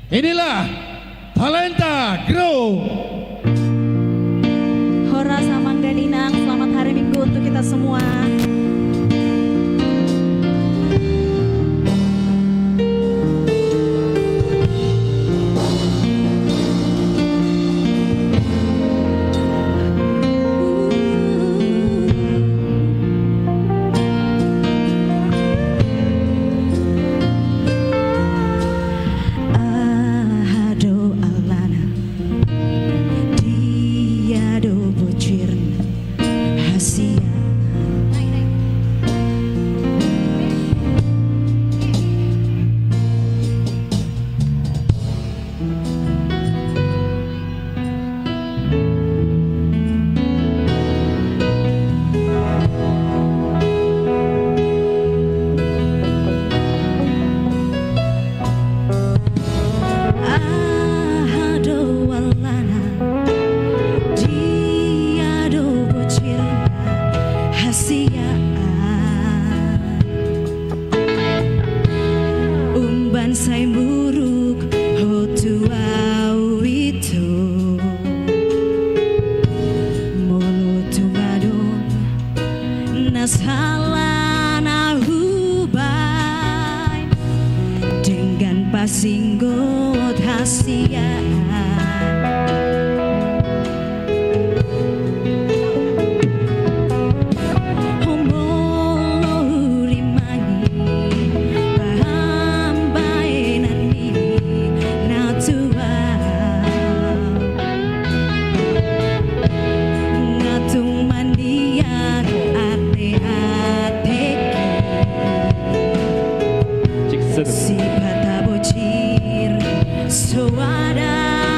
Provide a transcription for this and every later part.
Inilah Talenta Grow. Hora Samangganinang, selamat hari Minggu untuk kita semua. Say buruk hotu au itu mulutu badung nasalah nahubai dengan pasinggot hasia. Si bata bocir suara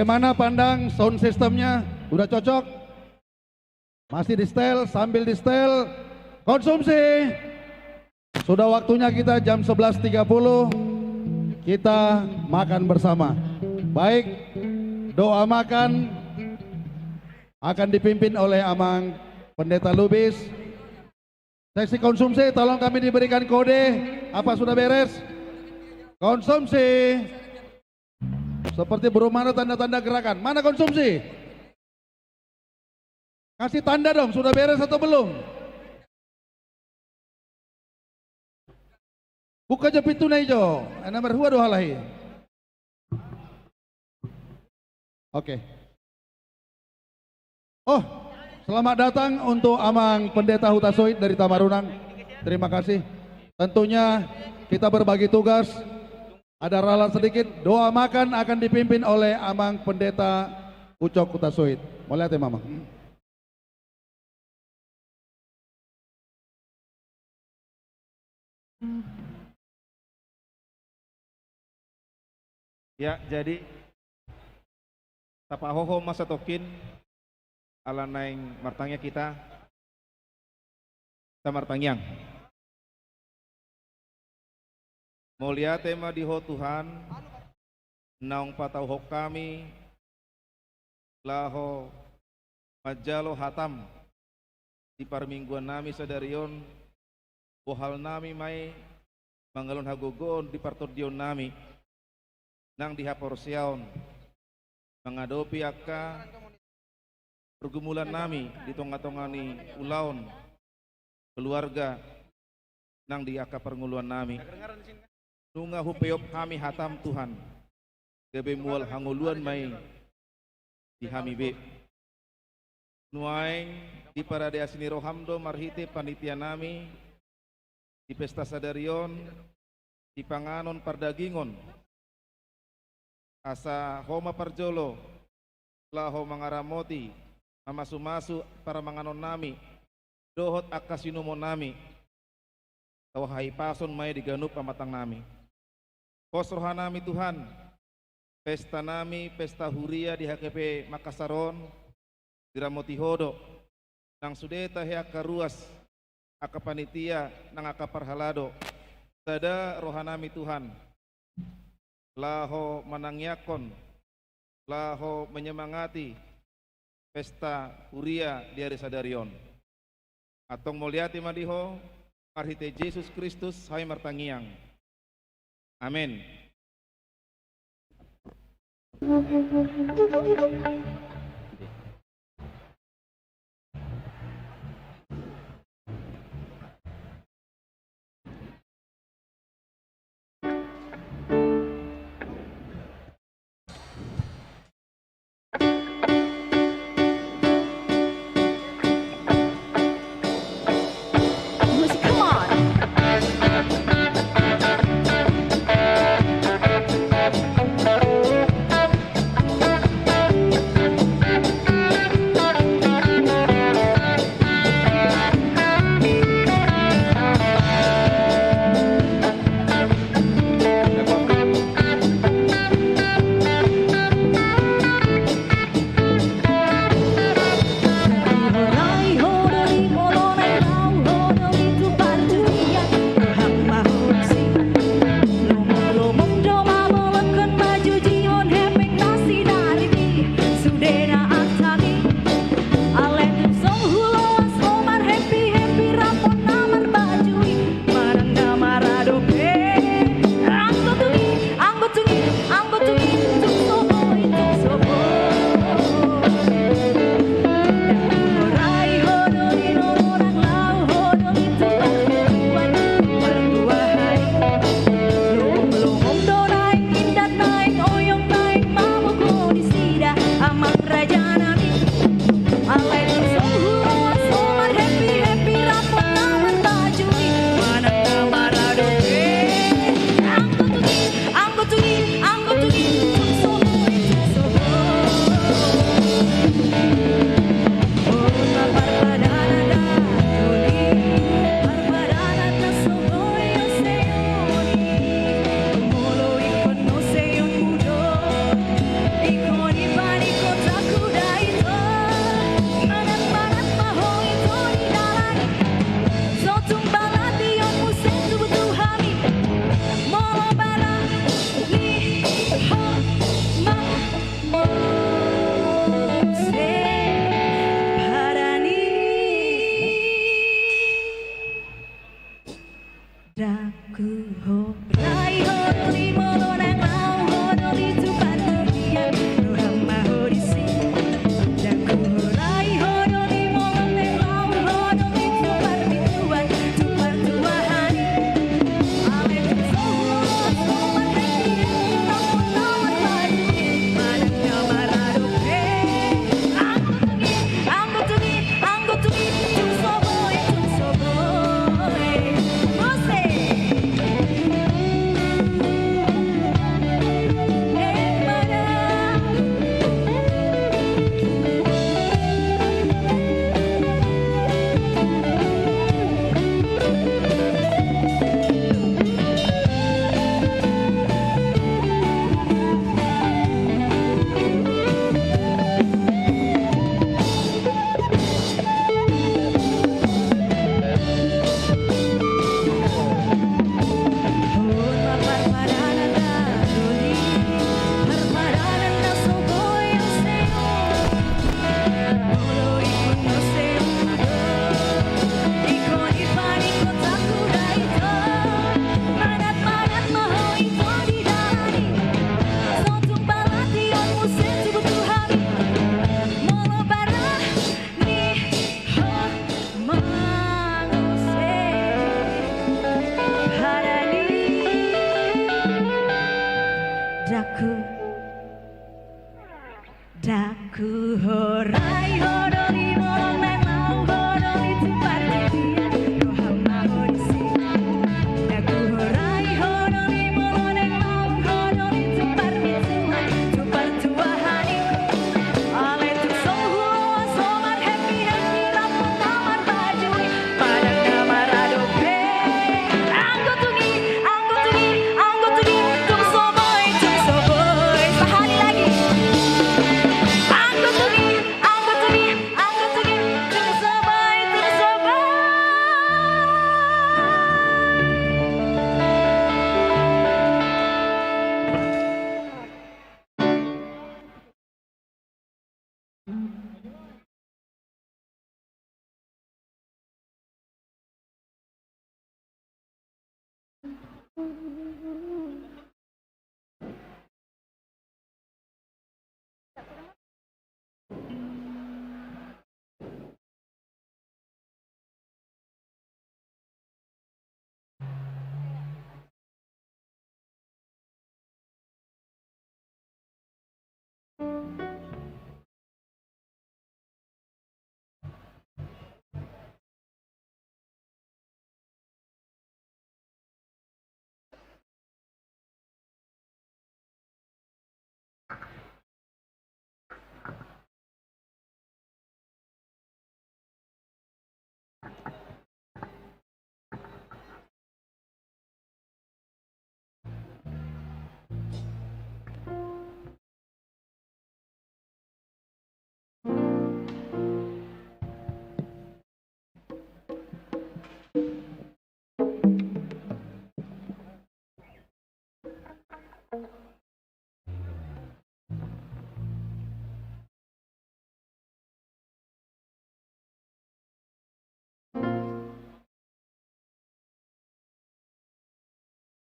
Bagaimana pandang sound systemnya? Udah cocok? Masih di setel, sambil di setel, konsumsi. Sudah waktunya kita jam 11.30 kita makan bersama. Baik, doa makan akan dipimpin oleh Amang Pendeta Lubis. Seksi konsumsi, tolong kami diberikan kode. Apa sudah beres? Konsumsi. Seperti berumana tanda-tanda gerakan. Mana konsumsi? Kasih tanda dong, sudah beres atau belum? Buka aja pintu na hijau. Nomor 2 halahi. Oke. Oh, selamat datang untuk Amang Pendeta Hutasoid dari Tamarunang. Terima kasih. Tentunya kita berbagi tugas. Ada ralat sedikit. Doa makan akan dipimpin oleh Amang Pendeta Ucok Hutasoid. Mau lihat ya Mama? Ya, jadi tapa hoho masa tokin ala naing martangnya kita martangyang. Mulia tema diho Tuhan, naung patau hok kami, laho majalo hatam di parmingguan nami sadarion, bohal nami mai mangalon hagogon di partordion nami. Nang dihaporsiaon mengadopi akka pergumulan nami di tonga-tongani ulaon keluarga nang di akka pernguluan nami nunga hupeyop kami hatam Tuhan gebe mual hanguluan mai di hami be nuaing di paradea sini rohamdo marhite panitia nami di pesta sadarion di panganon pardagingon asa homa parjolo laho mangaramoti mamasu-masu para manganon nami dohot akasinumo nami tawahai pason may diganup pamatang nami kosroha nami Tuhan pesta nami pesta huria di HKP Makassaron diramoti hodo nang sudeta hea karuas akapanitia nang akaparhalado sada rohanami Tuhan laho manangyakon, laho menyemangati pesta huria di hari sadarion. Atong mulyati madiho, marhite Yesus Kristus hai martangiang. Amin. Musik, come on.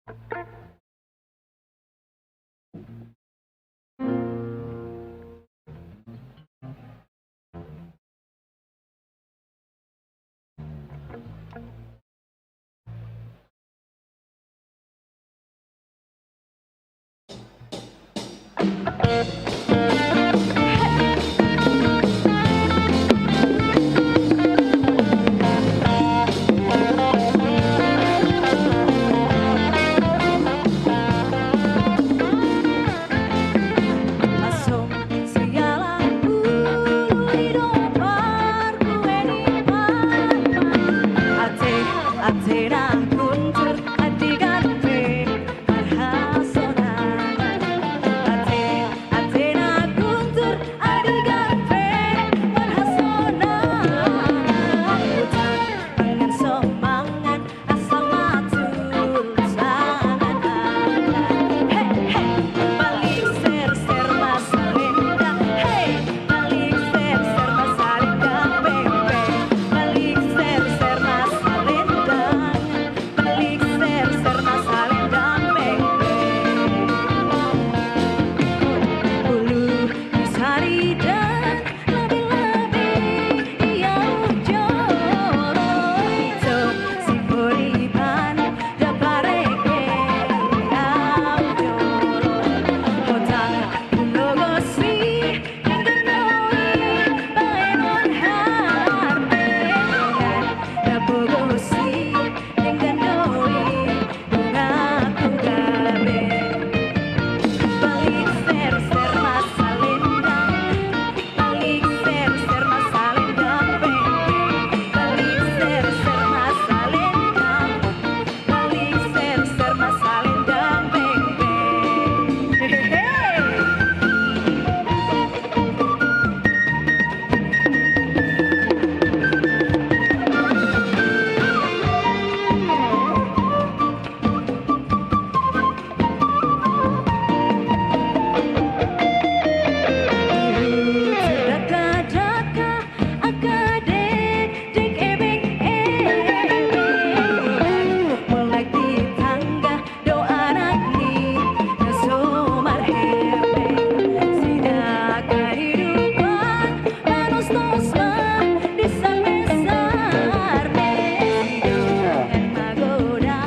Langsung sialan bulu hidup parku di ate ate na kuntur adigan pe marhasona ate ate na kuntur adigan pe marhasona pengen semangat asal matur sangat hey hey balik ser masalinda hey balik ser masalinda bebe balik ser masalinda balik ser masalinda bebe ulu sari dan lebih-lebih ia ujoro itu si beriban dapareke aujoro hotang logosi kenoi baenon harpe dabogosi kenoi bungaku gabe balik ser masalindang balik ser masalindang bebe balik ser masalindang balik ser masalindang bebe hehehe. Daka-daka akadek dek ebeng melek di tangga doa anak ni nasomar hebeng sida kehidupan manos nosma di samesar hidup dan magoda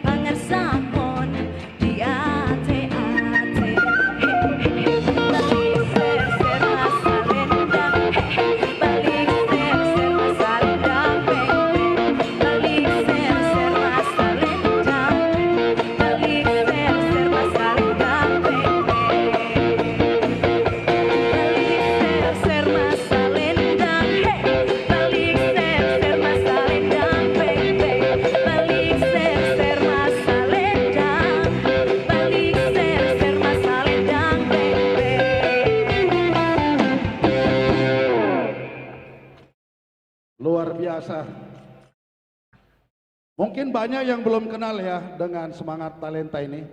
pangersamon di ate-ate balik ser masalendang balik ser masalendang bebe balik ser masalendang balik ser masalendang bebe balik ser masalendang balik ser masalendang bebe balik ser masalendang balik ser masalendang bebe. Luar biasa. Mungkin banyak yang belum kenal ya dengan semangat Talenta ini.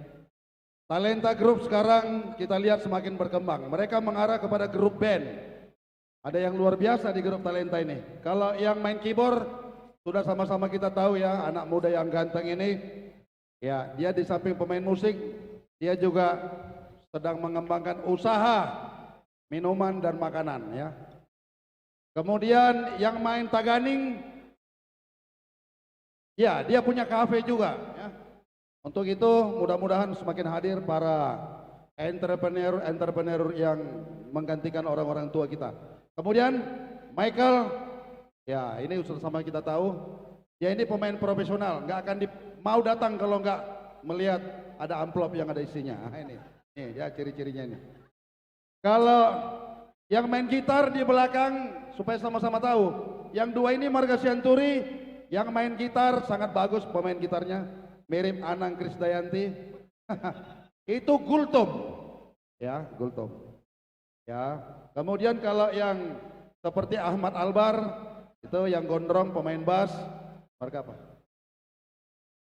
Talenta Group sekarang kita lihat semakin berkembang. Mereka mengarah kepada grup band. Ada yang luar biasa di grup Talenta ini. Kalau yang main keyboard sudah sama-sama kita tahu ya, anak muda yang ganteng ini. Ya, dia di samping pemain musik, dia juga sedang mengembangkan usaha minuman dan makanan ya. Kemudian yang main taganing, ya dia punya kafe juga ya. Untuk itu mudah-mudahan semakin hadir para entrepreneur yang menggantikan orang-orang tua kita. Kemudian Michael, ya ini sudah sama kita tahu, dia ini pemain profesional, nggak akan mau datang kalau nggak melihat ada amplop yang ada isinya. Nah, ini ya ciri-cirinya ini. Kalau yang main gitar di belakang, supaya sama-sama tahu, yang dua ini Marga Sianturi, yang main gitar sangat bagus pemain gitarnya, mirip Anang Krisdayanti. Itu Gultom, ya Gultom. Ya, kemudian kalau yang seperti Ahmad Albar, itu yang gondrong pemain bass, marga apa?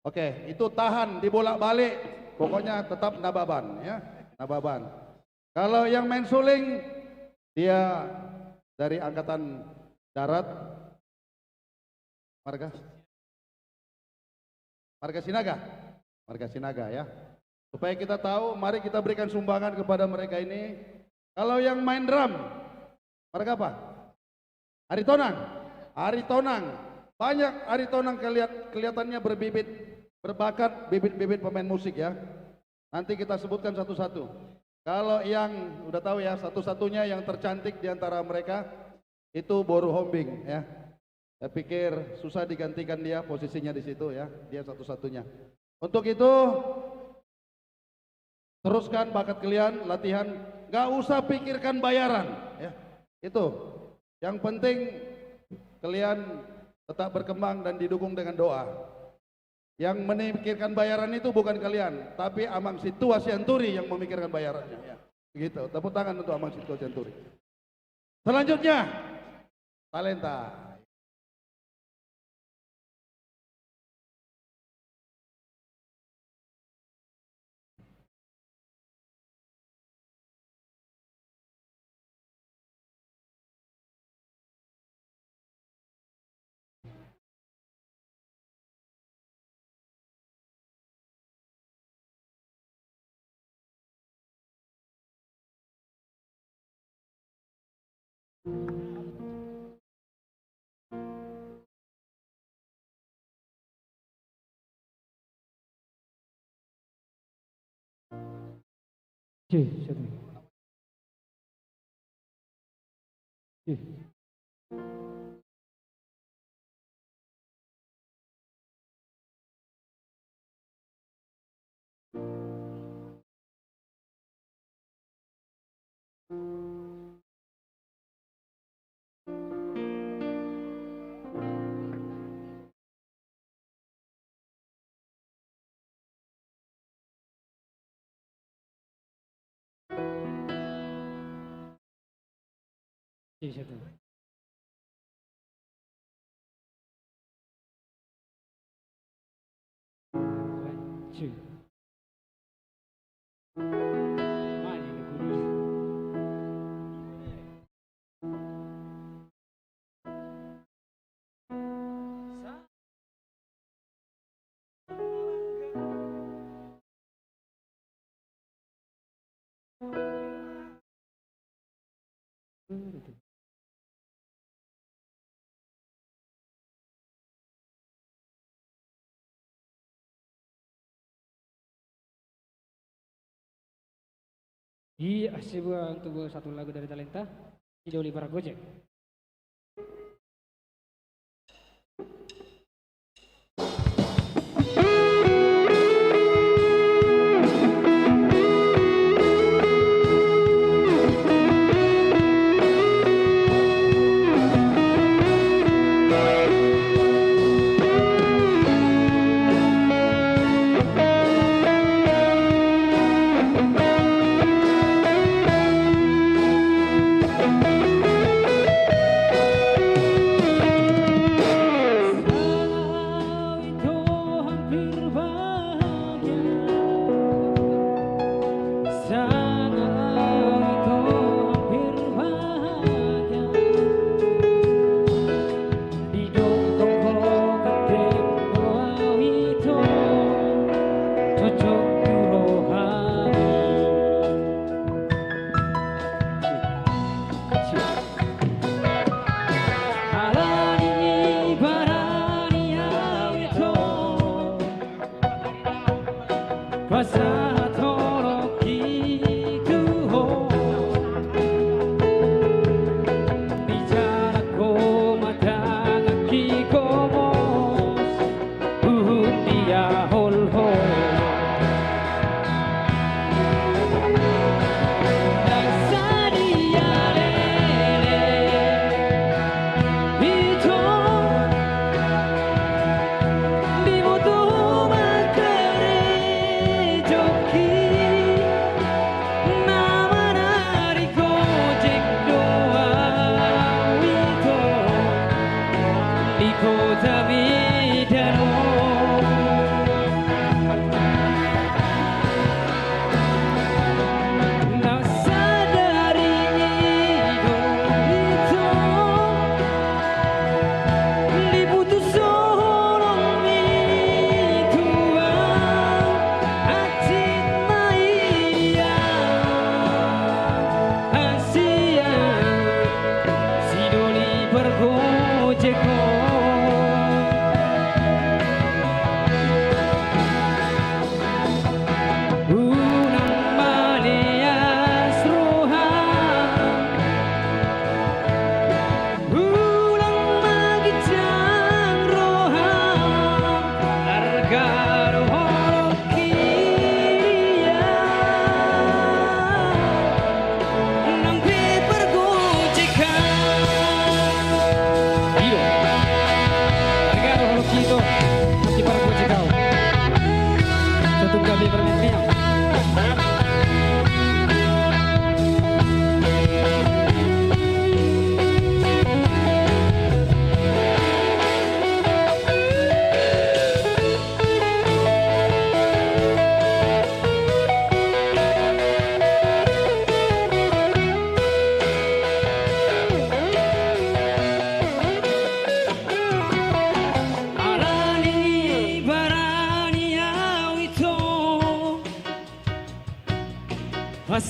Oke, itu tahan dibolak-balik, pokoknya tetap Nababan, ya Nababan. Kalau yang main suling, dia dari Angkatan Darat, marga Sinaga. Marga Sinaga ya. Supaya kita tahu, mari kita berikan sumbangan kepada mereka ini. Kalau yang main drum, marga apa? Aritonang. Aritonang. Banyak Aritonang kelihatannya berbakat bibit-bibit pemain musik ya. Nanti kita sebutkan satu-satu. Kalau yang udah tahu ya, satu-satunya yang tercantik di antara mereka itu Boru Hombing ya. Saya pikir susah digantikan dia, posisinya di situ ya. Dia satu-satunya. Untuk itu teruskan bakat kalian, latihan, gak usah pikirkan bayaran ya. Itu yang penting kalian tetap berkembang dan didukung dengan doa. Yang memikirkan bayaran itu bukan kalian, tapi Amang Situa Sianturi yang memikirkan bayarannya ya. Begitu, tepuk tangan untuk Amang Situa Sianturi. Selanjutnya talenta. Iya, sebuah untuk satu lagu dari Talenta, Idoli Para Gojek.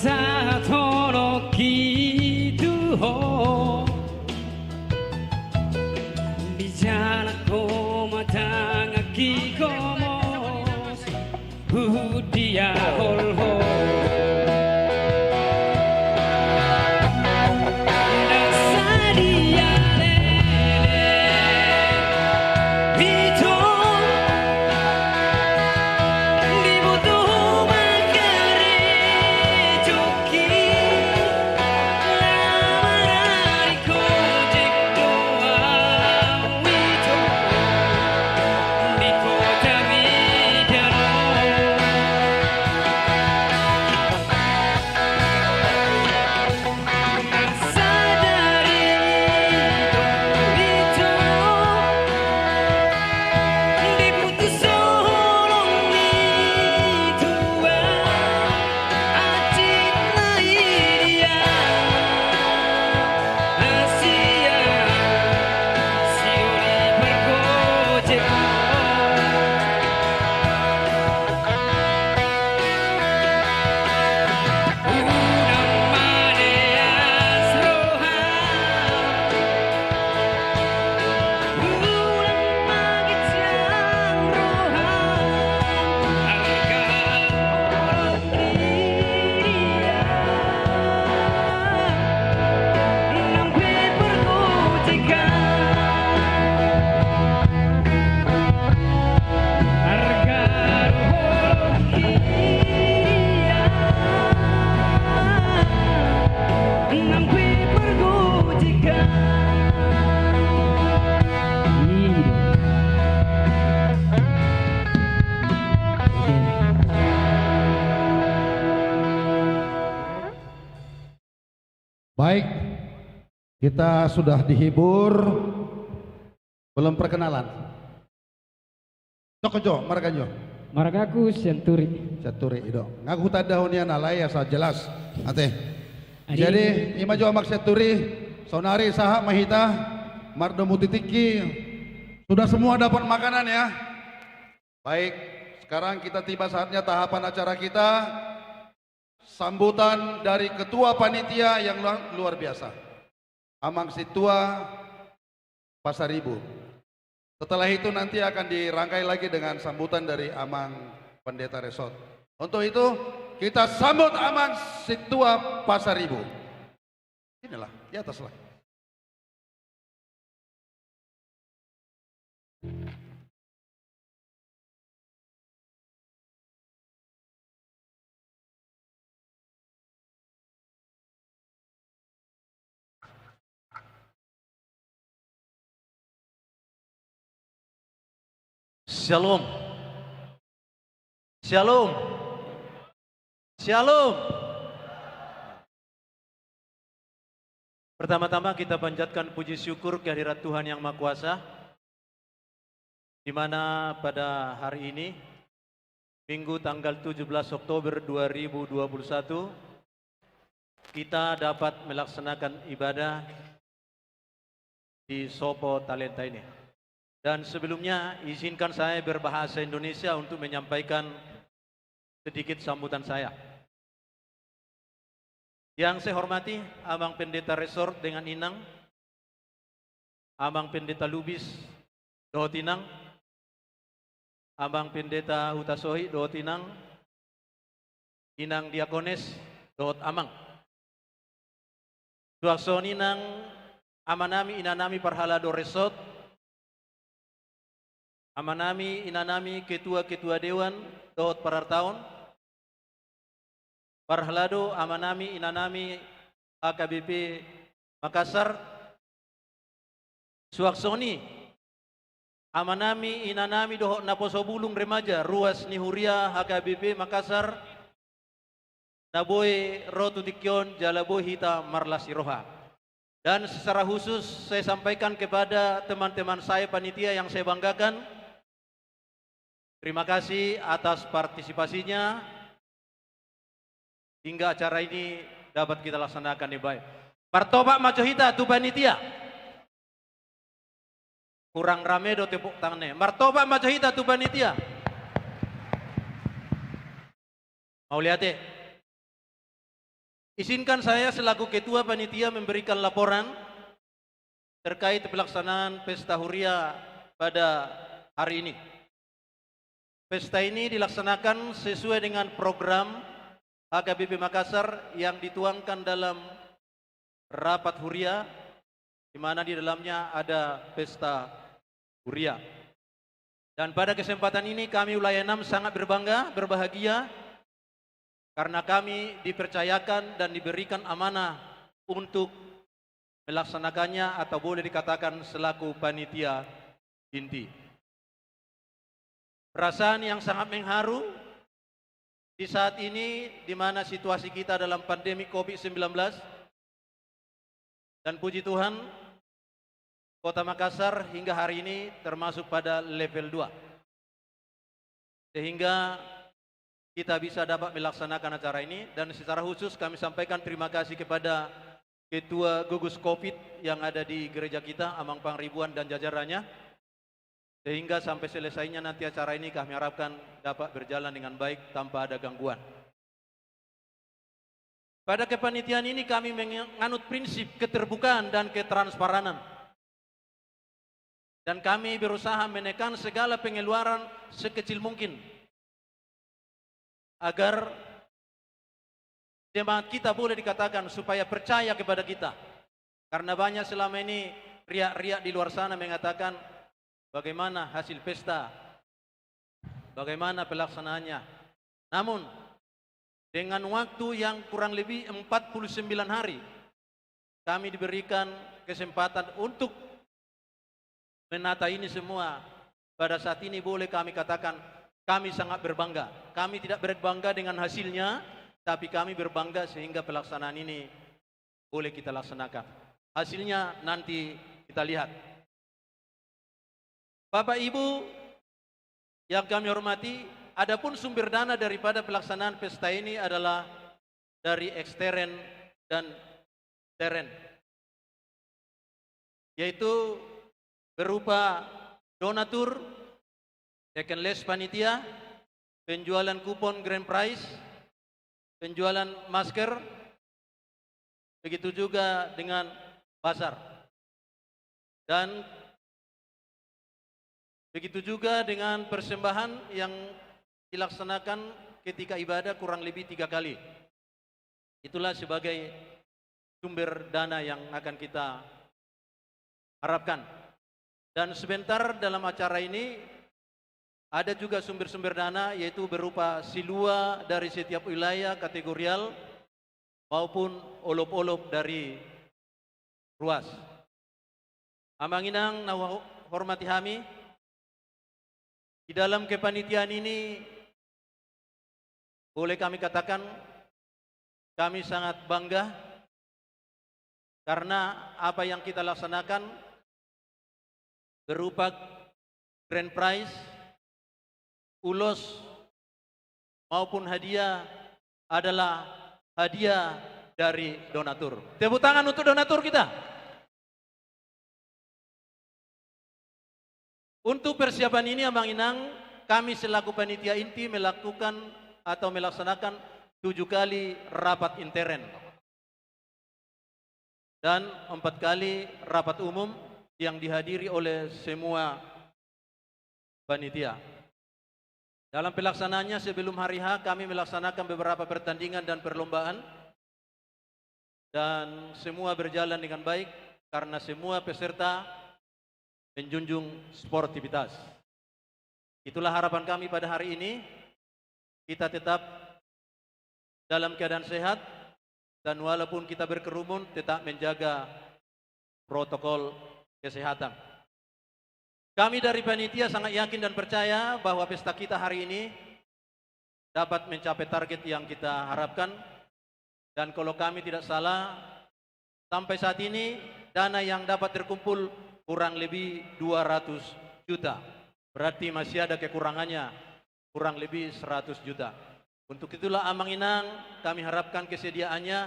里の木をbicara kau mata ngaki komos dia hol hol Baik, kita sudah dihibur, belum perkenalan. Cokojo, marganyo. Margaku Senturi. Caturi ido. Ngaku tadahunian alay asal jelas. Ate. Adi. Jadi ima jo amak Caturi, sonari saha mahita, mardo mutitiki. Sudah semua dapat makanan ya. Baik, sekarang kita tiba saatnya tahapan acara kita. Sambutan dari ketua panitia yang luar biasa, Amang Situa Pasaribu. Setelah itu nanti akan dirangkai lagi dengan sambutan dari Amang Pendeta Resort. Untuk itu kita sambut Amang Situa Pasaribu. Inilah, di atas lah. Shalom. Shalom. Shalom. Pertama-tama kita panjatkan puji syukur kehadirat Tuhan Yang Maha Kuasa, di mana pada hari ini, Minggu tanggal 17 Oktober 2021, kita dapat melaksanakan ibadah di Sopo Talenta ini. Dan sebelumnya izinkan saya berbahasa Indonesia untuk menyampaikan sedikit sambutan saya. Yang saya hormati Amang Pendeta Resort dengan Inang, Amang Pendeta Lubis Dohot Inang, Amang Pendeta Hutasohi Dohot Inang, Inang Diakones Dohot Amang. Suakson Inang Amanami Inanami Parhalado Resort, Amanami Inanami Ketua-Ketua Dewan Dohot Parartaon, Parhalado Amanami Inanami AKBP Makassar, Suaksoni Amanami Inanami Dohot Naposobulung Remaja Ruas Nihuria AKBP Makassar, Naboy Rotu Tikyon Jalaboy Hita Marlasiroha. Dan secara khusus saya sampaikan kepada teman-teman saya panitia yang saya banggakan, terima kasih atas partisipasinya hingga acara ini dapat kita laksanakan dengan baik. Martoba Macohita tu panitia. Kurang rame do tepuk tangannya. Martoba Macohita tu panitia. Mau lihat Izinkan saya selaku Ketua Panitia memberikan laporan terkait pelaksanaan Pesta Huria pada hari ini. Pesta ini dilaksanakan sesuai dengan program HKBP Makassar yang dituangkan dalam rapat Huria, di mana di dalamnya ada Pesta Huria. Dan pada kesempatan ini kami wilayah 6 sangat berbangga, berbahagia, karena kami dipercayakan dan diberikan amanah untuk melaksanakannya atau boleh dikatakan selaku panitia inti. Perasaan yang sangat mengharu di saat ini di mana situasi kita dalam pandemi COVID-19, dan puji Tuhan Kota Makassar hingga hari ini termasuk pada level 2. Sehingga kita bisa dapat melaksanakan acara ini, dan secara khusus kami sampaikan terima kasih kepada Ketua Gugus Covid yang ada di gereja kita, Amang Pangribuan dan jajarannya, sehingga sampai selesainya nanti acara ini kami harapkan dapat berjalan dengan baik tanpa ada gangguan. Pada kepanitiaan ini kami menganut prinsip keterbukaan dan ketransparanan, dan kami berusaha menekan segala pengeluaran sekecil mungkin agar jemaat kita boleh dikatakan supaya percaya kepada kita. Karena banyak selama ini riak-riak di luar sana mengatakan bagaimana hasil pesta, bagaimana pelaksanaannya. Namun dengan waktu yang kurang lebih 49 hari kami diberikan kesempatan untuk menata ini semua. Pada saat ini boleh kami katakan kami sangat berbangga. Kami tidak berbangga dengan hasilnya, tapi kami berbangga sehingga pelaksanaan ini boleh kita laksanakan. Hasilnya nanti kita lihat. Bapak Ibu yang kami hormati, adapun sumber dana daripada pelaksanaan pesta ini adalah dari ekstern dan intern, yaitu berupa donatur, second list panitia, penjualan kupon grand prize, penjualan masker, begitu juga dengan pasar, dan begitu juga dengan persembahan yang dilaksanakan ketika ibadah kurang lebih 3 kali. Itulah sebagai sumber dana yang akan kita harapkan. Dan sebentar dalam acara ini ada juga sumber-sumber dana, yaitu berupa silua dari setiap wilayah kategorial maupun olop-olop dari ruas. Amanginang na hormati kami, di dalam kepanitiaan ini boleh kami katakan kami sangat bangga karena apa yang kita laksanakan berupa grand prize, ulos maupun hadiah adalah hadiah dari donatur. Tepuk tangan untuk donatur kita. Untuk persiapan ini Abang Inang, kami selaku panitia inti melakukan atau melaksanakan 7 kali rapat intern dan 4 kali rapat umum yang dihadiri oleh semua panitia. Dalam pelaksanaannya sebelum hari H kami melaksanakan beberapa pertandingan dan perlombaan, dan semua berjalan dengan baik karena semua peserta menjunjung sportivitas. Itulah harapan kami pada hari ini, kita tetap dalam keadaan sehat dan walaupun kita berkerumun tetap menjaga protokol kesehatan. Kami dari panitia sangat yakin dan percaya bahwa pesta kita hari ini dapat mencapai target yang kita harapkan. Dan kalau kami tidak salah, sampai saat ini dana yang dapat terkumpul kurang lebih 200 juta. Berarti masih ada kekurangannya kurang lebih 100 juta. Untuk itulah Amang Inang kami harapkan kesediaannya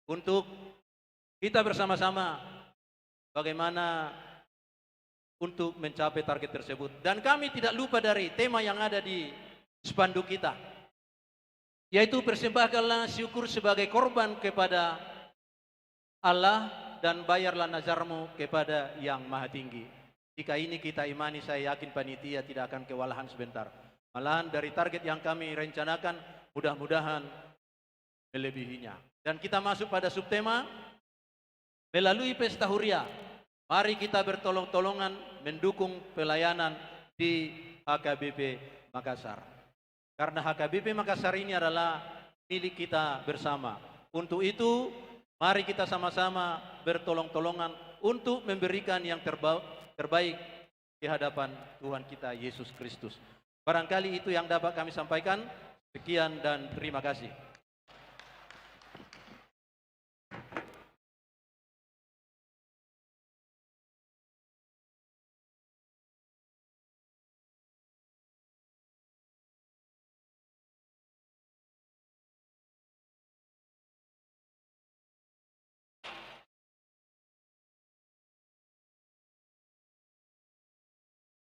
untuk kita bersama-sama bagaimana untuk mencapai target tersebut. Dan kami tidak lupa dari tema yang ada di spanduk kita. yaitu persembahkanlah syukur sebagai korban kepada Allah dan bayarlah nazarmu kepada Yang Maha Tinggi. Jika ini kita imani, saya yakin panitia tidak akan kewalahan sebentar. Malahan dari target yang kami rencanakan, mudah-mudahan melebihinya. Dan kita masuk pada subtema, melalui pesta huria, mari kita bertolong-tolongan mendukung pelayanan di HKBP Makassar. Karena HKBP Makassar ini adalah milik kita bersama. Untuk itu, mari kita sama-sama bertolong-tolongan untuk memberikan yang terbaik di hadapan Tuhan kita Yesus Kristus. Barangkali itu yang dapat kami sampaikan. Sekian dan terima kasih.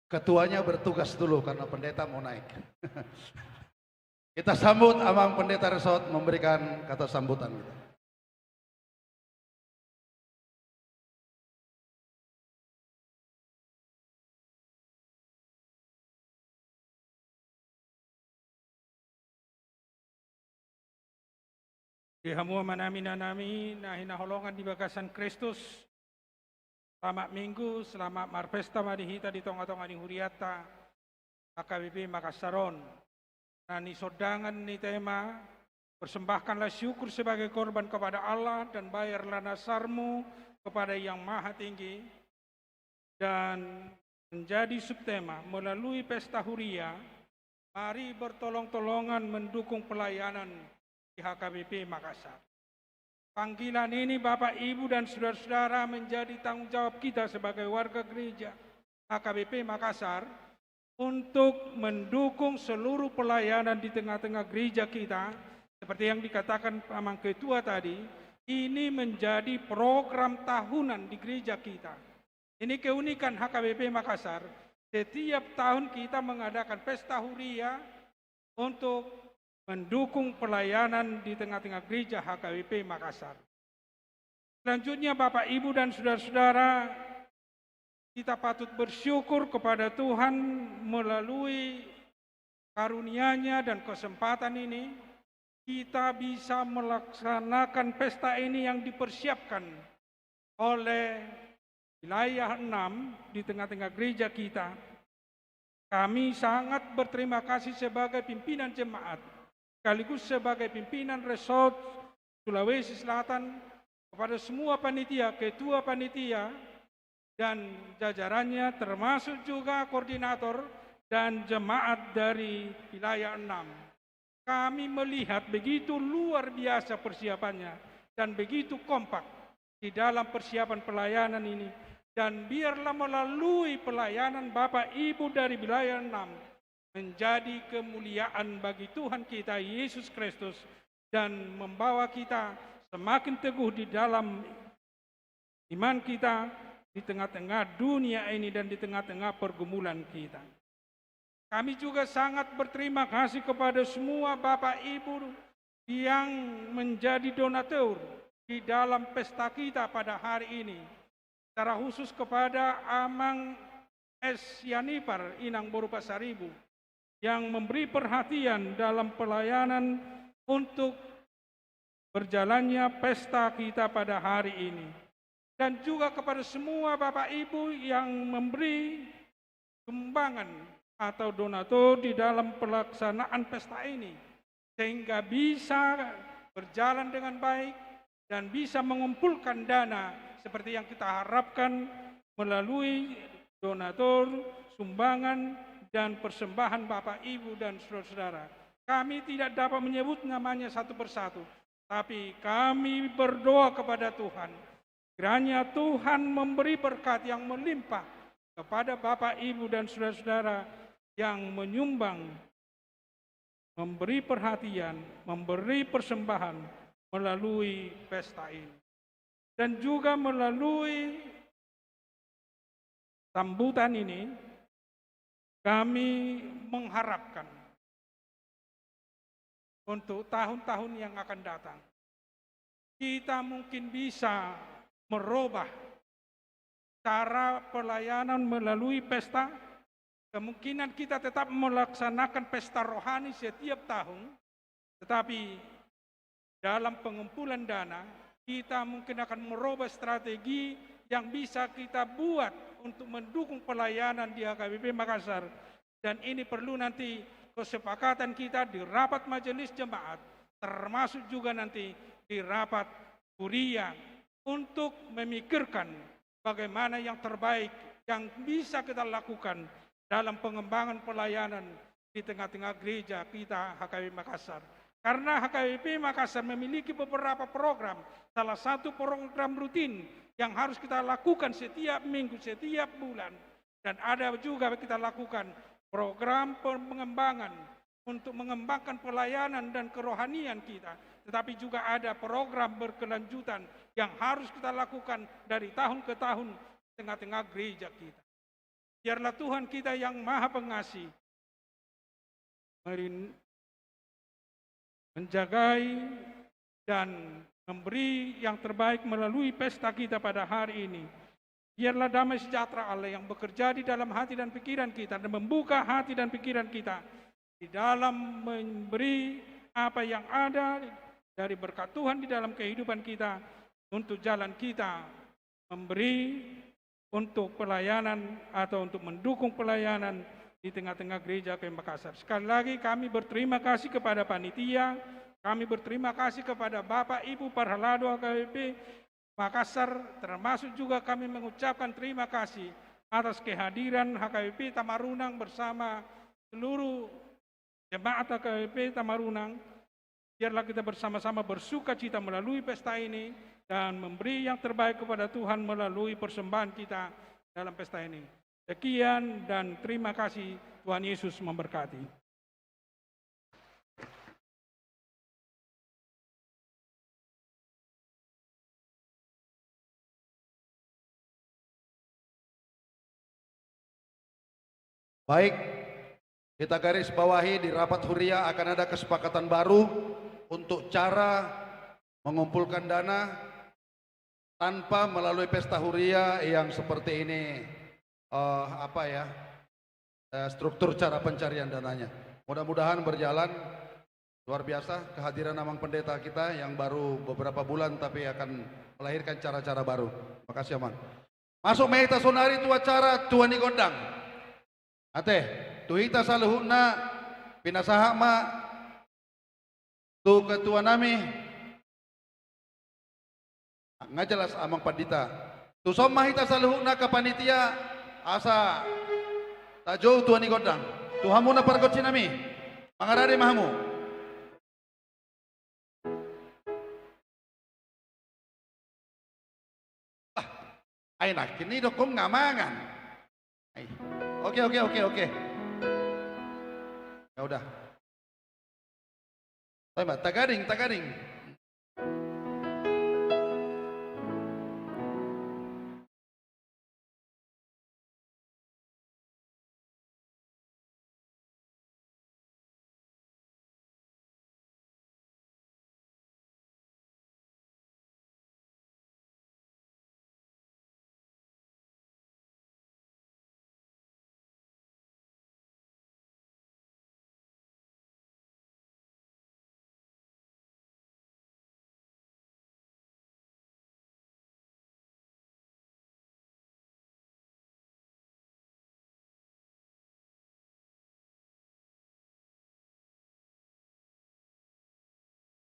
Ketuanya bertugas dulu karena pendeta mau naik. Kita sambut Amang Pendeta Resort memberikan kata sambutan kita. Dihamua manami nanami nahina holongan di bagasan Kristus. Selamat Minggu, selamat Marpesta Madihita di tonga-tonga di Huriata, HKBP Makassaron. Nani sodangan ni tema, persembahkanlah syukur sebagai korban kepada Allah dan bayarlah nasarmu kepada Yang Maha Tinggi. Dan menjadi subtema, melalui pesta huria, mari bertolong-tolongan mendukung pelayanan di HKBP Makassar. Panggilan ini Bapak, Ibu, dan saudara-saudara menjadi tanggung jawab kita sebagai warga gereja HKBP Makassar untuk mendukung seluruh pelayanan di tengah-tengah gereja kita. Seperti yang dikatakan Amang Ketua tadi, ini menjadi program tahunan di gereja kita. Ini keunikan HKBP Makassar. Setiap tahun kita mengadakan pesta huria untuk mendukung pelayanan di tengah-tengah gereja HKBP Makassar. Selanjutnya Bapak, Ibu, dan saudara-saudara, kita patut bersyukur kepada Tuhan melalui karunia-Nya dan kesempatan ini, kita bisa melaksanakan pesta ini yang dipersiapkan oleh wilayah 6 di tengah-tengah gereja kita. Kami sangat berterima kasih sebagai pimpinan jemaat, sekaligus sebagai pimpinan resort Sulawesi Selatan, kepada semua panitia, ketua panitia, dan jajarannya, termasuk juga koordinator dan jemaat dari wilayah 6. Kami melihat begitu luar biasa persiapannya dan begitu kompak di dalam persiapan pelayanan ini. Dan biarlah melalui pelayanan Bapak Ibu dari wilayah 6 menjadi kemuliaan bagi Tuhan kita Yesus Kristus dan membawa kita semakin teguh di dalam iman kita di tengah-tengah dunia ini dan di tengah-tengah pergumulan kita. Kami juga sangat berterima kasih kepada semua Bapak Ibu yang menjadi donatur di dalam pesta kita pada hari ini. Secara khusus kepada Amang S. Yanipar Inang Boru Pasaribu yang memberi perhatian dalam pelayanan untuk berjalannya pesta kita pada hari ini. Dan juga kepada semua Bapak Ibu yang memberi sumbangan atau donatur di dalam pelaksanaan pesta ini, sehingga bisa berjalan dengan baik dan bisa mengumpulkan dana seperti yang kita harapkan melalui donatur, sumbangan, dan persembahan Bapak, Ibu, dan saudara-saudara. Kami tidak dapat menyebut namanya satu persatu, tapi kami berdoa kepada Tuhan, kiranya Tuhan memberi berkat yang melimpah kepada Bapak, Ibu, dan saudara-saudara yang menyumbang, memberi perhatian, memberi persembahan melalui pesta ini. Dan juga melalui sambutan ini, kami mengharapkan untuk tahun-tahun yang akan datang. Kita mungkin bisa merubah cara pelayanan melalui pesta. Kemungkinan kita tetap melaksanakan pesta rohani setiap tahun, tetapi dalam pengumpulan dana, kita mungkin akan merubah strategi yang bisa kita buat untuk mendukung pelayanan di HKBP Makassar. Dan ini perlu nanti kesepakatan kita di rapat majelis jemaat, termasuk juga nanti di rapat kuria, untuk memikirkan bagaimana yang terbaik yang bisa kita lakukan dalam pengembangan pelayanan di tengah-tengah gereja kita HKBP Makassar. Karena HKBP Makassar memiliki beberapa program, salah satu program rutin yang harus kita lakukan setiap minggu, setiap bulan. Dan ada juga kita lakukan program pengembangan untuk mengembangkan pelayanan dan kerohanian kita. Tetapi juga ada program berkelanjutan yang harus kita lakukan dari tahun ke tahun tengah-tengah gereja kita. Biarlah Tuhan kita yang Maha Pengasih menjagai dan memberi yang terbaik melalui pesta kita pada hari ini. Biarlah damai sejahtera Allah yang bekerja di dalam hati dan pikiran kita dan membuka hati dan pikiran kita di dalam memberi apa yang ada dari berkat Tuhan di dalam kehidupan kita untuk jalan kita memberi untuk pelayanan atau untuk mendukung pelayanan di tengah-tengah gereja HKBP Makassar. Sekali lagi kami berterima kasih kepada panitia, kami berterima kasih kepada Bapak Ibu Parhalado HKBP Makassar, termasuk juga kami mengucapkan terima kasih atas kehadiran HKBP Tamarunang bersama seluruh jemaat HKBP Tamarunang. Biarlah kita bersama-sama bersuka cita melalui pesta ini dan memberi yang terbaik kepada Tuhan melalui persembahan kita dalam pesta ini. Sekian dan terima kasih, Tuhan Yesus memberkati. Baik, kita garis bawahi di rapat huria akan ada kesepakatan baru untuk cara mengumpulkan dana tanpa melalui pesta huria yang seperti ini. Struktur cara pencarian dananya. Mudah-mudahan berjalan luar biasa kehadiran Amang Pendeta kita yang baru beberapa bulan tapi akan melahirkan cara-cara baru. Makasih Amang. Masuk Mehita Sonari tu acara Tuhan Igondang. Ate, tuhita saluhuna pinasaha ma tu ketua nami ngajelas Amang Pandita. Tu somma hita saluhuna ka panitia asa tajo Tuhan Igondang. Tuhamu na pargot sinami. Mangarare mahamu. Ay nak kini dokom ngamangan. Ay. Oke. Ya udah. Mbak, tagaring.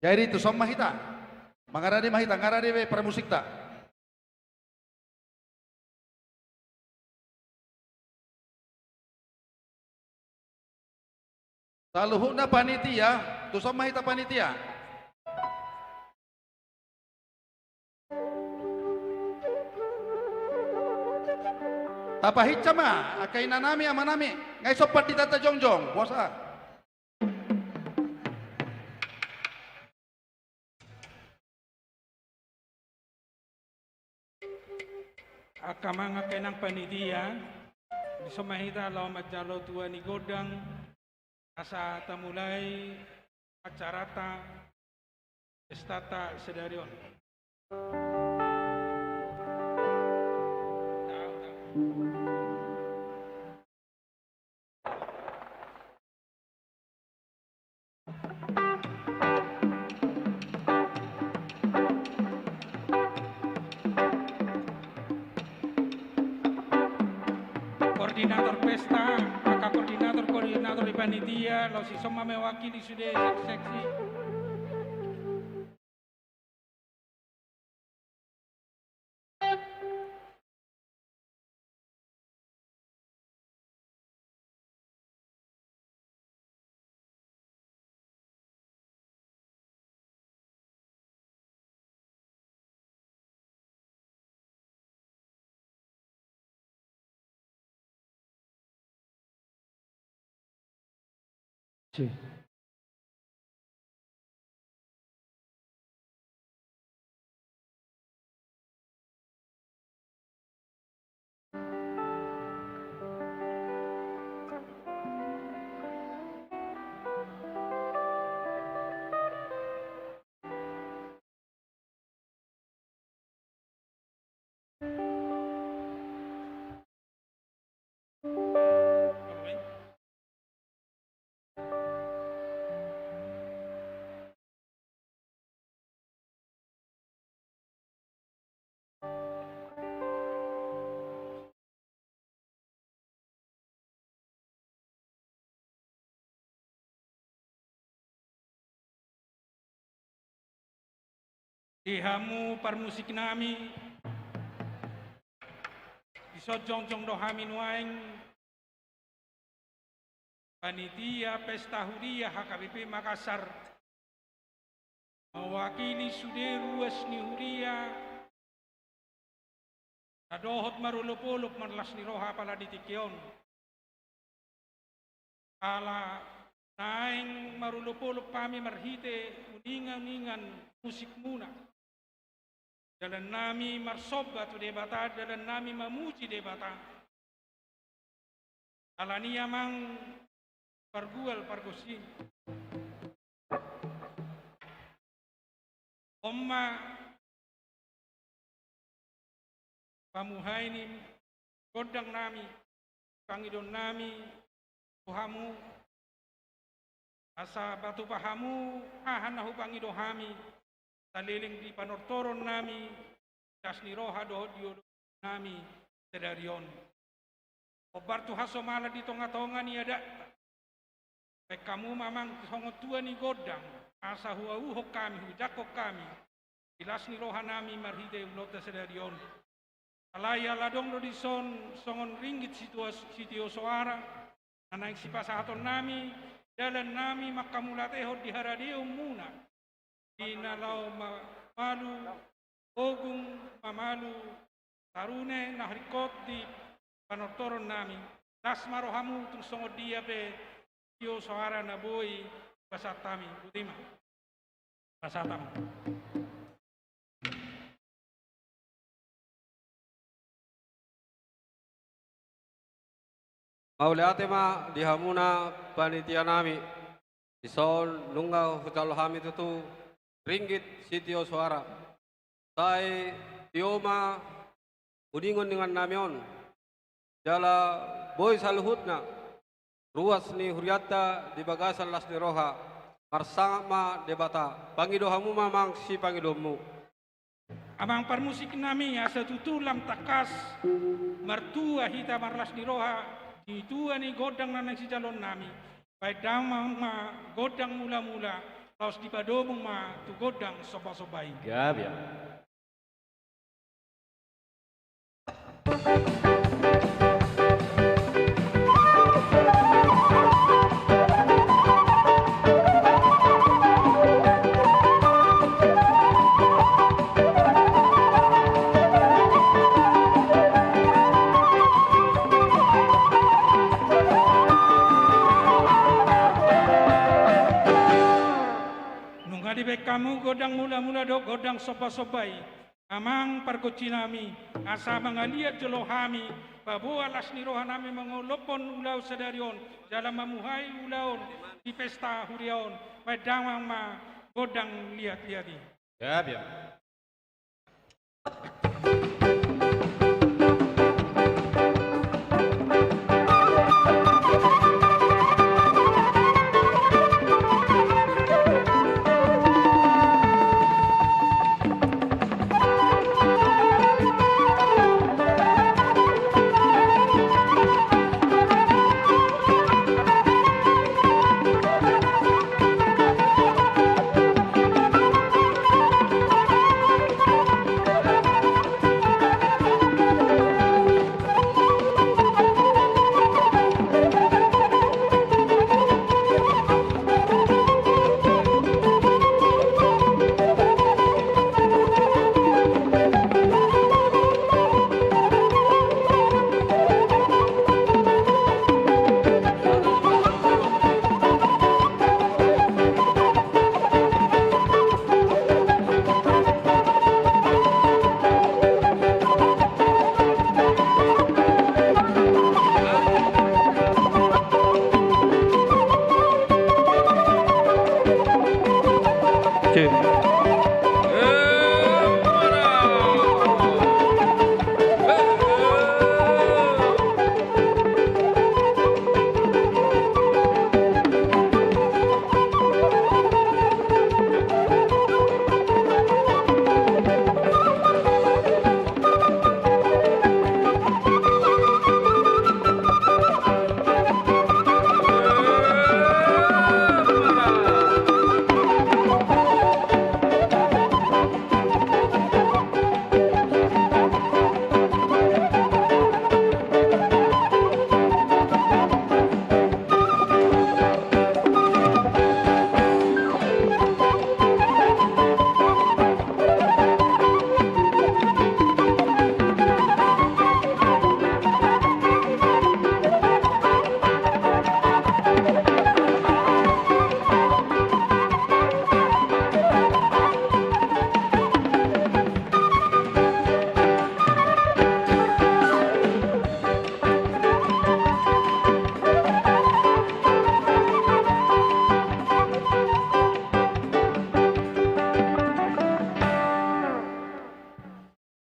Jadi itu somma hita. Mangarade mahita, ngarade be pramusik ta. Saluhuna panitia, tu somma hita panitia. Tapahit sama, akaina nami amanami, ngai sopat di tata jongjong, puasa. Akamanga kenang panitia di somahita law majalo Tuhan Igondang asa tamulay acarata Pestata Sedarion. Koordinator pesta, maka koordinator di panitia, lo si semua mewakili sudah seksi. Dihamu parmusik nami, disojong-jong dohami nuaing, panitia pesta huria HKBP Makassar, mewakili sude ruas ni huria, nadohot marulupulup marlas ni roha pala ditikion, ala naing marulupulup pami marhite uningan-uningan musik muna. Dalam nami marsobat debata, dalam nami memuji debata. Alania mang pargual pargosin. Omma pamuhay ni godang nami, Panginoon nami, Tuhamu, asa batu pahamu, ahanahu Panginoon kami. Saliling di panortoron nami, das ni roha dohod diyo nami sedarion. Obar tu haso mala di tonga-tonga ni ada. Pek kamu mamang hongot tua ni godang, asa huahuk kami, hujakok kami. Ilas ni roha nami marhide ulota sedarion. Alaya ladong lo di songon ringgit sitio soara, anaik si pasahaton nami, dalan nami makamulatehod di haradeum muna. Inalau malu, ogung mamalu, tarune nahrikot di panortoron nami. Das marohamu tung songod dia pe tio soara na boy pasatami butima. Pasatamu. Mauliate ma dihamuna panitia nami. Ison lunga hutalo hami tutu ringgit sitio suara. Sai tioma udingon dengan namion. Jala boy saluhutna. Ruas ni huriata di bagasan las ni roha. Marsama debata. Pangidohamu mamang si pangidomu. Amang parmusik nami asa tutulam takas. Martua hita marlas ni roha. Ditua ni godang nanang si calon nami. Baik damang ma godang mula-mula. Laos di padomong ma tu godang soba-sobay. Gab ya. Kamu godang mula-mula do godang sopa-sopai. Amang pargocinami asa mangaliat jelohami Babu alas ni rohanami mengolopon ulau sadarion dalam memuhai ulaun di pesta huriaon padamang ma godang lihat-lihati. Ya, biar.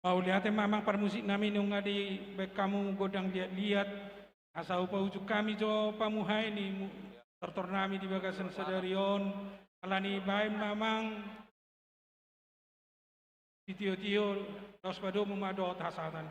Pauliate mamang permusik namin nung di kamu godang lihat asa upa ujuk kami jo pamuhai ni tortor nami di bagasan sadarion alani baim mamang tio-tio dos pado memadot hasatan.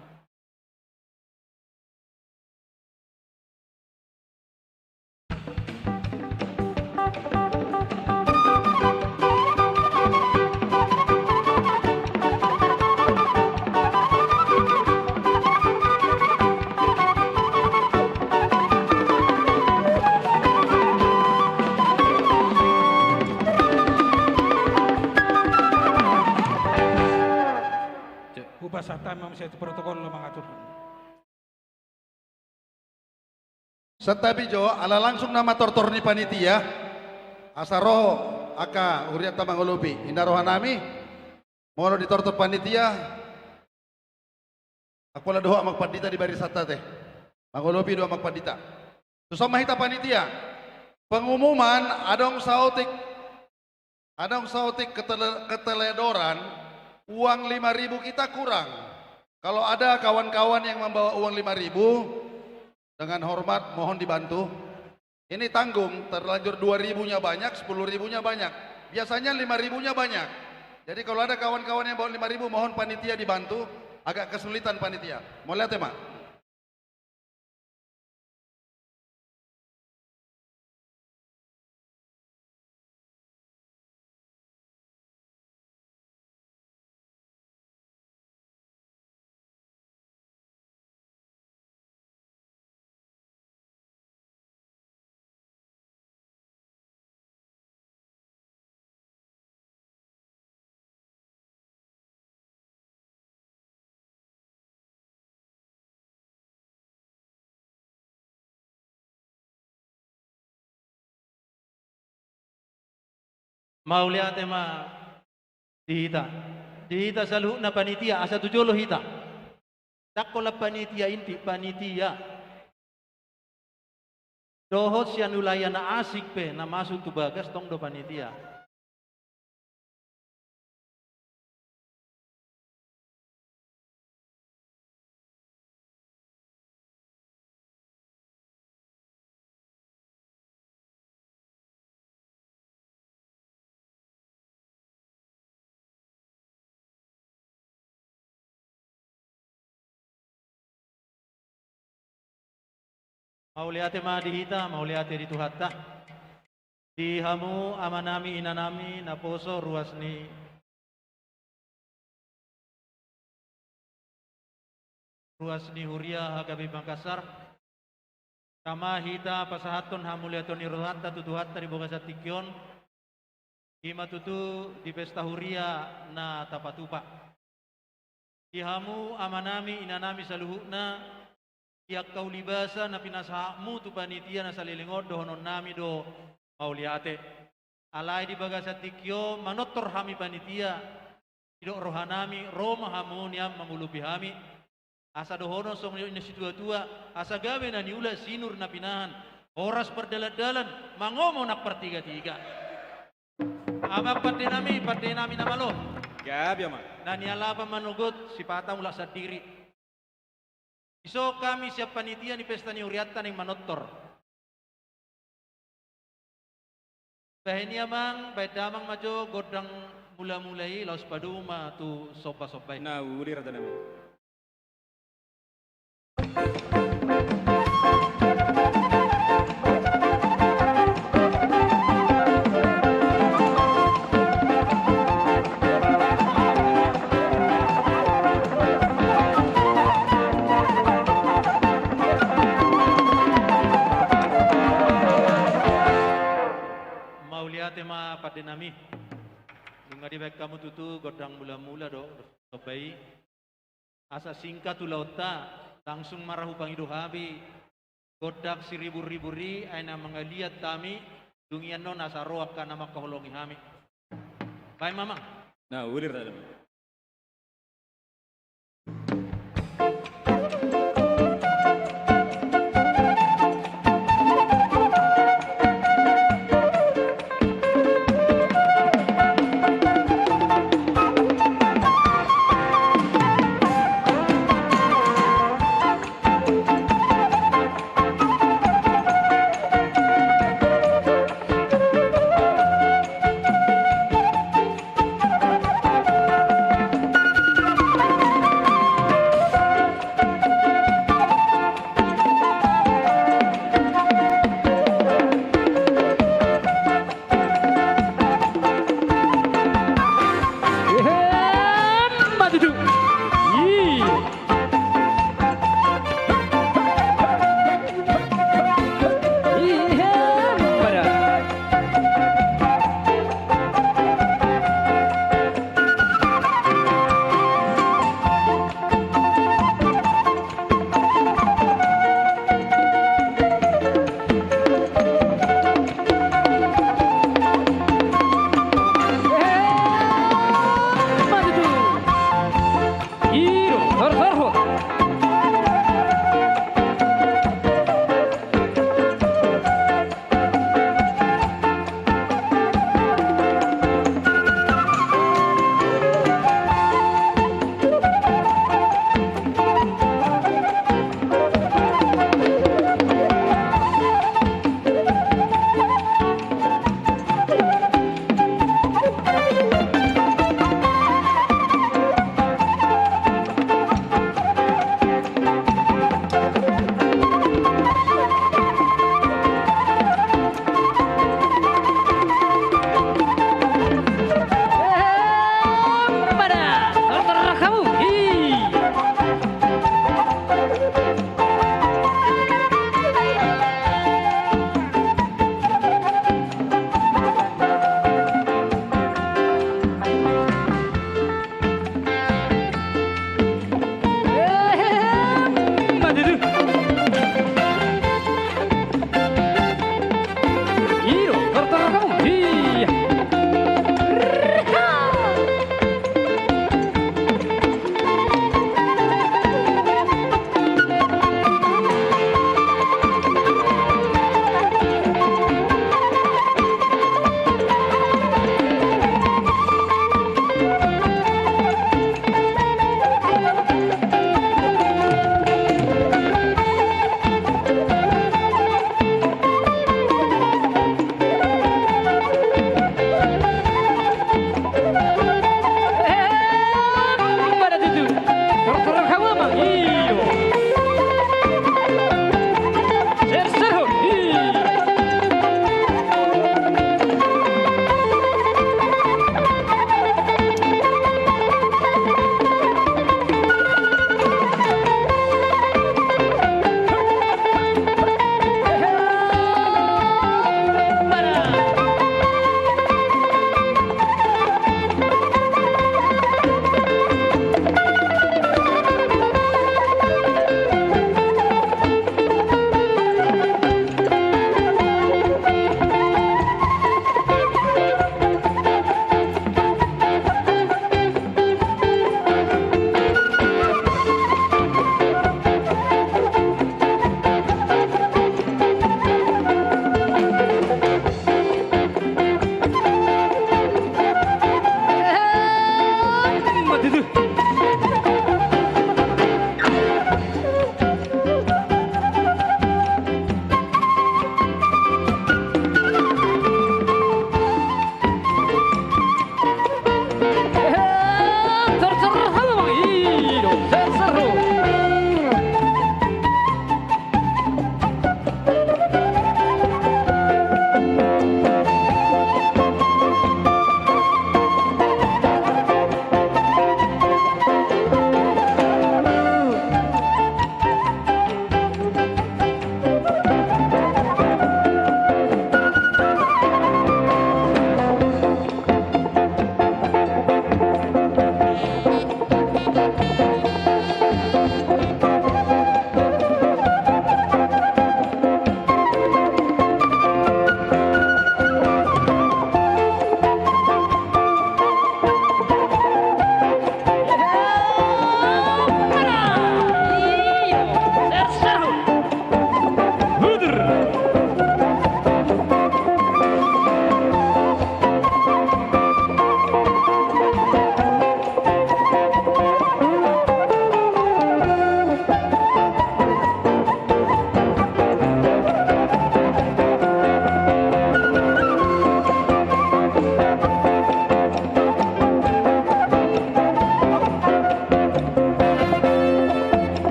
Ubasata mam saya protokol lo mengatur. Setapi jo, ala langsung nama tortor ni panitia. Asaro aka uriata mangolupi. Inarohan nami, mohon ditortor panitia. Aku lah doa magpandita di barisata teh. Mangolupi doa magpandita. Susah mahita panitia. Pengumuman adong sautik keteledoran. Uang 5.000 kita kurang. Kalau ada kawan-kawan yang membawa uang 5.000, dengan hormat mohon dibantu. Ini tanggung, terlanjur 2.000-nya banyak, 10.000-nya banyak. Biasanya 5.000-nya banyak. Jadi kalau ada kawan-kawan yang bawa 5.000, mohon panitia dibantu. Agak kesulitan panitia. Mau lihat ya, Mak? Mau lihat tema dihita saluh na panitia asa tujolo hita. Takola panitia inti panitia. Dohot siya nulaya na asik pe na masuk tu bagas tong do panitia. Mauliate madihita, mauliate dituhatta. Di hamu amanami inanami naposo ruasni huria hagabi Makassar. Kama hita pasahaton hamuliaton iruhatta tutuhatta di bogasa tikyon. Hima tutu di pesta huria na tapatupa. Di hamu amanami inanami saluhukna. Tiak kau libasa na pinasahamu tu panitia na salilingod dohonon nami do mauliate. Alai di bagasa tikyo manotor hami panitia. Idok rohanami roma hamunia mangulupi hami. Asa dohono song ina situa-tua. Asa gawe na niula sinur na pinahan. Horas perdalat-dalan mangomo nak pertiga-tiga. Abang pati nami na malo. Gabi ama. Na nialapa manugot si patang ulah sadiri. Iso kami siap panitia ni pesta ni Uriata ning manotor. Bahenia mang baik damang majo godang mula-mulai laus paduma tu sopa-sopai. Na ulir ada nama. Tema pada nami, bunga di baik kamu tutu godang mula-mula do sopai. Asa singkat tu lauta langsung marahu pangido habi. Godak siribu-riburi aina mangaliat tami dungian non asa roak kana makaholongi hami. Baik mamang. Na ulir ada nama.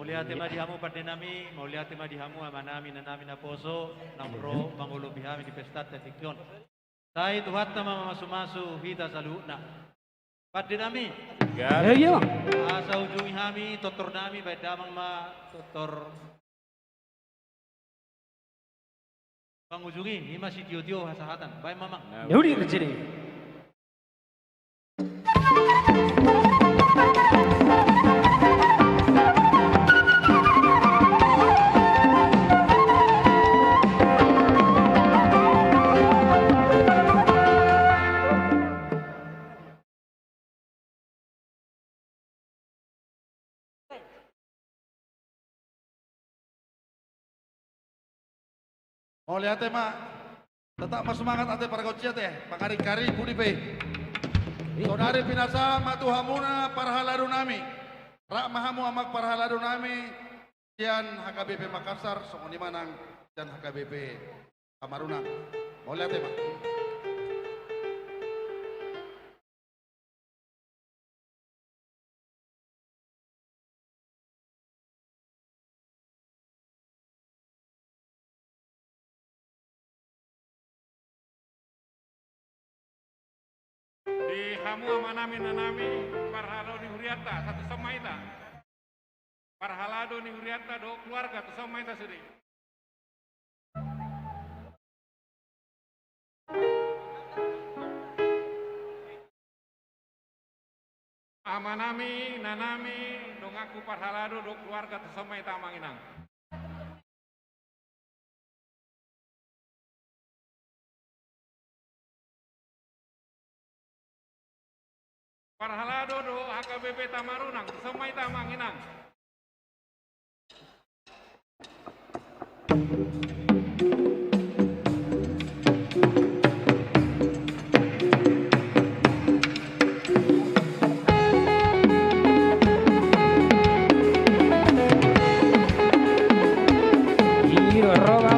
Maulia tema dihamu pardenami, maulia tema dihamu amanami nanami na poso, namro mangulo bihami di pesta tetikyon. Sai tuhat nama masu-masu hita saluna. Pardenami. Iya, Bang. Asa ujung hami totor nami baik damang ma totor pangujungi hima si tio hasahatan. Baik mamang. Ya udah jadi. Mau lihat tema, tetap mas semangat ate para kociat ya, pakari-kari budi pe. Saudari pinasa matu hamuna parhaladu nami, rak mahamu amak parhaladu nami, Dian HKBP Makassar, Songoni Manang, dan HKBP Kamarunang. Mau lihat tema. Di hamu amanami nanami parhalado ni huriata satu samaita. Parhalado ni huriata do keluarga tu samaita sudi. Amanami nanami dongaku parhalado do keluarga tu samaita manginang. Parhalado do HKBP Tamarunang, semai tamanginang. Iya, roba.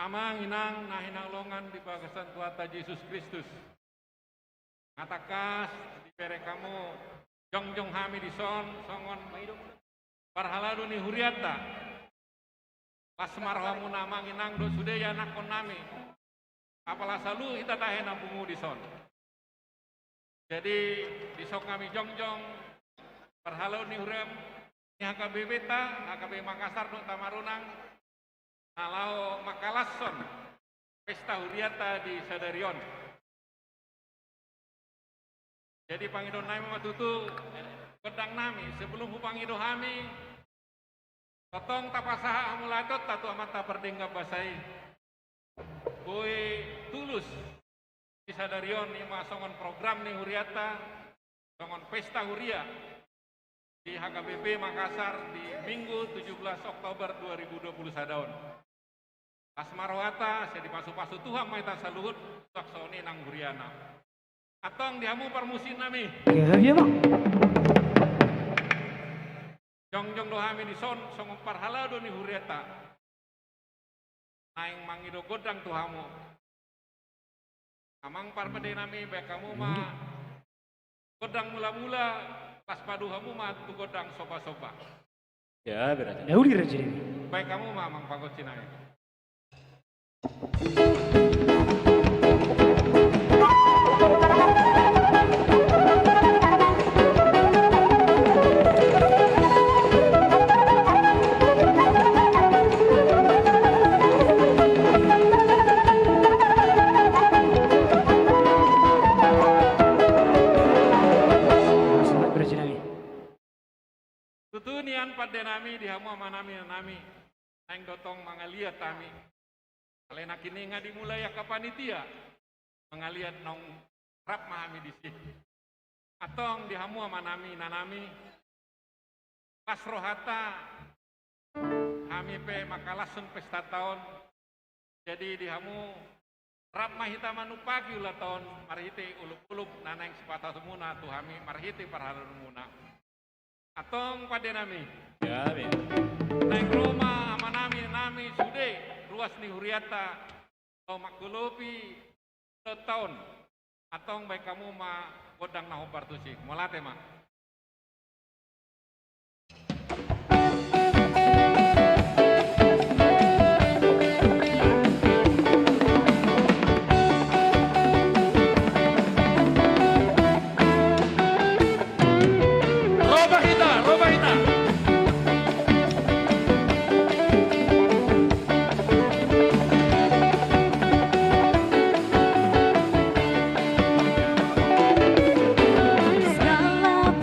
Amang inang nahinang longan di bagasan Tuhan Yesus Kristus. Ngatakas di pere kamu jongjong hami di songon parhalado ni huriata. Pasmarhamu namang inang do sudeya nakon nami. Apalah salu kita tahe nampungu di son. Jadi di sok kami jongjong parhalado ni huriam ni HKBP ta, HKBP Makassar do Tamarunang. Nalau Makalason pesta huriata di Sadarion. Jadi pangido nami matutu pedang nami sebelum pangido hami totong tapasaha amulatot tatu amata perdengga basai. Boy tulus di Sadarion ima songon program ni huriata songon pesta huria di HKBP Makassar di Minggu 17 Oktober 2020 sadaun. Asmarwata saya dipasu-pasu Tuhan maita saluhut saksoni nang huriana. Atong dihamu permusin nami. Iya, Bang. Jongjong dohami di son songong parhalado ni huriata. Naing mangido godang tuhamu. Amang parpede nami baik kamu mah godang mula-mula pas paduhamu mah tu godang soba-soba. Ya, beraja. Ya udah jadi. Baik kamu mah mang pagod sinai. Tutunian pada nami dihamu amanami nami naing dotong mangaliat tami. Alena kini nga dimulai ya kapanitia mengaliat nong rap mahami di sini. Atong dihamu manami nanami pas rohata kami pe makalasun pesta tahun. Jadi dihamu rap mahita manupagi ulah tahun marhiti ulup-ulup nanang sepatah semuna tu kami marhiti parharan muna. Atong pada nami. Ya, be. Nang Roma nami sude ruas ni huriata atau makulupi setahun atong baik kamu ma godang naho partusik molate ma. Roba hita. Segala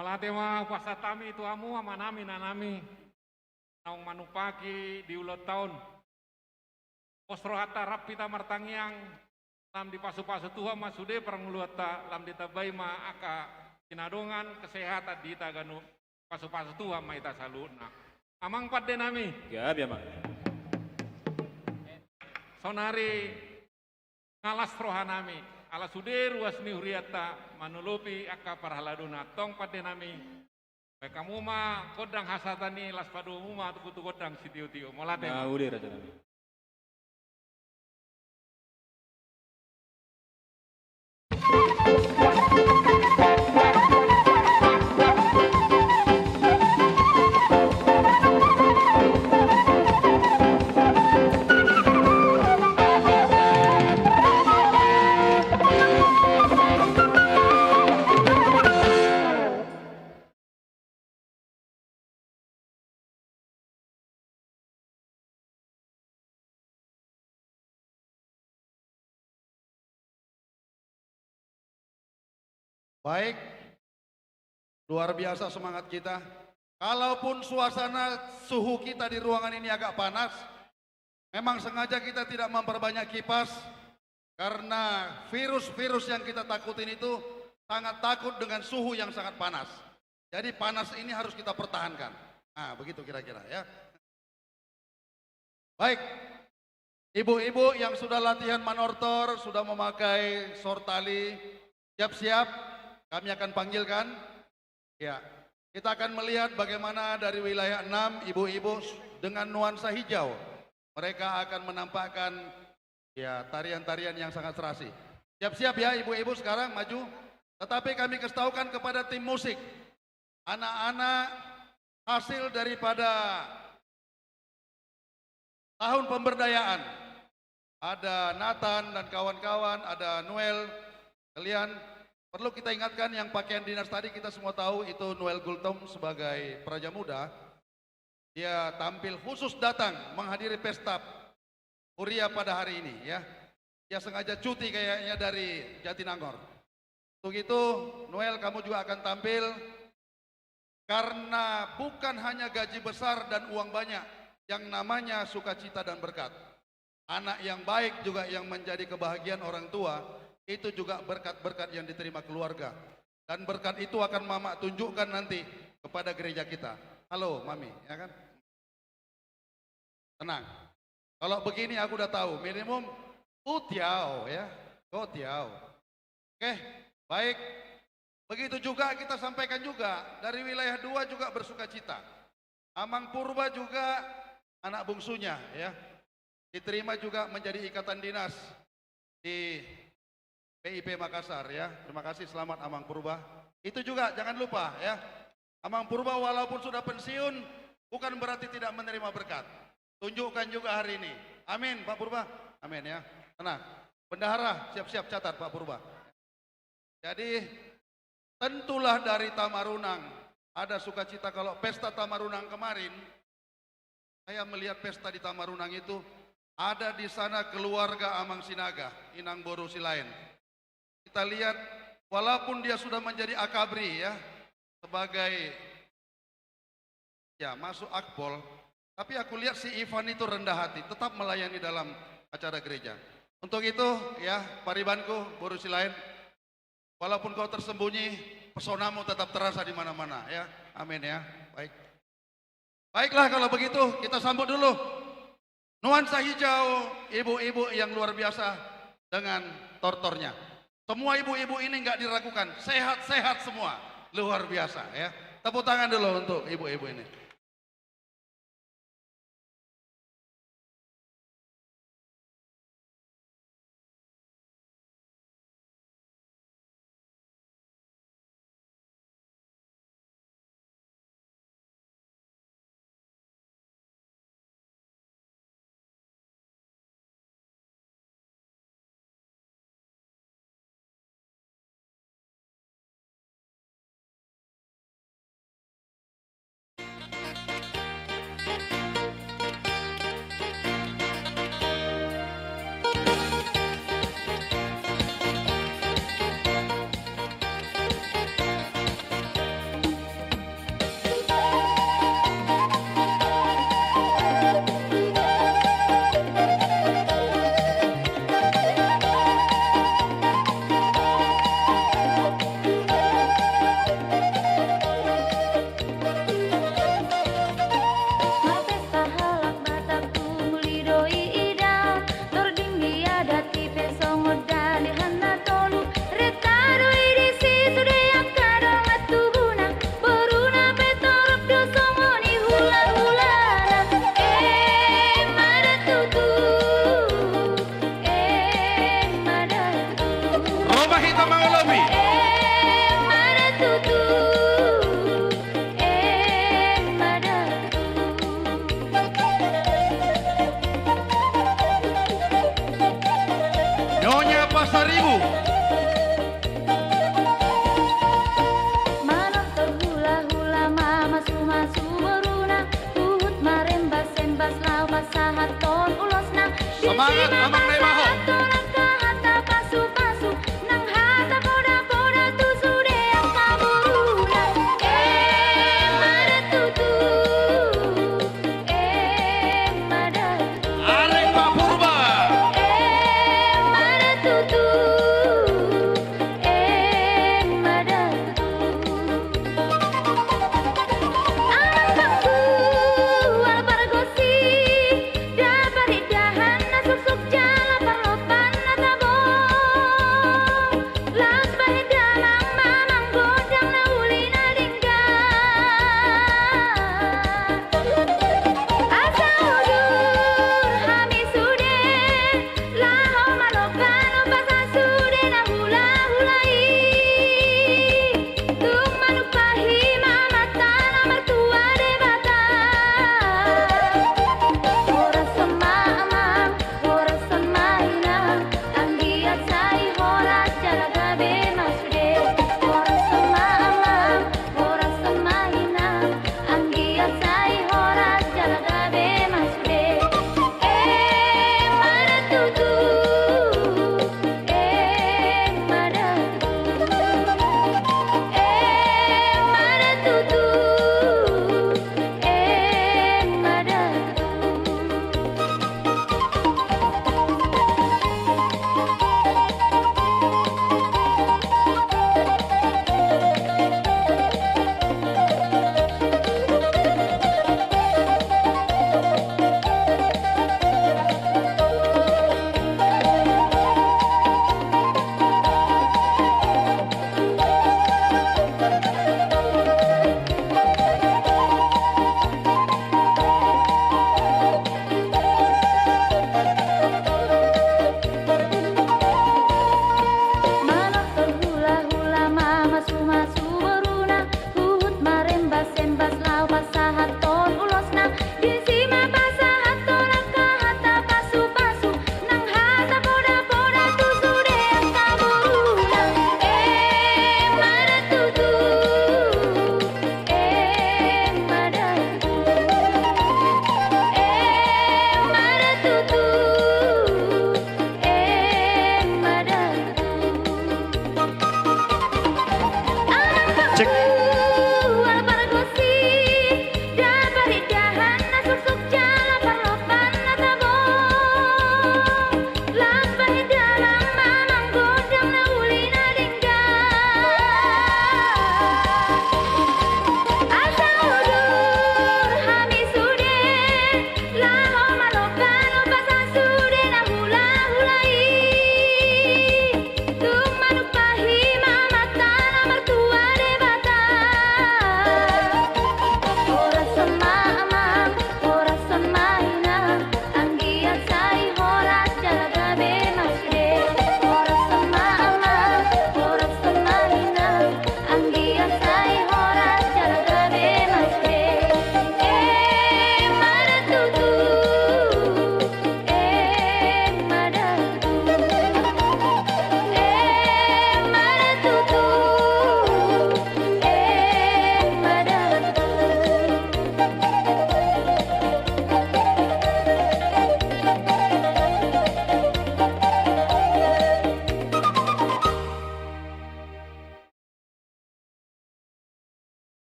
Malatema pasatami itu amu amanami nanami. Naung manupaki di ulat tahun. Posro hata rapita martangiang. Lam di pasu-pasu Tuhan masude peranguluata lam ditabai ma aka sinadongan kesehatan di taganu pasu-pasu Tuhan ma ita saluna. Amang padde nami. Gabi Amang. Sonari ngalas rohanami. Ala sude ruas ni huriata manulupi aka parhaladuna tong padde nami. Baik kamu ma kodang hasatani las padu ma tuku kodang sitiu-tiu. Molate. Nah, udah raja nami. Baik, luar biasa semangat kita. Kalaupun suasana suhu kita di ruangan ini agak panas, memang sengaja kita tidak memperbanyak kipas, karena virus-virus yang kita takutin itu sangat takut dengan suhu yang sangat panas. Jadi panas ini harus kita pertahankan. Nah, begitu kira-kira ya. Baik, ibu-ibu yang sudah latihan manortor, sudah memakai sortali, siap-siap. Kami akan panggilkan, ya, kita akan melihat bagaimana dari wilayah 6 ibu-ibu dengan nuansa hijau. Mereka akan menampakkan ya tarian-tarian yang sangat serasi. Siap-siap ya ibu-ibu sekarang maju. Tetapi kami kasih kepada tim musik, anak-anak hasil daripada tahun pemberdayaan. Ada Nathan dan kawan-kawan, ada Noel, kalian perlu kita ingatkan yang pakaian dinas tadi kita semua tahu itu Noel Gultom sebagai Praja Muda. Dia tampil khusus datang menghadiri pesta Huria pada hari ini ya. Dia sengaja cuti kayaknya dari Jatinangor. Untuk itu Noel kamu juga akan tampil karena bukan hanya gaji besar dan uang banyak yang namanya sukacita dan berkat. Anak yang baik juga yang menjadi kebahagiaan orang tua. Itu juga berkat-berkat yang diterima keluarga. Dan berkat itu akan Mama tunjukkan nanti kepada gereja kita. Halo Mami, ya kan? Tenang. Kalau begini aku udah tahu, minimum utiao ya, gotiao. Oke, baik. Begitu juga kita sampaikan juga, dari wilayah 2 juga bersuka cita. Amang Purba juga anak bungsunya ya. Diterima juga menjadi ikatan dinas di PIP Makassar ya. Terima kasih, selamat Amang Purba. Itu juga jangan lupa ya. Amang Purba walaupun sudah pensiun bukan berarti tidak menerima berkat. Tunjukkan juga hari ini. Amin Pak Purba. Amin ya. Tenang. Bendahara siap-siap catat Pak Purba. Jadi tentulah dari Tamarunang ada sukacita. Kalau pesta Tamarunang kemarin saya melihat pesta di Tamarunang itu ada di sana keluarga Amang Sinaga, Inang Boru Silain. Kita lihat walaupun dia sudah menjadi akabri ya, sebagai ya masuk akpol, tapi aku lihat si Ivan itu rendah hati, tetap melayani dalam acara gereja. Untuk itu ya paribanku Boru Silain, walaupun kau tersembunyi, pesonamu tetap terasa di mana-mana ya. Amin ya. Baik. Baiklah kalau begitu kita sambut dulu nuansa hijau ibu-ibu yang luar biasa dengan tortornya. Semua ibu-ibu ini nggak diragukan, sehat-sehat semua, luar biasa ya. Tepuk tangan dulu untuk ibu-ibu ini.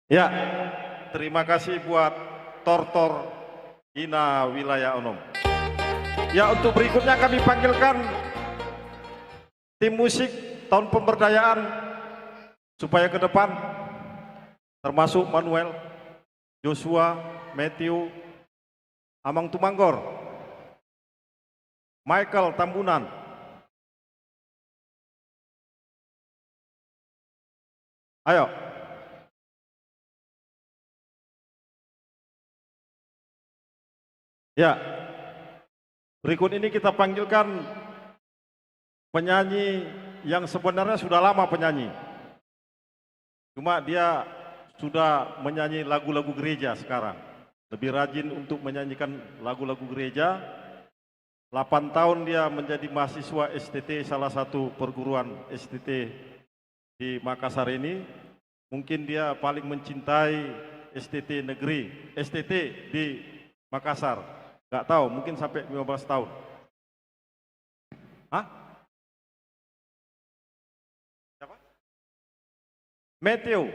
Ya, terima kasih buat Tortor Ina Wilayah Onom. Ya, untuk berikutnya kami panggilkan tim musik tahun pemberdayaan supaya ke depan, termasuk Manuel, Joshua, Matthew, Amang Tumanggor, Michael Tambunan. Ayo. Ya, berikut ini kita panggilkan penyanyi yang sebenarnya sudah lama penyanyi. Cuma dia sudah menyanyi lagu-lagu gereja sekarang. Lebih rajin untuk menyanyikan lagu-lagu gereja. 8 tahun dia menjadi mahasiswa STT, salah satu perguruan STT di Makassar ini. Mungkin dia paling mencintai STT negeri, STT di Makassar. Nggak tahu, mungkin sampai 15 tahun. Hah? Siapa? Matthew.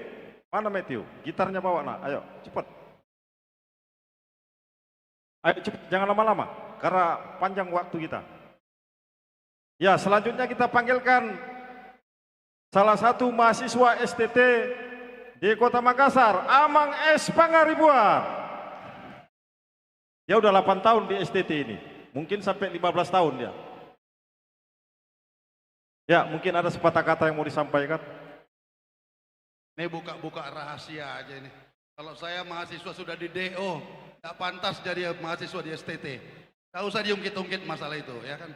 Mana Matthew? Gitarnya bawa nak. Ayo, cepat. Ayo cepat, jangan lama-lama, karena panjang waktu kita. Ya, selanjutnya kita panggilkan salah satu mahasiswa STT di Kota Makassar, Amang S. Pangaribuan. Dia udah 8 tahun di STT ini, mungkin sampai 15 tahun dia. Ya, mungkin ada sepatah kata yang mau disampaikan. Ini buka-buka rahasia aja ini. Kalau saya mahasiswa sudah di DO, tidak pantas jadi mahasiswa di STT. Tidak usah diungkit-ungkit masalah itu, ya kan?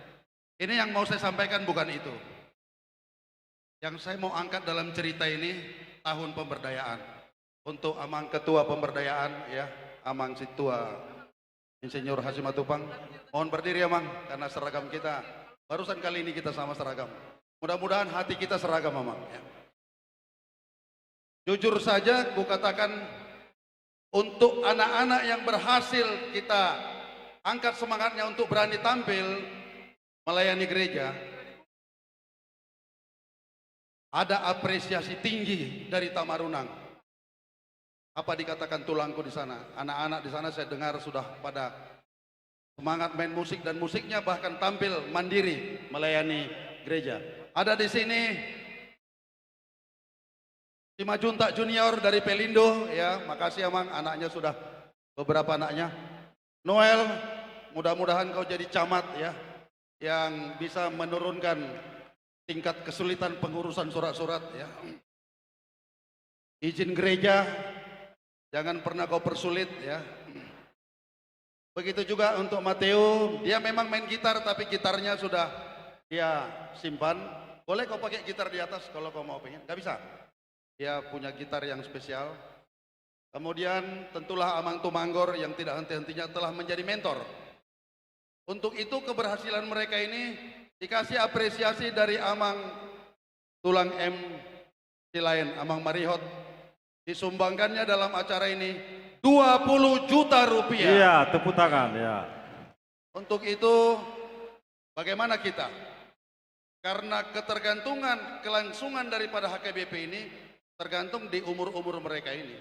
Ini yang mau saya sampaikan bukan itu. Yang saya mau angkat dalam cerita ini, tahun pemberdayaan. Untuk Amang Ketua Pemberdayaan, ya, Amang Situa Insinyur Hasyim Matupang, mohon berdiri ya Mang, karena seragam kita, barusan kali ini kita sama seragam. Mudah-mudahan hati kita seragam Mang. Ya. Jujur saja, ku katakan, untuk anak-anak yang berhasil kita angkat semangatnya untuk berani tampil melayani gereja, ada apresiasi tinggi dari Tamarunang. Apa dikatakan tulangku di sana? Anak-anak di sana saya dengar sudah pada semangat main musik dan musiknya bahkan tampil mandiri melayani gereja. Ada di sini Simajuntak Junior dari Pelindo, ya, makasih Amang, anaknya sudah beberapa anaknya. Noel, mudah-mudahan kau jadi camat ya, yang bisa menurunkan tingkat kesulitan pengurusan surat-surat ya. Izin gereja, jangan pernah kau persulit ya. Begitu juga untuk Mateo, dia memang main gitar tapi gitarnya sudah dia simpan. Boleh kau pakai gitar di atas kalau kau mau pengen, nggak bisa. Dia punya gitar yang spesial. Kemudian tentulah Amang Tumanggor yang tidak henti-hentinya telah menjadi mentor. Untuk itu keberhasilan mereka ini dikasih apresiasi dari Amang Tulang M Silain, Amang Marihot. Disumbangkannya dalam acara ini 20 juta rupiah. Iya, tepuk tangan ya. Untuk itu bagaimana kita? Karena ketergantungan kelangsungan daripada HKBP ini tergantung di umur-umur mereka ini.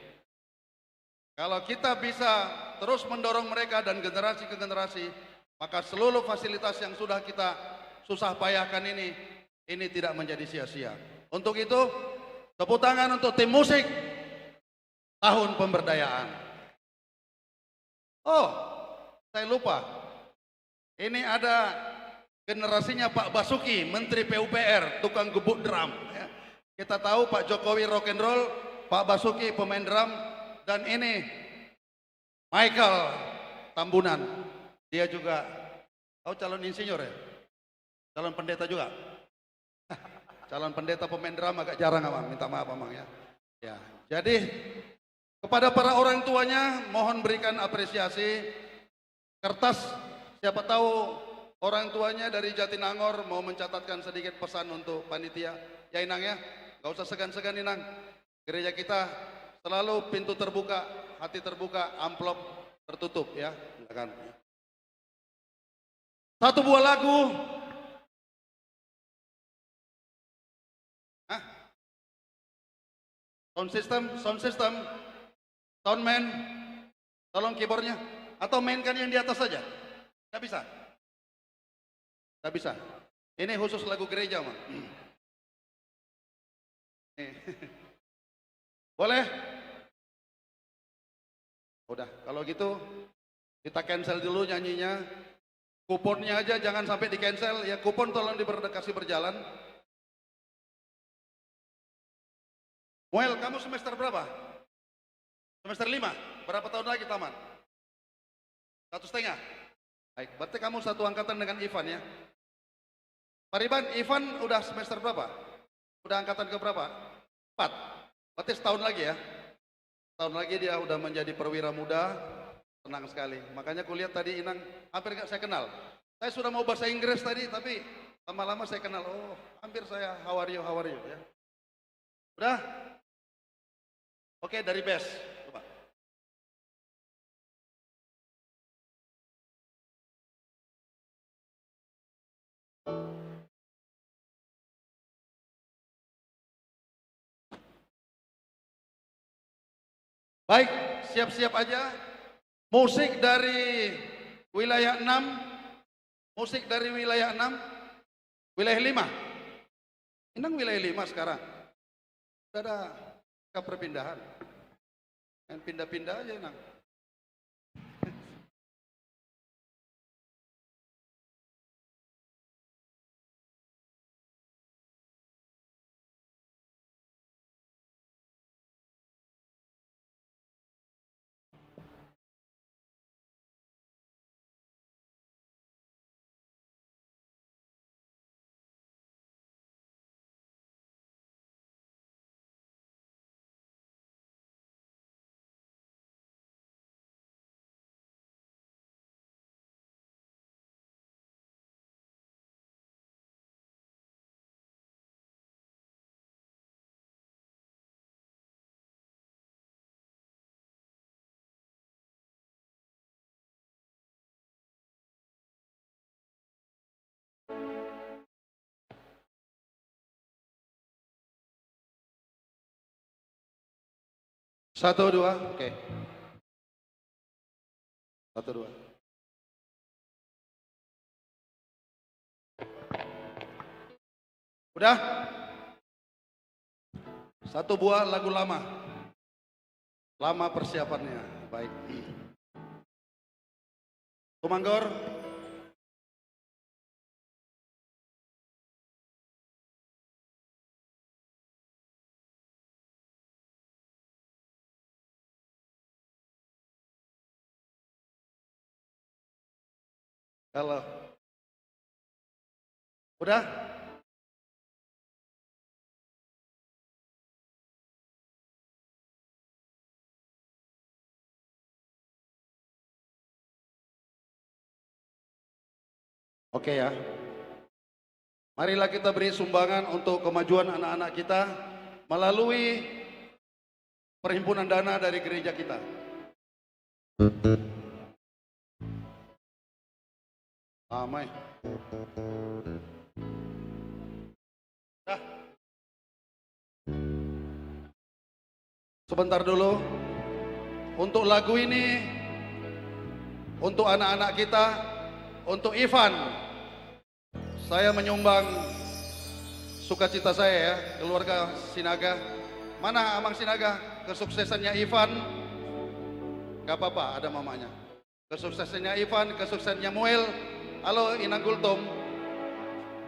Kalau kita bisa terus mendorong mereka dan generasi ke generasi, maka seluruh fasilitas yang sudah kita susah payahkan ini tidak menjadi sia-sia. Untuk itu, tepuk tangan untuk tim musik tahun pemberdayaan. Oh, saya lupa. Ini ada generasinya Pak Basuki, Menteri PUPR, tukang gebuk drum. Ya. Kita tahu Pak Jokowi rock and roll, Pak Basuki pemain drum, dan ini Michael Tambunan. Dia juga, tahu calon insinyur ya? Calon pendeta juga. Calon pendeta pemain drum agak jarang Amang, minta maaf Amang ya. Ya, jadi kepada para orang tuanya mohon berikan apresiasi. Kertas, siapa tahu orang tuanya dari Jatinangor mau mencatatkan sedikit pesan untuk panitia. Ya Inang ya, gak usah segan-segan Inang. Gereja kita selalu pintu terbuka, hati terbuka, amplop tertutup ya. Silakan. Satu buah lagu. Sound system. Soundman, tolong keyboardnya. Atau mainkan yang di atas saja. Nggak bisa? Nggak bisa. Ini khusus lagu gereja, Mak. Boleh? Udah, kalau gitu kita cancel dulu nyanyinya. Kuponnya aja jangan sampai di cancel. Ya kupon tolong kasih berjalan. Well, kamu semester berapa? Semester 5. Berapa tahun lagi tamat? 1,5. Baik, berarti kamu satu angkatan dengan Ivan ya. Pak Riban, Ivan udah semester berapa? Udah angkatan ke berapa? 4. Berarti setahun lagi ya. Setahun lagi dia udah menjadi perwira muda. Tenang sekali. Makanya kulihat tadi Inang hampir gak saya kenal. Saya sudah mau bahasa Inggris tadi, tapi lama-lama saya kenal. Oh, hampir saya how are you ya. Udah? Oke, dari best. Coba. Baik, siap-siap aja. Musik dari wilayah 6. Musik dari wilayah 6. Wilayah 5. Inang wilayah 5 sekarang. Sudah ada perpindahan. Dan pindah-pindah aja Inang. Satu, dua, oke. 1, 2. Udah? Satu buah lagu lama. Lama persiapannya. Baik. Tumanggor. Halo. Udah? Oke ya. Marilah kita beri sumbangan untuk kemajuan anak-anak kita melalui perhimpunan dana dari gereja kita. Amai. Dah. Sebentar dulu. Untuk lagu ini, untuk anak-anak kita, untuk Ivan, saya menyumbang sukacita saya ya, keluarga Sinaga. Mana Amang Sinaga? Kesuksesannya Ivan, gak apa-apa, ada mamanya. Kesuksesannya Ivan, kesuksesannya Muel. Halo Inang Gultom,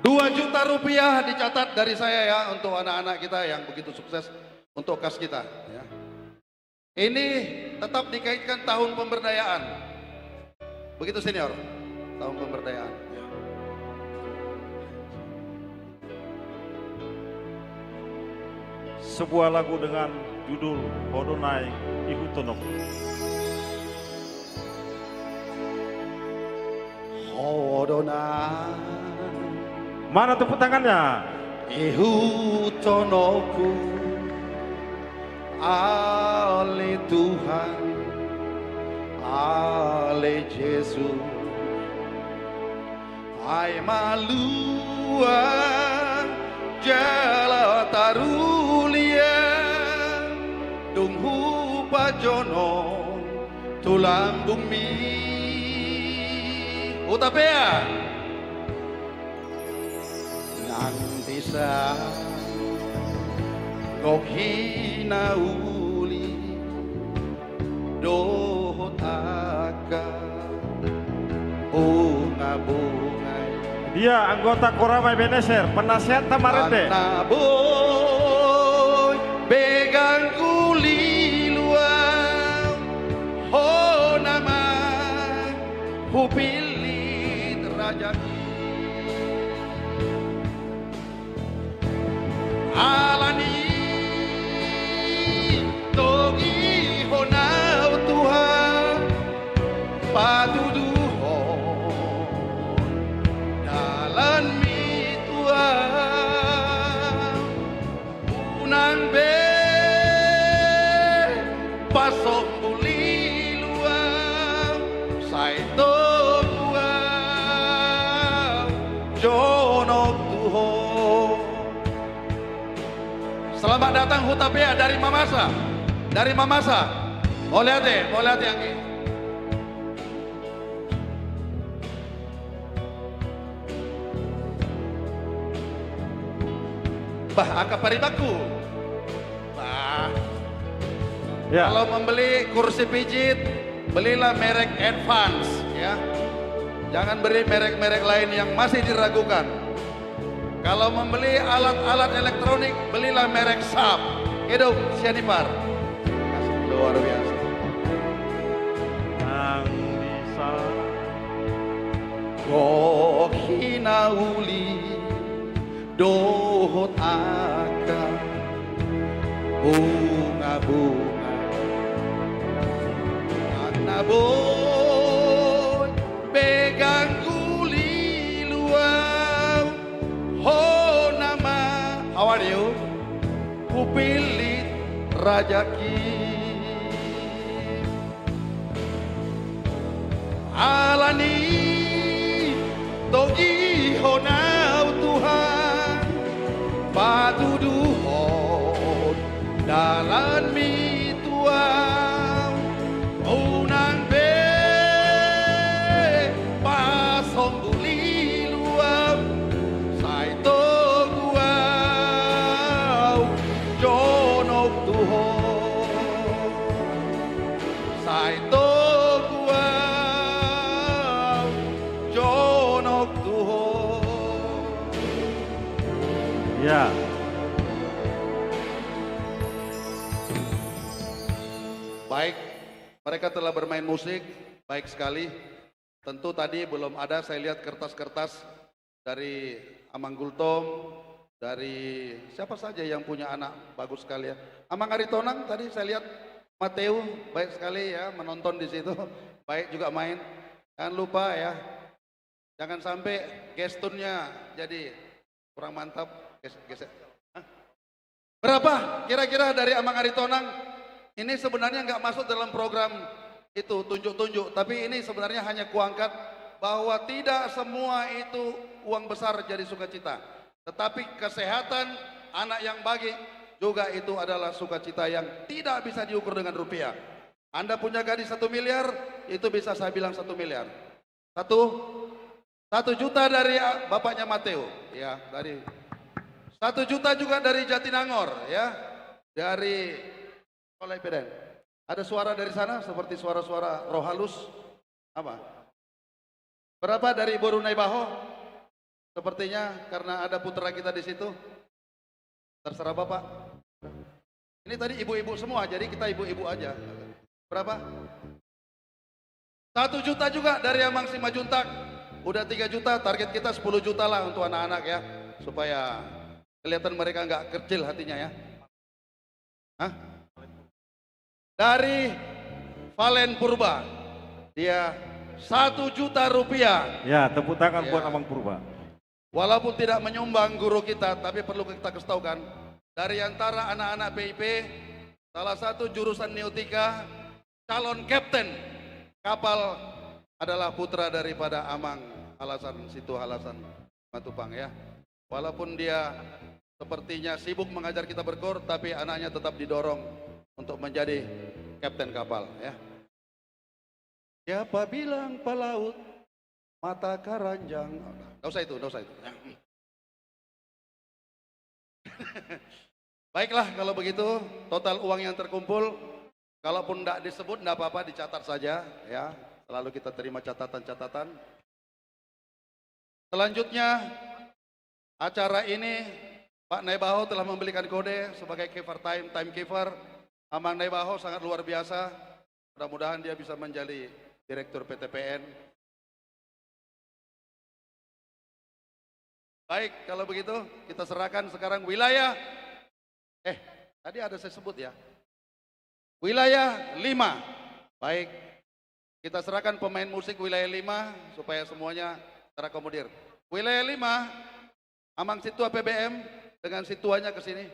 2 juta rupiah dicatat dari saya ya untuk anak-anak kita yang begitu sukses untuk kas kita ya. Ini tetap dikaitkan tahun pemberdayaan. Begitu senior, tahun pemberdayaan ya. Sebuah lagu dengan judul Hodonai Ihutonoku. Hodonai. Mana tepuk tangannya? Ihutonoku, ale Tuhan, ale Yesus, ai malua jala tarulia, dunghu pajono lambung mi utapea nang desa gokhina uli dohot aka bunga-bunga. Dia anggota Koramai Beneser, penasihat Tamarende. Boy begang kuli luang ho nama hupilit rajaki alani togi honau Tuhan patuduhon dalan mi Tuhan unang be pasok buli luang saito buang jonok Tuhan. Selamat datang Hutapea dari Mamasa. Dari Mamasa. Boleh hati yang ini. Bah, angka paribaku. Bah. Ya. Kalau membeli kursi pijit, belilah merek Advance, ya. Jangan beli merek-merek lain yang masih diragukan. Kalau membeli alat-alat elektronik, belilah merek Sharp. Hidup Sianipar. Luar biasa. Nang bisa Gokhina uli dohot aka bunga-bunga anak boy pegang kuli luang ho nama how are you kupilit rajaki alani togi honau Tuhan patuduhon dalan mi Tuhan unang be pasong buli luang saito guau jonok Tuhan saito guau jonok Tuhan. ya. Baik, mereka telah bermain musik, baik sekali. Tentu tadi belum ada, saya lihat kertas-kertas dari Amang Gultom, dari siapa saja yang punya anak, bagus sekali ya. Amang Aritonang tadi saya lihat Mateo, baik sekali ya, menonton di situ, baik juga main. Jangan lupa ya, jangan sampai gesturnya jadi kurang mantap. Berapa kira-kira dari Amang Aritonang? Ini sebenarnya nggak masuk dalam program itu tunjuk-tunjuk, tapi ini sebenarnya hanya kuangkat bahwa tidak semua itu uang besar jadi sukacita, tetapi kesehatan anak yang bagi juga itu adalah sukacita yang tidak bisa diukur dengan rupiah. Anda punya gaji 1 miliar, itu bisa saya bilang 1 miliar. 1 juta dari bapaknya Mateo, ya, dari 1 juta juga dari Jatinangor, ya, dari oleh Peden. Ada suara dari sana seperti suara-suara roh halus. Apa? Berapa dari Borunai Baho? Sepertinya karena ada putra kita di situ. Terserah Bapak. Ini tadi ibu-ibu semua, jadi kita ibu-ibu aja. Berapa? 1 juta juga dari Amang Simajuntak. Udah 3 juta, target kita 10 juta lah untuk anak-anak ya. Supaya kelihatan mereka nggak kecil hatinya ya. Hah? Dari Valen Purba, dia 1 juta rupiah. Ya, tepuk tangan ya. buat Amang Purba. Walaupun tidak menyumbang guru kita, tapi perlu kita kasih tahu kan, dari antara anak-anak PIP, salah satu jurusan Nautika, calon kapten kapal adalah putra daripada Amang Alasan Situ Alasan Matupang ya. Walaupun dia sepertinya sibuk mengajar kita berkor, tapi anaknya tetap didorong untuk menjadi kapten kapal ya. Siapa bilang pelaut mata keranjang? Nggak usah itu, nggak usah itu. Baiklah kalau begitu, total uang yang terkumpul, kalaupun tidak disebut tidak apa-apa, dicatat saja ya. Selalu kita terima catatan-catatan. Selanjutnya acara ini Pak Naibaho telah memberikan kode sebagai keeper timekeeper. Amang Naibaho sangat luar biasa. Mudah-mudahan dia bisa menjadi Direktur PTPN. Baik, kalau begitu kita serahkan sekarang wilayah. Tadi ada saya sebut ya. Wilayah 5. Baik, kita serahkan pemain musik wilayah 5 supaya semuanya terakomodir. Wilayah 5, Amang Situa PBM dengan situanya ke sini.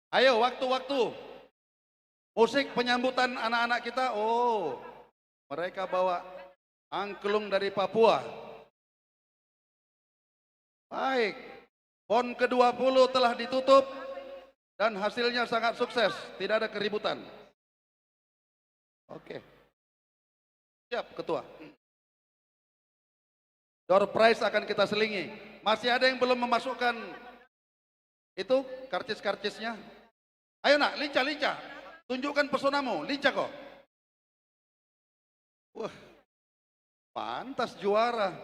Ayo, waktu-waktu. Musik penyambutan anak-anak kita. Oh, mereka bawa angklung dari Papua. Baik, PON ke-20 telah ditutup dan hasilnya sangat sukses. Tidak ada keributan. Oke. Siap, Ketua. Door prize akan kita selingi. Masih ada yang belum memasukkan itu karcis-karcisnya? Ayo nak, lincah-lincah. Tunjukkan pesonamu, lincah kok. Wah, pantas juara.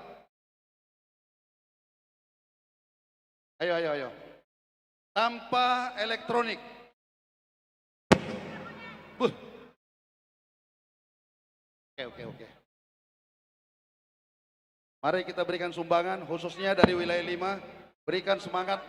Ayo. Tanpa elektronik. Oke. Mari kita berikan sumbangan, khususnya dari wilayah 5. Berikan semangat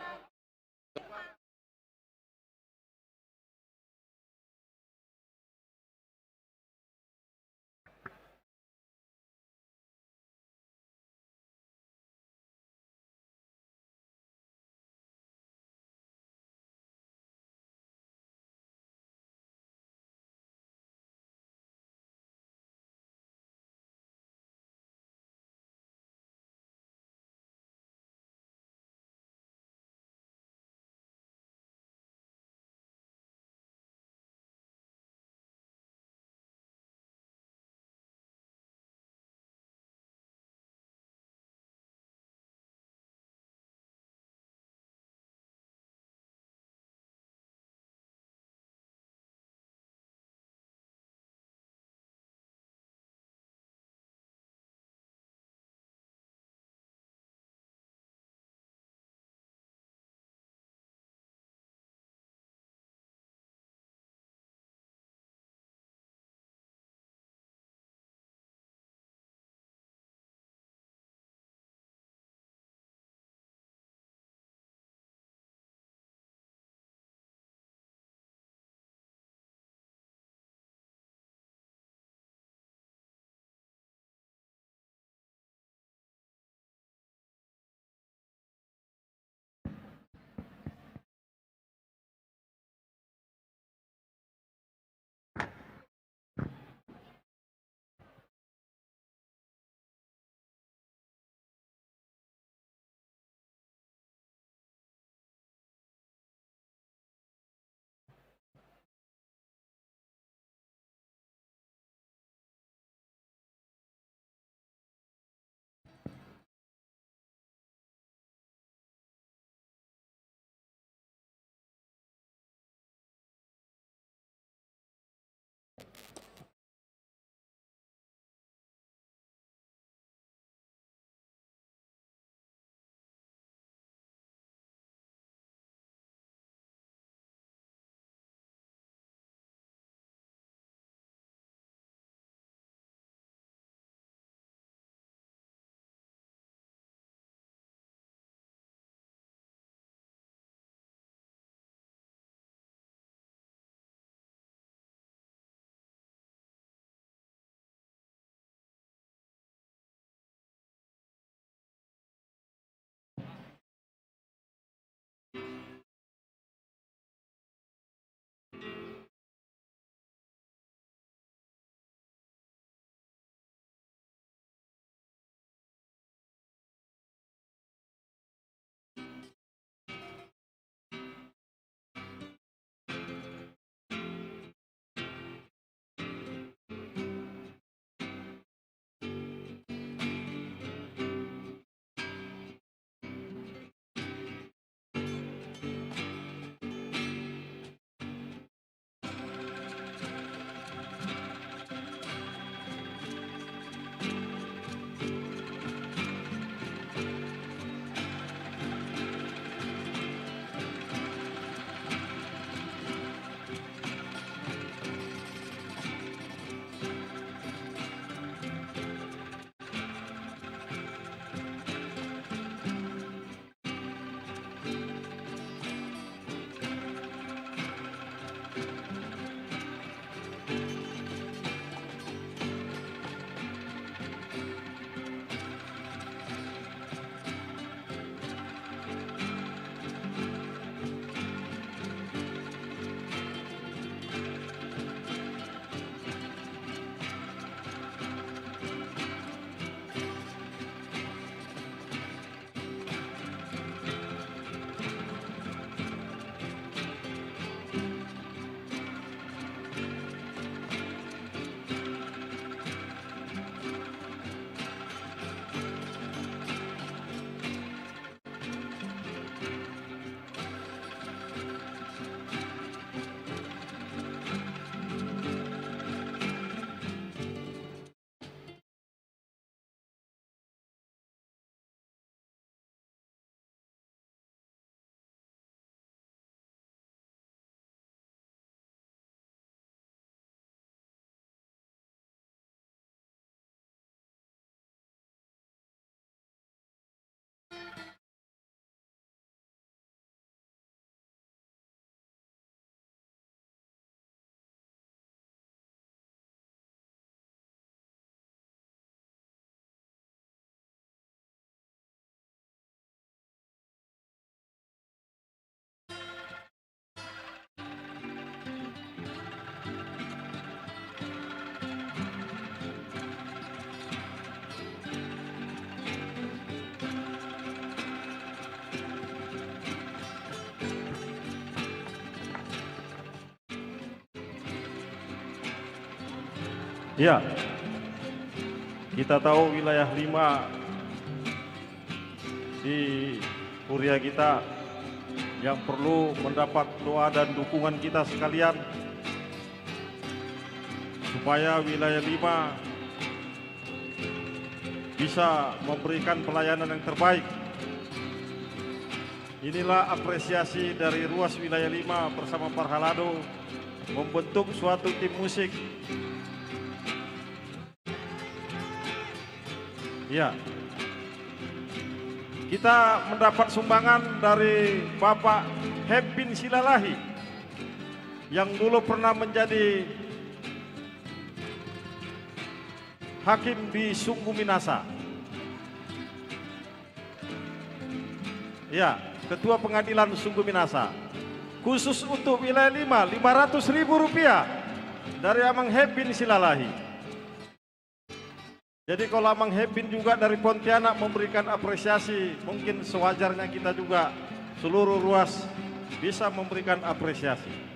Ya, kita tahu wilayah 5 di Kuria kita yang perlu mendapat doa dan dukungan kita sekalian supaya wilayah 5 bisa memberikan pelayanan yang terbaik. Inilah apresiasi dari ruas wilayah 5 bersama Parhalado membentuk suatu tim musik. Ya, kita mendapat sumbangan dari Bapak Hepin Silalahi yang dulu pernah menjadi hakim di Sungguh Minasa. Ya, Ketua Pengadilan Sungguh Minasa. Khusus untuk wilayah 5, Rp500.000 dari Amang Hepin Silalahi. Jadi kalau Amang Hepin juga dari Pontianak memberikan apresiasi, mungkin sewajarnya kita juga seluruh ruas bisa memberikan apresiasi.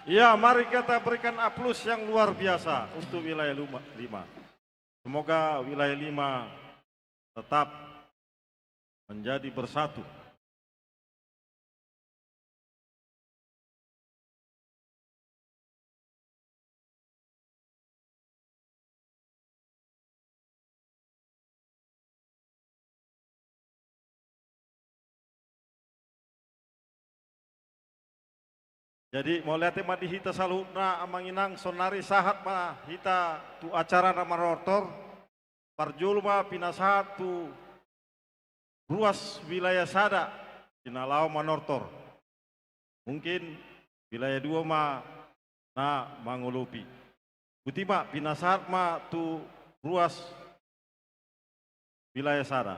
Ya, mari kita berikan aplaus yang luar biasa untuk wilayah 5. Semoga wilayah 5 tetap menjadi bersatu. Jadi mau lihat tema di hita saluna amanginang sonari sahat ma hita tu acara nama rotor parjulma pinasahat tu ruas wilayah sada dinalau manortor. Mungkin wilayah 2 ma na mangulupi. Butima pinasahat ma tu ruas wilayah sada.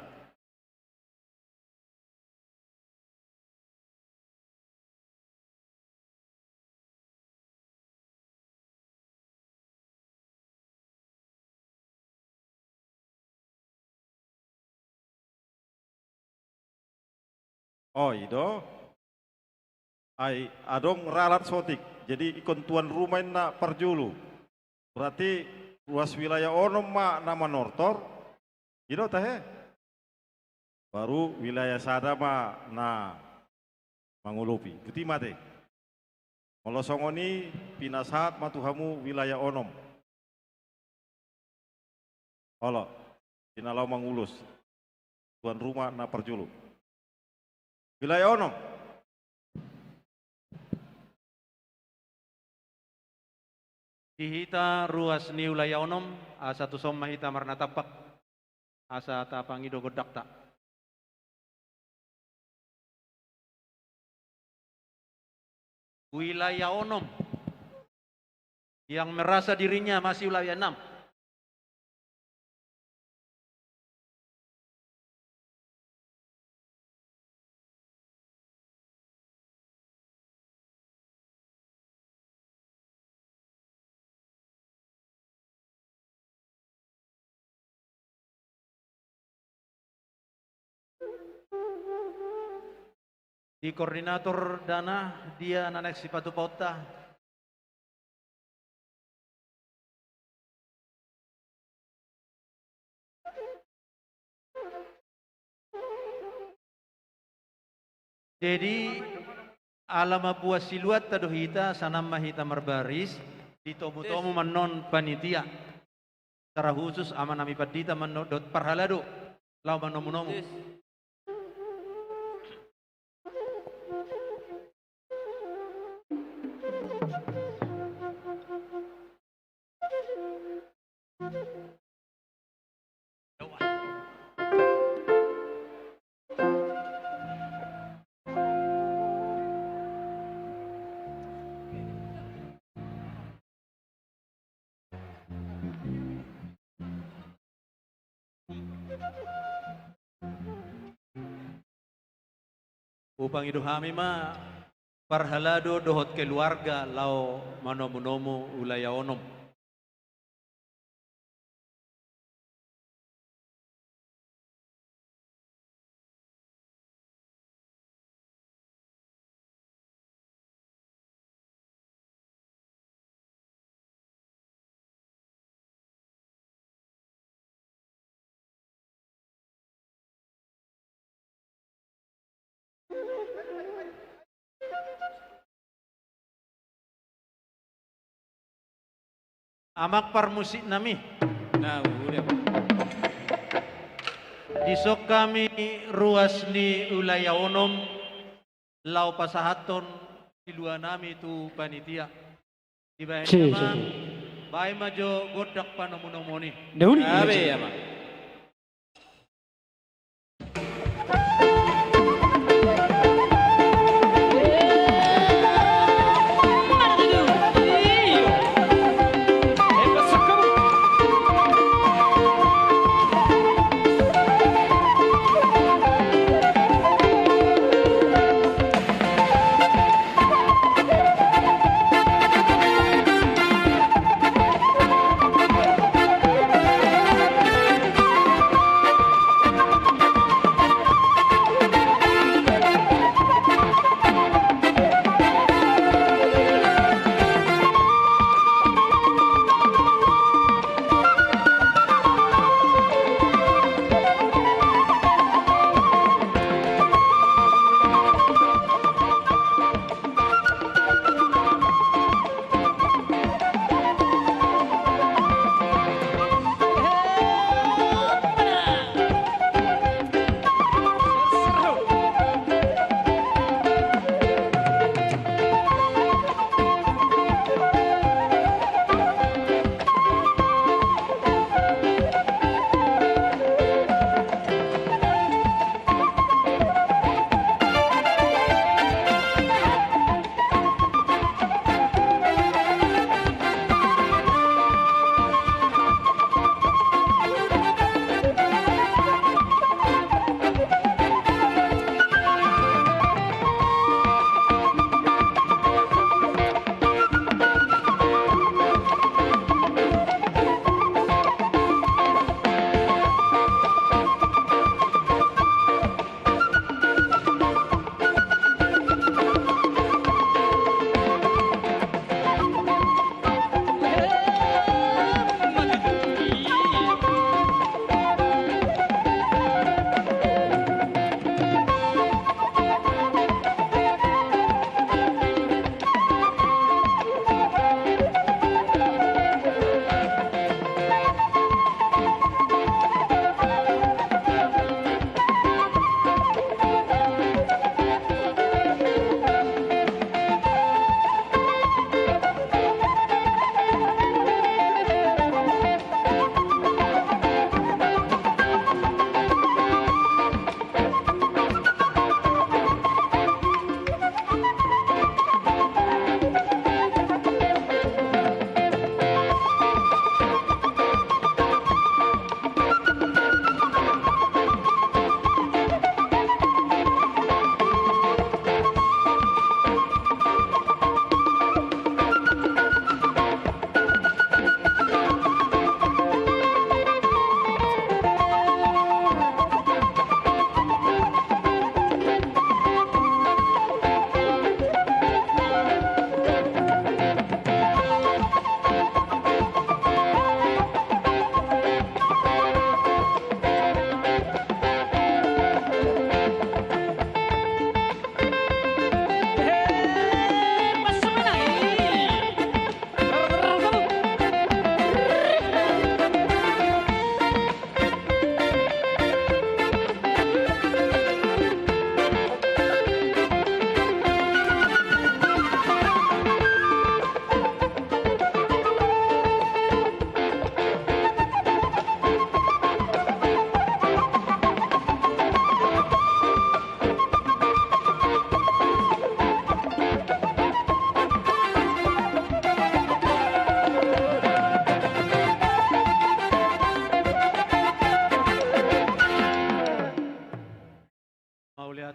Oh itu, adong ralat sotik. Jadi ikon tuan rumah na parjulu. Berarti luas wilayah onom ma nama nortor. Itu tahe. Baru wilayah sada ma na mangulupi. Buti mate. Kalau songoni pinasahat matuhamu wilayah onom. Halo, pinalau mangulus. Tuan rumah na parjulu. Wilayah onom. Dihita ruas ni wilayah onom asa tu somma hita marna tapak asa tapangi dogodak tak. Wilayah onom yang merasa dirinya masih wilayah 6. Di koordinator dana dia nanek sipatu pauta. Jadi alama buah siluat tadohita sanam mahita marbaris di tomu-tomu manon panitia. Secara khusus amanami padita manodot parhalado lau manomu-nomu. Upang iduhami ma parhalado dohot keluarga lau manomu-nomu ulaya onom. Amak parmusik nami. Nah, udah Pak. Disok kami ruas ni ulaya onom lau pasahaton di luar nami tu panitia. Di bayan nama bayi majo godak panomu-nomoni. Daun Abe ya Pak.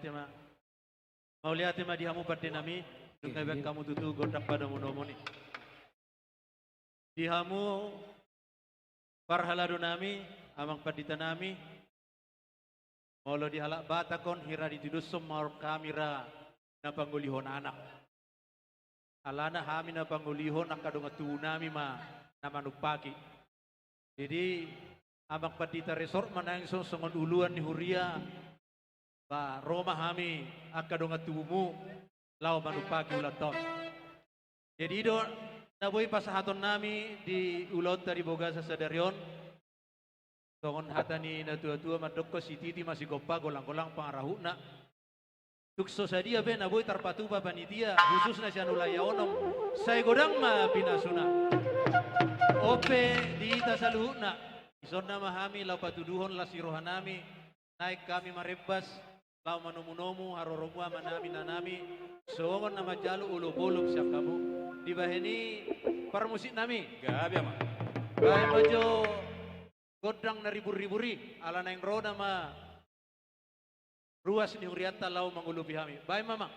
tema. Mau lihat tema di hamu pada nami, dengan kamu tutu godak pada monomoni. Di hamu parhalado nami, amang padita nami. Molo di halak batakon hira di tidusum maur kamera na pangulihon anak. Alana hami na pangulihon nakadong nami ma na manupaki. Jadi amang padita resort manang so songon uluan ni Huria. Ba Roma hami akadong tumu lau manupaki ulaton. Jadi do naboy pasahaton nami di ulot dari boga sa sadarion. Songon hatani na tua-tua madokko si titi masih gopa golang-golang pangarahuna. Tukso sadia be naboy tarpatupa panitia khusus na siya nulaya onom. Say godang ma pinasuna. Ope di ita saluhuna. Ison na mahami lau patuduhon la sirohanami. Naik kami marebas lau manumunomu haroromua manami nanami. Songon na majalu ulo-bolog siya kamu. Di baheni parmusik nami. Gabi ama. Baik mojo godang na ribur-riburi ala na yung roda ma ruas ni Huriata lau mangulupi hami. Baik mama.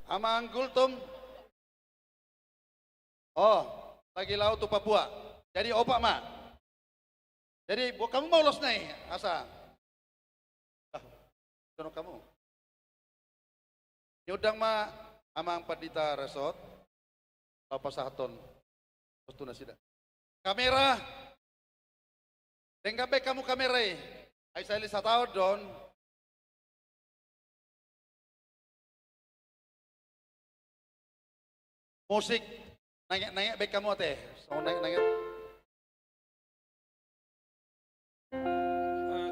Amang Gultum. Oh, lagi laut tuh Papua. Jadi opak mak. Jadi kamu mau los nih, asa. Sono kamu. Nyudang ma amang Padita Resort. Lapa sahaton. Postuna sida. Kamera. Denggabe kamu kamera. Ay sa ilisa tao doon. Musik. Nangyak baik kamu teh. So nangyak.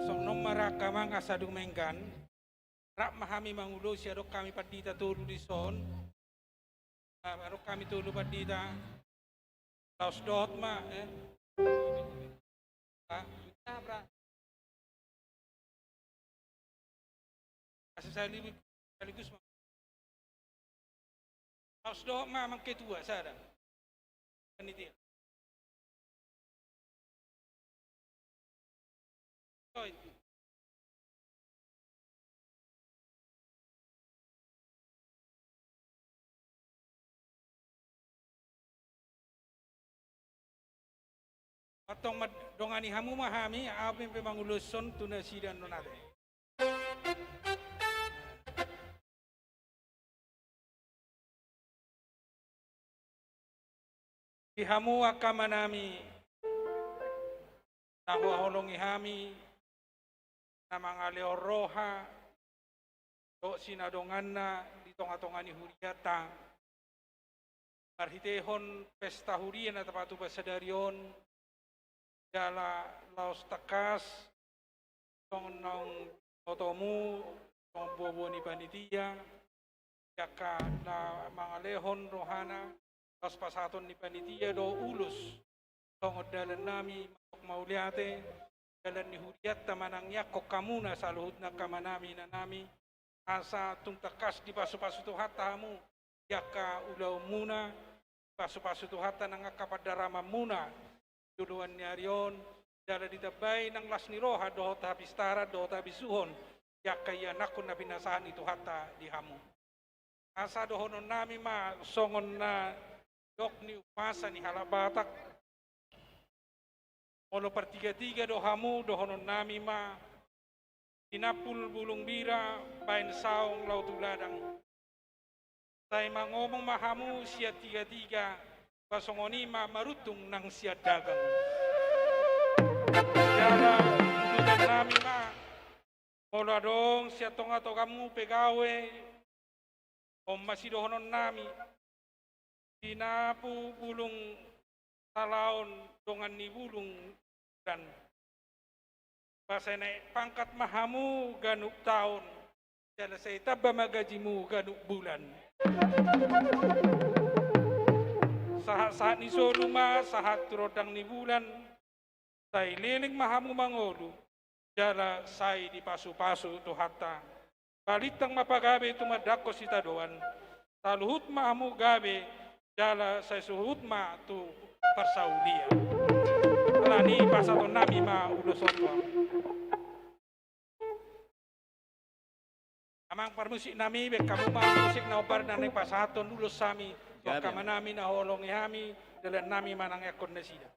Somnom marakamang asadung menggan. Rak mahami mangulo siya rok kami Padita tulu di son. Rok kami tulu Padita. Laos dot ma Kasi sekaligus laos dot ma mang ketua sada. Panitia. Atong dongani hamu mahami apin pe manguluson tuna sidan nonate. Ihamu akamanami nahuaholong ihami namang aleoroha do sinadonganna ditong-atongani huriata marhitehon pesta hurian at patu pasadarion jala laos takas tong nong otomu tong bobo ni panitia yaka na mga lehon rohana laos pasaton ni panitia do ulus tong dalan nami mauliate dalan ni huriat tamanang yakok kamuna sa luhut na kamanami na nami asa tung takas di pasu-pasu tuhatamu yaka ulaw muna pasu-pasu tuhata ng kapadarama muna duluan ni Arion dala ditabay ng las ni Roha doho tabistara doho tabisuhon yaka yanakon na binasahan ito hata di hamu asa dohonon nami ma songon na dok ni upasa ni halabatak molo partiga-tiga do hamu dohonon nami ma tinapul bulung bira bain saong lautuladang tay mangomong mahamu siya tiga-tiga basongoni ma marutung ng siya dagang jala dudan nami ma molo adong siya tonga to kamu pegawe om masidohonon nami tinapu bulung talaon dongan ni bulung dan pasay pangkat mahamu ganuk taon jala say taba magajimu ganuk bulan sahat ni soluma sahat turodang ni bulan say liling mahamu mangolu jala say di pasu-pasu to hatta balitang mapagabe tumadako si tadoan saluhut mahamu gabe jala say suhut ma tu parsaulia alani pasaton nami ma ulosotwa amang parmusik nami be kamu ma musik na obar na nang pasaton ulos sami kama nami na holong ihami dalan nami manang yakon na sida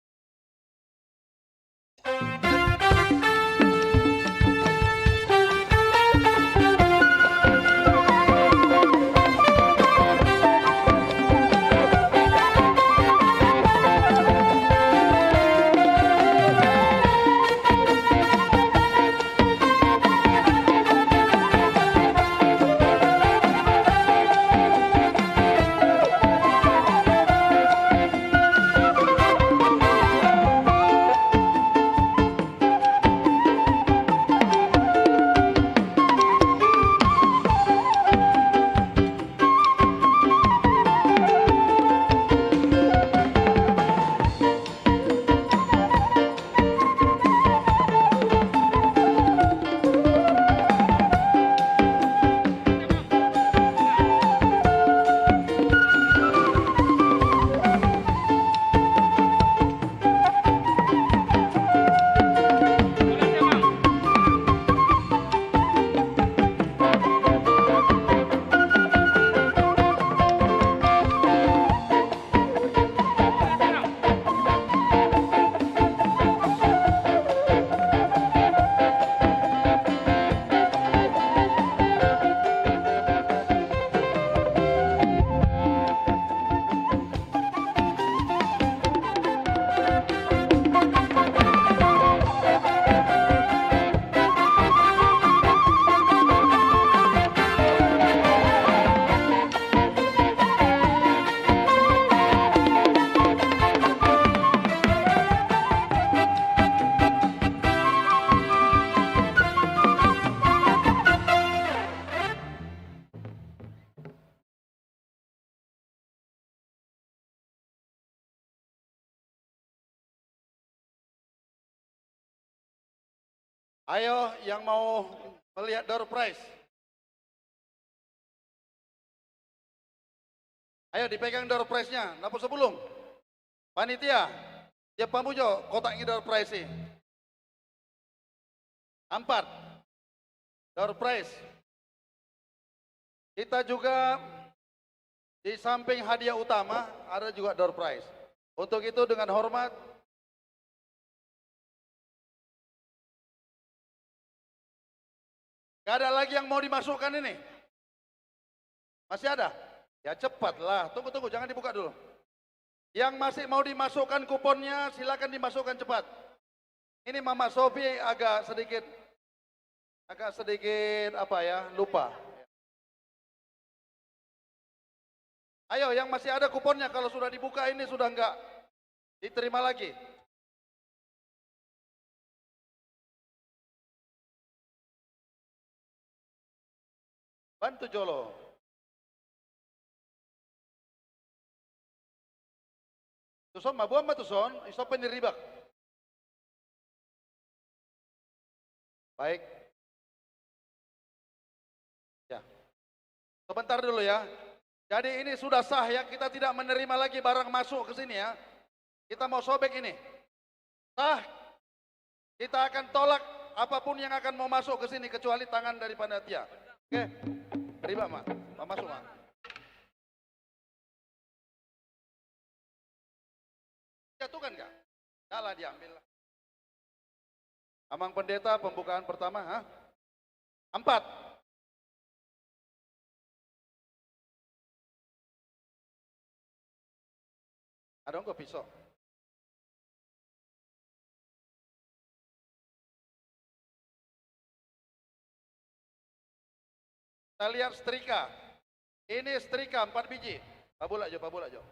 Ayo yang mau melihat door prize. Ayo dipegang door prize-nya. Napa sebelum? Panitia, ya pamujo kotaknya door prize sih. 4 door prize. Kita juga di samping hadiah utama ada juga door prize. Untuk itu dengan hormat gak ada lagi yang mau dimasukkan ini. Masih ada? Ya cepatlah, tunggu, jangan dibuka dulu. Yang masih mau dimasukkan kuponnya, silakan dimasukkan cepat. Ini Mama Sofi agak sedikit apa ya, lupa. Ayo yang masih ada kuponnya, kalau sudah dibuka ini sudah enggak diterima lagi. Bantu Jolo. Tuson, mabuhan ba Tuson? Stop peniribak. Baik. Ya. Sebentar dulu ya. Jadi ini sudah sah ya, kita tidak menerima lagi barang masuk ke sini ya. Kita mau sobek ini. Sah. Kita akan tolak apapun yang akan mau masuk ke sini kecuali tangan dari panitia. Oke. Terima, Mak. Masuk, Mak. Jatuhkan enggak? Kalah diambil. Amang pendeta pembukaan pertama, 4. Ada enggak pisau? Kita lihat setrika. Ini setrika 4 biji. Pabulak jo.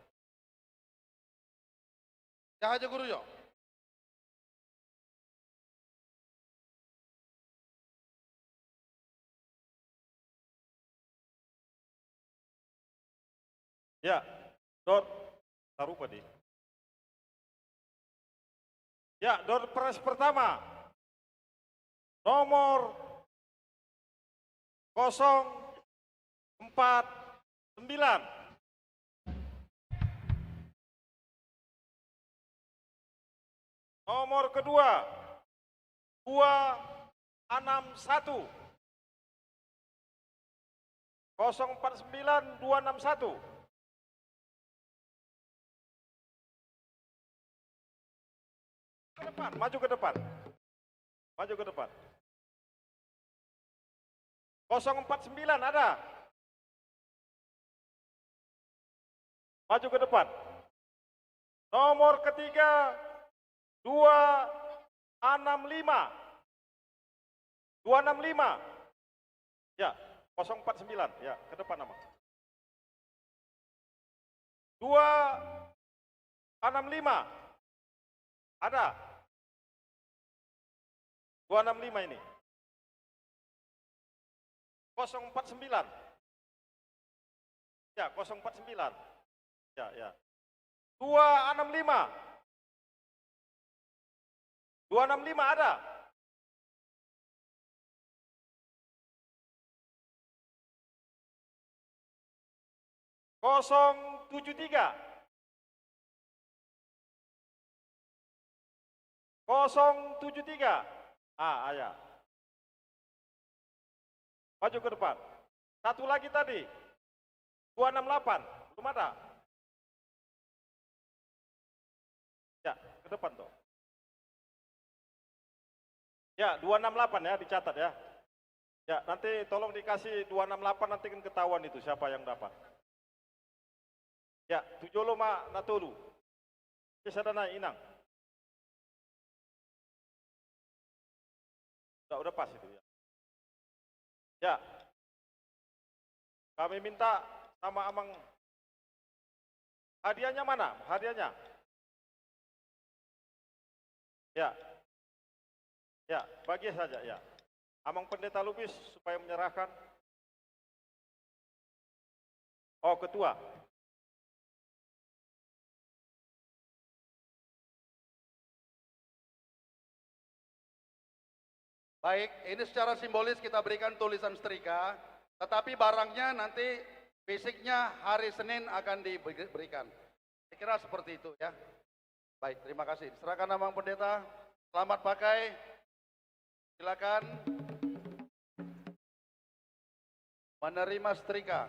Jahaja guru jo. Ya, door taruh di. Ya, door prize pertama. Nomor 049. Nomor kedua 261. 049261. Ke depan, maju ke depan. Maju ke depan. 049 ada. Maju ke depan. Nomor ketiga 265. 265. Ya, 049. Ya, ke depan nama. 265. Ada. 265 ini. 049. Ya, 049. Ya. 265. 265 ada. 073. 073. Ya. Maju ke depan. Satu lagi tadi. 268. Belum ada. Ya, ke depan tuh. Ya, 268 ya, dicatat ya. Ya, nanti tolong dikasih 268, nanti kan ketahuan itu siapa yang dapat. Ya, 75 natulu. Kisadana inang. Udah pas itu ya. Ya. Kami minta sama Amang. Hadiahnya mana? Hadiahnya. Ya. Ya, bagi saja ya. Amang Pendeta Lubis supaya menyerahkan. Oh, ketua. Baik, ini secara simbolis kita berikan tulisan setrika, tetapi barangnya nanti fisiknya hari Senin akan diberikan. Saya kira seperti itu ya. Baik, terima kasih. Serahkan Abang Pendeta. Selamat pakai. Silakan. Menerima setrika.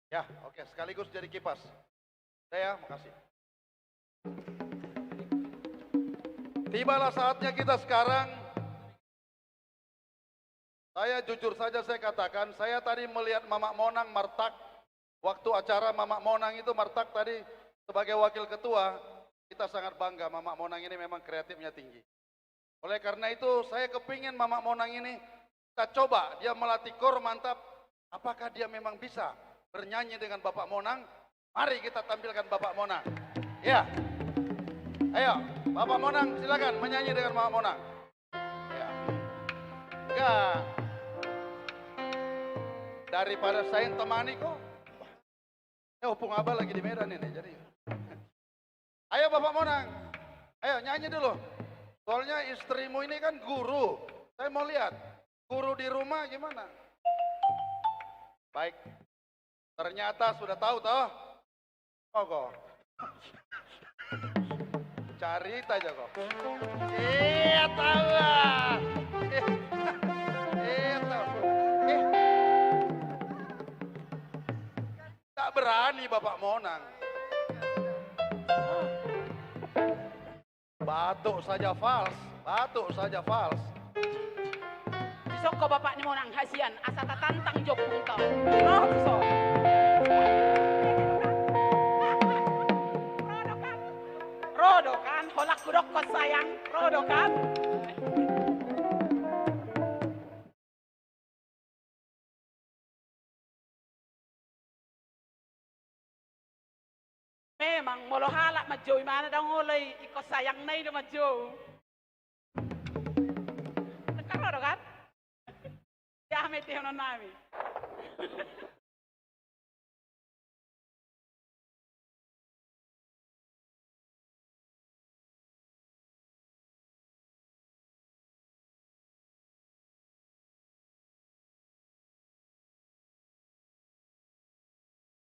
Ya, oke, sekaligus jadi kipas. Saya, makasih. Tibalah saatnya kita sekarang. Saya jujur saja saya katakan, saya tadi melihat Mamak Monang Martak. Waktu acara Mamak Monang itu Martak tadi sebagai wakil ketua, kita sangat bangga Mamak Monang ini memang kreatifnya tinggi. Oleh karena itu saya kepingin Mamak Monang ini, kita coba dia melatih kor mantap, apakah dia memang bisa bernyanyi dengan Bapak Monang? Mari kita tampilkan Bapak Monang. Ya, ayo Bapak Monang silakan menyanyi dengan Mamak Monang. Ya. Enggak. Daripada saya yang temani kok. Ya Opung Abah lagi di Medan ini jadi. Ayo Bapak Monang, ayo nyanyi dulu. Soalnya istrimu ini kan guru. Saya mau lihat, guru di rumah gimana? Baik, ternyata sudah tahu toh? Oh kok. Cari aja kok. Iya tahu lah. Tahu. Tak berani Bapak Monang. Batuk saja fals, batuk saja fals. Besok kau bapak ni Monang hasian, asa tantang jokung kau. Oh, besok. Rodo kan, holak kudok kau sayang, rodo kan. Memang molo halak majoy mana dang olay iko sayang nai do majo. Kan rodo kan? Ya meti hono nami.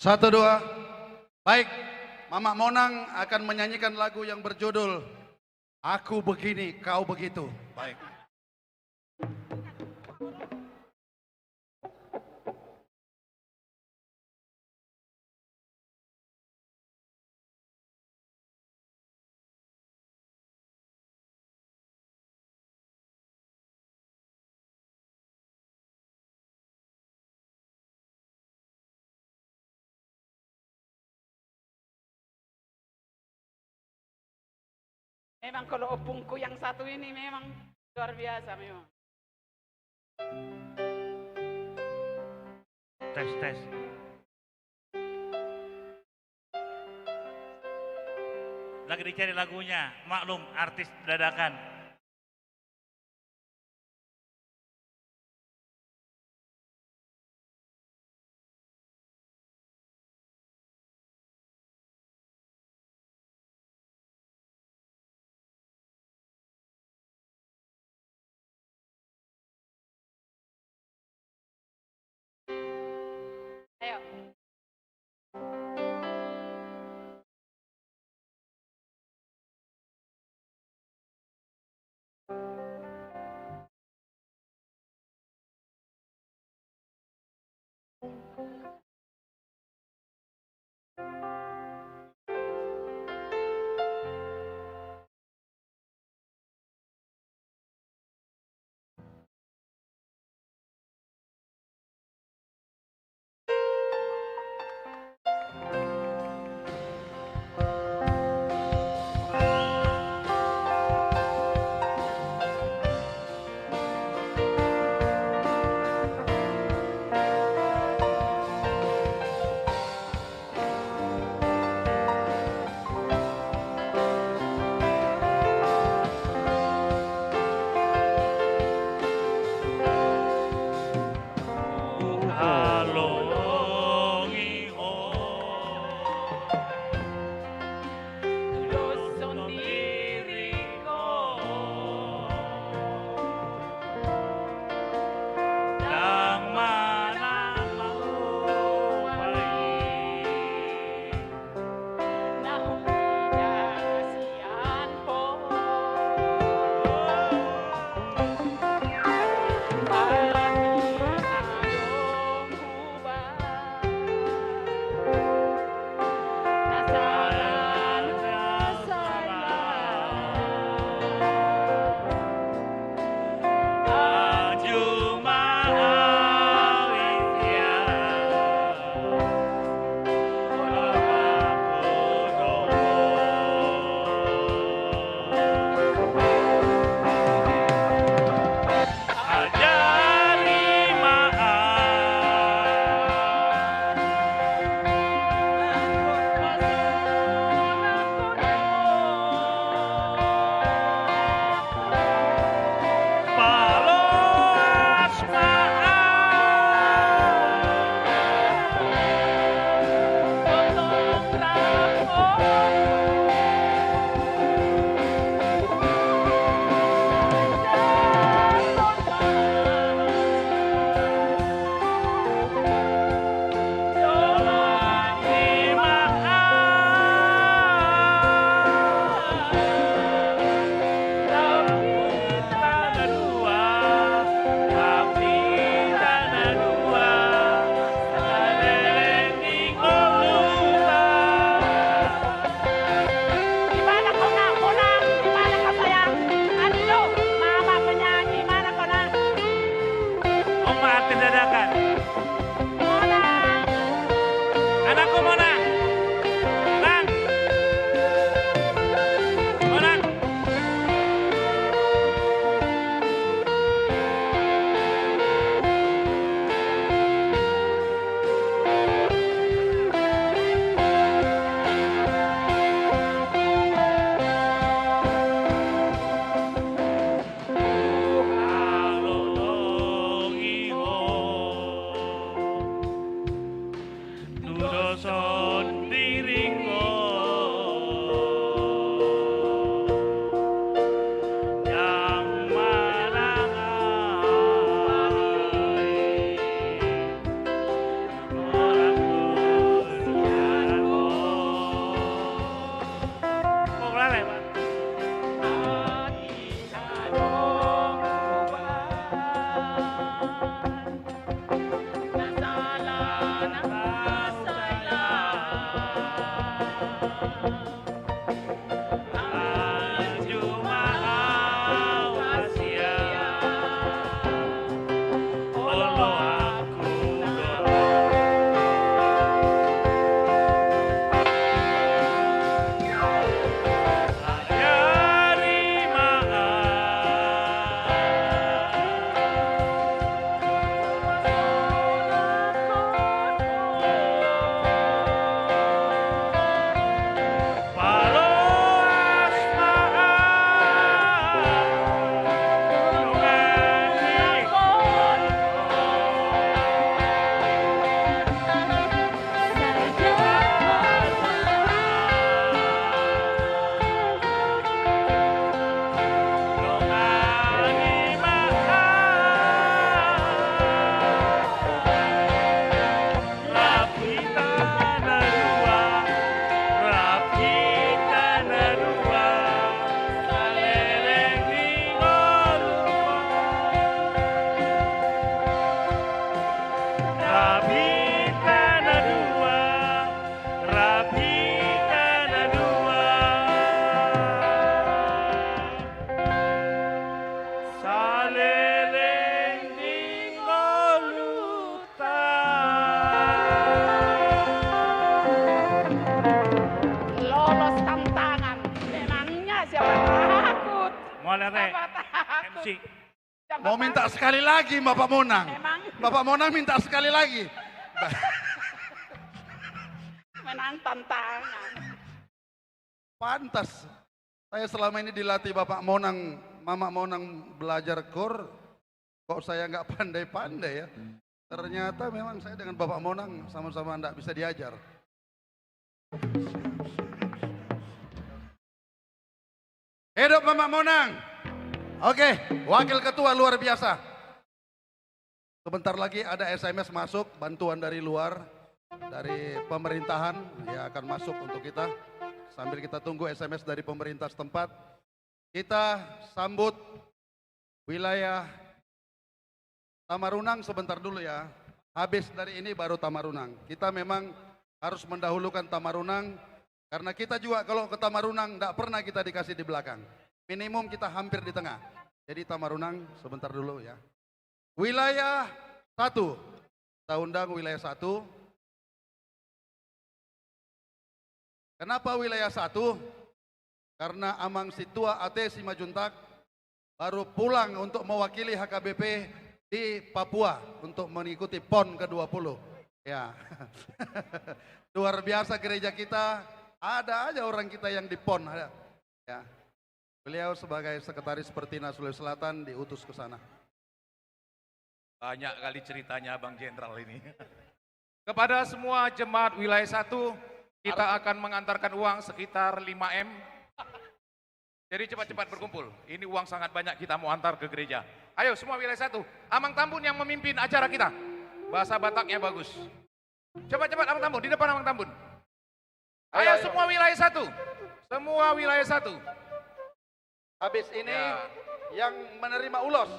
Satu dua, baik. Mamak Monang akan menyanyikan lagu yang berjudul Aku Begini, Kau Begitu. Baik. Memang kalau opungku yang satu ini memang luar biasa memang. Tes. Lagi dicari lagunya, maklum artis dadakan. Ayo. Si. Mau minta sekali lagi Bapak Monang. Bapak Monang minta sekali lagi. Menang tantangan. Pantas. Saya selama ini dilatih Bapak Monang, Mama Monang belajar kor. Kok saya nggak pandai-pandai ya. Ternyata memang saya dengan Bapak Monang sama-sama nggak bisa diajar. Hidup Bapak Monang. Oke, Wakil Ketua luar biasa. Sebentar lagi ada SMS masuk, bantuan dari luar, dari pemerintahan, ya akan masuk untuk kita. Sambil kita tunggu SMS dari pemerintah setempat, kita sambut wilayah Tamarunang sebentar dulu ya. Habis dari ini baru Tamarunang. Kita memang harus mendahulukan Tamarunang, karena kita juga kalau ke Tamarunang tidak pernah kita dikasih di belakang. Minimum kita hampir di tengah. Jadi Tamarunang sebentar dulu ya. Wilayah 1, kita undang wilayah 1. Kenapa wilayah 1? Karena Amang Situa Ate Simajuntak baru pulang untuk mewakili HKBP di Papua untuk mengikuti PON ke-20. Ya. Luar biasa gereja kita, ada aja orang kita yang di PON ada. Ya. Beliau sebagai sekretaris Pertina Sulawesi Selatan diutus ke sana. Banyak kali ceritanya Bang Jenderal ini. Kepada semua jemaat wilayah 1, kita akan mengantarkan uang sekitar 5M. Jadi cepat-cepat berkumpul. Ini uang sangat banyak, kita mau antar ke gereja. Ayo semua wilayah 1. Amang Tambun yang memimpin acara kita. Bahasa Bataknya bagus. Cepat-cepat Amang Tambun, di depan Amang Tambun. Ayo semua wilayah 1. Semua wilayah 1. Habis ini yang menerima ulos.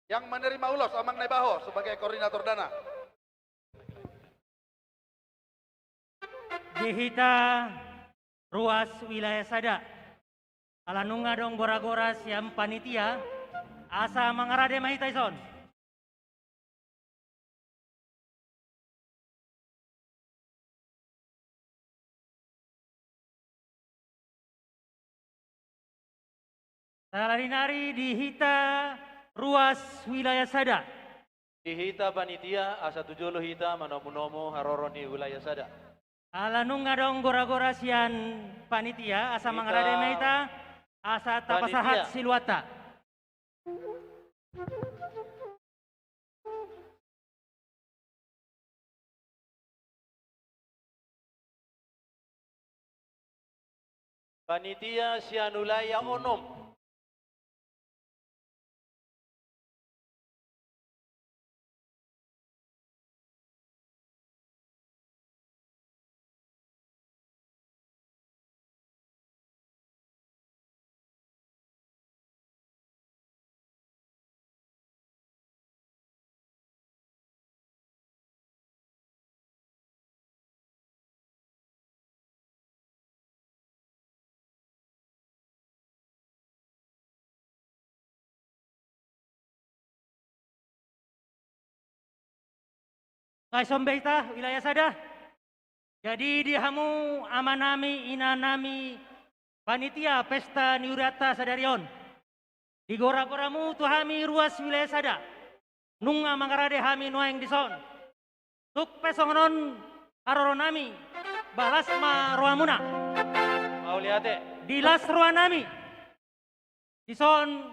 Yang menerima ulos Amang Nebaho sebagai koordinator dana. Dihita ruas wilayah Sada. Alanunga dong gora-gora siam panitia. Asa mangarade mahitaison. Salarinari dihita ruas wilayah Sada. Dihita panitia asa tujolo hita manomu-nomu haroron di wilayah Sada. Alanunga dong gora-gora sian panitia asa mangarade mahita asa tapasahat siluata. Panitia sianulaya onom. Kaisombeita wilayah Sada. Jadi dihamu amanami inanami panitia pesta niurata sadarion. Di gora-goramu tuhami ruas wilayah Sada. Nunga mangarade hami nuaing dison. Tuk pesongonon aroronami balasma roamuna. Mauliate. Dilas roanami. Dison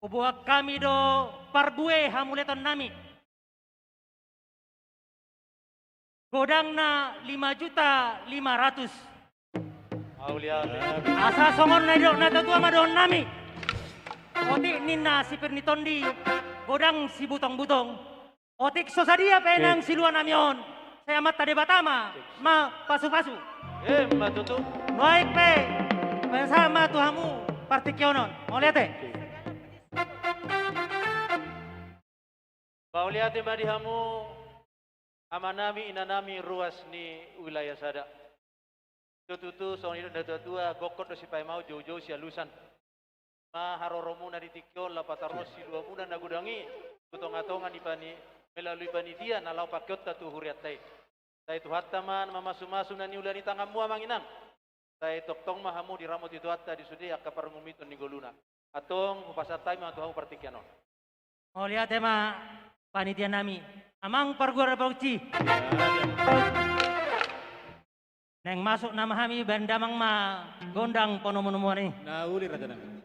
ubuak kami do parbue hamuleton nami. Godangna 5.500.000. Mauliate. Asa songon na dok na tatua madon nami. Otik nina si pernitondi godang si butong-butong. Otik sosadia penang si luan namion. Saya mata debatama ma pasu-pasu. Matutu. Noaik pe bersama tuhamu partikionon. Mau lihat Mauliate madihamu amanami inanami ruas ni wilayah Sada. Tutu sonidon datua gokot do sipai mau jauh-jauh sia lusan. Ma haroromu na ditikyo la pataros si dua muna nagudangi tutong-atongan ipani melalui panitia na lau pakyot tu huriat tai. Tai tu hataman mamasu-masu na niulani tangamu amanginang. Tai toktong mahamu di ramot itu hatta di sudia kaparngumito ni goluna. Atong upasatay mga tuhang partikyanon. O lihat tema panitia nami. Amang pargura pauci. Neng masuk nama kami bandamang ma gondang ponomonomo ni. Nauli raja nami.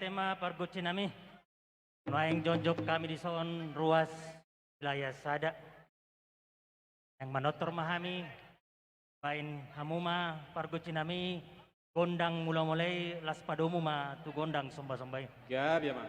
tema pargutsi nami. Maing jonjok kami di son ruas wilayah Sada. Yang manotor mahami bain hamuma pargutsi nami gondang mula-mulai las padomu ma tu gondang sombay-sombay. Ya, biar mah.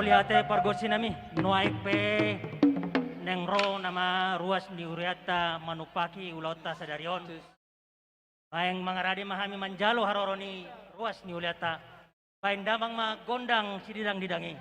Lihat pargosi nami nuaik pe nengro nama ruas di Uriata manupaki ulauta sadarion. Baeng mangaradi mahami manjalo haroroni ruas ni Uriata. Baeng damang ma gondang sididang didangi.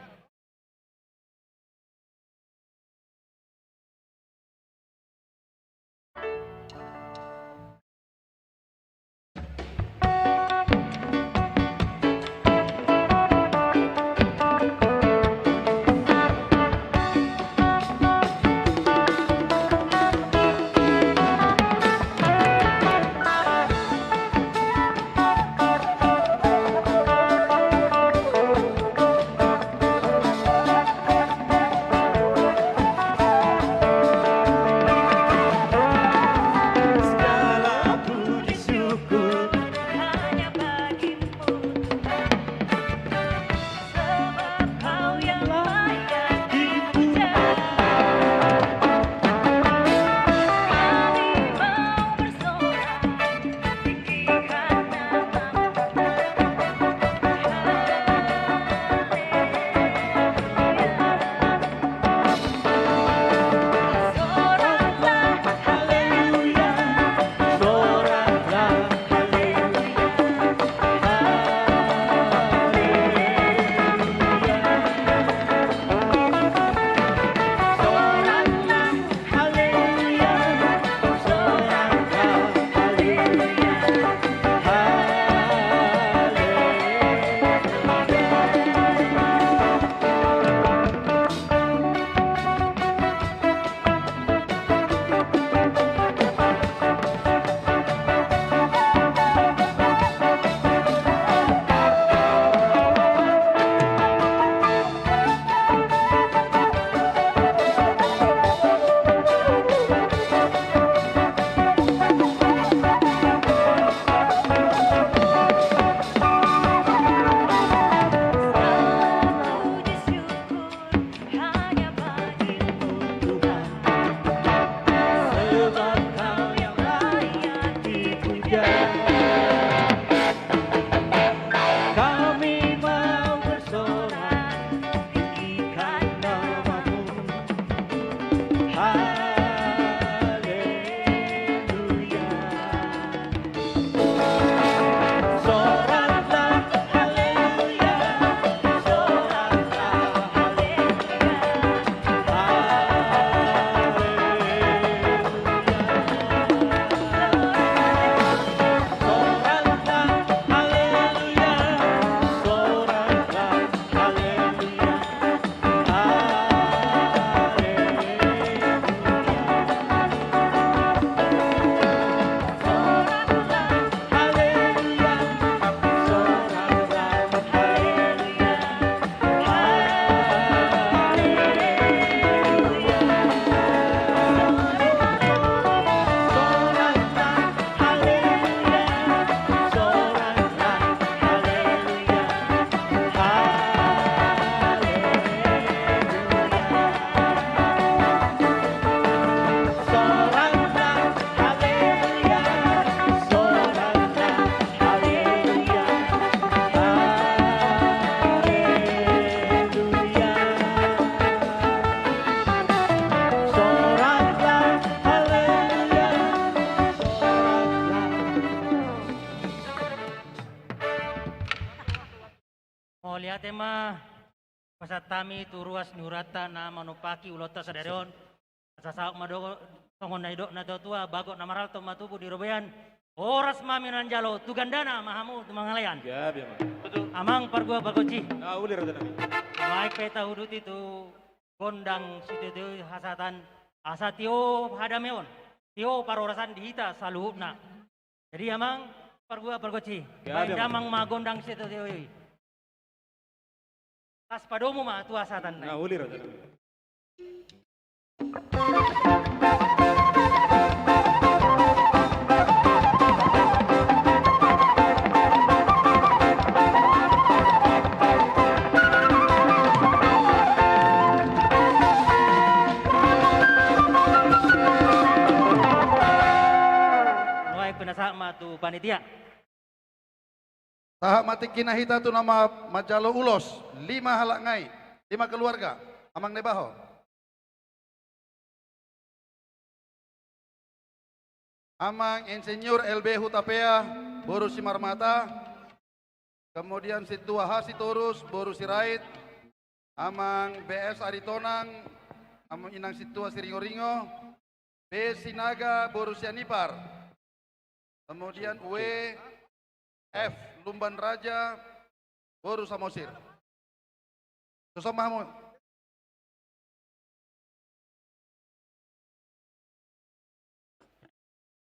Ayat tema pasat tami tu ruas nurata na manupaki ulota sadarion. Sasaok madogo tongon na idok na tua bagot na maral to matubo di robean. Oras mami nanjalo tugandana mahamu tumangalayan. Ya, biar mah. Amang pargua bagoci. Ah, uli rada nami. Maik peta hudut itu gondang situ hasatan asatio hadameon. Tio parorasan dihita saluhupna. Jadi amang pargua bagoci. Ya, Baik biar damang magondang situ tio. Tas padomu mah tu asatan. Ah, uli rada nami. Penasama tu panitia. Tahap mati kinahita tu nama Majalo Ulos, 5 halak ngai, 5 keluarga, amang nebaho. Amang Insinyur LB Hutapea, Boru Simarmata, kemudian Situa Hasi Torus, Boru Sirait, amang BS Aritonang, amang Inang Situa Siringo-ringo, B Sinaga, Boru Sianipar, kemudian F Lumban Raja, Boru Samosir. Susah Mahmud.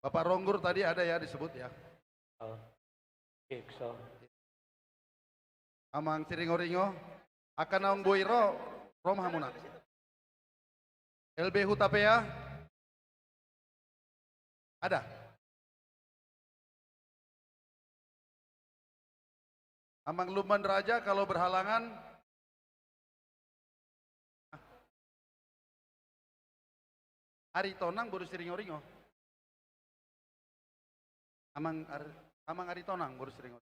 Bapak Ronggur tadi ada ya disebut ya. Amang Siringo-ringo, akan naung Boiro, Rom Hamuna. LB Hutapea, ada. Amang Lumban Raja kalau berhalangan Aritonang Boru Siringo-ringo. Amang Aritonang Boru Siringo.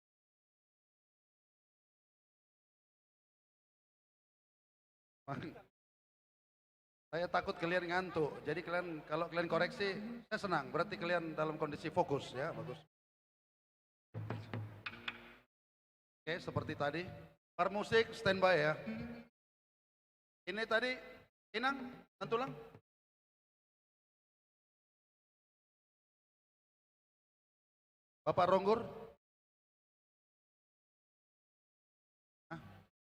Saya takut kalian ngantuk. Jadi kalau kalian koreksi, saya senang. Berarti kalian dalam kondisi fokus ya, bagus. Oke, seperti tadi. Per musik standby ya. Ini tadi Inang, Nantulang. Bapak Ronggur.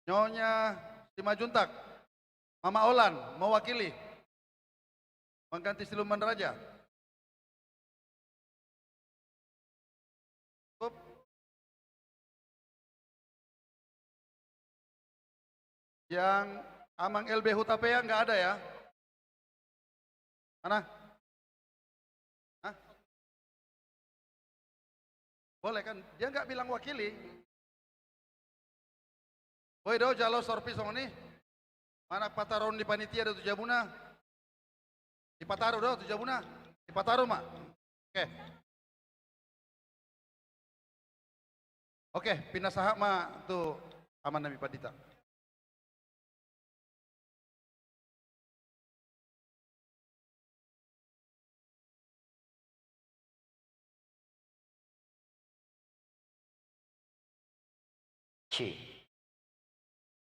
Nyonya Simajuntak. Mama Olan mewakili. Mengganti Siluman Raja. Yang Amang LB Hutapea nggak ada ya? Mana? Hah? Boleh kan? Dia nggak bilang wakili. Boy do jalo sorpi songoni. Mana pataron di panitia do tujabuna? Di pataru do tujabuna? Di pataru mak. Oke. Oke, pindah sahak mak tuh aman nami padita.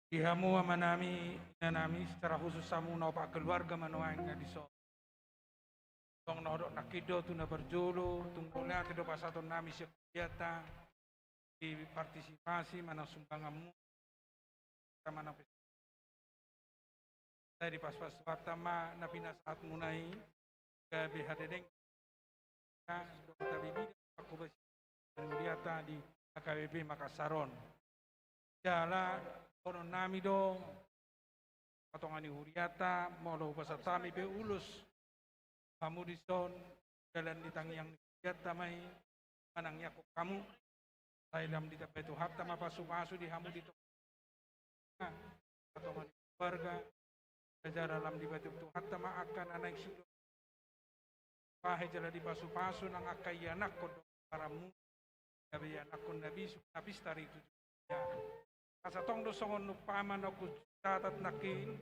Ihamu amanami nanami secara khusus samu na pak keluarga manuang na diso. Tong nodok nakido tu na berjolo tunggulah kido pasaton nami sekiata di partisipasi mana sumbangamu mana saya di pas-pas pertama na saat munai ke bihadedeng na dokter bibi aku bersiata di AKBP Makassaron. Jala kono nami do patongani huriata molo pasatami be ulus kamu dison jalan di tangiang huriata mai manang yakok kamu sailam di tapetu hatta mapasu-pasu di hamu di patongani keluarga sejarah lam di batu hatta ma akan anak sudo pahe jala di pasu-pasu nang akayanak kodo paramu kabiyanak kon nabi stari itu kasatong do songon nupaman aku catat nakin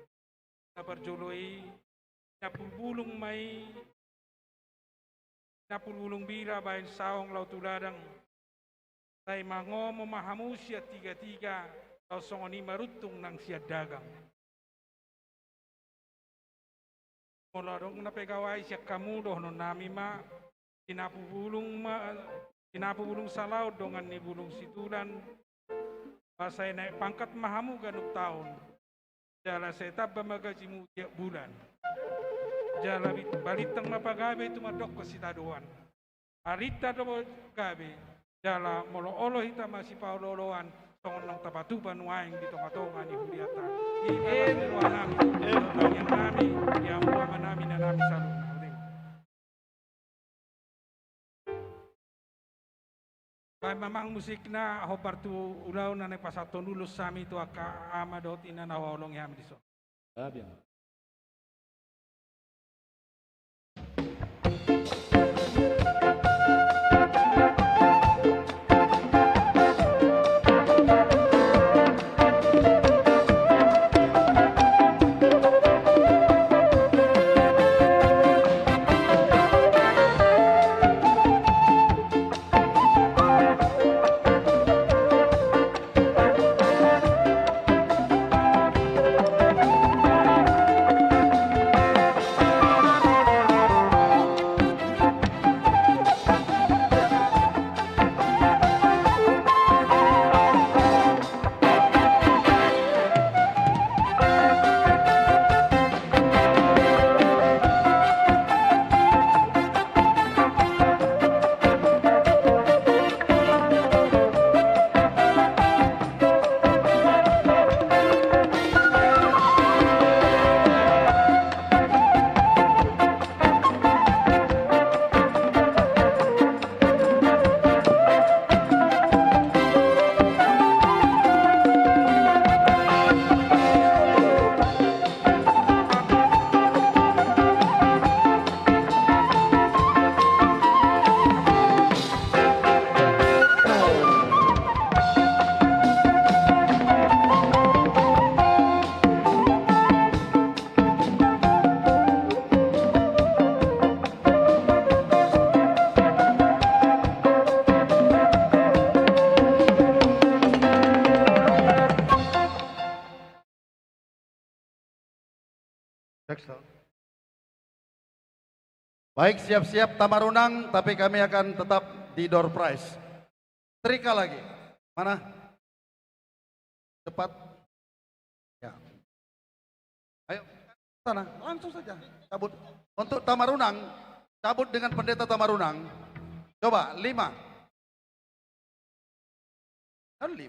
na berjoloi na pulbulong may na pulbulong bira bayan saong law tuladang tay mangomo mahamusya tiga-tiga tau songoni marutung nang siya dagang. Mula dong na pegawai siya kamudoh no nami ma tinapubulong sa laut dongan ni bulong situlan pasay naik pangkat mahamu ganuk tahun jala setap bamagaji mu tiap bulan jala balitang mapagabe itu madok ke sitaduan arita do gabe jala molo olo hita masih pauloloan tongon nang tapatuban waing di tonga-tonga ni Huliata ini ruangan yang nami yang mama nami na nami salun. Kaya mamang musik na hobar tu ulaw na nagpasaton lulus sami tu aka amadot ina nawawalong yam diso. Baik, siap-siap Tamarunang, tapi kami akan tetap di door prize. Trika lagi. Mana? Cepat. Ya. Ayo, sana. Langsung saja. Cabut. Untuk Tamarunang, cabut dengan pendeta Tamarunang. Coba, 5. Kan 5.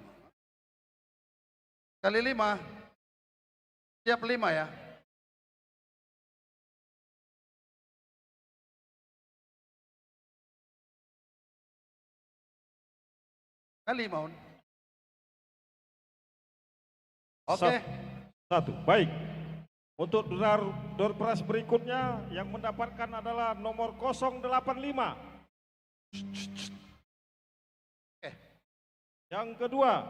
Kali 5. Siap 5 ya. Kali Maun. Oke. Satu. Baik. Untuk door prize berikutnya yang mendapatkan adalah nomor 085. Oke. Yang kedua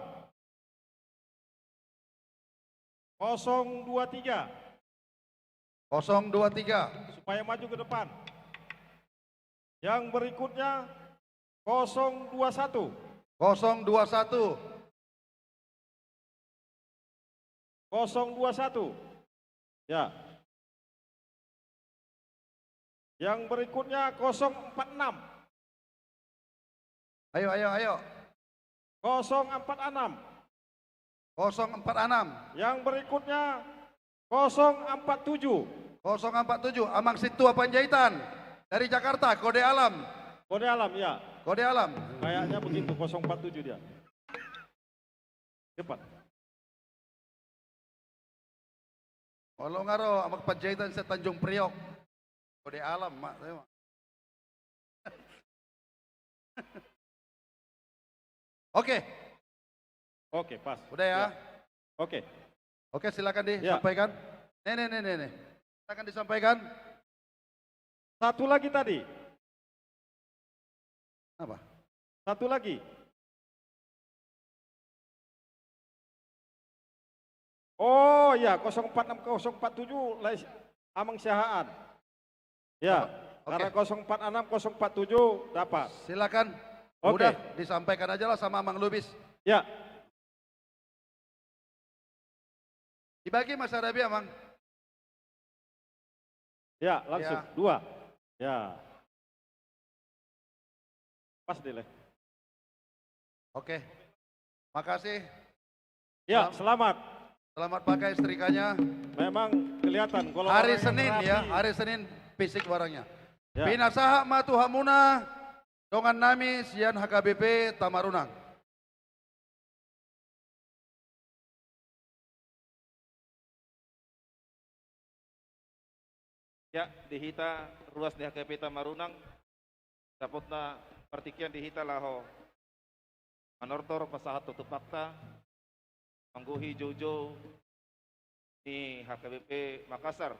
023. 023. Supaya maju ke depan. Yang berikutnya 021. 021. 021. Ya. Yang berikutnya 046. Ayo. 046. 046. Yang berikutnya 047. 047. Amang Situa Panjaitan dari Jakarta, kode alam. Kode alam ya. Kode alam. Kayaknya begitu 047 dia. Cepat. Kalau ngaro amak Panjaitan sa Tanjung Priok. Kode alam, mak. Oke. Oke, pas. Udah ya? Oke. Oke, silakan disampaikan. Nih. Silakan disampaikan. Satu lagi tadi. Apa? Satu lagi. Oh ya, 046 047 Amang Syahaan. Ya, karena 046 047 dapat. Silakan. Oke. Udah disampaikan aja lah sama Amang Lubis. Ya. Dibagi Mas Arabi Amang. Ya, langsung. Ya. 2. Ya. Pas deh. Oke. Makasih. Ya, selamat. Selamat pakai setrikanya. Memang kelihatan kalau Hari orang yang Senin rapi. ya, hari Senin fisik barangnya. Ya. Pinasaha matu hamuna dongan nami sian HKBP Tamarunang. Ya, dihita ruas di HKP Tamarunang. Dapatna partikian dihita laho. Manortor pasahat tutup fakta. Mangguhi Jojo di HKBP Makassar.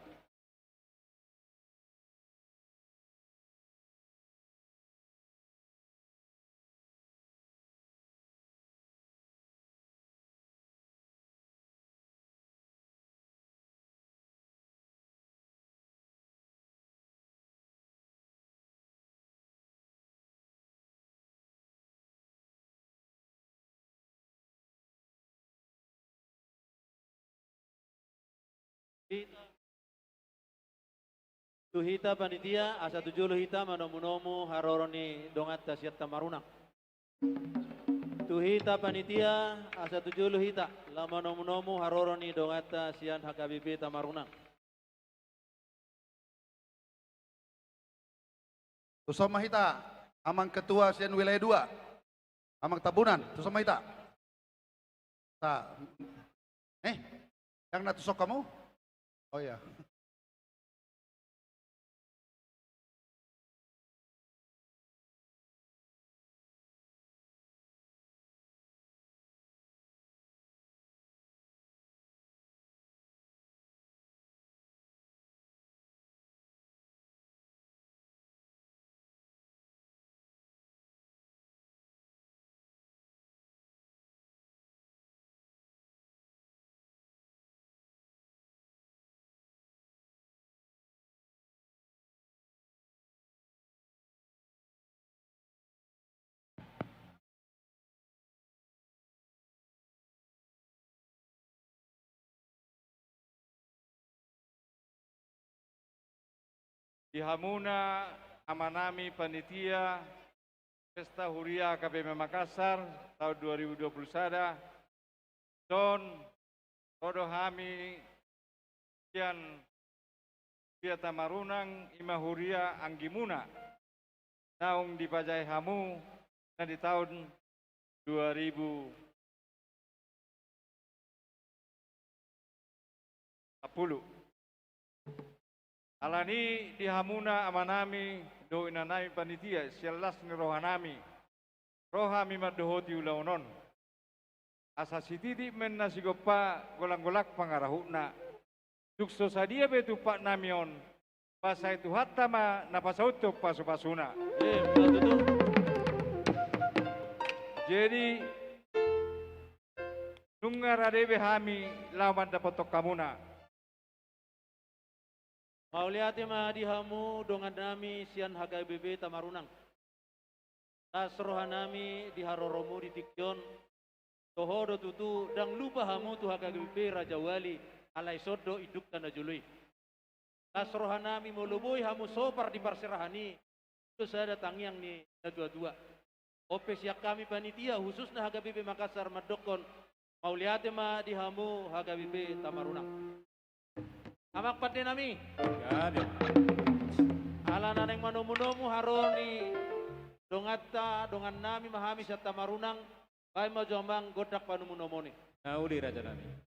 Tuhita panitia asa 7 hita manomu-nomu haroroni dongat tasiat Tamarunang. Tuhita panitia asa 7 hita lama nomu-nomu haroroni dongat tasian HKBP Tamarunang. Tusoma hita, amang ketua sian wilayah 2. Amang tabunan, tusoma hita. Yang natusok kamu? Oh ya. Di Hamuna amanami panitia Pesta Huria KBP Makassar tahun 2021 don todo hami kian Huria Tamarunang ima Huria Anggimuna naung dipajai hamu dan di tahun 2010. Alani di hamuna amanami do inanami panitia sialas ni rohanami rohami madohoti ulaunon asa sititi men nasigopa golang-golak pangarahuna sukso sadia betu pak namion pasai tu hatama napasauto pasu-pasuna. Jadi nungar adebe hami lawan dapotok kamuna. Mauliati madihamu dongan nami sian HKBP Tamarunang. Tasrohanami di haroromu di tikjon. Tohodo tutu dang lupa hamu tu HKBP Raja Wali alai sodo iduk tanda jului. Tasrohanami moluboi hamu sopar di parserahani. Itu saya datang yang ni dua-dua. Opes yak kami panitia khususnya HKBP Makassar madokon. Mauliati madihamu HKBP Tamarunang. Amak pati nami. Jadi. Ala naneng manomu-nomu haroni dongata dongan nami mahami sa Tamarunang kay majomang godak panumu-nomoni. Naudi Raja Nami.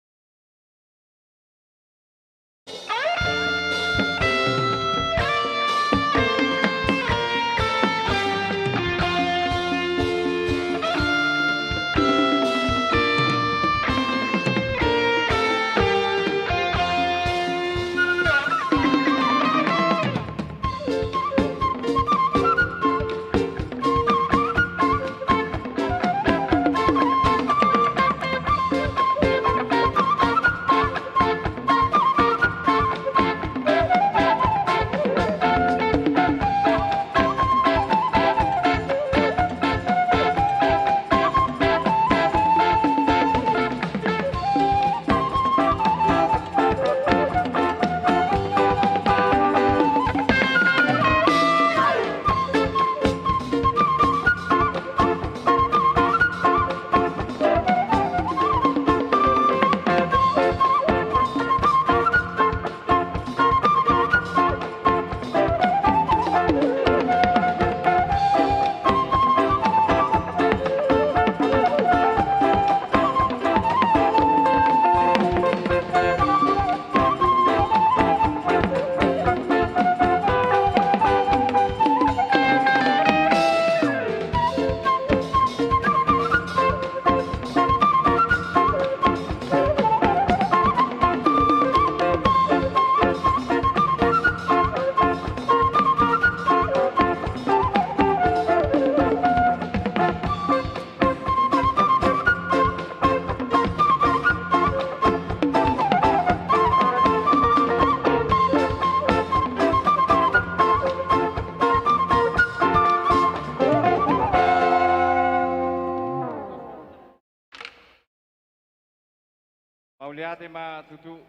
Auliate ma tutu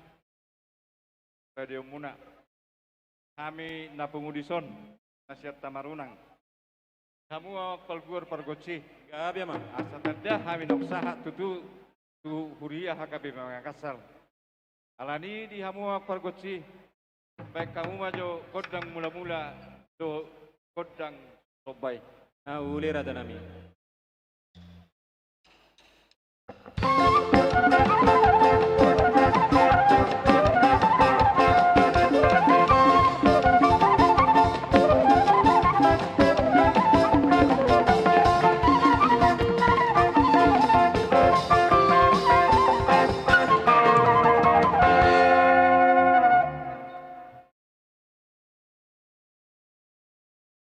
radio muna. Kami napungudison nasihat tamarunang. Kamu palgur pargoci. Gabi ama. Asa tanda kami noksaha tutu tu huria hakabe mangakasal. Alani di hamu pargoci. Baik kamu maju kodang mula-mula do kodang sobai. Uli Raja Nami.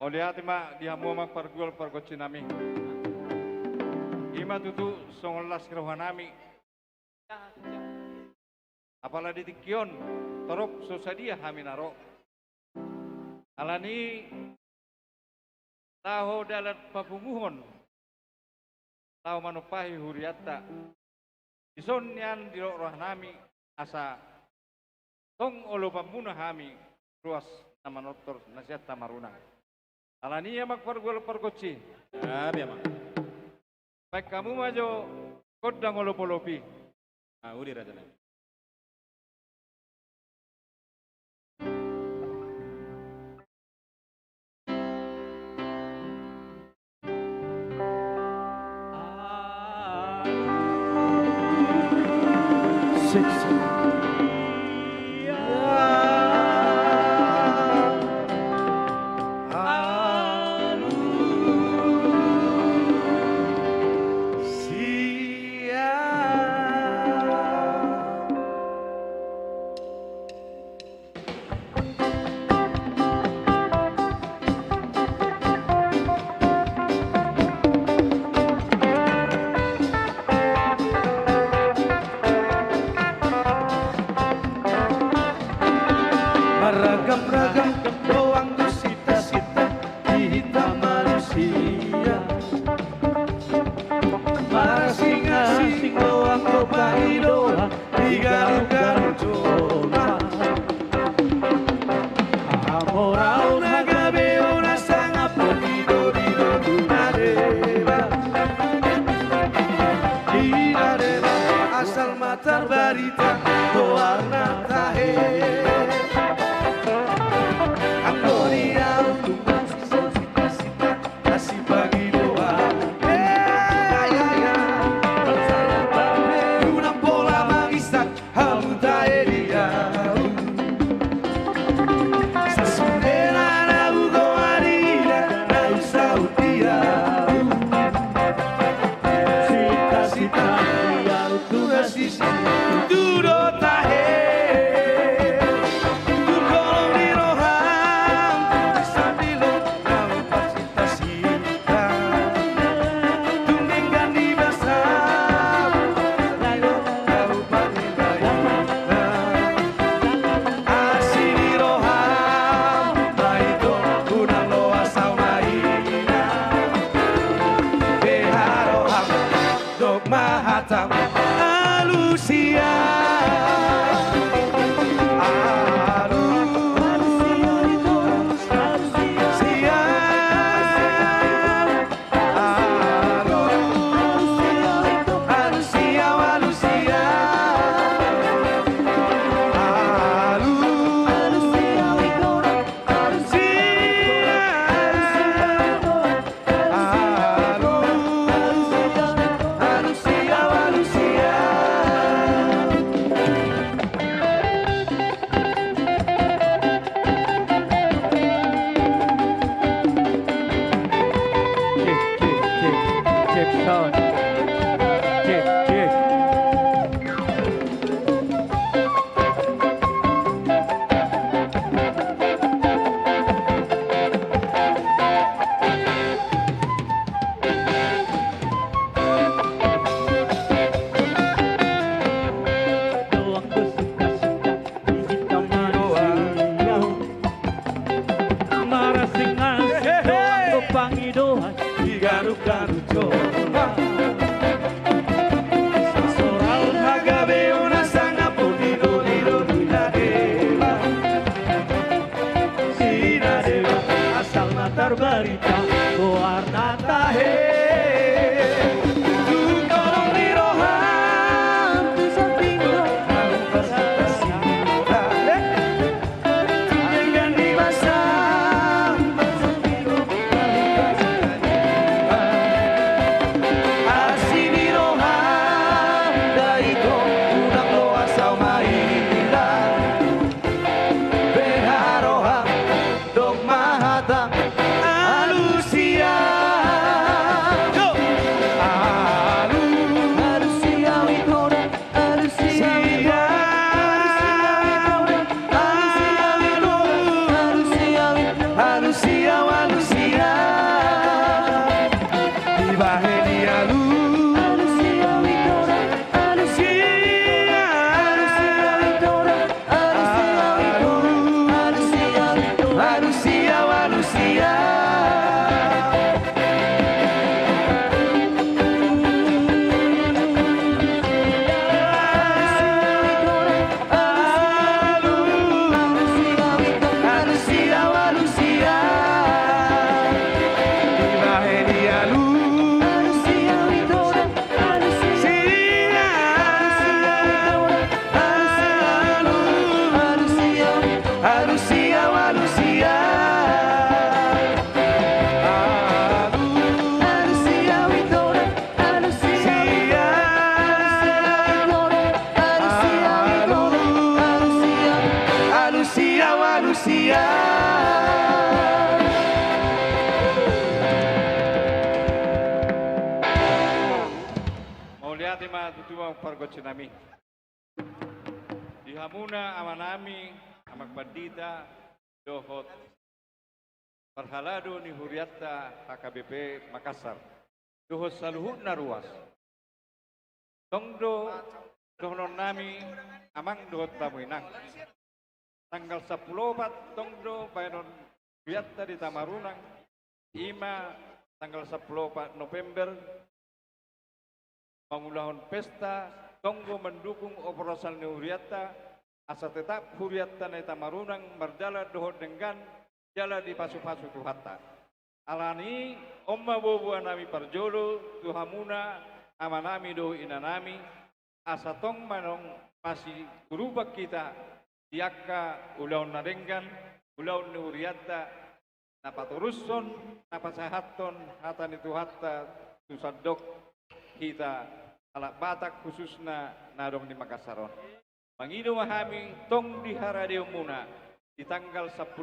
Olihat ma di hamu mak pargul pargoci nami. Ima tutu songolas kerohanami. Apalagi di kion torop sosadia kami naro. Alani tahu dalam papunguhon. Tahu manupahi huriata. Ison yan di rohanami asa tong olo pamuna kami ruas nama notor nasihat tamarunang. Alani ya mak pargul pargoci. Gabi ama. Baik kamu maju kodang olopolopi. Uli Raja Nami. Ragam-ragam doang bersita-sita di hitam manusia. Masing-masing doang kopai doang digaruk-garuk coba. Amorau naga beona sangat penido-nido dunadeba. Dinadeba asal matar barita doarna tahe. Mahatam Alusia. Garuk-garuk coba. Soral hagabe una sang matar barita warna tahe Tukolong di roham tu sampingko Dengan di basam Asih di roham daito Unang lo asal mainan Beharoham dog mahatang Alusia Alusia witoda Alusia Alusia Alusia Dibahe di alu Alusia witoda Alusia Alusia witoda Alusia Alusia Alusia Alusia Alusia Dibahe di alu Alusia witoda Alusia Alusia Alusia Alusia witoda Alusia Alusia Alusia Mau lihat ima tutua pargoce nami. Di hamuna amanami amak bandita dohot Parhalado ni Huriatta HKBP Makassar. Dohot saluhut na ruas. Tongdo dohon nami amang dohot tamuinang. Tanggal 10 tongdo bayanon Huriatta di Tamarunang. Ima tanggal 10 November Pangulahon pesta tonggo mendukung operasional Huriatta asa tetap Huriatta na Tamarunang merdala dohot dengan jala di pasu-pasu tuhatta. Alani omma bobuan nami parjolo tuhamuna amanami do inanami asa tong manong masih berubah kita diakka ulaun narenggan ulaun ni Huriatta napaturuson napasahaton hatani tuhatta tusadok kita alak Batak khususna nadong di Makassaron. Mangido mahami tong di haradio muna di tanggal 10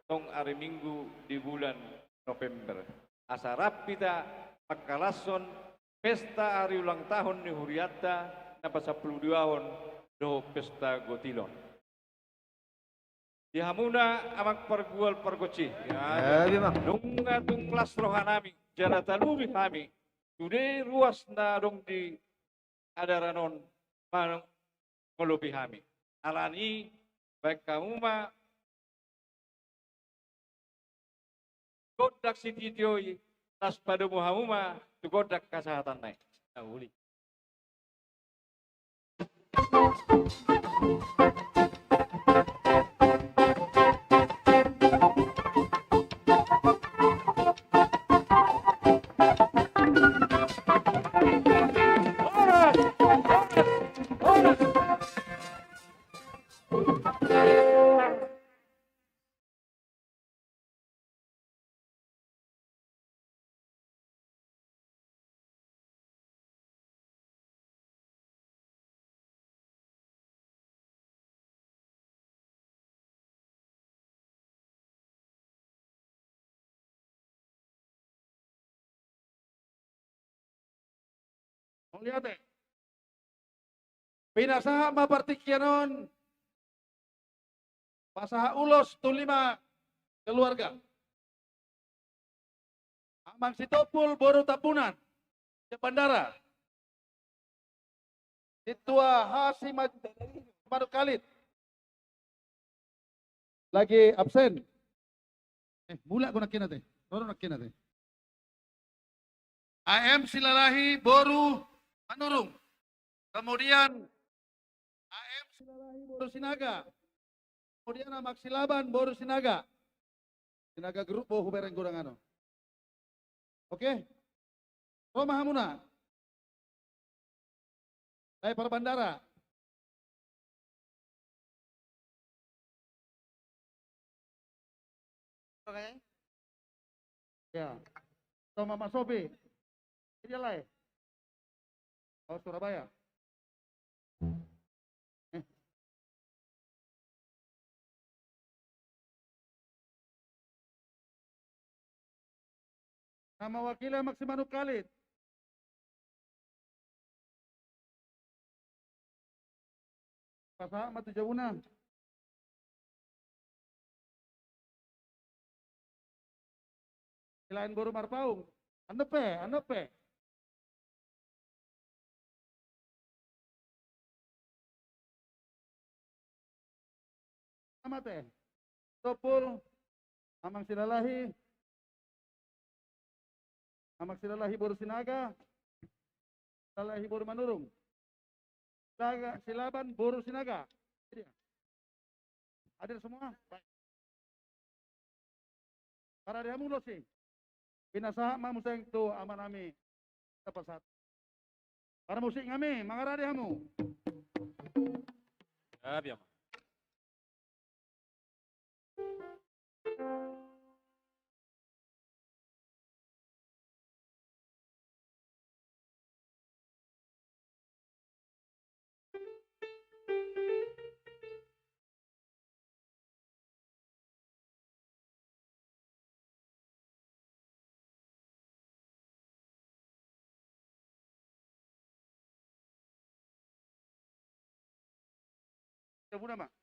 tong hari Minggu di bulan November. Asarap kita pagkalason pesta hari ulang tahun ni Huriatta na pa 10 ahon do pesta Gotilon. Di hamuna amak pergual pergoci. Nung atung kelas rohanami jara taluri kami. Sudah ruas na dong di adaranon manong melupi kami. Alani baik kamu ma godak si titioi tas pada muhamuma tu godak kesehatan naik. Uli. Lihat pinasaha mapartikyanon pasaha ulos tu 5 keluarga amang sitopul boru tapunan di bandara situa hasi Maru Khalid lagi absen mula ko nakina teh baru nakina teh AM Silalahi Boru Manurung. Kemudian AM Silalahi Boru Sinaga. Kemudian Amak Silaban Boru Sinaga. Sinaga grup po hubereng kurang ano. Oke. Roma Hamuna. Hai para bandara. Oke. Ya. Sama Mas Sobi. Ini lah. Oh Surabaya. Nama wakilnya Maksimanu Khalid. Pasal matu jauhna. Selain Boru Marpaung. Andepe. Amate. Topul. Amang Silalahi. Amak Silalahi Boru Sinaga, Silalahi Boru Manurung, Silaban Boru Sinaga. Hadir semua? Baik. Para dihamu losi. Binasaha mamuseng tu amanami tepat saat. Para musik ngami, mangara dihamu. Siap ya, Mang. Buna mak.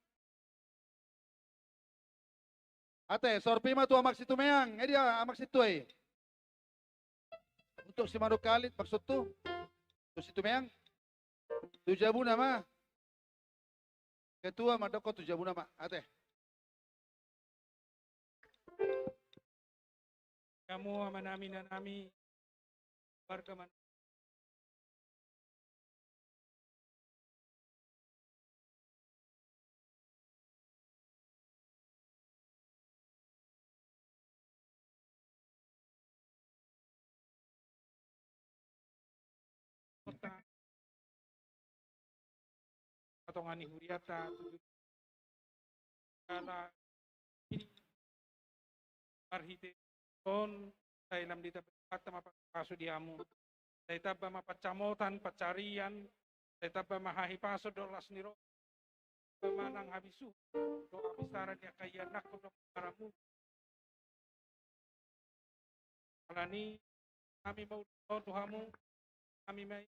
Ate, sorpi mah tu amak situ meang, dia amak situ Untuk si Manu Khalid maksud tu situ meang. Tu Jabuna mah. Ketua madoko tu Jabuna mak. Ate. Kamu amanami nanami warga man. Katongani huriata kala ini arhite ton dalam dita kata mapasu diamu dita mapacamotan pacarian dita mahahi paso dolas niro pemanang habisu doa besar dia kaya nak untuk paramu kalani kami mau Tuhamu kami mai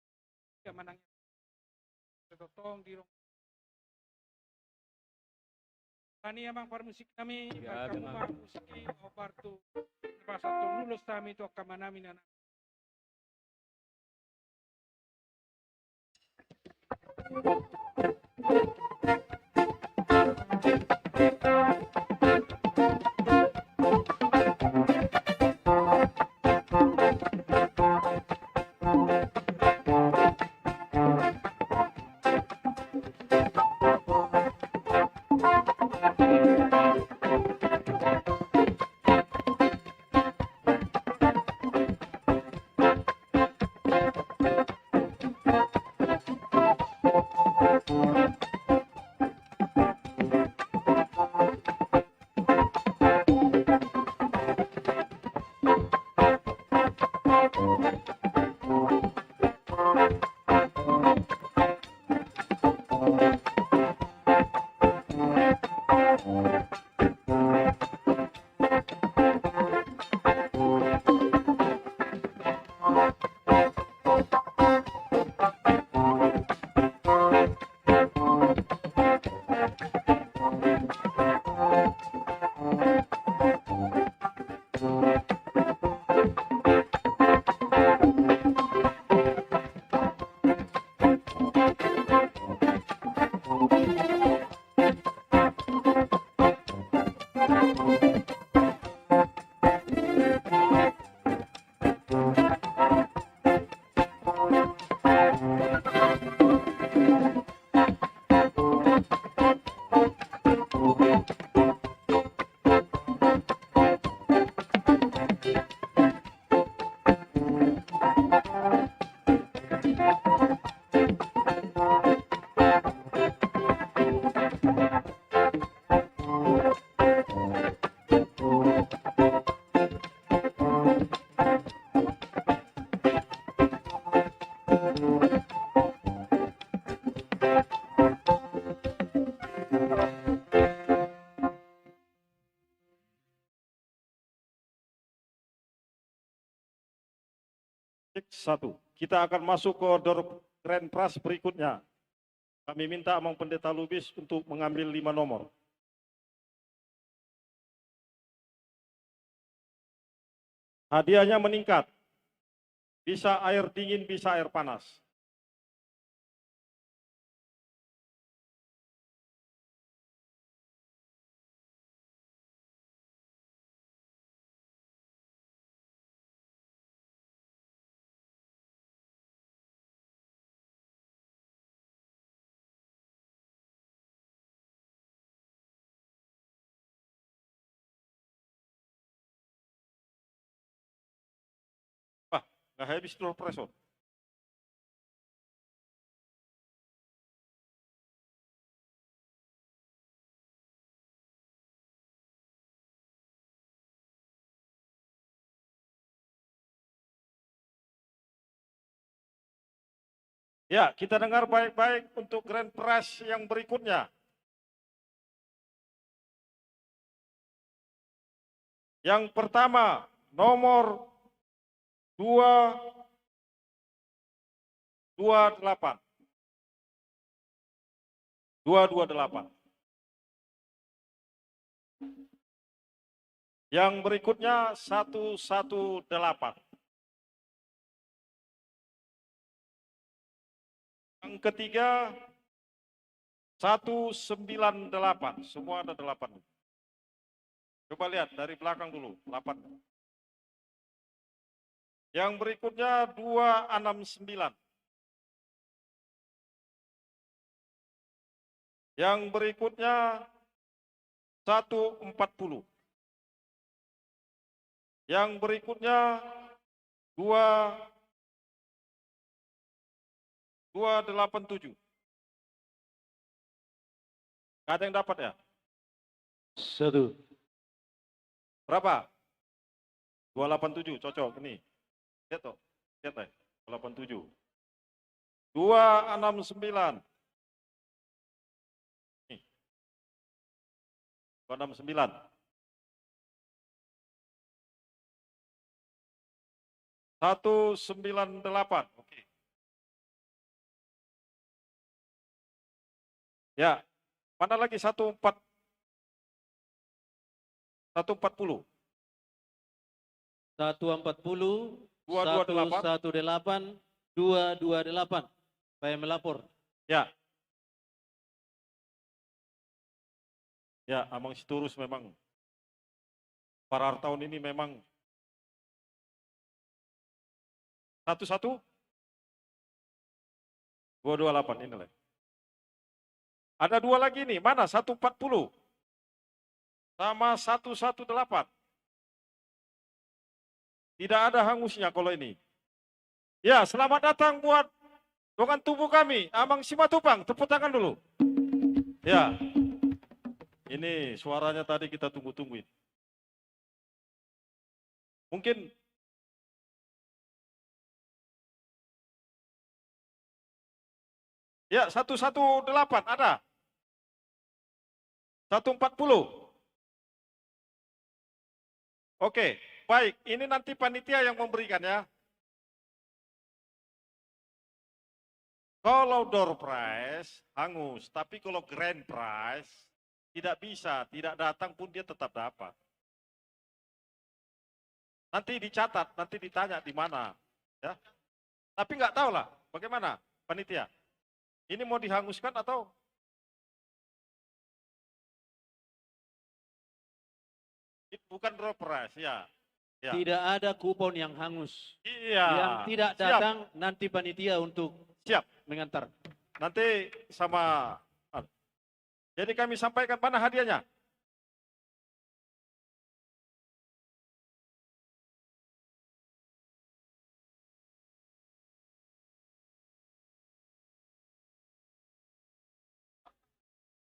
kemanang tetotong di kani amang parmusik kami kamu parmusiki obar tu pas satu lulus kami tu kamanami nana Cek 1. Kita akan masuk ke order Grand Prize berikutnya. Kami minta Amang Pendeta Lubis untuk mengambil 5 nomor. Hadiahnya meningkat. Bisa air dingin, bisa air panas. Wah, nggak habis door prize. Ya, kita dengar baik-baik untuk Grand Prize yang berikutnya. Yang pertama, nomor 228. 228. Yang berikutnya 118. Yang ketiga 198. Semua ada 8. Coba lihat dari belakang dulu, 8. Yang berikutnya 269. Yang berikutnya 140. Yang berikutnya 287. Gak ada yang dapat ya? 1. Berapa? 287, cocok ini. Lihat toh, lihat deh, 287. 269. Nih. 269. 198. Oke. Ya, mana lagi 140? 140, 118, 228. Saya melapor. Ya. Ya, Amang Sitorus memang para tahun ini memang 228 ini lah. Ada 2 lagi nih, mana? 140 sama 118. Tidak ada hangusnya kalau ini. Ya, selamat datang buat dongan tubuh kami, Amang Simatupang. Tepuk tangan dulu. Ya, ini suaranya tadi kita tunggu-tungguin. Mungkin ya 118 ada. 140. Oke, baik. Ini nanti panitia yang memberikan ya. Kalau door prize hangus, tapi kalau grand prize tidak bisa, tidak datang pun dia tetap dapat. Nanti dicatat, nanti ditanya di mana, ya. Tapi nggak tahu lah, bagaimana panitia? Ini mau dihanguskan atau? Bukan door prize, ya. Ya. Tidak ada kupon yang hangus. Iya. Yang tidak datang nanti panitia untuk mengantar. Nanti sama. Jadi kami sampaikan mana hadiahnya?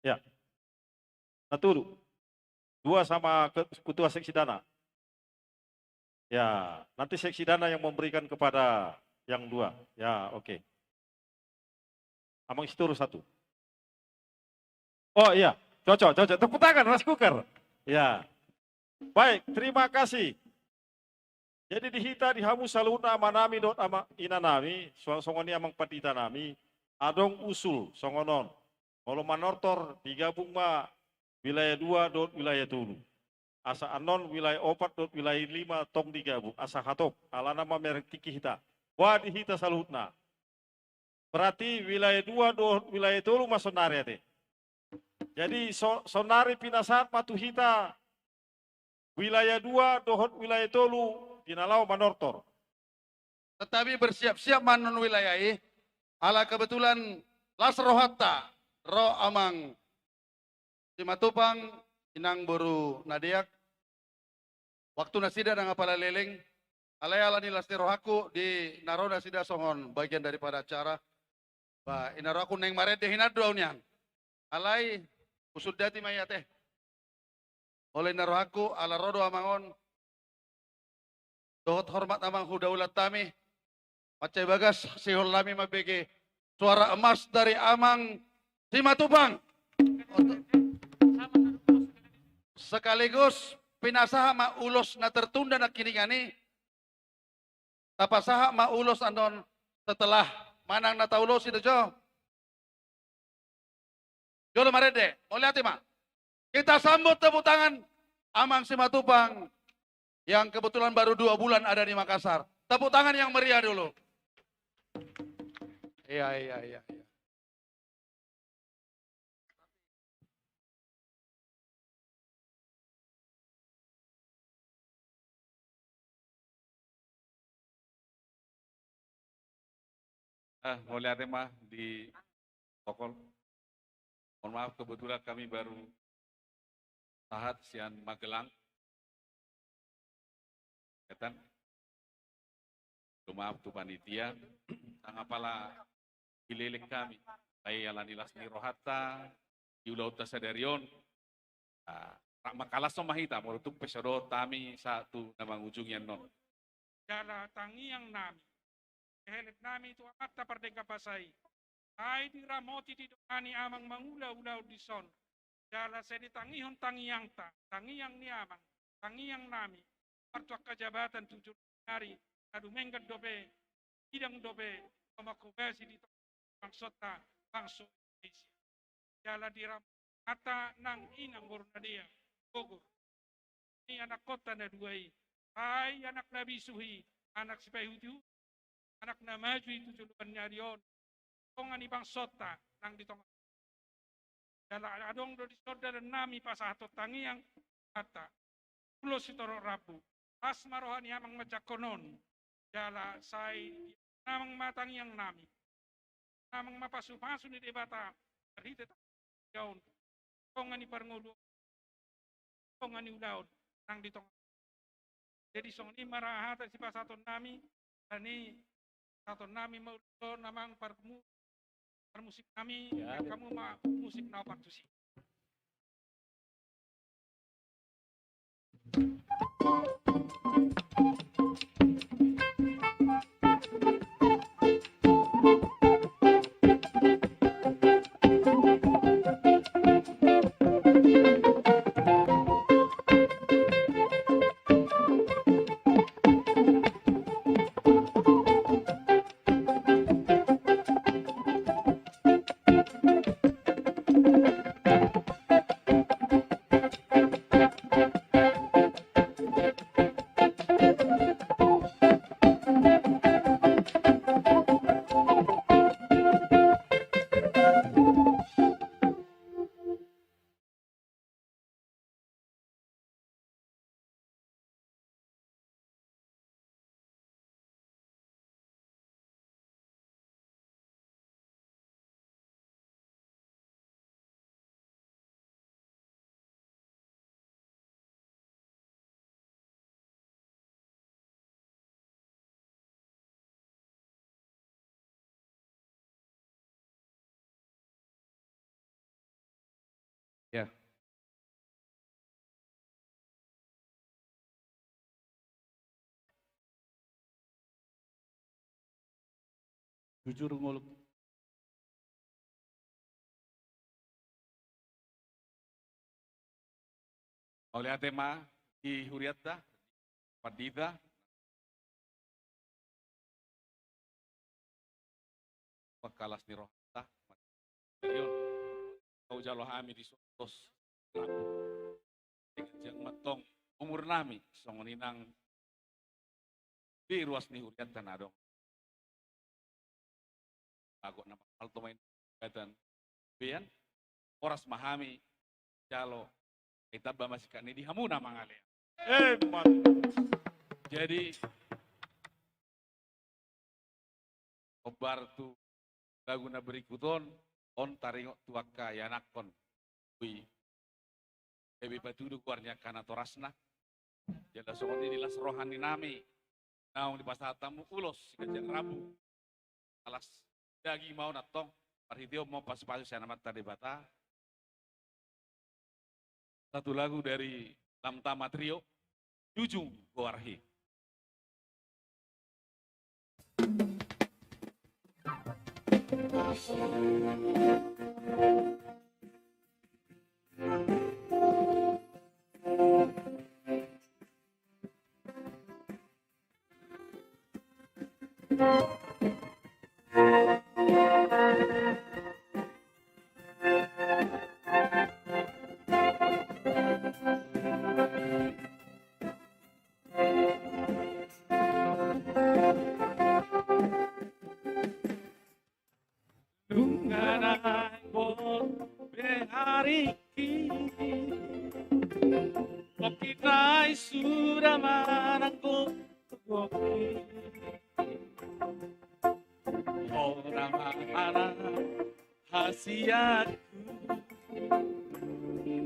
Ya. Satu. 2 sama ketua seksi dana. Ya, nanti seksi dana yang memberikan kepada yang 2. Ya, oke. Amang Sitorus 1. Oh iya, cocok. Tepuk tangan, rice cooker. Ya. Baik, terima kasih. Jadi dihita dihamu saluna manami dot ama inanami songoni amang patita nami adong usul songonon. Kalau manortor digabung ma wilayah 2 dot wilayah 3. Asa anon wilayah 4 dot wilayah 5 tong digabung asa hatop ala nama merek tiki hita. Wah dihita salutna. Berarti wilayah 2 dot wilayah 3 masonari ate. Jadi sonari pinasat matuhita wilayah 2 dohot wilayah 3 dinalau manortor. Tetapi bersiap-siap manon wilayah ala kebetulan las rohatta ro amang si matupang inang boru nadiak waktu nasida nang apala leleng alay ala ni las rohaku di naroda sida songon bagian daripada acara ba inaraku neng maret de hinadro niang alay usud dati mayate oleh narohaku ala rodo amangon dohot hormat amang hudaulat tami Macai bagas sihol lami mabege suara emas dari amang Simatupang. Sekaligus pinasaha ma ulos na tertunda na kiningani. Tapasaha ma ulos anon setelah manang na taulos itu jo. Jolo marede, oliati ma. Kita sambut tepuk tangan amang Simatupang yang kebetulan baru 2 bulan ada di Makassar. Tepuk tangan yang meriah dulu. Iya. Oleh Atema di Tokol. Mohon maaf kebetulan kami baru sahat sian Magelang. Ketan. Maaf tu panitia. Tangapala hilelek kami. Saya alanilas ni rohata. Iulauta sadarion. Makalas mahita. Morutuk pesero tami satu namang ujung yan non. Jala tangiang nami. Helip nami itu amat pardeka pasai. Ay diramoti di doani amang mangula-ulau di son. Jala saya ditangihon tangiang ta. Tangiang ni amang. Tangiang nami. Partuak kejabatan 7 hari. Adu menggat dobe. Idang dobe. Pemakubasi di bangsota. Bangso Indonesia. Jala diramoti. Kata nang inang borna dia. Bogor. Ini anak kota na duai. Ay anak Nabi Suhi. Anak Sipahuti. Anak na maju itu julukan nyarion. Tongan ibang sota nang ditong. Jala adong do di saudara nami pasahato tangiang kata. Pulo sitoro rabu. Pas marohani amang macakonon. Jala say namang matangiang nami. Namang mapasupasun ni debata. Berhita taon. Tongan ni parngulo. Tongan ni ulaon nang ditong. Jadi song ni marahatan si pasahato nami. Ani atau nami mau namang musik kami ya, kamu mah musik na waktu sih. Ya. Jujur ngolok. Oleh Atema di Huriatta, Padida, kalas ni roh ta. Kau jalo hami di sotos laku. Jeng matong umur nami songoninang di ruas ni huriat tanadong. Aku nama alto main kaitan. Bian oras mahami jalo kita masih kan di hamuna mangale. Jadi obar tu laguna berikuton on taringok tuaka yanakon wi ebi patudu kuarnya kana torasna jada songoni dilas rohani nami naung di pasal tamu ulos kajang rabu alas daging mau natong parhitio mau pas-pas sana mata debata satu lagu dari Lamtama Trio Jujung Goarhi.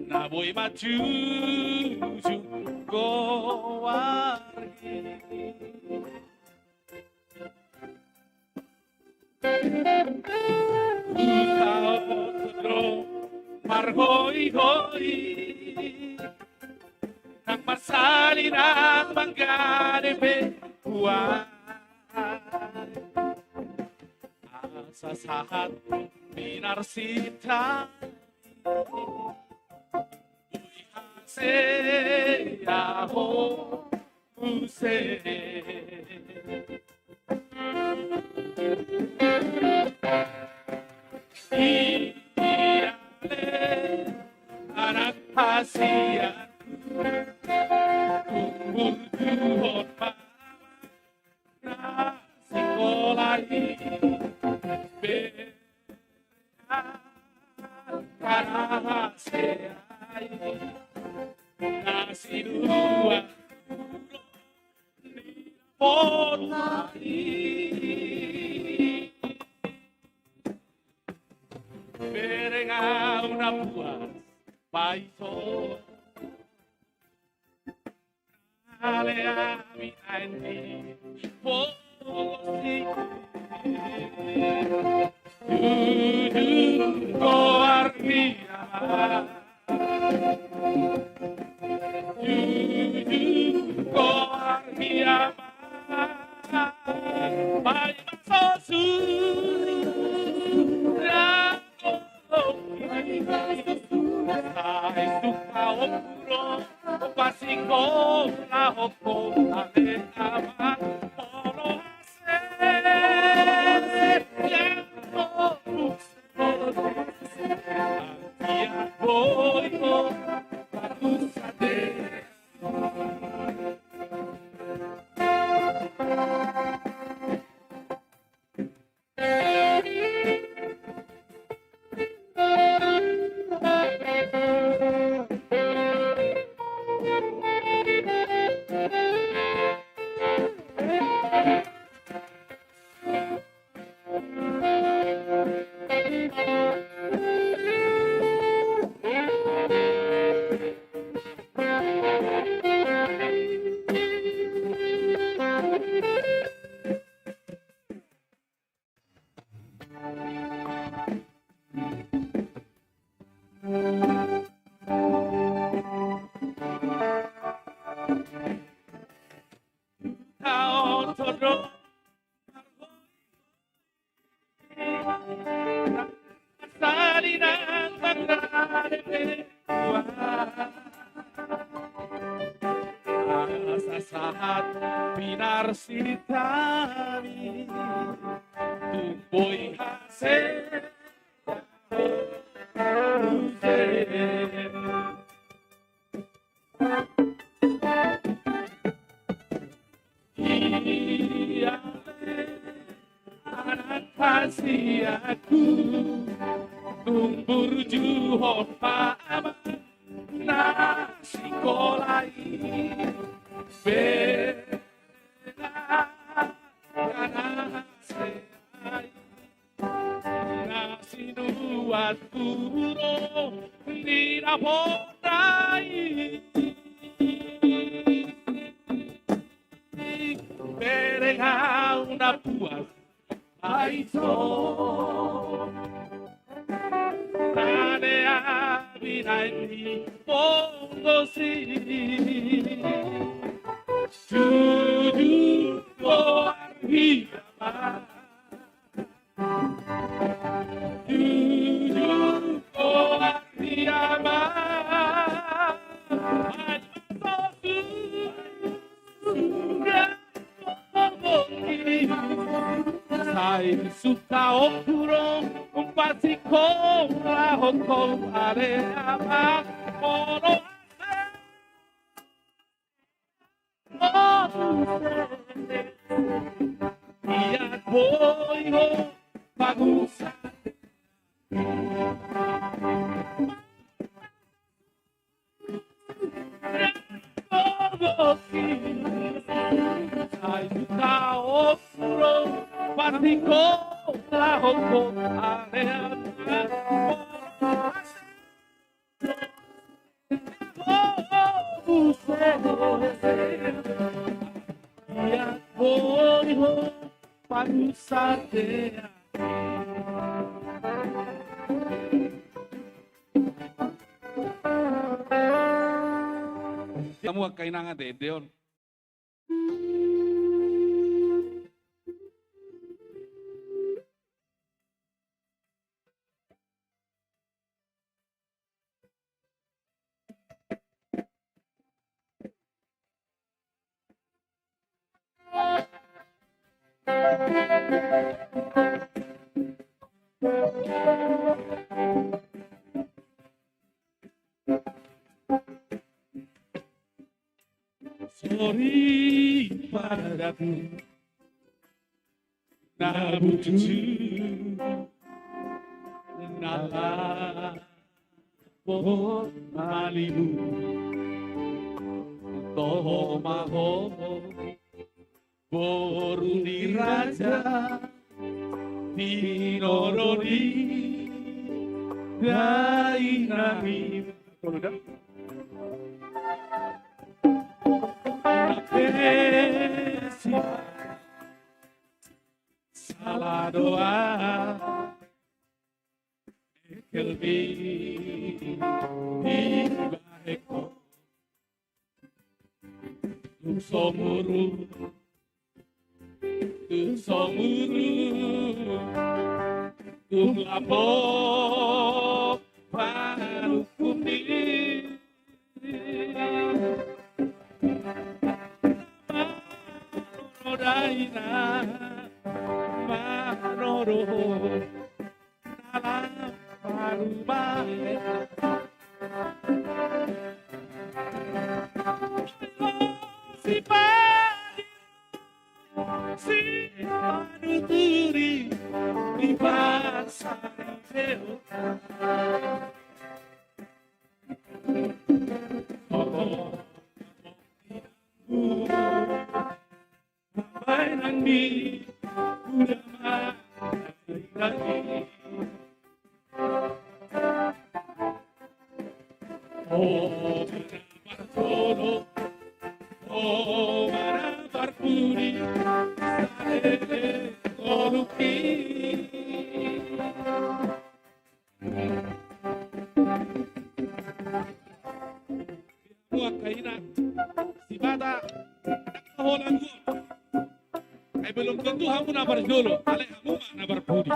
Naboy majuju gowargi Utao todro marhoi-hoi Nang masali ng manggane bebuay Asa sahat binarsita Seyaho use Iyale anak hasianku Umur duhon mama na sekolahi Karena seai nasi dua di potari berenga una puas paito ale amina enti posi Goarnia Goarnia Mai masosu Rago Sai suka opuro Pasiko la hoko Ale ama Polo ase saat binar sitani Tumboi hasil Iya anak kasih aku tumbur juhon pama nasi kolai bela karena seai nasi nuat turo di raponai berengau na puas aiso Tane abinai pongo si Jujur ko arhiyama Jujur ko arhiyama Sai suka okuro umpati ko la hoko ale ama oro Iya boy ho bagusa Sai suka okuro Patiko la hoko ale Ya voy ho pagusate Kamu kainanga de deon Sorry padaku nabuju nala pohon malibu toho maho boru di raja di norodi dai nami salah doa kelbi di baheko somuru lapo baru kuning Daina manoro dalam rumah si pagi si manuturi di pasar Nandi udah lagi Oh Bartolo Oh Barpuri Sale Koruki Mua kaina si bata holan gua belum tentu kamu nabar dulu, ale kamu nabar budi.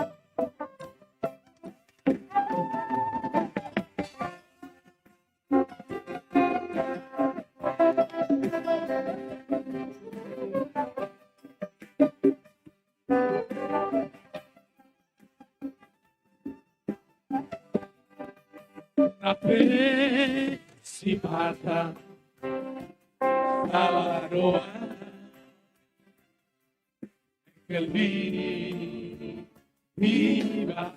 si mata salah doa que el viva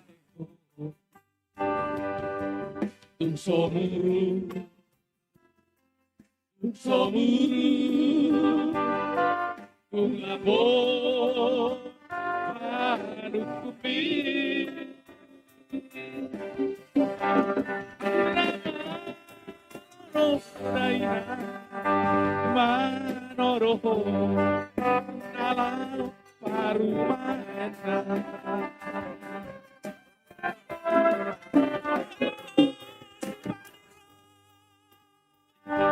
tung somuru tung labor panutupi Rosraina manoroho nalau parumana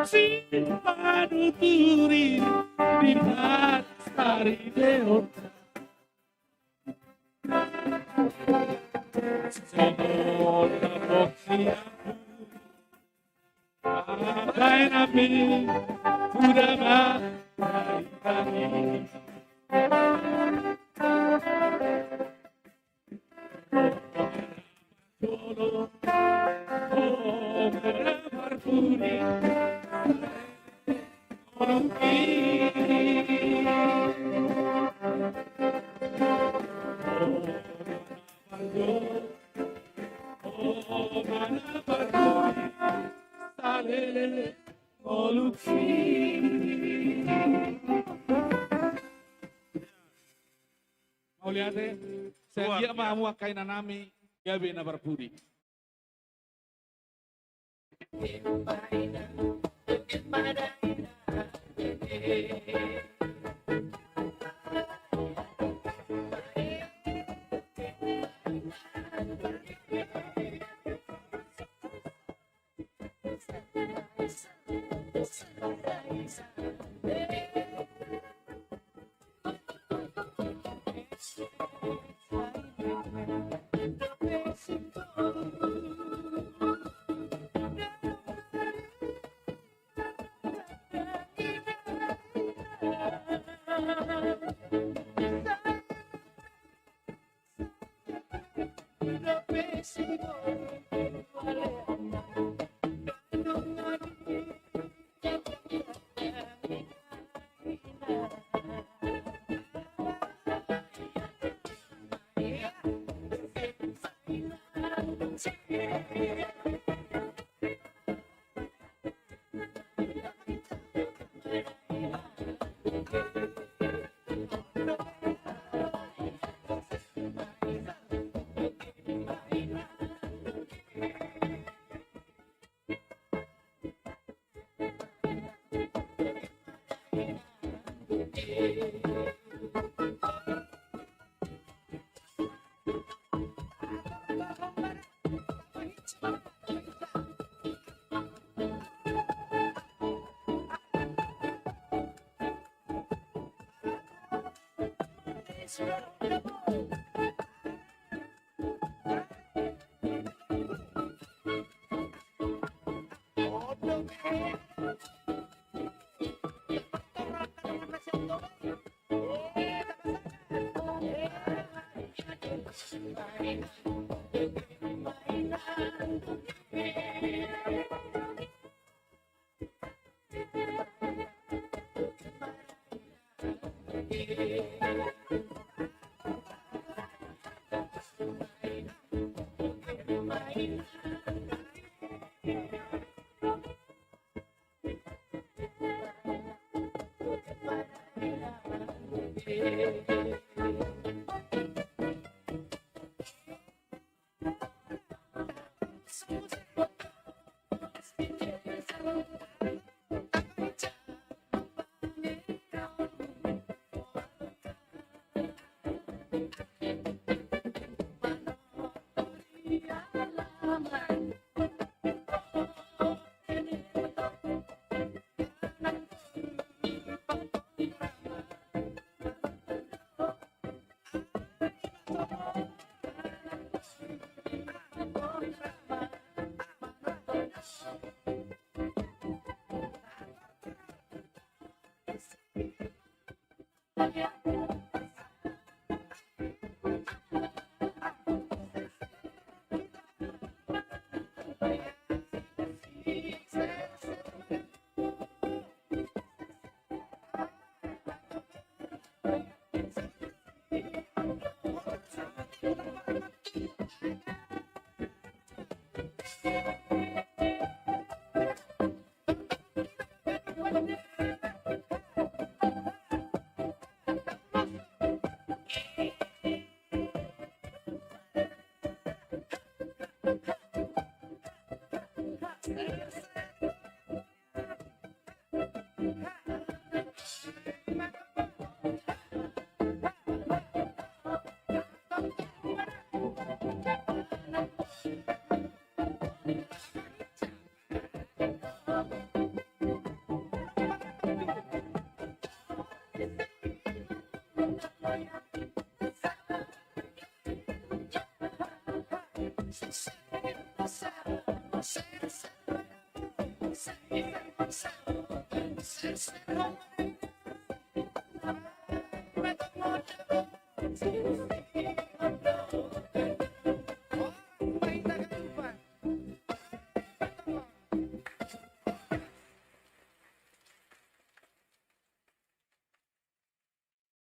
si panuturi di hari deon Semoga bokia Bagai nabi sudah baik Dolo oh berpuri Mauliate, saya mau kain nami, ya bina berbudi.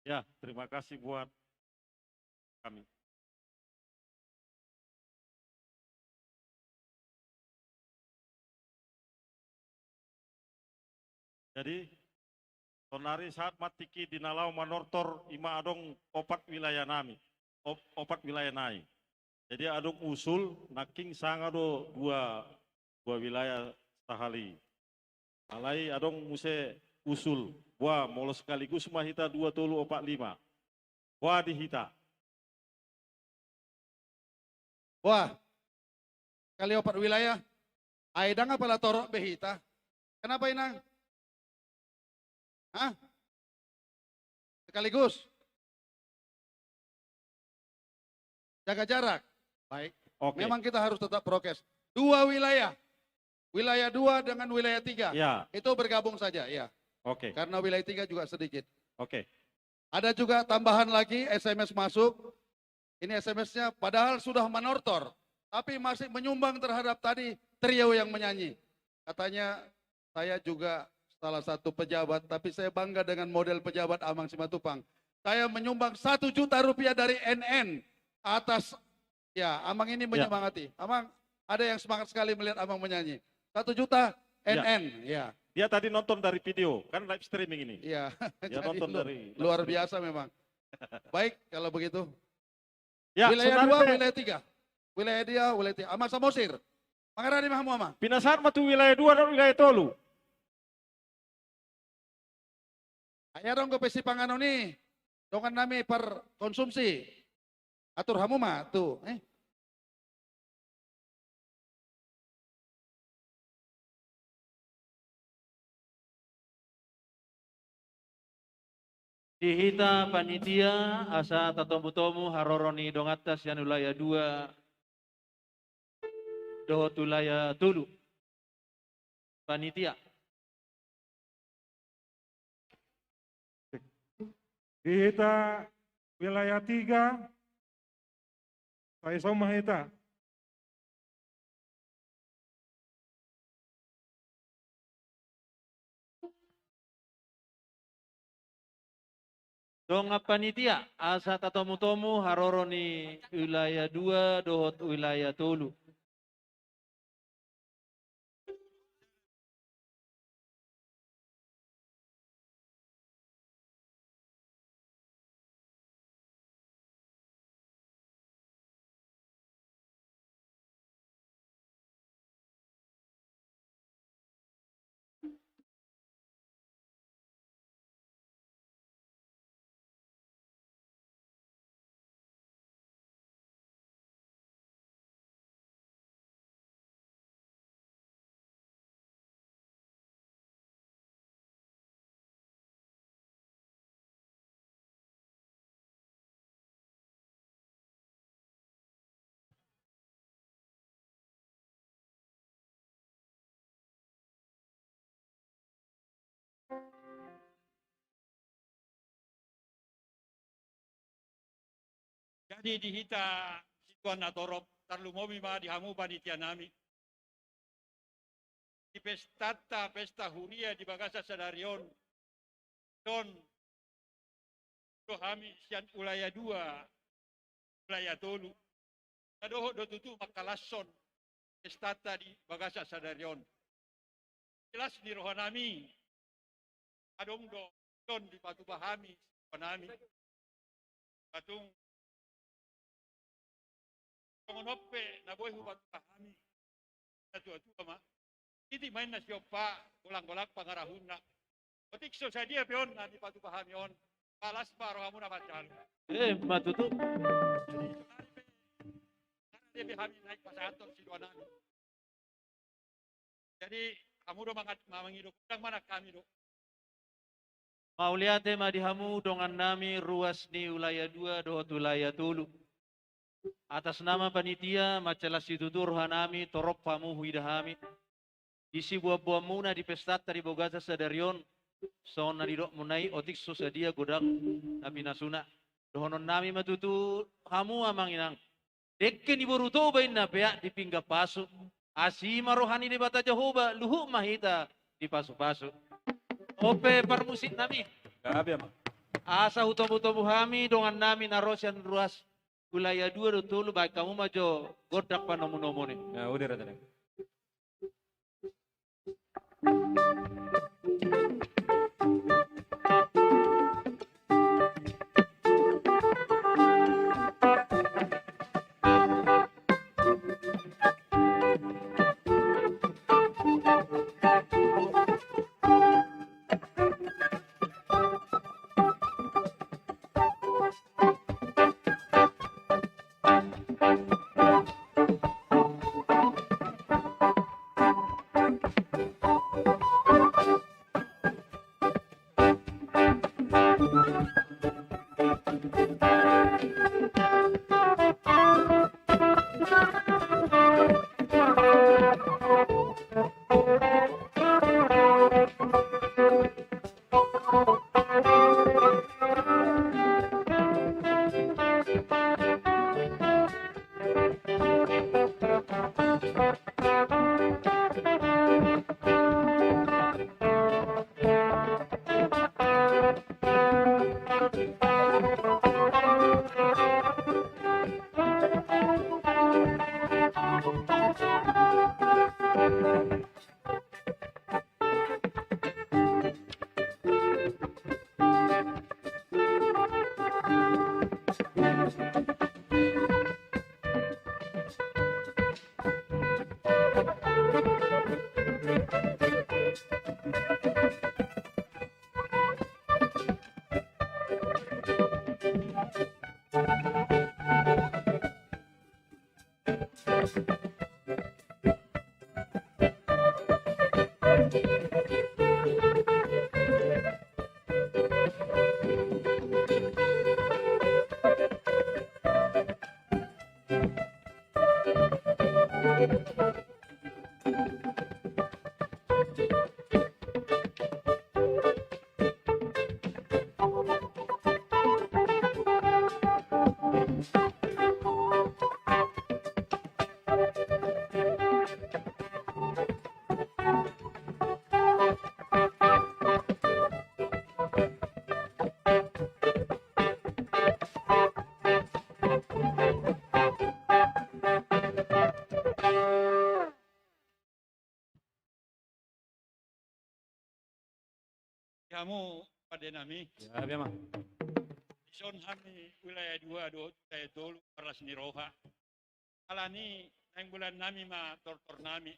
Ya, terima kasih buat kami. Jadi, tonari saat matiki dinalau manortor ima adong opat wilayah nami, opat wilayah nai. Jadi adong usul naking sangado dua wilayah sahali. Alai adong muse usul, wah molo sekaligus mahita 2-3-4-5. Wah dihita. Wah, kali opat wilayah, aidang apalah torok behita. Kenapa inang? Hah? Sekaligus. Jaga jarak. Baik. Oke. Memang kita harus tetap prokes. 2 wilayah. Wilayah 2 dengan wilayah 3. Ya. Itu bergabung saja, ya. Oke. Karena wilayah 3 juga sedikit. Oke. Ada juga tambahan lagi SMS masuk. Ini SMS-nya padahal sudah manortor. Tapi masih menyumbang terhadap tadi trio yang menyanyi. Katanya saya juga salah satu pejabat, tapi saya bangga dengan model pejabat Amang Simatupang. Saya menyumbang 1 juta rupiah dari NN atas, ya Amang ini menyemangati. Amang ada yang semangat sekali melihat Amang menyanyi. 1 juta NN, ya. Dia tadi nonton dari video, kan live streaming ini. Iya. Dia nonton dari luar biasa memang. Baik, kalau begitu. Ya, wilayah 2, saudara, wilayah 3. Wilayah dia, wilayah 3. Amang Samosir. Mangarani Mahamu Amang. Pinasaat matu wilayah 2 dan wilayah Tolu. Ayo dong ke pesi panganon nih. Dongan nami per konsumsi. Atur hamu mah tuh. Dihita panitia asa tatomu-tomu haroroni dongatas yan ulaya 2 dohot ulaya tulu. Panitia. Dihita wilayah 3, saya somahita. Donga panitia asa tatomu-tomu haroroni wilayah 2 dohot wilayah tulu. Jadi dihita situan natorop tarlumomi ma dihamu panitia nami. Di pesta huria di Bagasa Sadarion. Don dohami sian ulaya 2 ulaya tolu. Tadoho do tutu makalasson. estata di bagasa sadarion. Jelas ni rohanami. Adong do don di batu bahami panami. Patung pengonope na boy batu bahami. Atu ama. Iti main na siyopa ulang-ulang pangarahuna. Otik so sadia peon na di batu bahami on. Palas pa rohamu na bacal. Matutu. Dia kami naik pasator si Duanami. Jadi kamu do mangidok udang mana kami do. Mauliate madihamu dongan nami ruas ni wilayah 2 dohot wilayah tulu. Atas nama panitia macelas situtur hanami torop pamu huidahami. Isi buah-buah muna di pestata di Bogasa Sadarion. Sona di dok munai otik sosadia godang nabi nasuna. Dohonon nami matutu hamu amang inang. Dekke ni boruto bain na pea di pingga pasu. Asima rohani di bata Jehovah luhu mahita di pasu-pasu. Ope permusik nami. Gabi ama. Asa hutobu-tobu hami dongan nami narosian ruas wilayah 2 dotulu baik kamu majo godak panomu-nomu ni. Ya udah rata nami. Kamu pada nami. Ya ama. Ison kami wilayah 2 do wilayah tolu perlas ni roha. Alani yang bulan nami ma tor nami.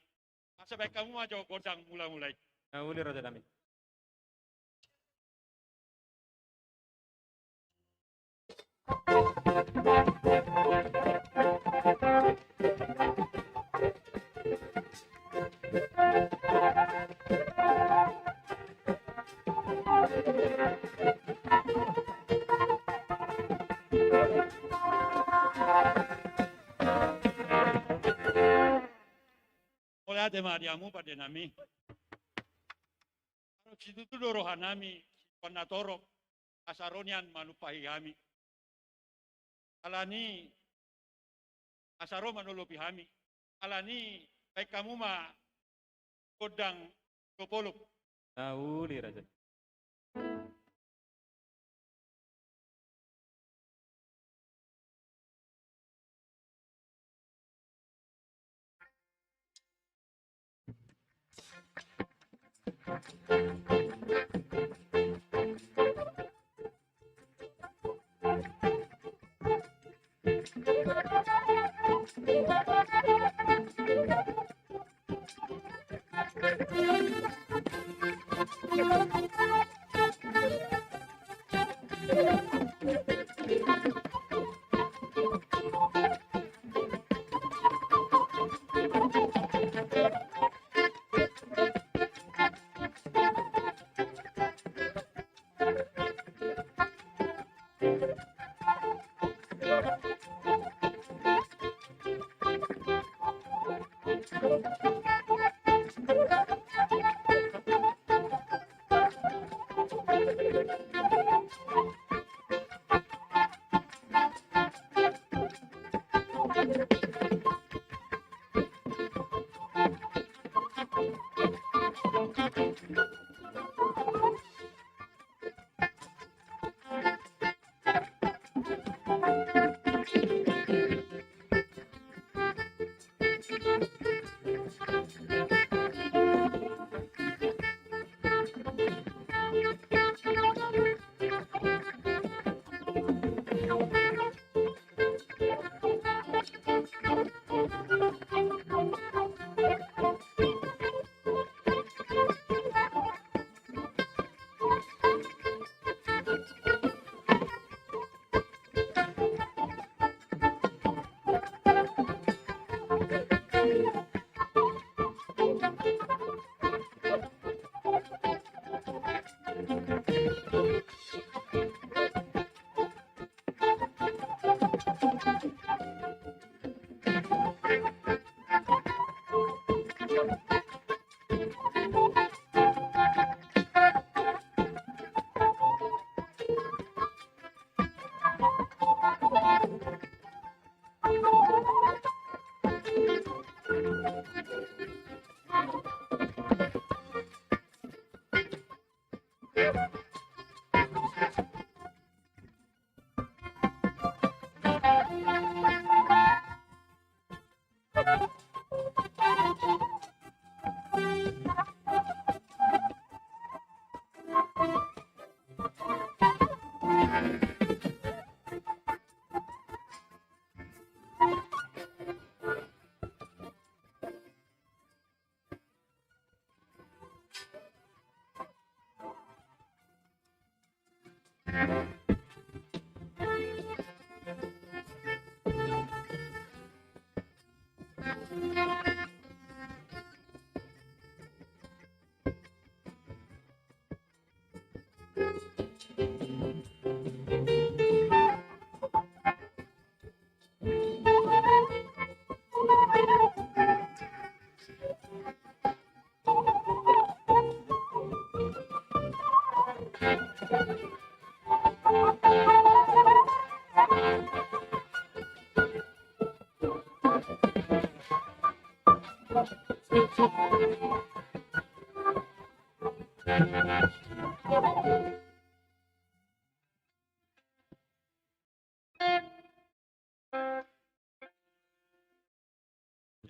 Masa baik kamu aja godang mulai. Ya udah rata nami. Oleh tema diamu pada nami. Kalau situ tu dorohan nami, panatorok, asaronian manupahi kami. Alani asaro manolopi kami. Alani baik kamu ma kodang kopolok. Ya udah rata.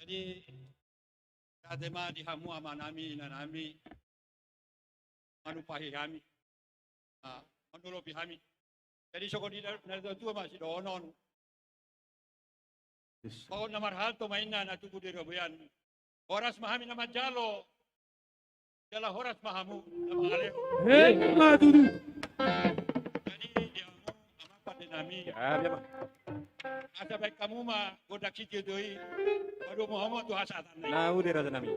Jadi kadema dihamu amanami nanami manupahi kami, manulopi kami. Jadi sokodi narito tua masih donon. Kau namar hal to mainan atu budi robuyan. Horas mahami nama jalo. Jala horas mahamu nama ale. Matudu. Jadi dihamu amapa dinami. Ya, biar Asa baik kamu mah godak siti doi. Waduh Muhammad tuh hasatan. Nah, udah Raja Nami.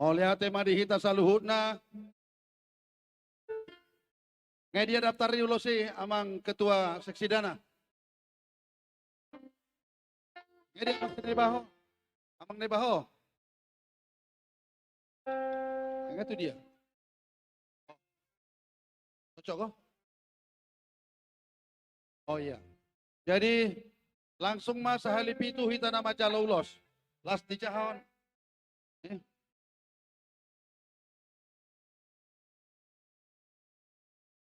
Oleh tema dihita saluhutna. Ngai dia daftar riulosi amang ketua seksi dana. Ngai dia masih nebaho. Amang nebaho. Ngai itu dia. Cocok kok? Oh iya. Jadi langsung mas halipi itu hita nama calaulos. Las di cahon.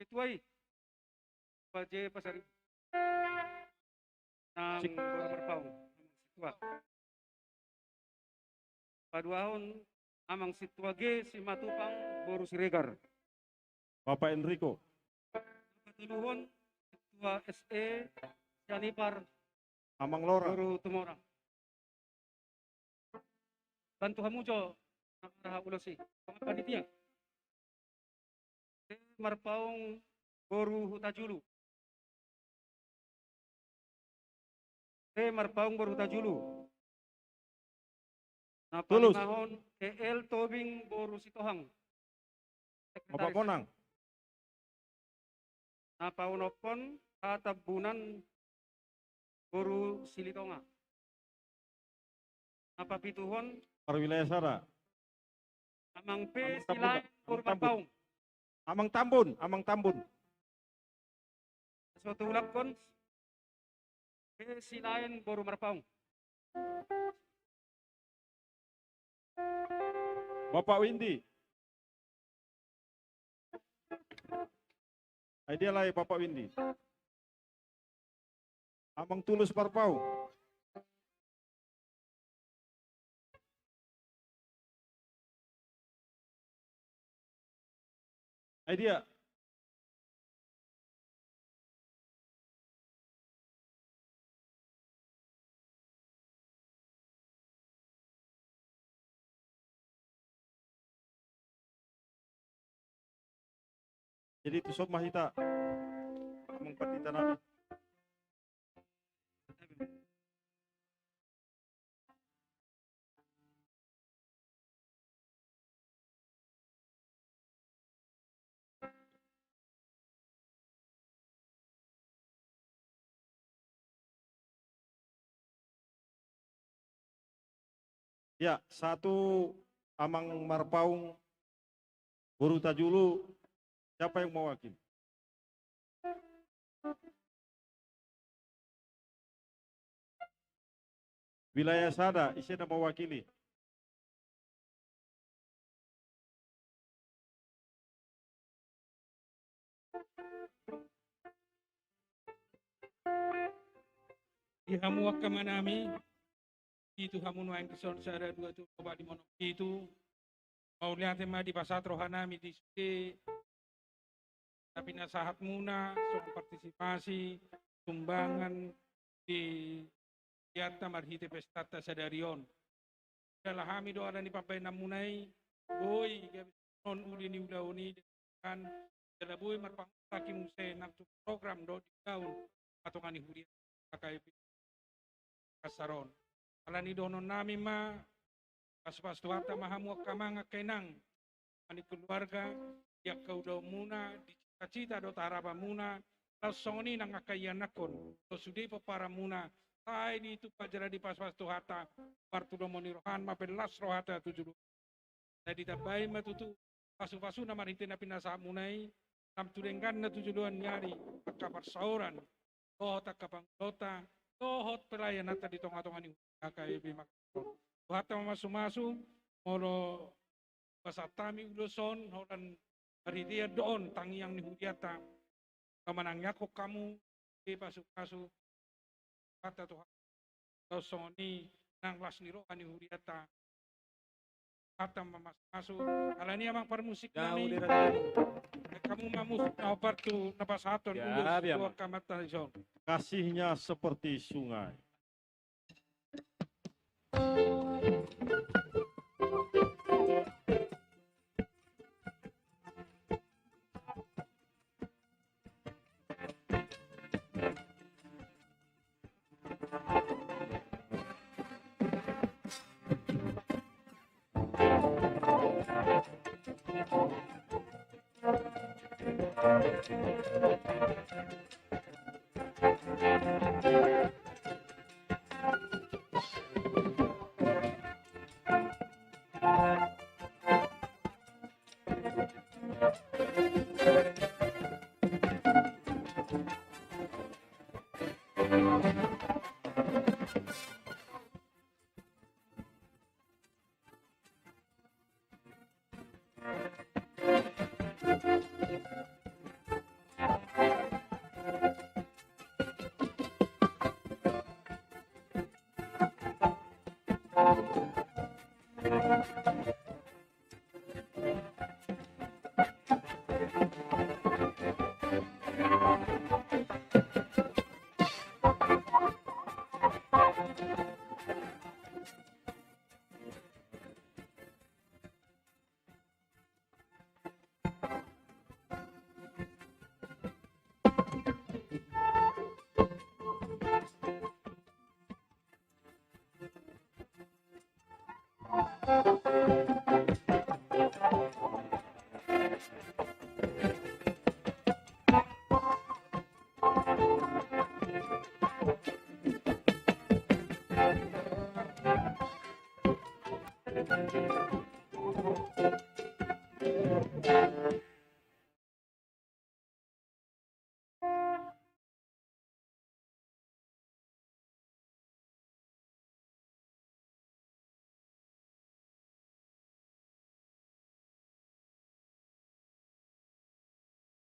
Ketuai. Paje pasar. Nang berpau. Situa. Paduahon amang situa ge si matupang boru siregar. Bapak Enrico. Patuluhon ketua SE Janipar Amang Lora. boru tumorang. Bantu hamujo nakaraha ulosi. Panitia. Marpaung boru hutajulu. Marpaung boru hutajulu. Tulus. Napalimahon EL Tobing boru sitohang. Bapak Bonang. Napaunopon katabunan boru silitonga. Napapituhon Perwilayah Sada. amang P silai boru marpaung. Amang Tambun, Amang Tambun. Suatu ulapkon P silain boru marpaung. Bapak Windy. Dia lah Bapak Windy. Amang Tulus Parpau. Dia. Jadi itu sob mahita. Amang patita nabi. Ya, satu Amang Marpaung Boru Tajulu, siapa yang mewakili? Wilayah Sada, isinya mewakili. Ihamuak kamanami itu hamun wain kison sada dua tu coba di mono itu mau lihat tema di pasat rohanami di sini tapi nasahat muna soal partisipasi sumbangan di Yata marhite pestata sadarion dalah hami doa dan dipapai namunai boy non udi ni udauni kan dalah boy marpang taki muse nak program do di daun atau ngani huri pakai kasaron alani donon nami ma pas tuata mahamu kamanga kenang ani keluarga ya kau do muna di cita-cita do taraba muna langsoni nang akayan nakon do sudi para muna tai di itu pajara di pas tuhata partu do monirohan mapelas rohata tujuh jadi tabai matutu pasu-pasu nama ritina pinasa munai nam tudengkan na tujuan nyari kapar sauran oh tak kapang dota tohot pelayan nata di tonga-tonga ni kakai bimak Tuhata masu-masu moro pasatami uloson horan hari dia doon tangiang ni hudiata kamanangnya kok kamu di pasu-pasu kata Tuhan tosoni nang las niro ani hudiata kata masu alani amang permusik nami kamu mamusik na opartu napasaton ulus dua kamata ison kasihnya seperti sungai.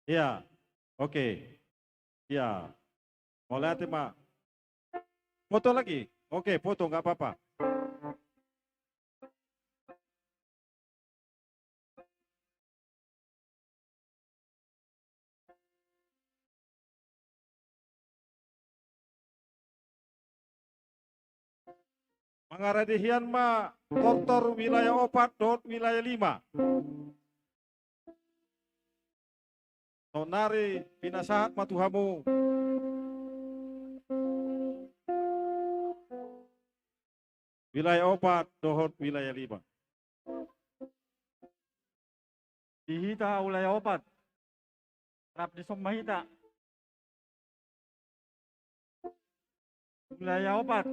Iya, oke. Iya, mau lihat Mak? Foto lagi? Oke, foto nggak apa-apa. Mangaradihian Ma, Dokter wilayah opat, wilayah 5. Nari pinasahat matuhamu. Wilayah opat, dohot wilayah 5. Dihita wilayah opat. Rap di Somahita. Wilayah opat.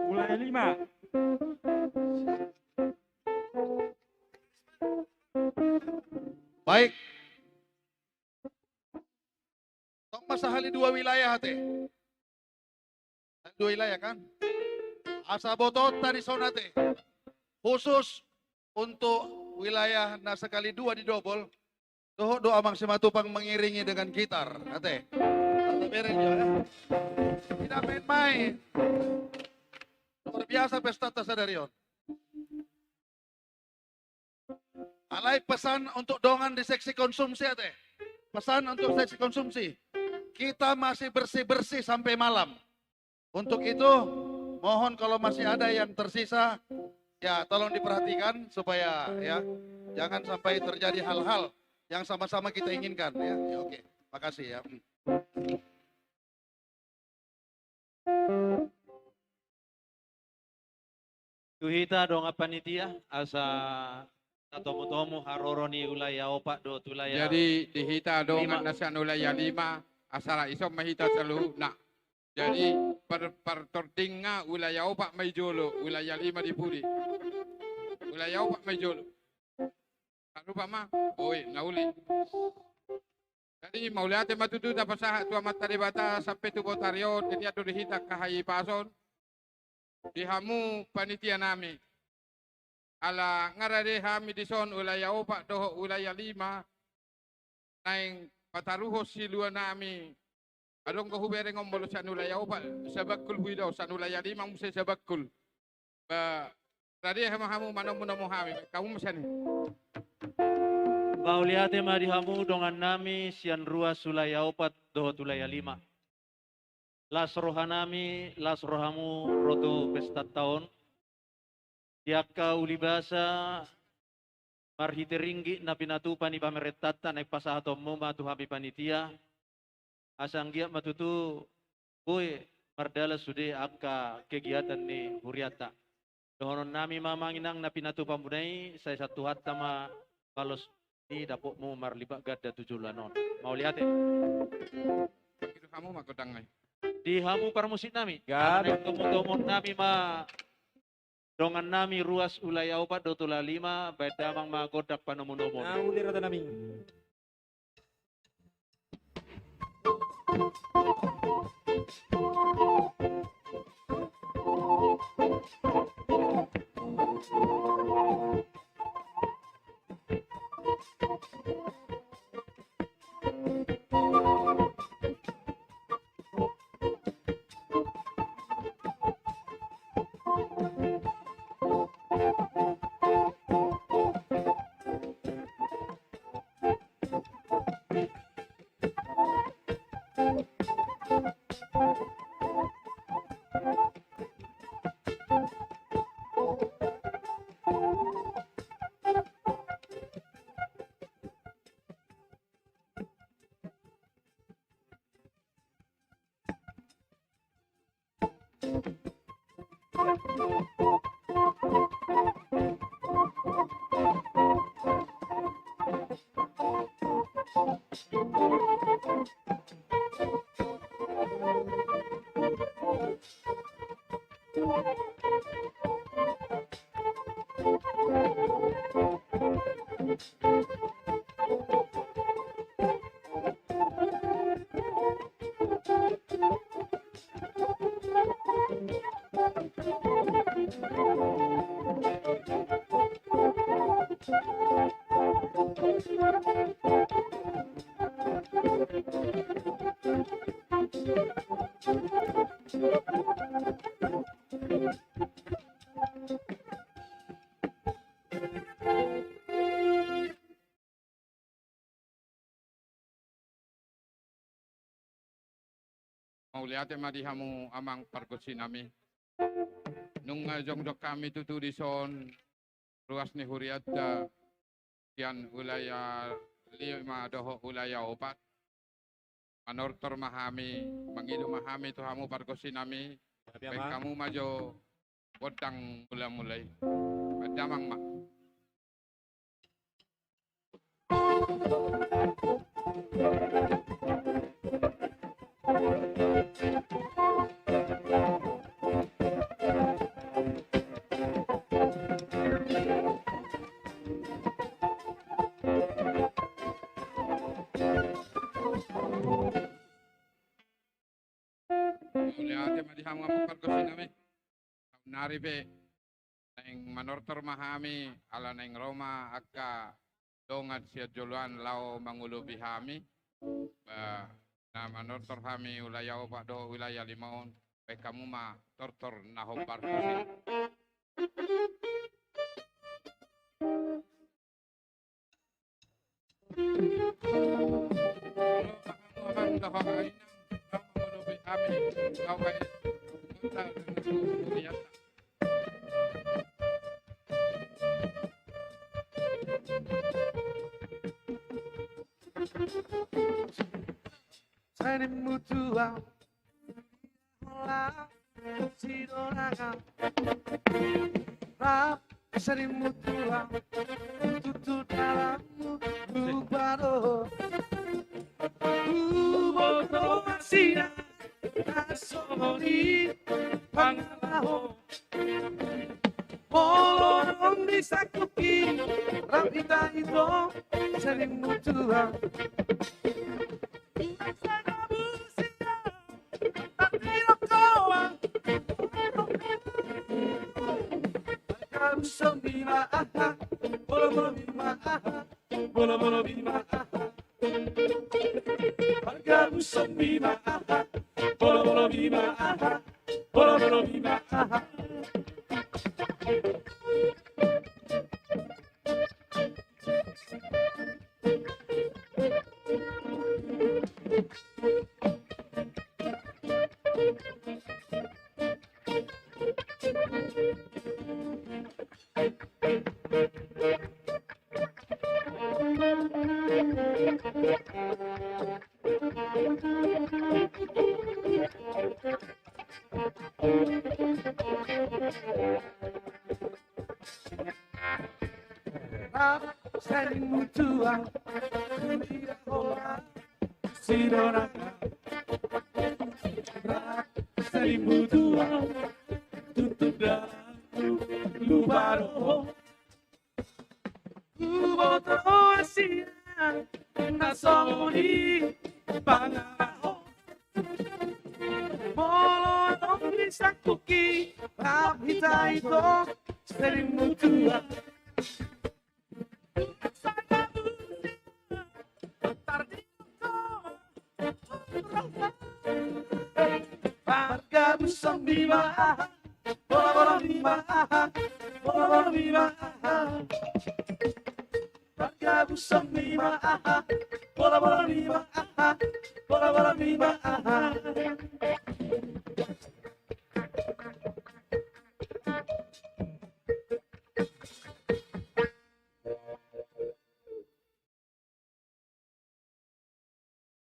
Wilayah 5. Baik. Tong masahali 2 wilayah teh. 2 wilayah kan? Asa botot tadi sonate. Khusus untuk wilayah nah sekali 2 didobol. Doa Mang Simatupang mengiringi dengan gitar, ate. Tidak main-main. Luar biasa pesta Tasadarion. Alai pesan untuk dongan di seksi konsumsi ate. Pesan untuk seksi konsumsi. Kita masih bersih-bersih sampai malam. Untuk itu mohon kalau masih ada yang tersisa ya tolong diperhatikan supaya ya jangan sampai terjadi hal-hal yang sama-sama kita inginkan ya. Ya oke. Makasih ya. Tuhita dong panitia asa tomo-tomo haroroni wilayah opat do wilayah. Jadi dihita dong nasan wilayah 5 asala isom mahita selalu nak. Jadi pertordinga wilayah opat majolo wilayah 5 di Puri. Wilayah opat majolo. Tak lupa mah. Oi, nauli. Jadi mau lihat matutu dapat sahat tua matari bata sampai tu botario jadi ado dihita kahayi pason. Dihamu panitia nami. Ala ngarade hami dison wilayah opat doho wilayah 5. Naing pataruho silua nami. Adong ko hubere ngombolo sa wilayah opat sabakul huidaw sa wilayah 5 musa sabakul. Ba tadi hamu manomu hami kamu masani. Bau lihat dihamu dongan nami sian ruas wilayah opat doho wilayah 5. Las rohanami, las rohamu roto pesta tahun. Diaka ulibasa marhite ringgi na pinatupan ni pameretata na ipasahatom mo matuhabi panitia. Asanggiat matutu boy mardala sude aka kegiatan ni huriata. Dohonon nami mamanginang na pinatupan bunay sa satu hatta ma kalos ni dapok mo marlibak gada 7 lanon. Mau lihat Itu kamu makutang ay. Di hamu parmusik nami. Karena tomo-tomo nami ma dongan nami ruas wilayah opat dotula 5 bedamang ma godak panomonomon. Nah, uli rata nami. Mauliate madihamu amang pargosinami. Nung jongdok kami tutu di son ruas ni huriata kian ulaya 5 doho ulaya 4. Manortor mahami, mangidu mahami tu hamu pargosinami. Baik kamu majo bodang mulai. Padamang mak. Uliate madihamu amang pargosinami. Nari be neng manortor mahami ala neng Roma akka dongat siat joluan lao mangulu bihami na manortor hami wilayah opak do wilayah limaon baik kamu ma tortor nahom parkosin amang doho ainang mangulu bihami kau kai Seni mutua Hola Sidonaga Rap Seni mutua Tutu dalammu Bubaro Boto Asina Asoni Pangalaho Molong disakuki Rapita itu Seni mutua Bima aha, bolo bolo bima aha, bolo bolo bima aha. Harga busok bima aha, bolo bolo bima aha, bolo bolo bima aha. Seni mutua, dunia hola, Sidonaga. Seni mutua, tutup dalam lubaro. Boto Asia, nasoni pangalaho. Molong disakuki, rapita itu seni mutua. Harga busok bima aha, bola bola bima aha, bola bola bima aha. Harga busok bima aha, bola bola bima aha, bola bola bima aha.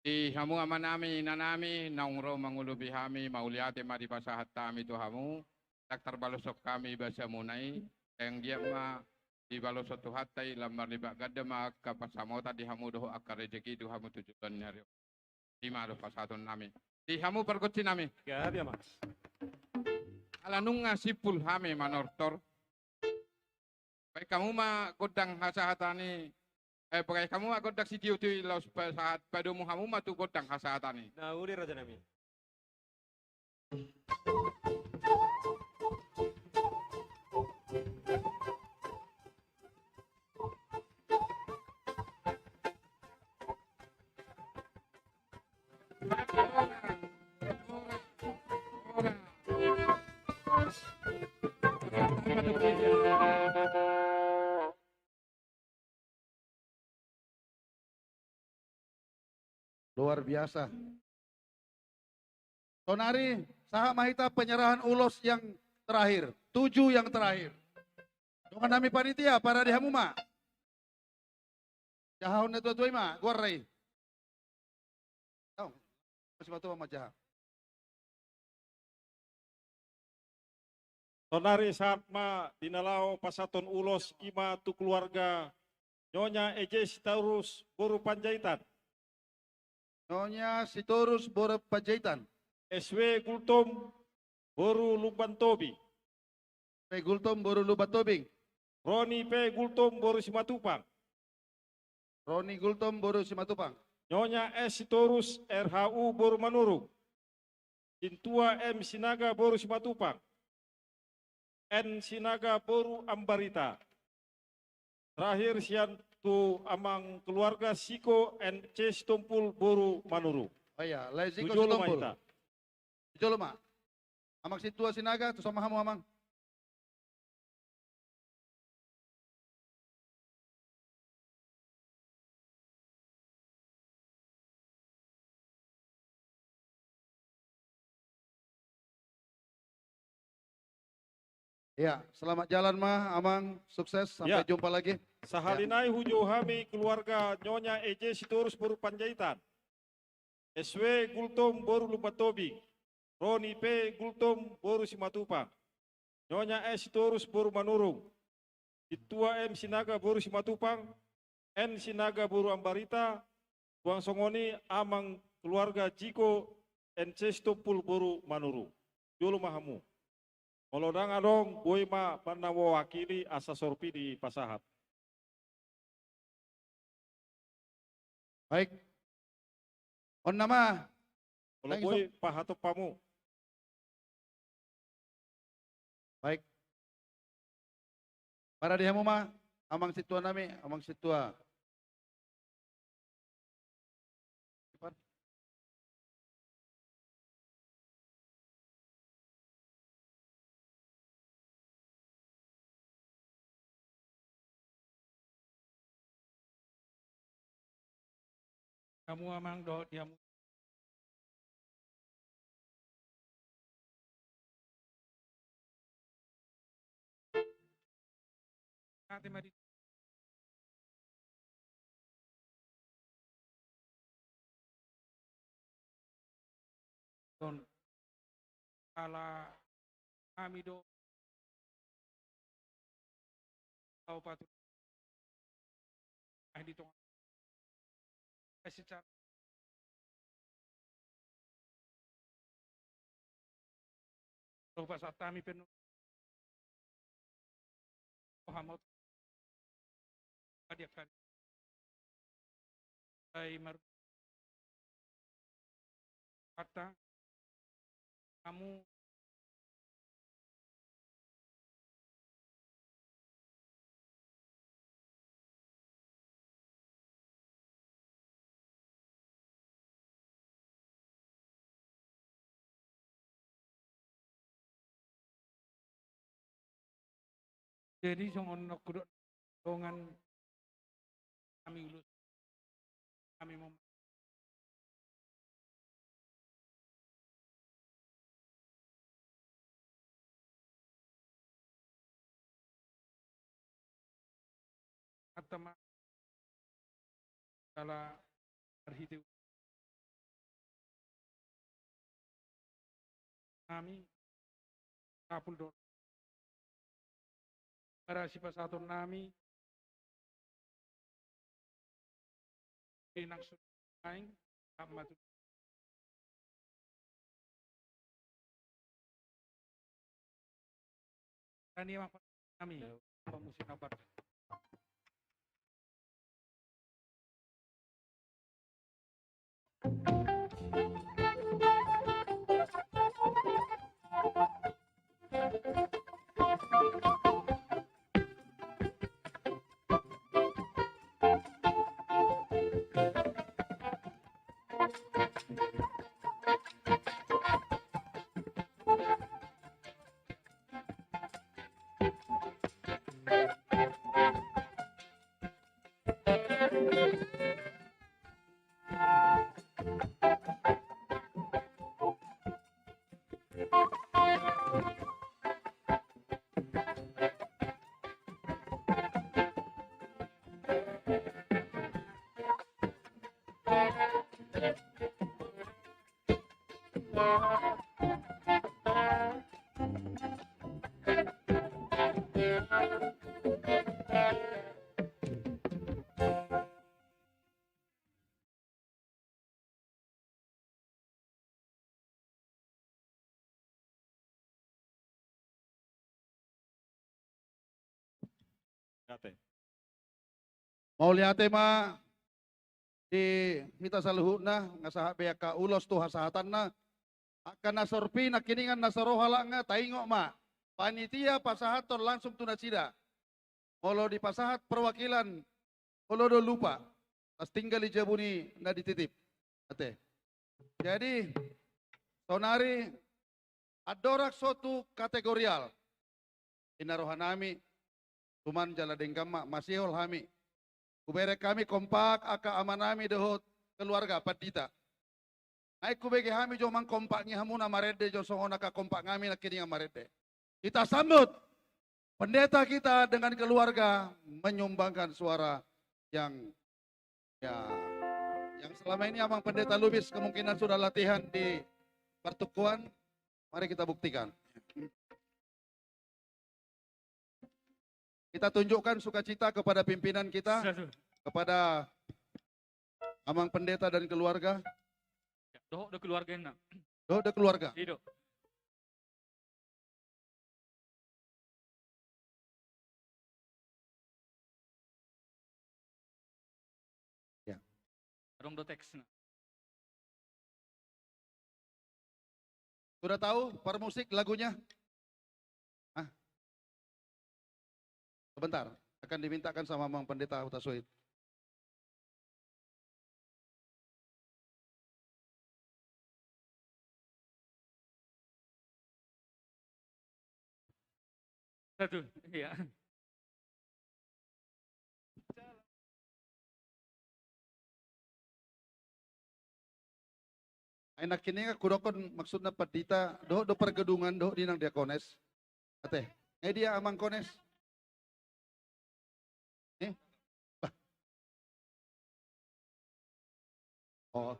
Di hamu amanami nanami naungro mangulubi hami mauliate mari pasahat kami tu hamu daktar balosok kami bahasa munai yang dia ma di balosok tu hatai lambar libak gadema kapasamota di hamu doho akar rezeki tu hamu tujuan nyari lima do pasatun nami di hamu perkocin nami ya biar mas ala nunga sipul hami manortor Baik kamu mah kodang hasahatani. Bagai kamu mah kodang si tiu tiu laus saat padomu kamu mah tu kodang hasahatani. Nauli Raja Nami. Luar biasa. Tonari, saha mahita penyerahan ulos yang terakhir. 7 yang terakhir. Dengan nami panitia, para dihamuma. Jahahun na tuwa ma, guaray. Oh, masih batu sama jaha. Tonari Satma dinalao pasaton ulos ima tu keluarga Nyonya Eje Sitorus Boru Panjaitan. Nyonya Sitorus Boru Panjaitan. SW Gultom Boru Lumban Tobi. P. Gultom Boru Lumban Tobing. Roni P. Gultom Boru Simatupang. Roni Gultom Boru Simatupang. Nyonya S. Sitorus RHU Boru Manuru. Cintua M. Sinaga Boru Simatupang. N. Sinaga Boru Ambarita. Terakhir sian tu amang keluarga Siko N. C. Stompul Boru Manuru. Oh iya, Leziko Tujuh Stompul. Lumaita. Tujuh Luma. Amang situa Sinaga, tu sama hamu amang. Ya, selamat jalan mah, Amang, sukses, sampai Ya. jumpa lagi. Sahalinai hujo hami keluarga Nyonya Eje Sitorus Boru Panjaitan. SW Gultom Boru Lupatobi. Roni P. Gultom Boru Simatupang. Nyonya S. Sitorus Boru Manurung. Ditua M. Sinaga Boru Simatupang. N. Sinaga Boru Ambarita. Tuang Songoni amang keluarga Jiko NC Stompul Boru Manuru. Jolo mahamu. Molodang adong boy ma panawo wakili asa sorpi di Pasahat. Baik. On nama. Kalau boy pahato pamu. Baik. Para dihamu mah, Amang situa nami, Amang situa. Kamu amang do diamu. Nanti mari. Don ala kami do tahu patut di tengah secara Bapak Satami penuh Muhammad adiakan ay mar kata kamu jadi songon nokudot dongan kami ulus kami mau atama kala arhitiu kami kapul do para si pasaton nami inang sunaing amatu kami Pemusin obat. Mau lihat tema di hita saluhuna ngasaha beaka ulos tuh hasahatanna akan nasorpi nakiningan nasarohala nga taingok ma panitia pasahator langsung tunasida molo di pasahat perwakilan molo do lupa tas tinggal di jabuni na dititip ate jadi sonari adorak suatu kategorial inarohanami tuman jala dengkama masihol hami kubere kami kompak aka amanami dehot keluarga padita. Naik kubege kami jo mang kompaknya hamuna marede jo songona ka kompak kami nakini marede. Kita sambut pendeta kita dengan keluarga menyumbangkan suara yang selama ini amang pendeta Lubis kemungkinan sudah latihan di pertukuan. Mari kita buktikan. Kita tunjukkan sukacita kepada pimpinan kita, kepada amang pendeta dan keluarga. Doh de keluarga enak. Doh de keluarga. Hidup. Ya. Dong do teks. Sudah tahu permusik lagunya? Hah? Sebentar, akan dimintakan sama Mang Pendeta Huta Suid. Satu, iya. Enak kini kudokon maksudnya pendeta do pergedungan do dinang diakones. Ate, dia amang kones. Oh.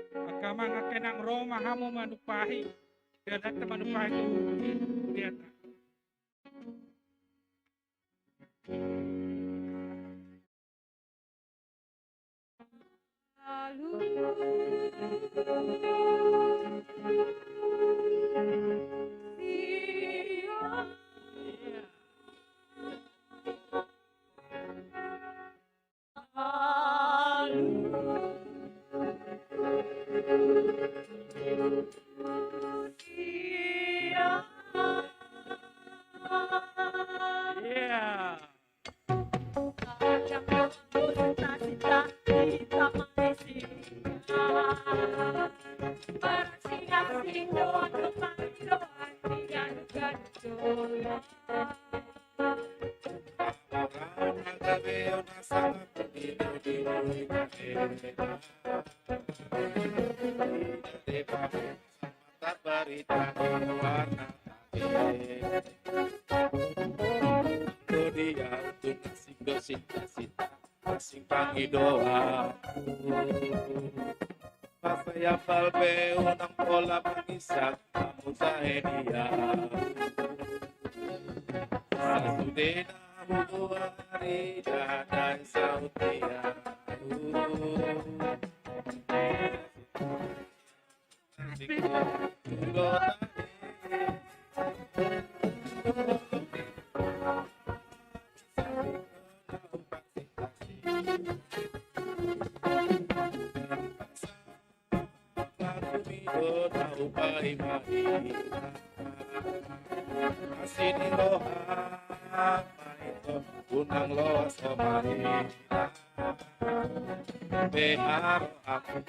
Agama ngakenang Roma hamo manupahi. Dadat manupahi itu lihat. Barita warna dia untuk ngasih cinta-cinta simpangi doa. Pasaya palpe unang pola pangisak kamu dia. Sasudena buari dadai sautia. Asini loha unang loa samahina behar aku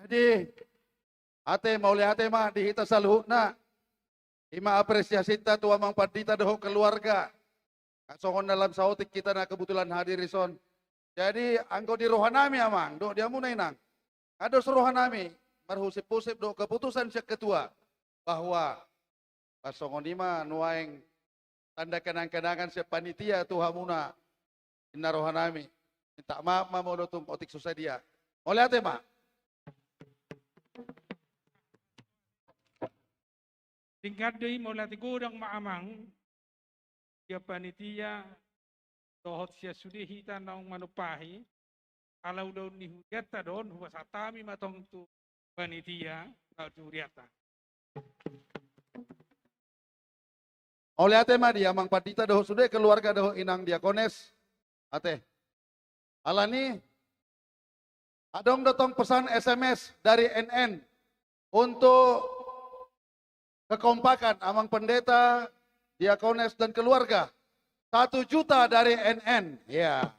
Jadi, ate mau lihat ate mah dihita saluhna. Ima apresiasi ta tua mang padita doho keluarga. Kasongon dalam sautik kita na kebetulan hadir ison. Jadi angko di rohanami amang, do dia munai nang. Ada rohanami, marhusip-pusip do keputusan syak ketua bahwa kasongon ima nuaing tanda kenang-kenangan syak panitia tuhamuna inna rohanami. Minta maaf ma modotung otik susah dia. Mau lihat ate mah. Tingkat day mula tigurang maamang, dia panitia, tohot siya sudihita naong manupahi, alaw daw ni Huryata doon, huwasatami matong tu panitia, kau tu Huryata. Oleh ate mah dia mang padita doho sudah keluarga doho inang diakones, ate. Alani, adong datang pesan SMS dari NN untuk kekompakan amang pendeta, diakones dan keluarga. 1 juta dari NN. Ya.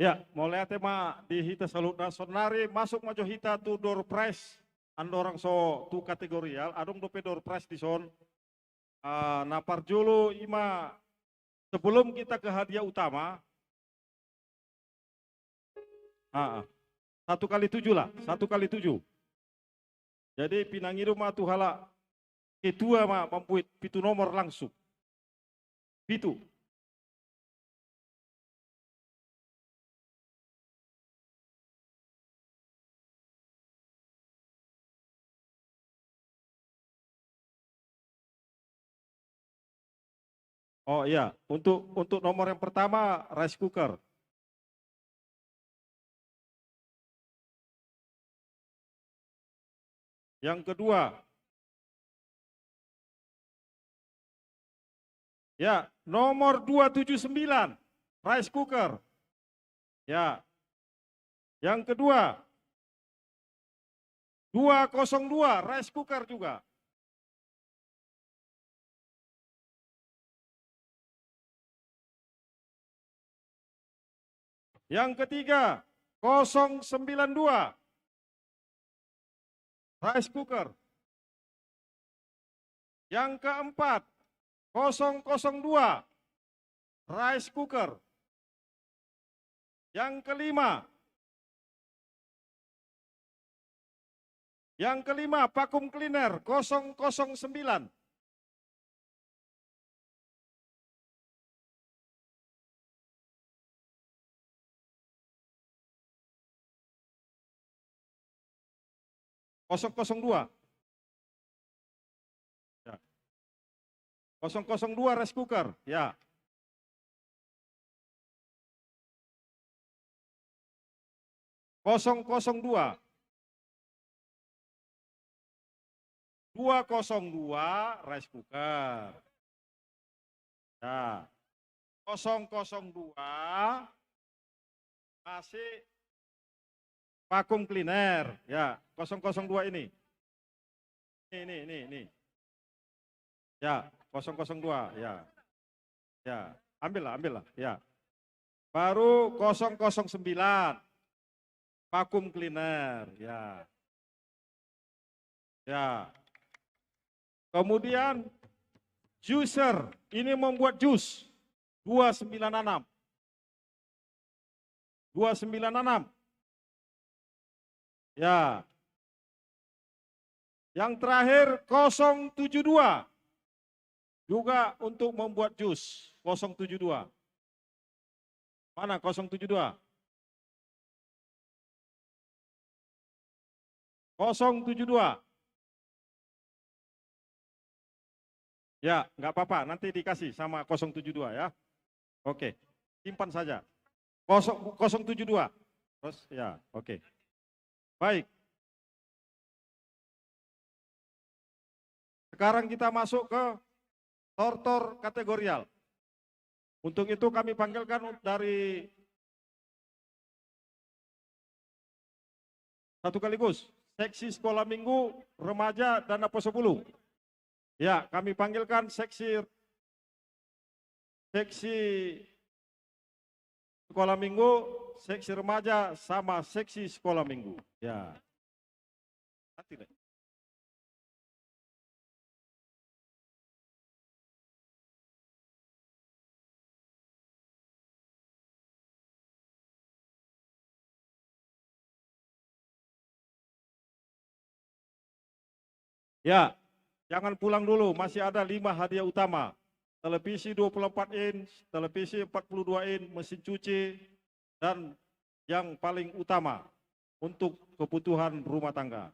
Ya, mulai tema di hita salutna sonari masuk majo hita tu door prize andorang so tu kategorial adong dope door prize di son. Napar julu ima sebelum kita ke hadiah utama. 1x7 lah, 1x7. Jadi pinangiru mah tu hala ketua mah membuat pitu nomor langsung. Pitu. Oh iya, untuk nomor yang pertama rice cooker. Yang kedua, ya nomor 279 rice cooker. Ya, yang kedua 202 rice cooker juga. Yang ketiga 092 rice cooker. Yang keempat 002 rice cooker. Yang kelima vacuum cleaner 009. (002) ya. 002 rice cooker, ya. (002) 202 rice cooker. Ya. 002 masih vacuum cleaner, ya, 002 ini. Ini. Ya, 002, ya. Ya, ambillah, ya. Baru 009 vacuum cleaner, ya. Ya. Kemudian juicer, ini membuat jus 296. 296. Ya. Yang terakhir 072. Juga untuk membuat jus 072. Mana 072? 072. Ya, nggak apa-apa, nanti dikasih sama 072 ya. Oke, simpan saja. 072. Terus ya, oke. Baik. Sekarang kita masuk ke tortor kategorial. Untuk itu kami panggilkan dari satu sekaligus seksi sekolah minggu, remaja, dan Napo 10. Ya, kami panggilkan seksi sekolah minggu, seksi remaja, sama seksi sekolah minggu. Ya. Nanti deh. Ya, jangan pulang dulu, masih ada 5 hadiah utama. Televisi 24 inch, televisi 42 inch, mesin cuci, dan yang paling utama untuk kebutuhan rumah tangga.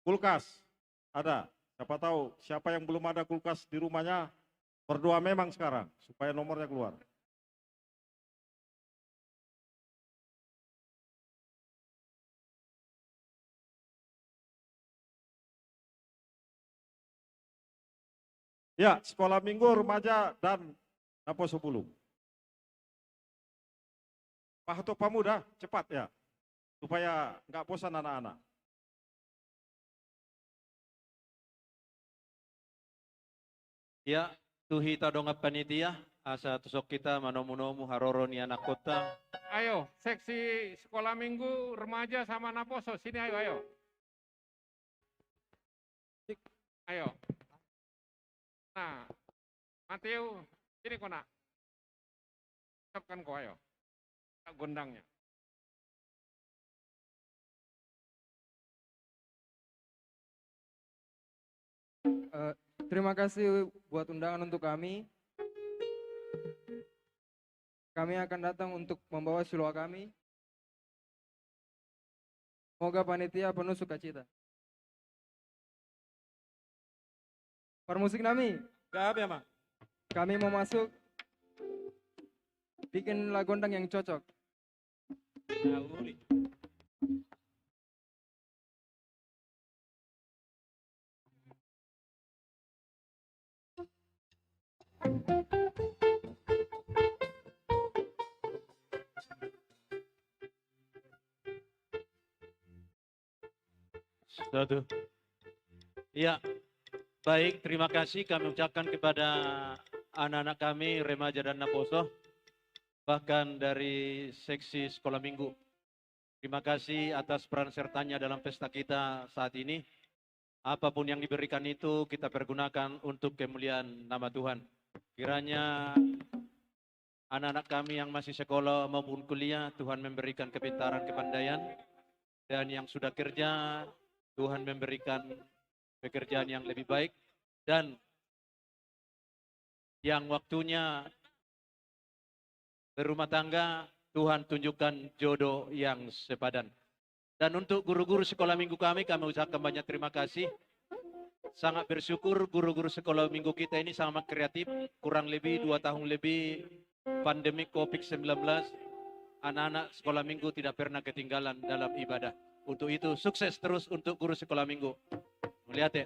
Kulkas ada, siapa tahu siapa yang belum ada kulkas di rumahnya, berdoa memang sekarang supaya nomornya keluar. Ya, sekolah minggu, remaja, dan Napo 10. Pak Hato Pamuda, cepat ya, supaya nggak bosan anak-anak. Ya, tuhi tadonga panitia, asa tusok kita manomu-nomu haroro ni anak kota. Ayo, seksi sekolah minggu remaja sama Naposo, sini ayo. Ayo. Nah, Mateo, sini kau nak. Ucapkan kau ayo. Tak gondangnya. Terima kasih buat undangan untuk kami. Kami akan datang untuk membawa siluah kami. Semoga panitia penuh sukacita. Permusik nami. Gak apa emang? Kami mau masuk. Bikin lagondang yang cocok. Nah, boleh. Satu. Ya, baik. Terima kasih kami ucapkan kepada anak-anak kami, remaja dan Naposo, bahkan dari seksi sekolah minggu. Terima kasih atas peran sertanya dalam pesta kita saat ini. Apapun yang diberikan itu kita pergunakan untuk kemuliaan nama Tuhan. Kiranya anak-anak kami yang masih sekolah maupun kuliah, Tuhan memberikan kepintaran, kepandaian, dan yang sudah kerja, Tuhan memberikan pekerjaan yang lebih baik, dan yang waktunya berumah tangga, Tuhan tunjukkan jodoh yang sepadan. Dan untuk guru-guru sekolah minggu kami ucapkan banyak terima kasih. Sangat bersyukur guru-guru sekolah minggu kita ini sangat kreatif, kurang lebih 2 tahun lebih pandemi COVID-19, anak-anak sekolah minggu tidak pernah ketinggalan dalam ibadah. Untuk itu, sukses terus untuk guru sekolah minggu. Melihat ya.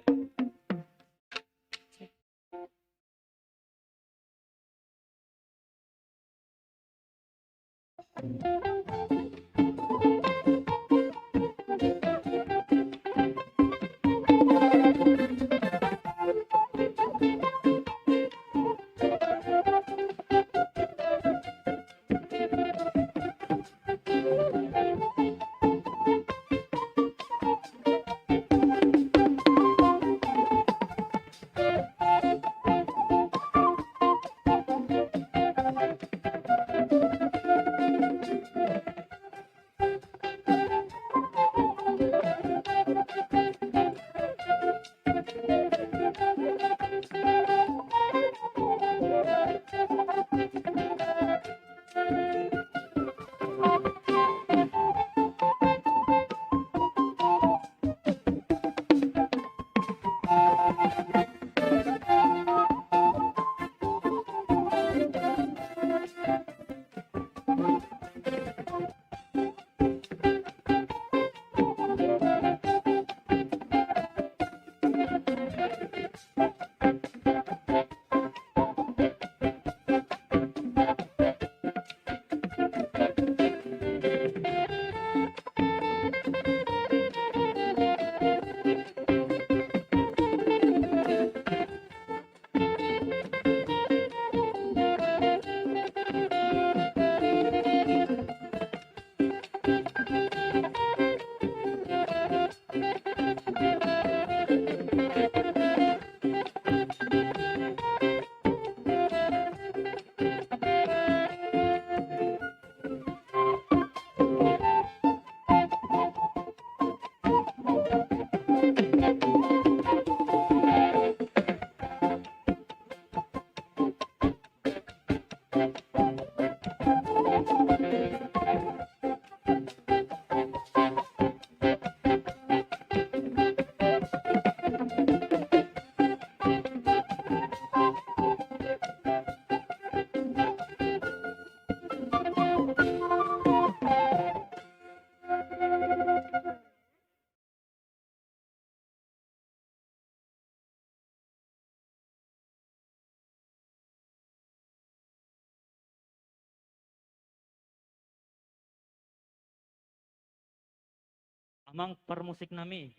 Amang permusik nami.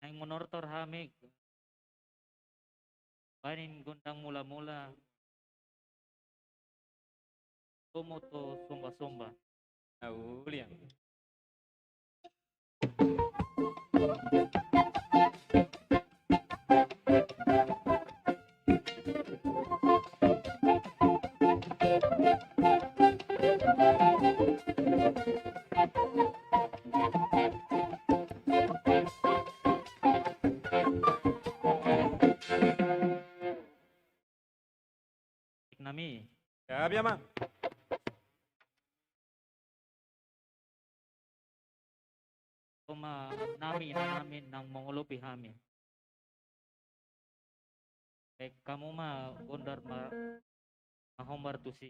Nang monortor hamig. Panin gundang mula-mula. Tomoto somba-somba. William. Nami. Siap ya, Mang. Kuma nami namin ng Mongolo Pihami. Kamu mah gondar mahombar tusi.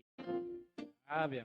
Siap ya.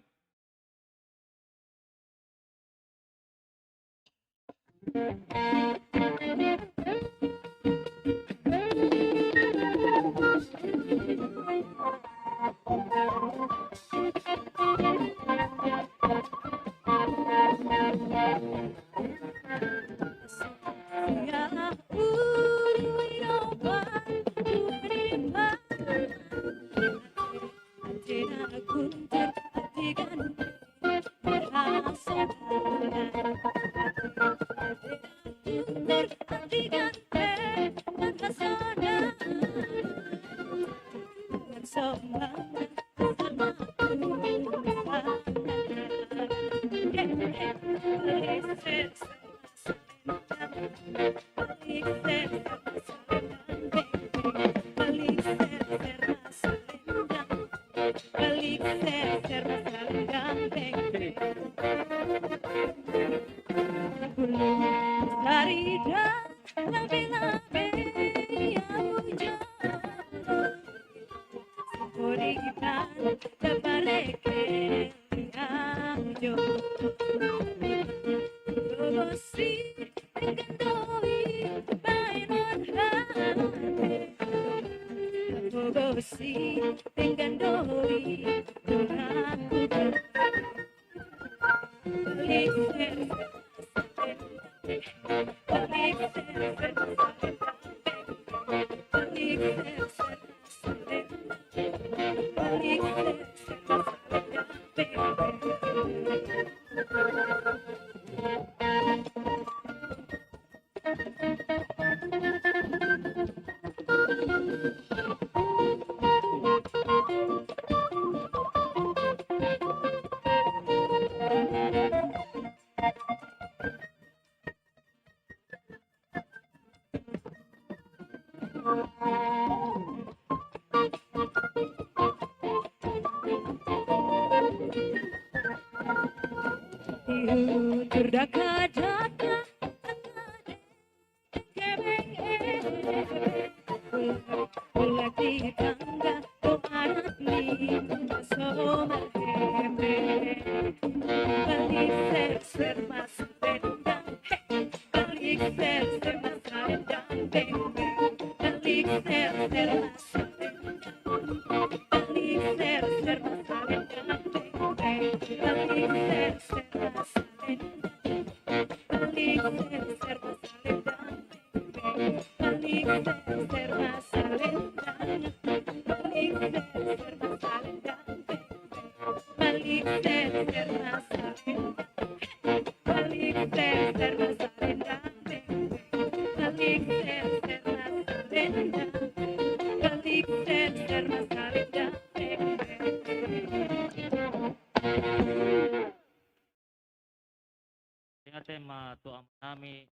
Tema tu nami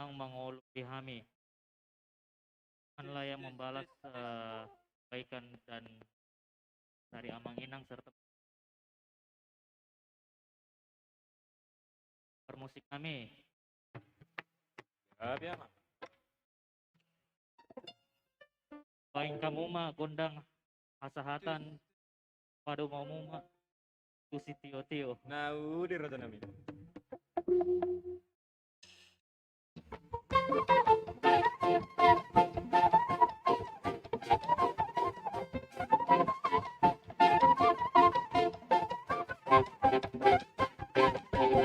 ang Mongolo Pihami. Manlah yang membalas kebaikan dan dari Amang Inang serta permusik kami. Siap ya, Mang. Paling kamu mah gondang asahatan padu mau mah tusi tio. Nah, udah roto nami. Ya,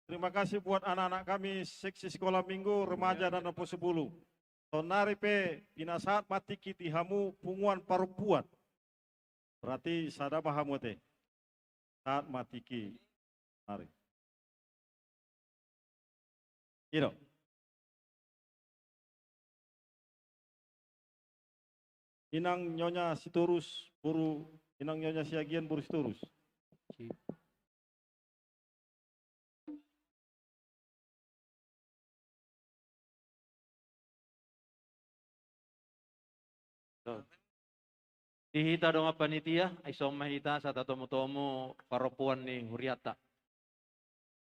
terima kasih buat anak-anak kami seksi sekolah minggu, remaja dan Apo 10. Tonari pe pinasaat mati kiti hamu punguan parupuan. Berarti sada bahamu teh. Saat mati ki. Mari. Iro. Inang nyonya siturus buru, inang nyonya siagian buru siturus. Dihita dong panitia, isom mahita sa tatomo-tomo paropuan ni Huriata.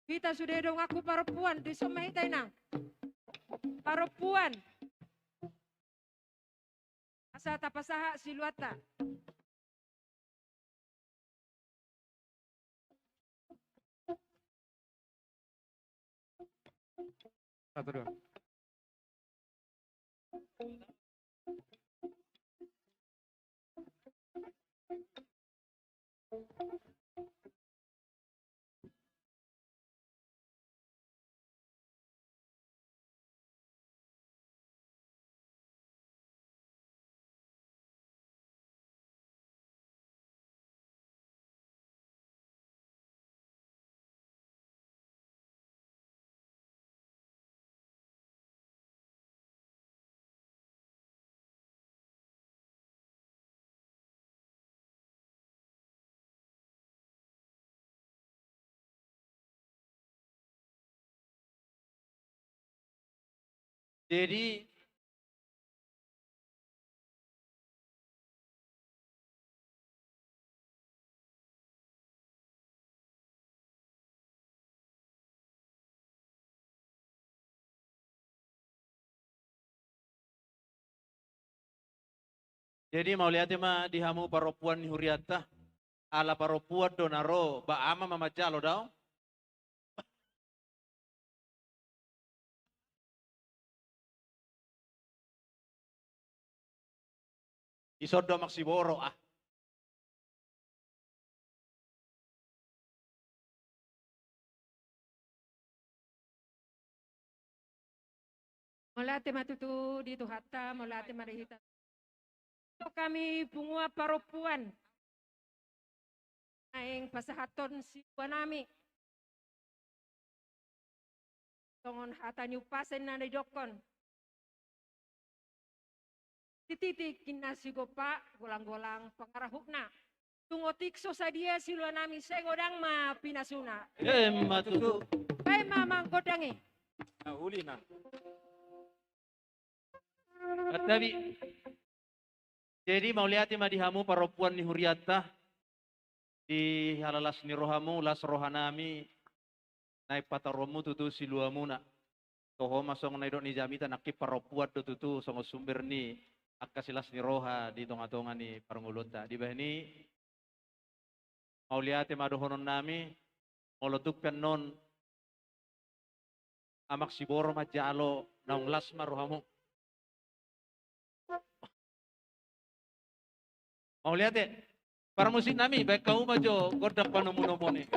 Kita sudah dong aku perempuan di semahita inang. Perempuan. Asa tapasaha siluata. Satu dua. Jadi mau lihat ma dihamu paropuan ni Huriata ala paropuan donaro ba ama mamajalo daw. Isodo maksiboro ah. Molate matutu di Tuhata, molate marihita. Kami bunga paropuan. Aing pasahaton si nami. Tongon hata nyupasen na dokon. Tititik kinasigo pa, golang-golang pangarahukna. Tungotikso sa dia silwa nami segodang ma pinasuna. Matutu. Bay mamang godangi. Uli na. Tapi jadi mau lihat ma dihamu paropuan ni Huriata di halalas ni rohamu las rohanami naik pataromu tutu siluamuna. Toho masong naidok ni jamita nakip paropuan tutu songo sumber ni akasilas ni roha di tonga-tonga ni parangulunta. Di bahini mau lihat ma dohonon nami molotukkan non amak siboro majalo naung las marohamu. Mau lihat ya, para musik nami, baik kau majo, gordak panomu-nomu nih.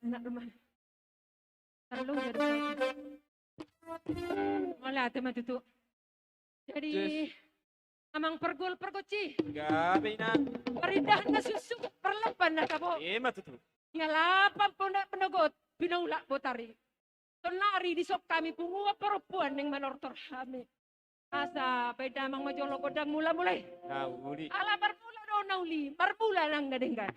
Anak rumah. Terlalu dari malah teman tutu. Jadi amang pergol pergoci. Gabi na. Paridah na susu perlepan na kabo. Matutu. Ngalapan po na penagot pinaula botari. Tonari di sok kami pungua perempuan yang manortor kami. Asa beda mang majolo godang mula-mulai. Nauli. Ala barbula do nauli, barbula nang nadenggan.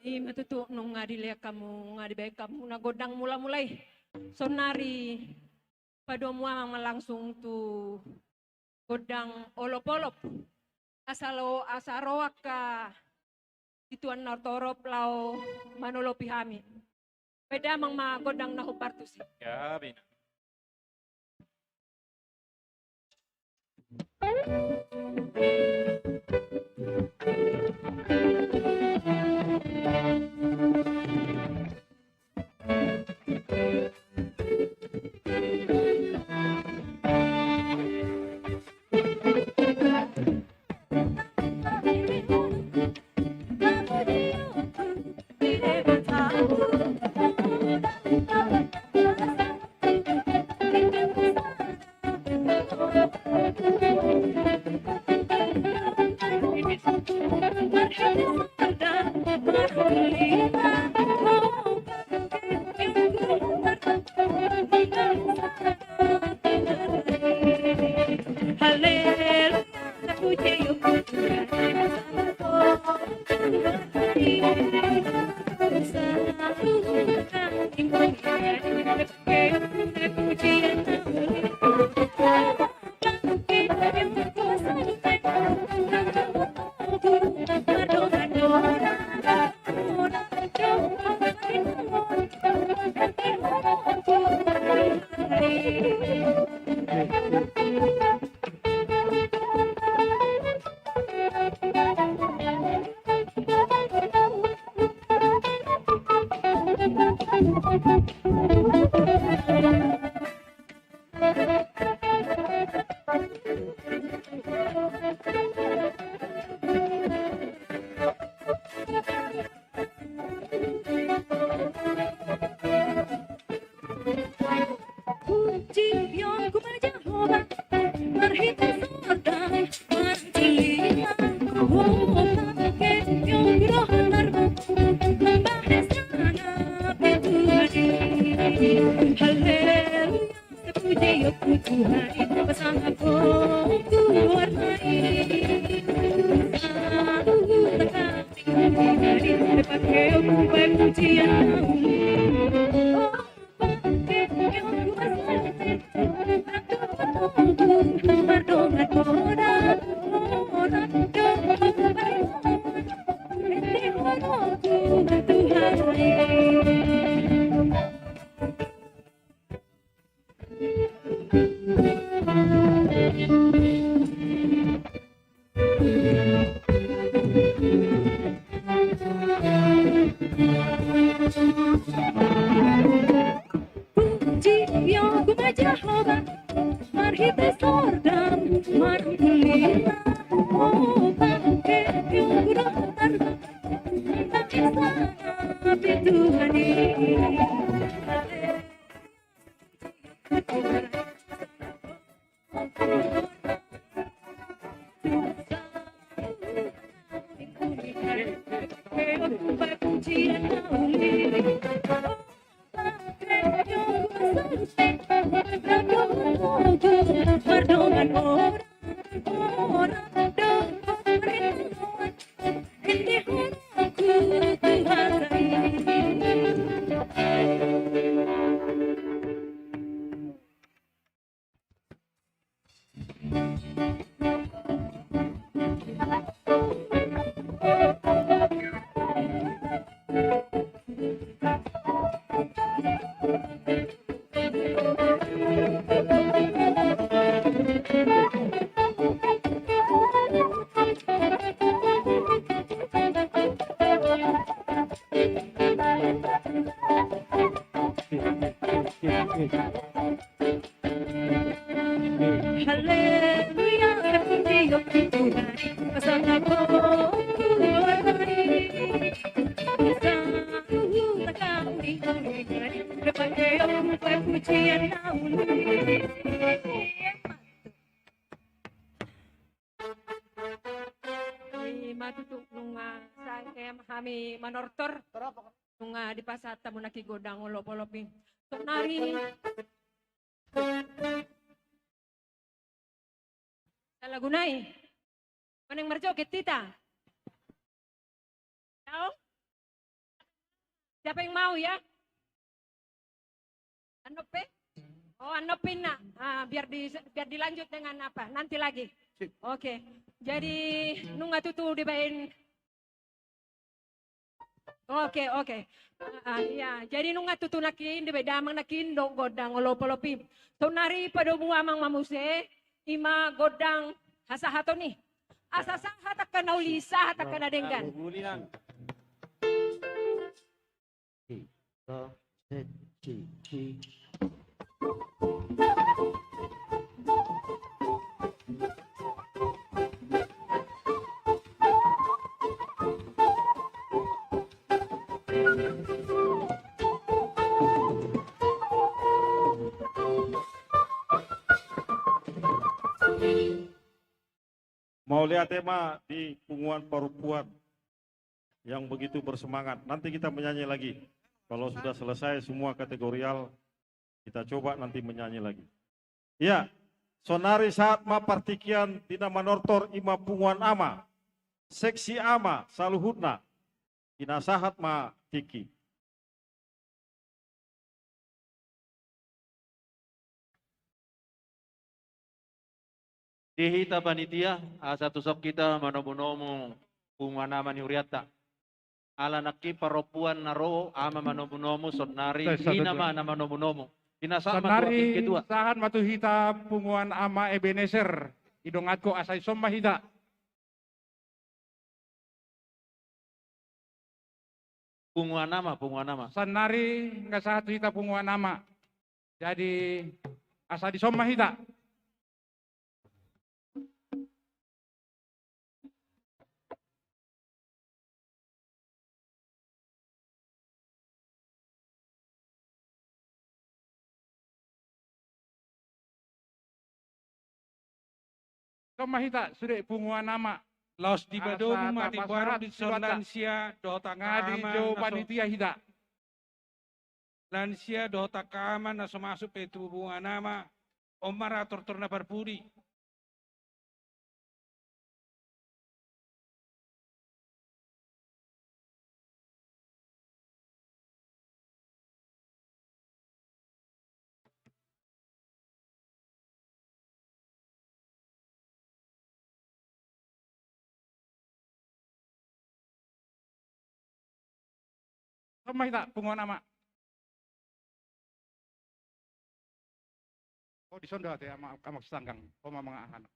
Di matutu nung ngadilya kamu ngadibay kamu nagodang mula-mulai. Sonari padomwa langsung tu godang olop-olop. Asalo asaroak ka ituan nortorop lau manolopi hami. Beda mang magodang nahupartusi. Gabi na. Perdona, Haleluya, terpujilah Tuhan, bersama pujian matutuk nunga sangkem hami manortor nunga di pasat tamu naki godang olop-olopin tok nari salah gunai maneng merjoget tita tahu siapa yang mau ya anope oh anopin nak biar dilanjut dengan apa nanti lagi oke. Jadi nunga tutu dibain. Oke. Ya, jadi nunga tutu nakin dibain damang nakin do godang olop-olopi. So nari pada amang mamuse ima godang hasahato nih. Asasang hatakan naulisa hatakan adenggan. Mau lihat tema di punguan perempuan yang begitu bersemangat. Nanti kita menyanyi lagi. Kalau sudah selesai semua kategorial, kita coba nanti menyanyi lagi. Ya, sonari saat ma partikian tina manortor ima punguan ama. Seksi ama saluhutna. Inasahat ma tiki. Dihita panitia, satu sok kita manobunomu umanaman huriata. Ala naki paropuan naro ama manobunomu sonari inama nama manobunomu. Inasa sonari sahan matuhita punguan ama Ebenezer. Idongatko asay sommahita. Punguan nama. Sonari nggak satu hita punguan nama. Jadi asa di sommahita. Mahita sudah punguan nama Los di badom mati baru di son lansia dota ngadi jo panitia hita. Lansia dota kama naso masuk pe bunga nama omarator torna barpudi. Mahita punguan nama. Oh di sonda teh ama sanggang, oma mga anak.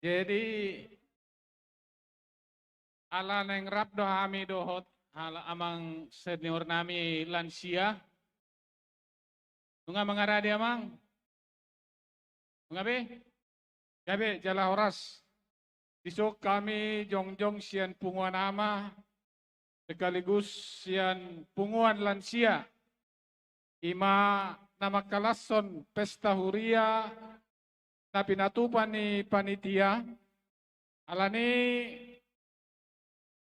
Jadi ala neng rap do hami dohot hala amang senior nami lansia. Nunga mengaradi amang. Mengabe? Gabe jala horas. Isok kami jongjong sian punguan ama. Sekaligus sian punguan lansia. Ima nama kalason pesta huria. Na pinatupan ni panitia. Alani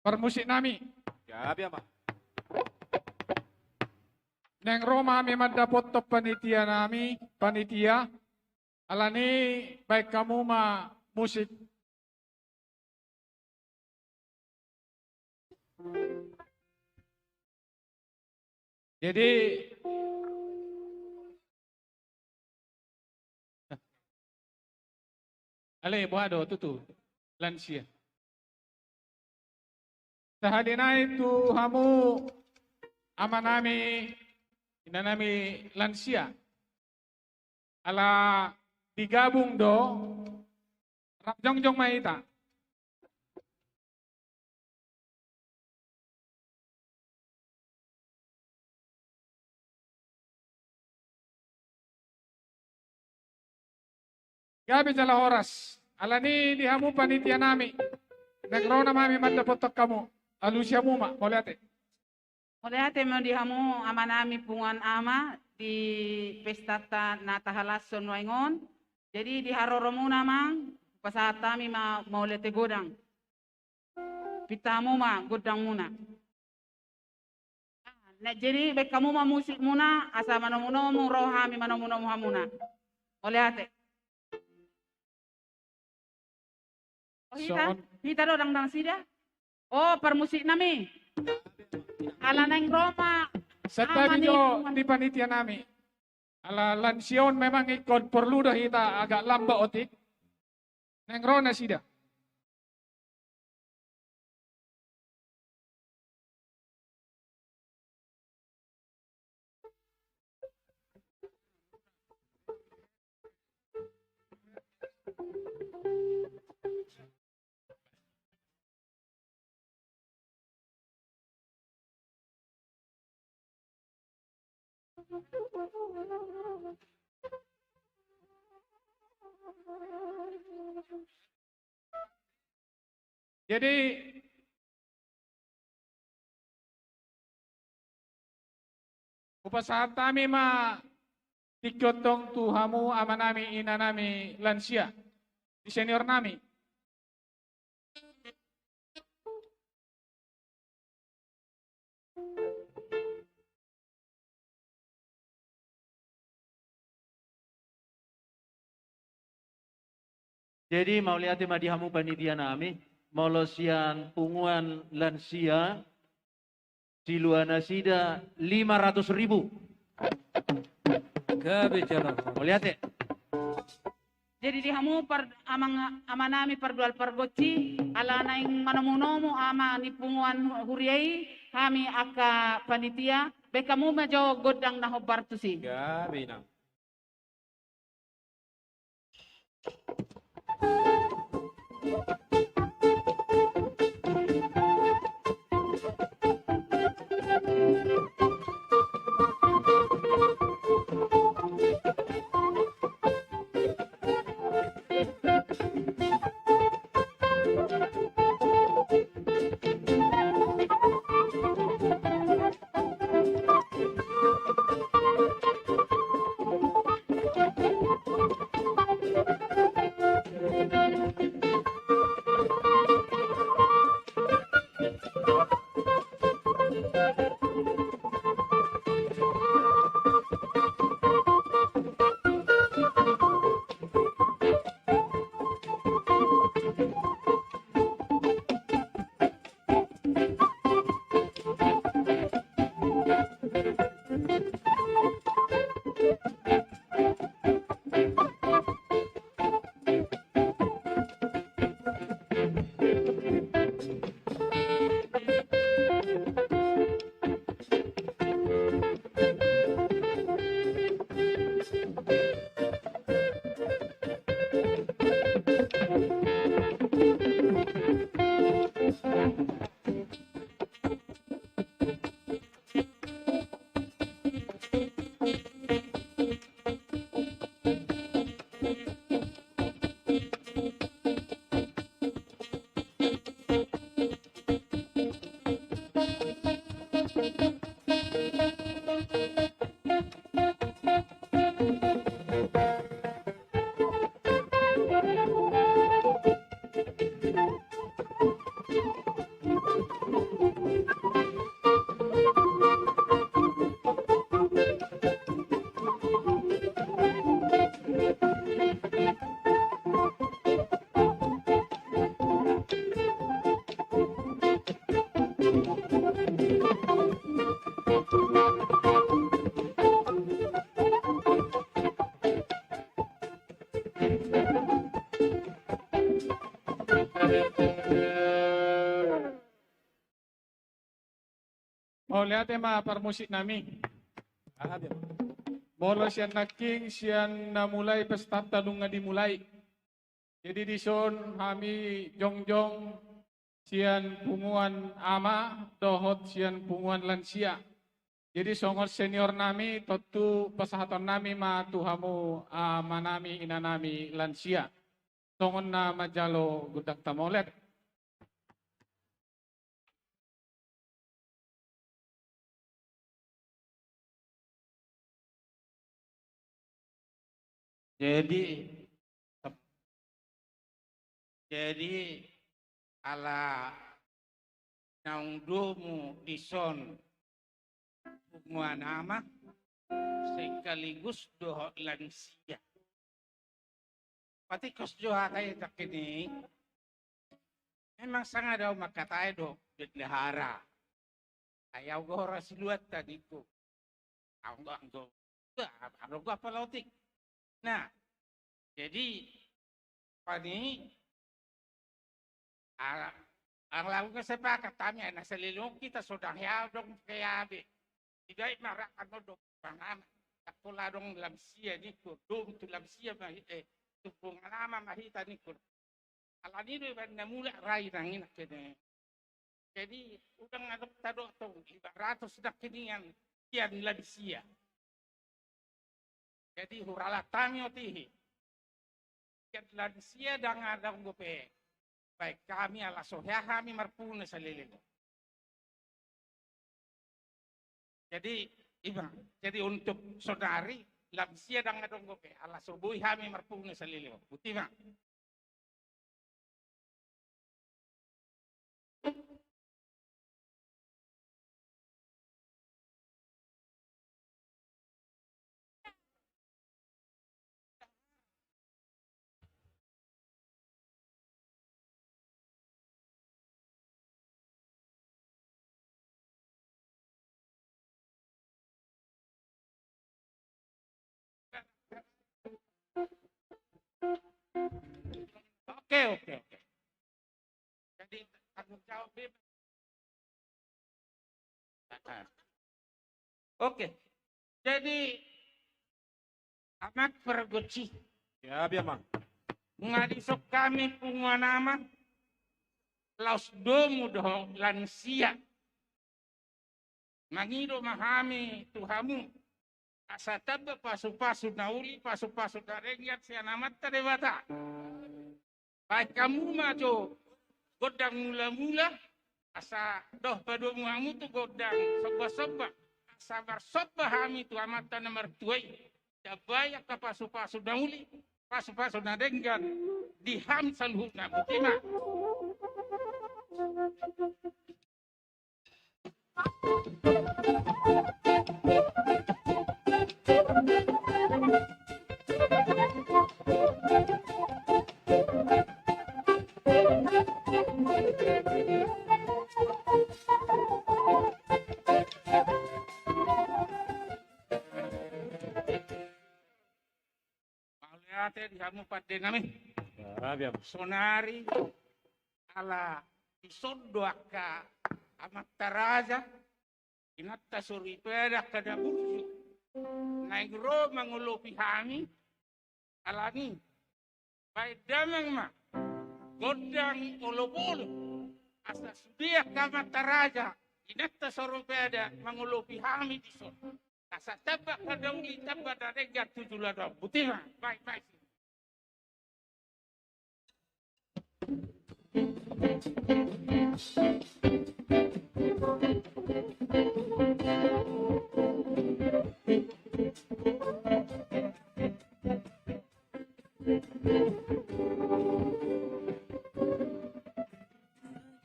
permusik nami. Gabe ama. Neng Roma mi madapot to panitia nami, panitia. Alani baik kamu ma musik. Jadi Ale buado tutu lansia. Sahadina itu hamu amanami inanami lansia. Ala digabung do ramjongjong maita. Gabi jala horas. Alani dihamu panitia nami. Nagrona mami madapotok kamu. Alusya muma. Moliate. Moliate mo dihamu ama nami pungan ama di pesta na tahalason waingon. Jadi di haroro muna mang pasat kami mau lete godang. Pitamu ma godang muna. Nah, jadi baik kamu ma musik muna asa manomunomu rohami manomunomu hamuna. Moliate. Oh, hita do dang sida. Oh, permusik nami. Ala neng Roma. Serta di panitia nami. Ala lansion memang ikut perlu dah hita agak lambat otik. Neng Rona sida. Jadi upasahan kami ma dikotong tuhamu amanami inanami lansia di senior nami. Jadi mau lihat madihamu panitia nami, molosian punguan lansia, siluana sida 500.000. Gabi jalan. Mau lihat ya? Jadi dihamu ama nami perdual pergoci ala naing manamunomu ama ni punguan huriai kami aka panitia bekamu majo godang na hobartusi. Gabi nang. Mau lihat ma permusik nami. Molo sian naking sian namulai pesta talunga dimulai. Jadi di son kami jongjong sian punguan ama dohot sian punguan lansia. Jadi songot senior nami totu pesahatan nami ma tuhamu manami inanami lansia. Songon na majalo gudak tamolet. Jadi ala naung domu dison semua nama sekaligus doh lansia. Pati kos joha tayo takini memang sangat daw makatay do bidlahara. Ayaw gora siluat tadi ko. Ang go palautik. Nah, jadi pani ang lagu kesepakat kami nasa lilong kita sudah ya dong kayabi. Tidak marakan mo dong pangaman. Takpula dong lamsia ni ko. Dong tu lamsia tupong alama mahita ni ko. Alani do iban namula rai nangin kene. Jadi udang ngadop tado tong 500 dak kinian kian lamsia. Jadi hurala tami otihi. Kian lansia dang adang gope. Baik kami ala sohya kami marpuna sa lilino. Jadi iba, jadi untuk saudari lansia dang adang gope ala sobuhi kami marpuna sa lilino. Buti ba? Oke. Jadi tanggung jawab bebas. Oke. Jadi amat pergoci. Ya, biar mang. Ngadisok kami punguan nama laos domu doh lansia. Mangido mahami tuhamu. Asa taba pasu-pasu nauli, pasu-pasu darengyat siya namat tadebata. Baik kamu majo godang mula-mula, asa doh padu muamu tu godang soba-soba. Asa barsoba hami tu amata nomor tuai. Dabaya ka pasu-pasu nauli, pasu-pasu nadenggan diham salhut na butima. Mauliate dihamu pada nami. Sonari ala isondoaka amat taraja inatta suripeda kada burju naigro mangulupi hami alani baik damang ma godang olopolo asa sudia kama taraja inatta suripeda mangulupi hami dison asa tabak kada uli tabak daregat tujulada butina baik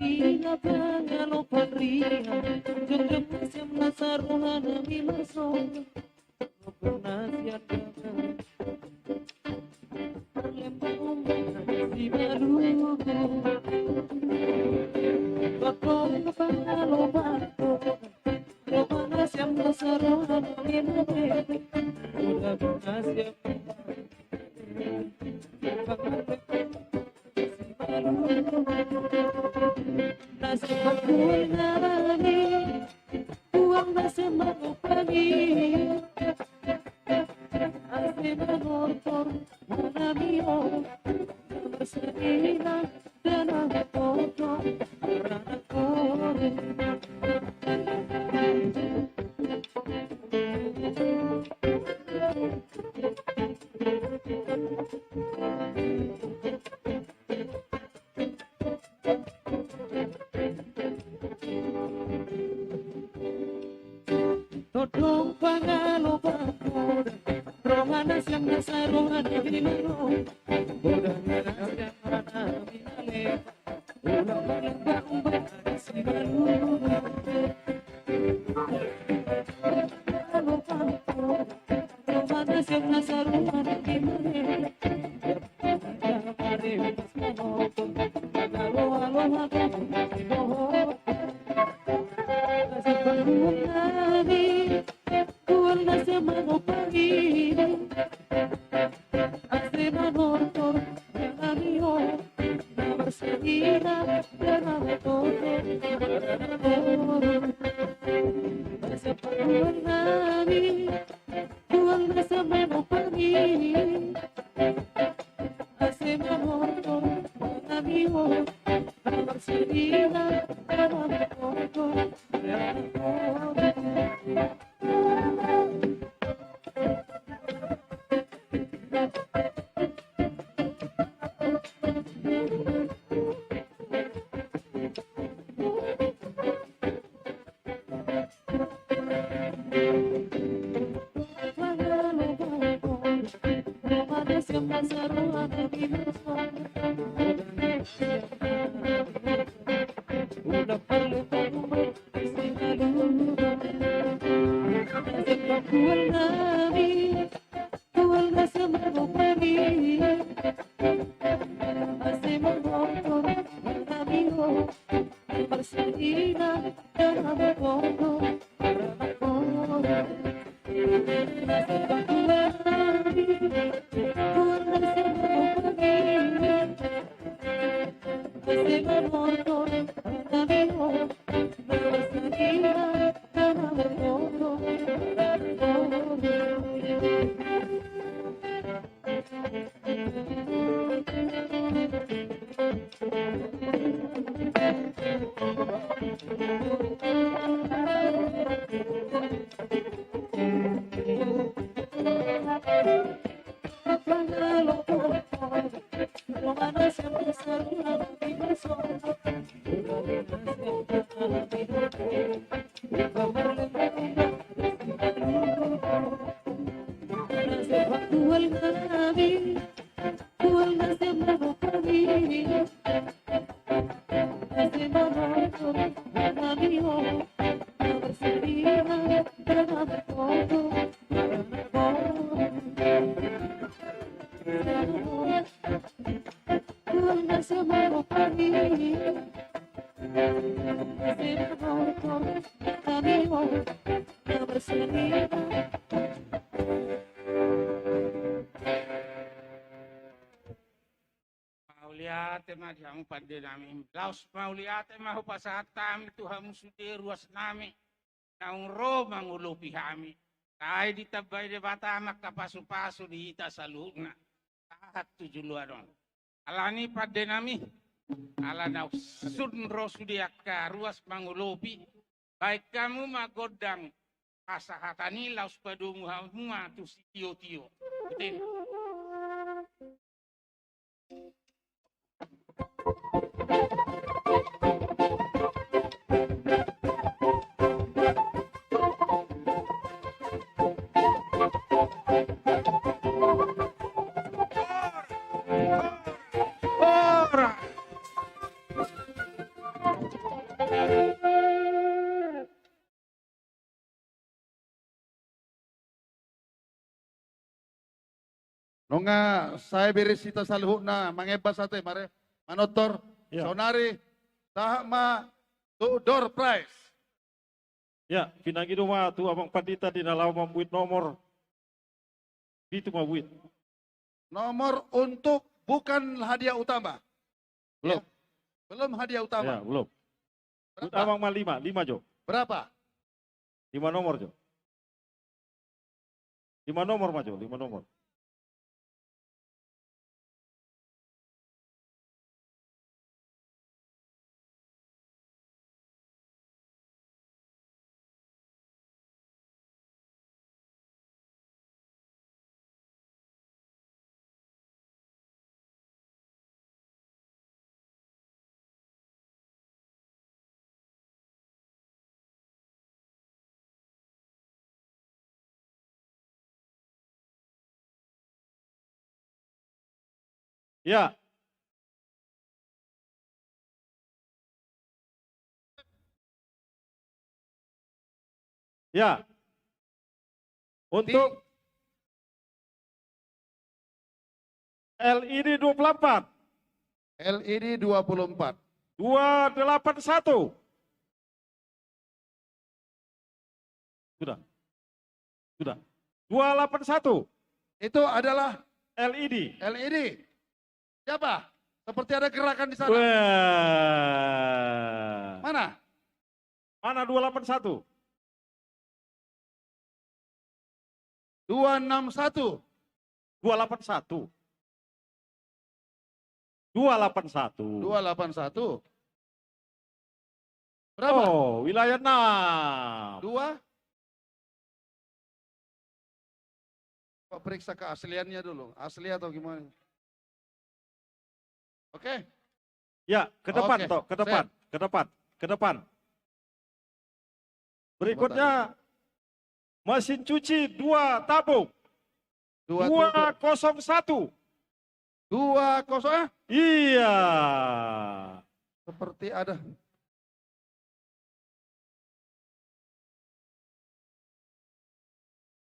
Ina pangalopan ria, jogem siam nasaruhana milason, nasian dagan, lembong si baru, bakong pangalopan, romana siam nasaruhana milason, udah nasian Nasi bakul nabani, godong pangaloba boda rohana siang nasa rohana binaro boda nana siang mana minale ulang ulang bamba si baru rohana siang nasa rohana binare Mauliate ma dihamu pande nami. Laos mauliate ma hupasatami Tuhamu sude ruas nami. Naung ro mangulupi hami. Kai ditabai de batamak kapasu-pasu di ita saluna. Tahat tujuluan dong. Alani pande nami. Ala nau sun ro sudiaka ruas mangulupi. Baik kamu magodang kasahatani laos padumu hamua tu si tio-tio. Betul. Nonga saya beresita salhuna mangebas ate mare manotor sonari sahma tu door prize. Ya, pinagi duma tu abang padita di dalam membuat nomor. Itu mah buat. Nomor untuk bukan hadiah utama. Belum. Ya. Belum hadiah utama. Ya, belum. Buat abang mah 5 Jo. Berapa? 5 nomor Jo. 5 nomor mah Jo, 5 nomor. Ya. Ya. Untuk LED 24. LED 24. 281. Sudah. Sudah. 281. Itu adalah LED. LED. Siapa? Seperti ada gerakan di sana. Wah. Mana? Mana 281? 261. 281. 281. 281. Berapa? Oh, wilayah 6. 2. Pak periksa keasliannya dulu. Asli atau gimana? Oke. Ya, ke depan Oke, toh, ke depan, set. ke depan, ke depan. Berikutnya mesin cuci 2 tabung. 201. 20. Iya. Seperti ada.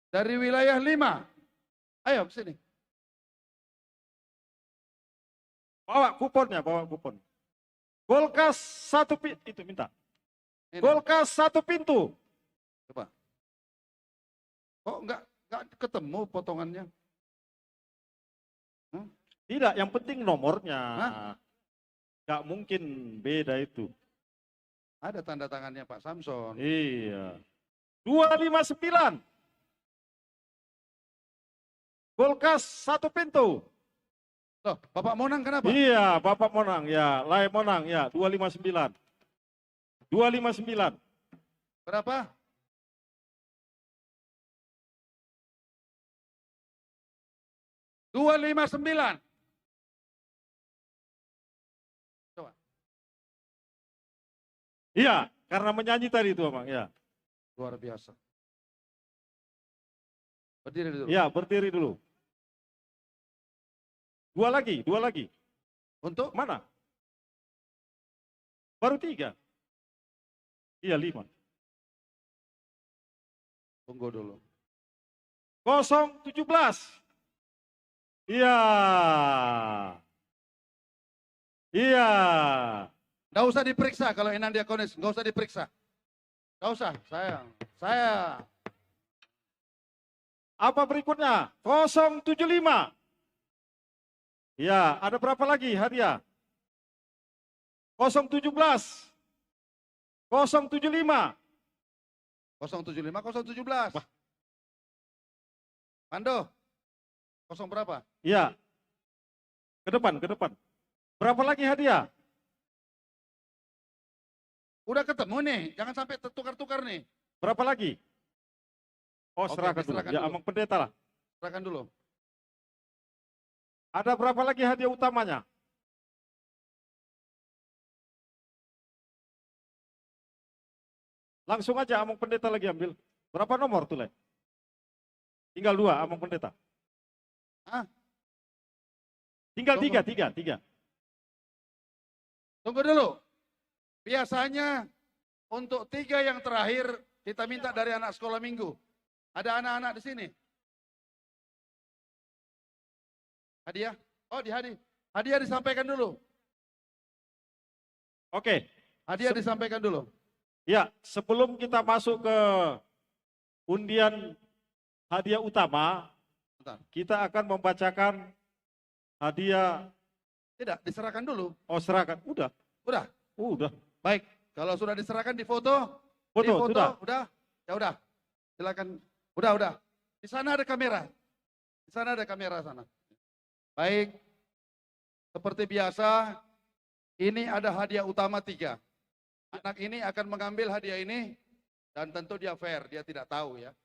Dari wilayah 5. Ayo ke sini. Bawa kuponnya, bawa kupon. Kulkas 1 pintu, itu minta. Kulkas 1 pintu. Coba. Kok enggak ketemu potongannya? Tidak, yang penting nomornya. Enggak mungkin beda itu. Ada tanda tangannya Pak Samson. Iya. 259. Kulkas 1 pintu. Loh, Bapak Monang kenapa? Iya, Bapak Monang, ya. Lai Monang, ya. 259. 259. Berapa? $259. Coba. Iya, karena menyanyi tadi itu, Bang, ya. Luar biasa. Berdiri dulu. Ya, berdiri dulu. 2 lagi, 2 lagi. Untuk? Mana? Baru 3. Iya, 5. Tunggu dulu. 017. Iya. Iya. Nggak usah diperiksa kalau Enan Diakonis, nggak usah diperiksa. Nggak usah, saya. Apa berikutnya? 075. Ya, ada berapa lagi hadiah? 017. 075. 075, 017. Pando, 0 berapa? Ya. Ke depan, ke depan. Berapa lagi hadiah? Udah ketemu nih, jangan sampai tertukar-tukar nih. Berapa lagi? Oh, Oke, serahkan dulu. diserahkan Ya, dulu. Amang Pendeta lah. Serahkan dulu. Ada berapa lagi hadiah utamanya? Langsung aja Amang Pendeta lagi ambil. Berapa nomor tuh, Le? Tinggal 2 Amang Pendeta. Hah? Tinggal Tunggu. 3. Tunggu dulu. Biasanya untuk 3 yang terakhir kita minta dari anak sekolah minggu. Ada anak-anak di sini. Hadiah? Oh, hadiah disampaikan dulu. Oke. Hadiah disampaikan dulu. Ya, sebelum kita masuk ke undian hadiah utama, kita akan membacakan hadiah. Tidak, diserahkan dulu. Oh, serahkan. Udah. Udah. Baik, kalau sudah diserahkan di foto. Foto, sudah. Udah. Ya udah. Silakan. Udah. Di sana ada kamera. Di sana ada kamera sana. Baik. Seperti biasa, ini ada hadiah utama 3. Anak ini akan mengambil hadiah ini dan tentu dia fair, dia tidak tahu ya.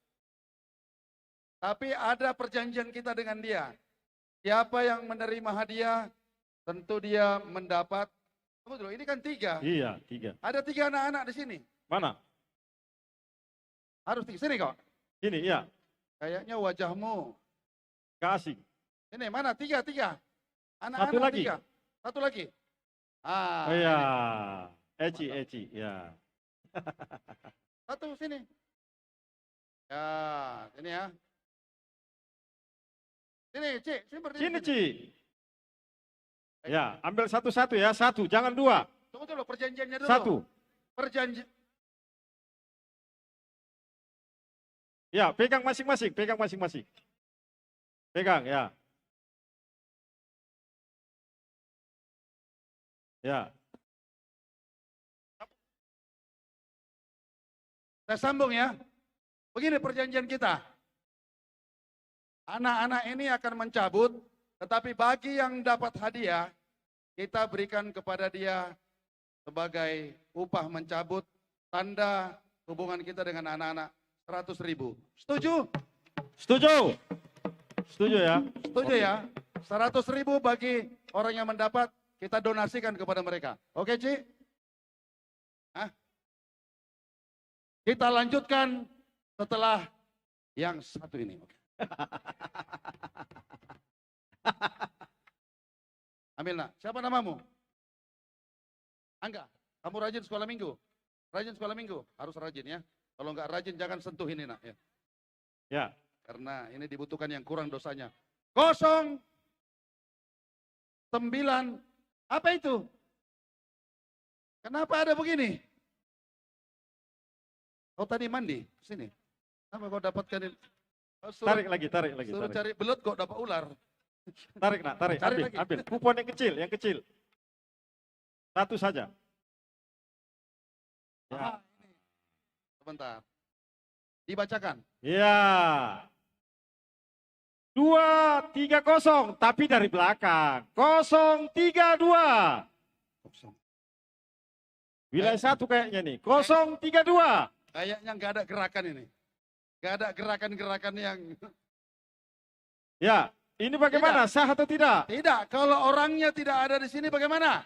Tapi ada perjanjian kita dengan dia. Siapa yang menerima hadiah, tentu dia mendapat. Tunggu dulu, ini kan 3. Iya, 3. Ada 3 anak-anak di sini. Mana? Harus di sini kok. Ini, iya. Kayaknya wajahmu. Kasih. Ini mana? 3. Anak-anak Satu lagi. 3. Satu lagi. Ah. Oh ya, ini. Eci, ya. Satu sini. Ya, sini ya. Sini, Ci. Sini berdiri. Sini, Ci. Ya, ambil satu-satu ya, satu, jangan dua. Tunggu dulu, perjanjiannya dulu. Satu. Perjanjian. Ya, pegang masing-masing, pegang masing-masing. Pegang, ya. Ya. Saya sambung ya. Begini perjanjian kita. Anak-anak ini akan mencabut, tetapi bagi yang dapat hadiah, kita berikan kepada dia sebagai upah mencabut tanda hubungan kita dengan anak-anak 100.000. Setuju? Setuju. Setuju ya. Setuju ya. 100.000 bagi orang yang mendapat, kita donasikan kepada mereka. Oke, Ci? Hah? Kita lanjutkan setelah yang satu ini. Ambil nak. Siapa namamu? Angga. Kamu rajin sekolah minggu? Rajin sekolah minggu? Harus rajin ya. Kalau nggak rajin jangan sentuh ini nak. Ya. Ya. Karena ini dibutuhkan yang kurang dosanya. 09. Apa itu? Kenapa ada begini? Kau tadi mandi? Sini. Kenapa kau dapatkan ini? Tarik lagi, tarik lagi. Suruh Tarik. cari belut kok dapat ular. Tarik nak, tarik. Cari Ambil, lagi. ambil. Kupon yang kecil, yang kecil. Satu saja. Ya. Ah, ini. Sebentar. Dibacakan. Ya. 230, tapi dari belakang. 032. Wilayah satu kayaknya nih. 032. Kayaknya nggak ada gerakan ini. Nggak ada gerakan-gerakan yang... Ya, ini bagaimana? Tidak. Sah atau tidak? Tidak, kalau orangnya tidak ada di sini bagaimana?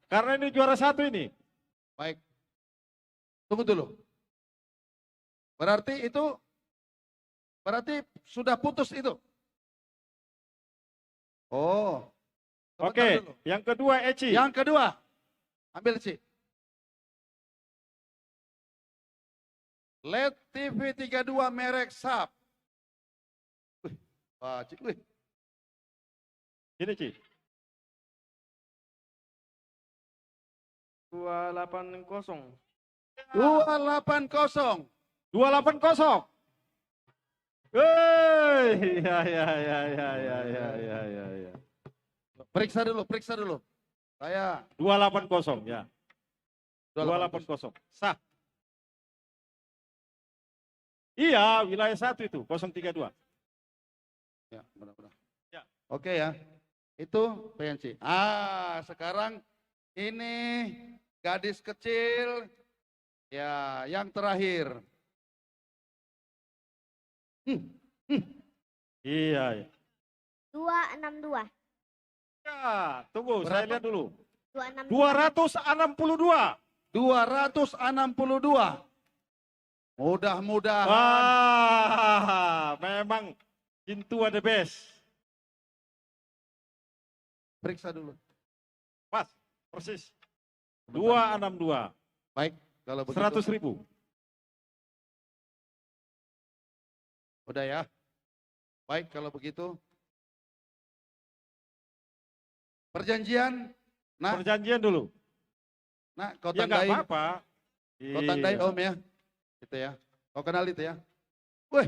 Karena ini juara satu ini. Baik. Tunggu dulu. Berarti sudah putus itu. Oh. Sebentar Oke, dulu. yang kedua Eci. Yang kedua. Ambil Ci. LED TV 32 merek SAP. Wih, wah, Ci, wih. Ini Ci. 280. 280. 280. Hei, ya. Periksa dulu. Saya 280 ya. 280. Sah. Iya, wilayah satu itu, 032. Ya, benar-benar. Ya. Oke ya. Itu PNC. Ah, sekarang ini gadis kecil. Ya, yang terakhir. Iya. 262. Ya, tunggu, saya lihat dulu. 262. 262. Mudah-mudahan. Wah, memang Cintua the best. Periksa dulu. Pas, persis. 262. Baik, kalau begitu. 100.000. Udah ya. Baik, kalau begitu. Perjanjian. Nah, perjanjian dulu. Nah, kau Ya nggak tandai. apa-apa. Kau tandai Iya. Om ya. Gitu ya. Kau kenal itu ya. Wih.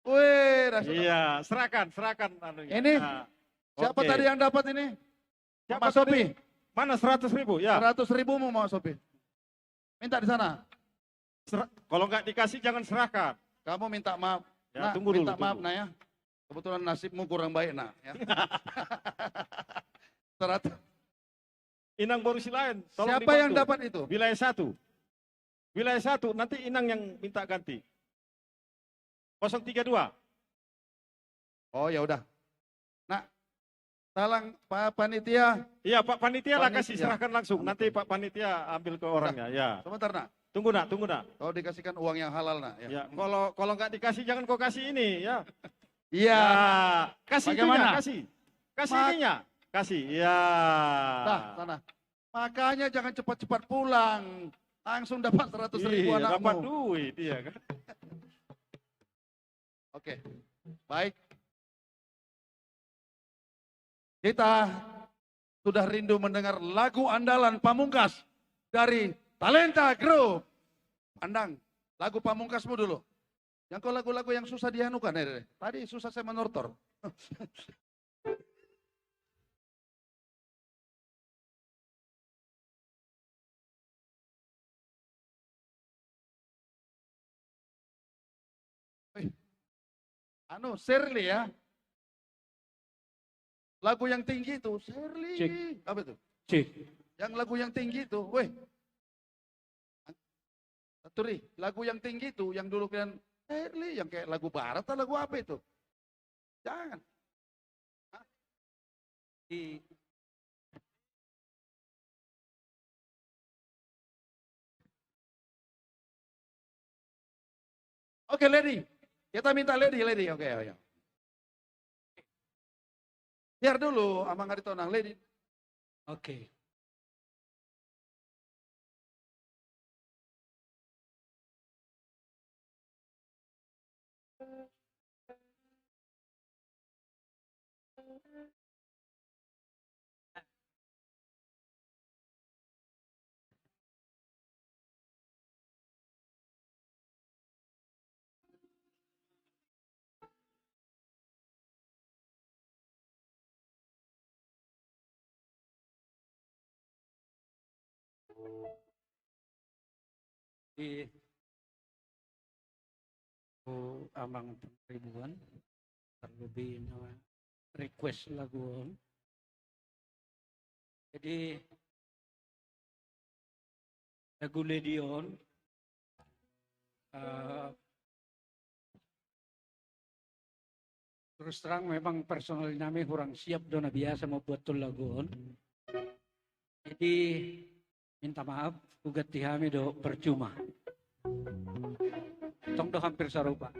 Wih, dah sudah. Iya, serahkan anunya. Ini Nah, siapa oke. tadi yang dapat ini? Siapa Mas Sopi. tadi? Mana 100.000? Ya. 100.000 mau Mas Sopi. Minta di sana. Kalau nggak dikasih jangan serahkan. Kamu minta maaf. Ya, Nak, tunggu dulu, minta maaf tunggu. nak ya. Kebetulan nasibmu kurang baik nak. Ya. 100. Inang Borusi lain. Tolong Siapa yang dibantu. dapat itu? Wilayah satu. Wilayah satu, nanti Inang yang minta ganti. 032. Oh ya udah. Nah, talang Pak Panitia. Iya Pak Panitia lah Panitia. kasih serahkan langsung. Nanti Pak Panitia ambil ke orangnya. Ya. Sebentar nak. Tunggu nak, tunggu nak. Kau dikasihkan uang yang halal nak. Ya. Ya, kalau nggak dikasih jangan kau kasih ini ya. Iya. Kasih Bagaimana? ininya, kasih. Kasih ininya. Kasih, iya. Nah, sana. Makanya jangan cepat-cepat pulang. Langsung dapat 100.000 Iya, anakmu. dapat duit dia kan. Oke, baik. Kita sudah rindu mendengar lagu andalan Pamungkas dari Talenta Group. Pandang, lagu Pamungkasmu dulu. Yang kau lagu-lagu yang susah dianukan ya. Tadi susah saya menortor. Shirley ya. Lagu yang tinggi itu, Shirley. Cek. Apa itu? Cek. Yang lagu yang tinggi itu, weh. Turi, lagu yang tinggi itu, yang dulu kalian Shirley, yang kayak lagu barat atau lagu apa itu? Jangan. Di Oke, Lady. Kita minta Lady. Oke. Biar dulu, Amang Aritonang, Lady. Oke. Di amang ribuan terlebih request lagu jadi lagu Ledion terus terang memang personal kami kurang siap dona biasa mau buat lagu jadi minta maaf ugat kami do percuma tong do hampir sarupa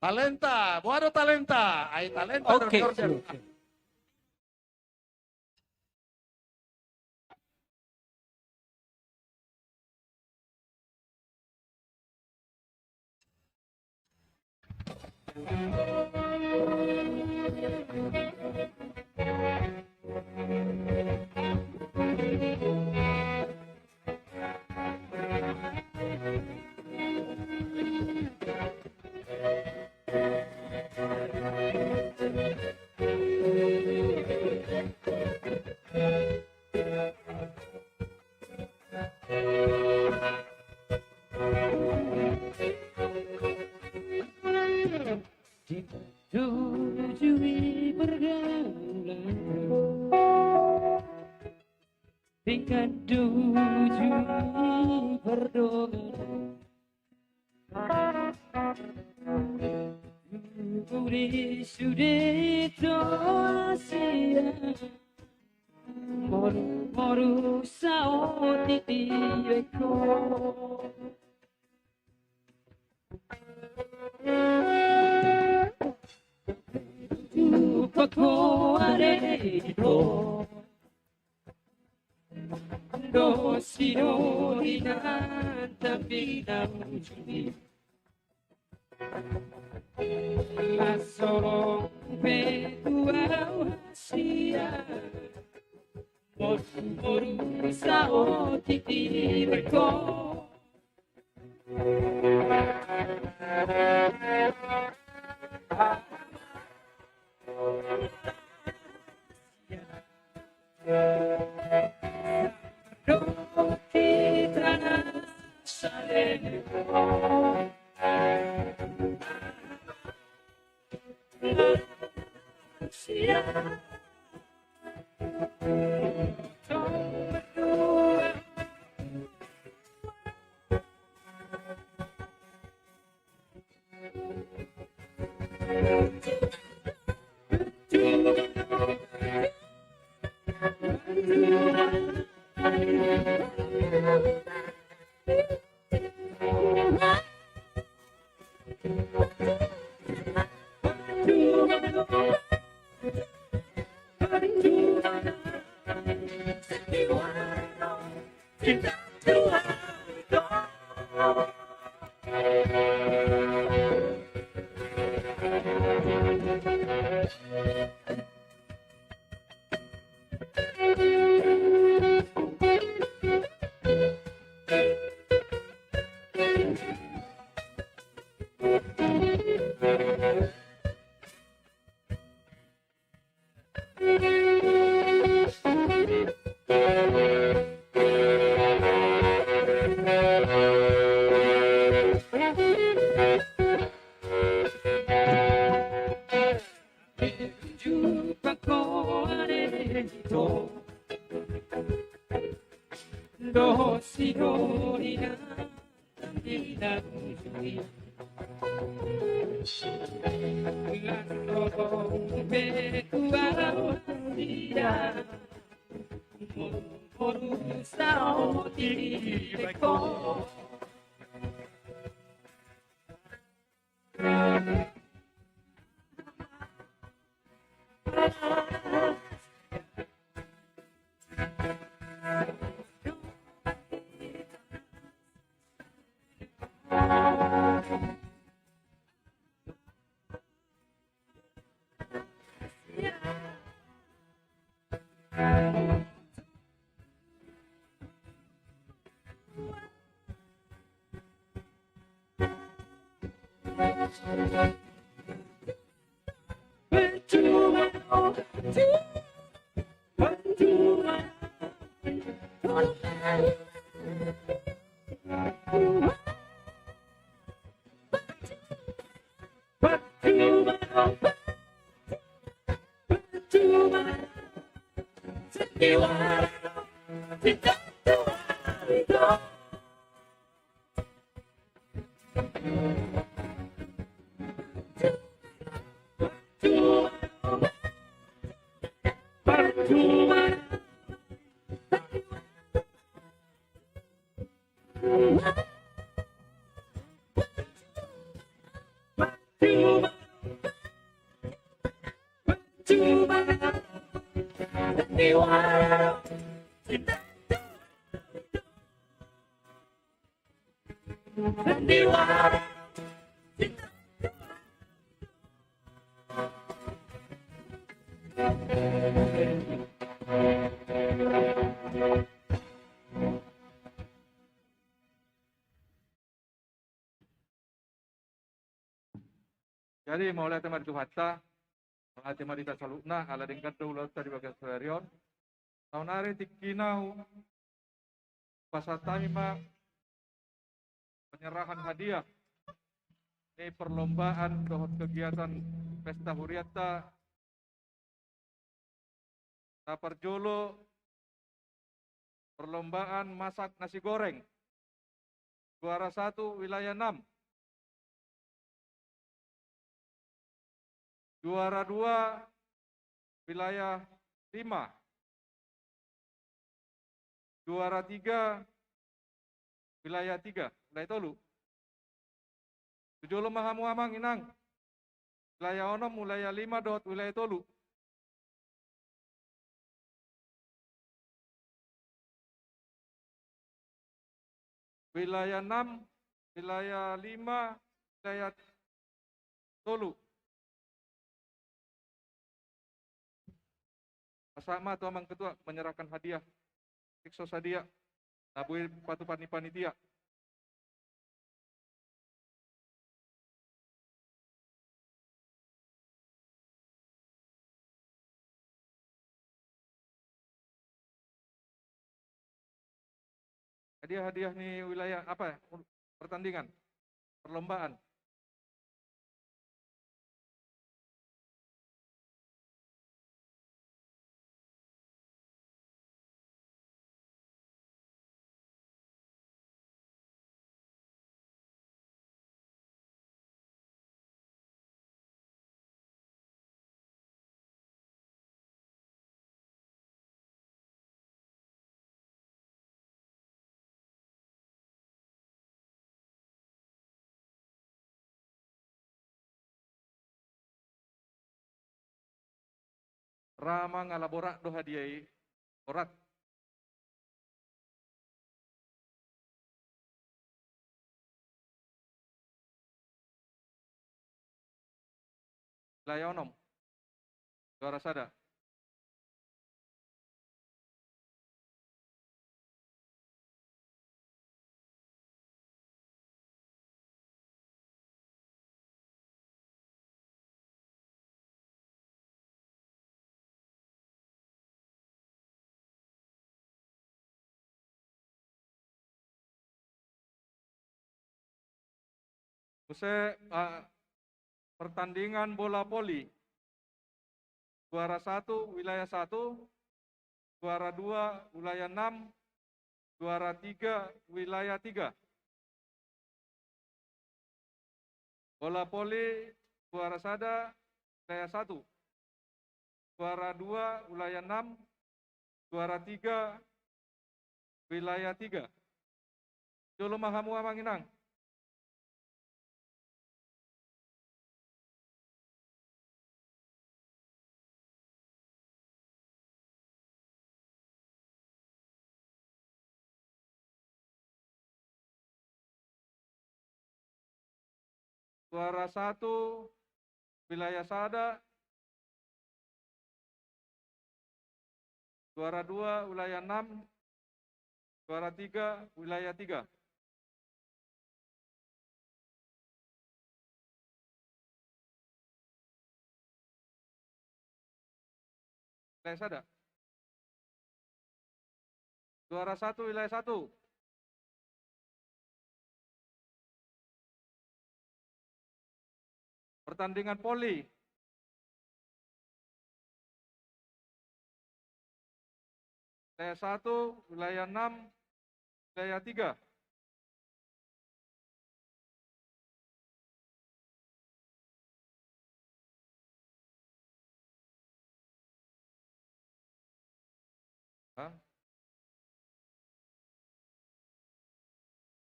Talenta, buat talenta. Ay talenta. Oke. Tujui pergaulan tingkat tujui perdoman Uri sudito asia moru sao titieko Pako aredo do sino dinanta binang jumi Asoro petua sia moru sao titi reko sandiwara cinta Tuhan itu. Jumpa ko areto do sigori na vida kujui lato be kuao dia moru sao ti beko. Jadi mulai tempat itu hatta, mulai tempat itu salutna, ala dengan daulat tadi bagian selerion. Tahun hari tikinau pasatami ma penyerahan hadiah. Ini perlombaan dohot kegiatan pesta huriata. Tapar jolo perlombaan masak nasi goreng. Juara 1 wilayah 6. Juara 2 wilayah 5. Juara 3 wilayah 3, wilayah Tolu. Tujuh lemah amang inang. Wilayah Onom wilayah 5 dot wilayah Tolu. Wilayah 6, wilayah 5, wilayah Tolu. Sama tuh amang ketua menyerahkan hadiah Iksos hadiah tabui patu panitia. Hadiah-hadiah nih wilayah apa ya? Pertandingan, perlombaan. Rama ngalabora do hadiah orat wilayah Onom, Suara Sada. Usai pertandingan bola voli, juara 1 wilayah 1, juara 2 wilayah 6, juara 3 wilayah 3. Bola voli juara Sada wilayah 1, juara 2 wilayah 6, juara 3 wilayah 3. Jolo mahamu amanginang. Juara 1 wilayah Sada, juara 2 wilayah 6, juara 3 wilayah 3. Wilayah Sada. Juara 1 wilayah 1. Pertandingan voli. Wilayah 1, wilayah 6, wilayah 3.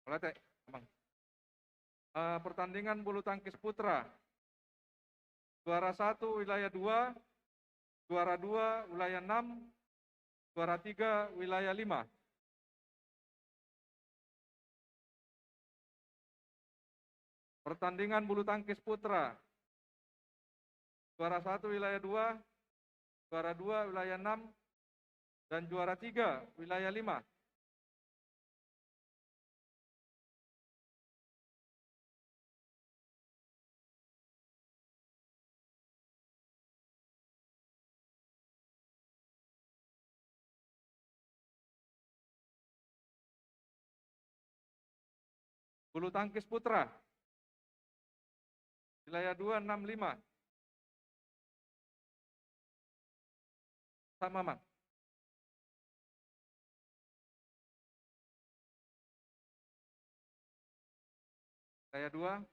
Boleh, Bang. Pertandingan bulu tangkis putra. Juara 1 wilayah 2, juara 2 wilayah 6, juara 3 wilayah 5. Pertandingan bulu tangkis putra. Juara 1 wilayah 2, juara 2 wilayah 6, dan juara 3 wilayah 5. Bulu tangkis putra. Wilayah 2, 6, 5. Sama, Mang. Wilayah 2,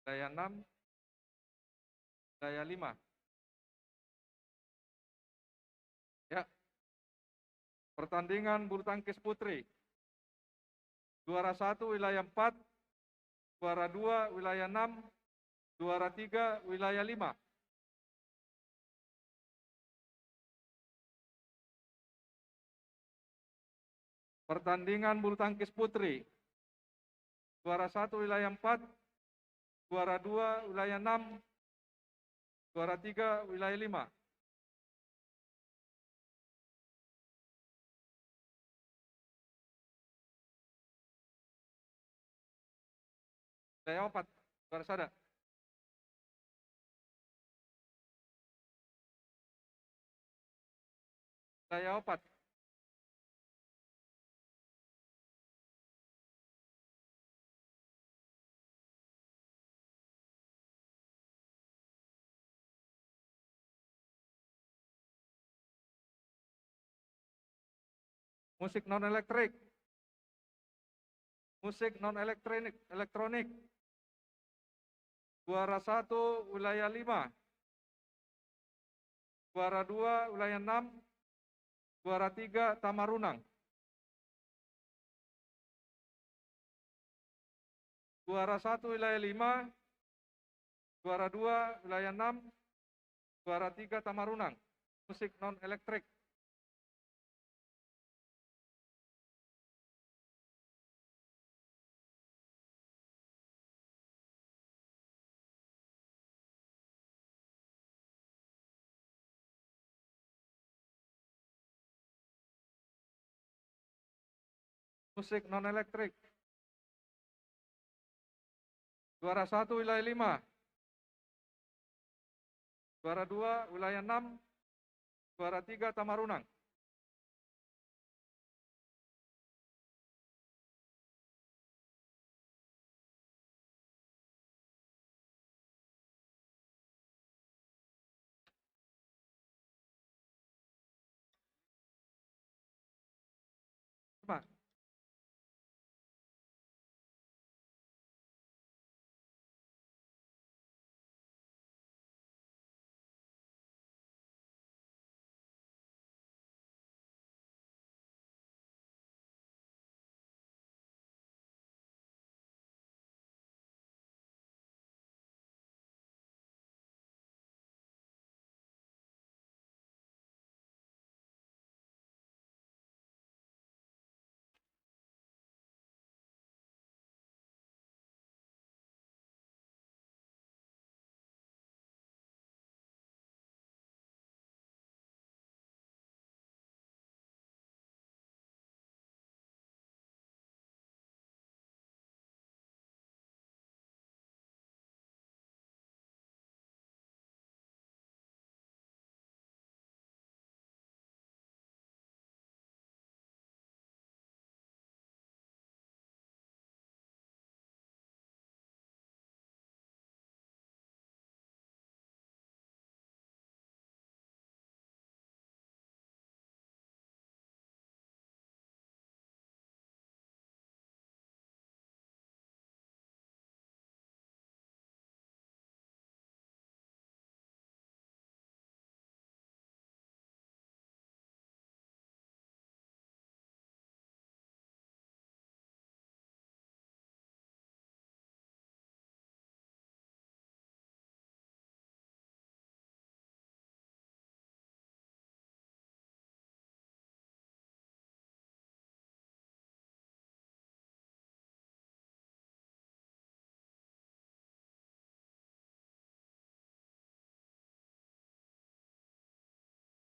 wilayah 6, wilayah 5. Ya. Pertandingan bulu tangkis putri. Juara 1 wilayah 4, juara 2 wilayah 6, juara 3 wilayah 5. Pertandingan bulu tangkis putri. Juara 1 wilayah 4, juara 2 wilayah 6, juara 3 wilayah 5. Wilayah 4, Suara Sada. Wilayah 4. Musik non elektrik. Musik non elektronik. Juara 1 wilayah 5. Juara 2 wilayah 6. Juara 3 Tamarunang. Juara 1 wilayah 5. Juara 2 wilayah 6. Juara 3 Tamarunang. Musik non elektrik. musik non elektrik. Juara 1 wilayah 5. Juara 2 wilayah 6. Juara 3 Tamarunang. Pak.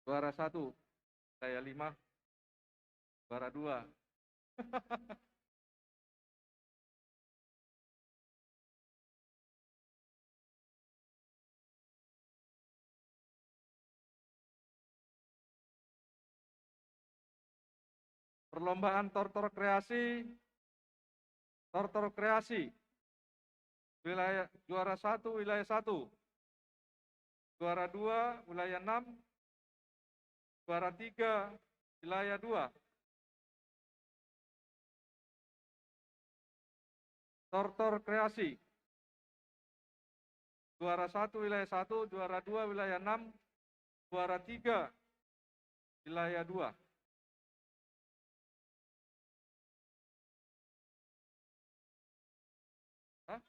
Juara 1 wilayah 5. Juara 2. Perlombaan tortor kreasi. Tortor kreasi. Wilayah juara 1 wilayah 1. Juara 2 wilayah 6. Juara 3 wilayah 2. Tortor kreasi. Juara 1 wilayah 1, juara 2 wilayah 6, juara 3 wilayah 2. Hah?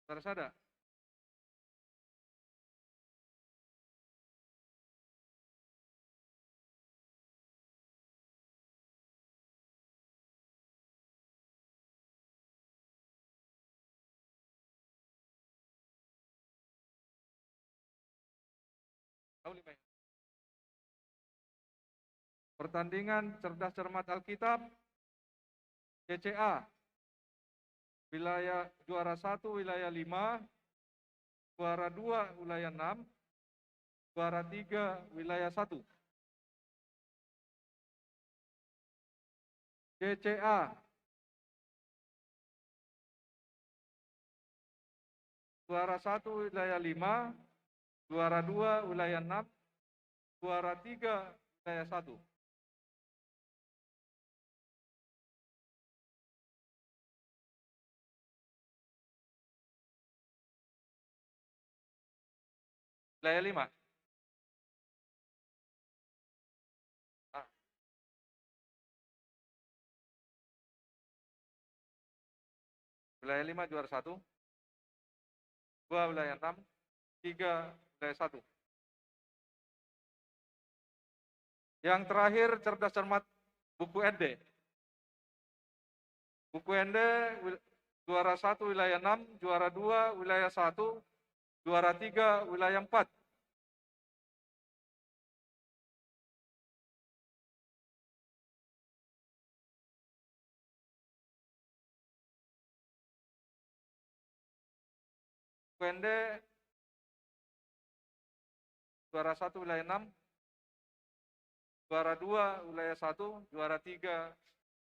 Saudara-saudara, pertandingan cerdas cermat Alkitab CCA wilayah juara 1 wilayah 5, juara 2 wilayah 6, juara 3 wilayah 1. CCA juara 1 wilayah 5, juara 2 wilayah 6, juara 3 wilayah 1. Wilayah 5. Wilayah 5 juara 1, 2 wilayah 6, 3 wilayah 1. Yang terakhir cerdas cermat buku ND. Buku ND juara 1 wilayah 6, juara 2 wilayah 1, juara 3 wilayah 4. Buku ND juara 1 wilayah 6, juara 2 wilayah 1, juara 3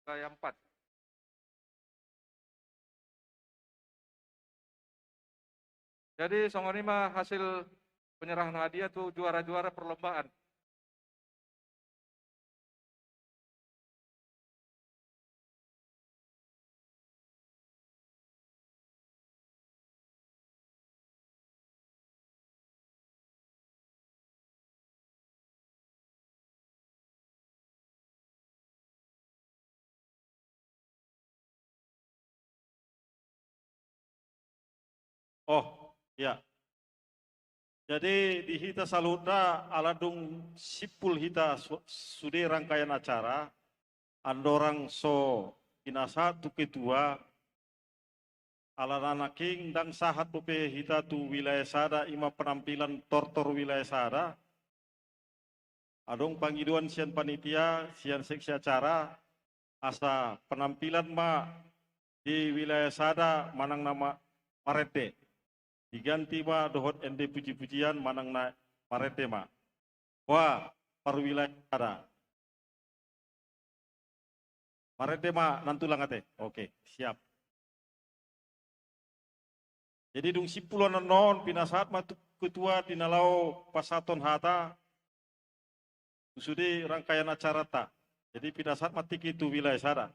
wilayah 4. Jadi songonima hasil penyerahan hadiah tuh juara-juara perlombaan. Oh, ya. Jadi di hita salutna aladung sipul hita sudah rangkaian acara, andorang so inasa tu ketua, aladana king dan sahat pupe hita tu wilayah sada ima penampilan tortor wilayah sada, adong panggiduan sian panitia, sian seksi acara, asa penampilan ma di wilayah sada manang nama Marete. Diganti ma dohot ende puji-pujian manang na Marete ma. Wah, perwilayah ada. Marete ma nantulang ate. Oke, siap. Jadi dung sipulan non pinasat ma ketua dinalau pasaton hata. Sudah rangkaian acara ta. Jadi pinasat matik itu wilayah sada.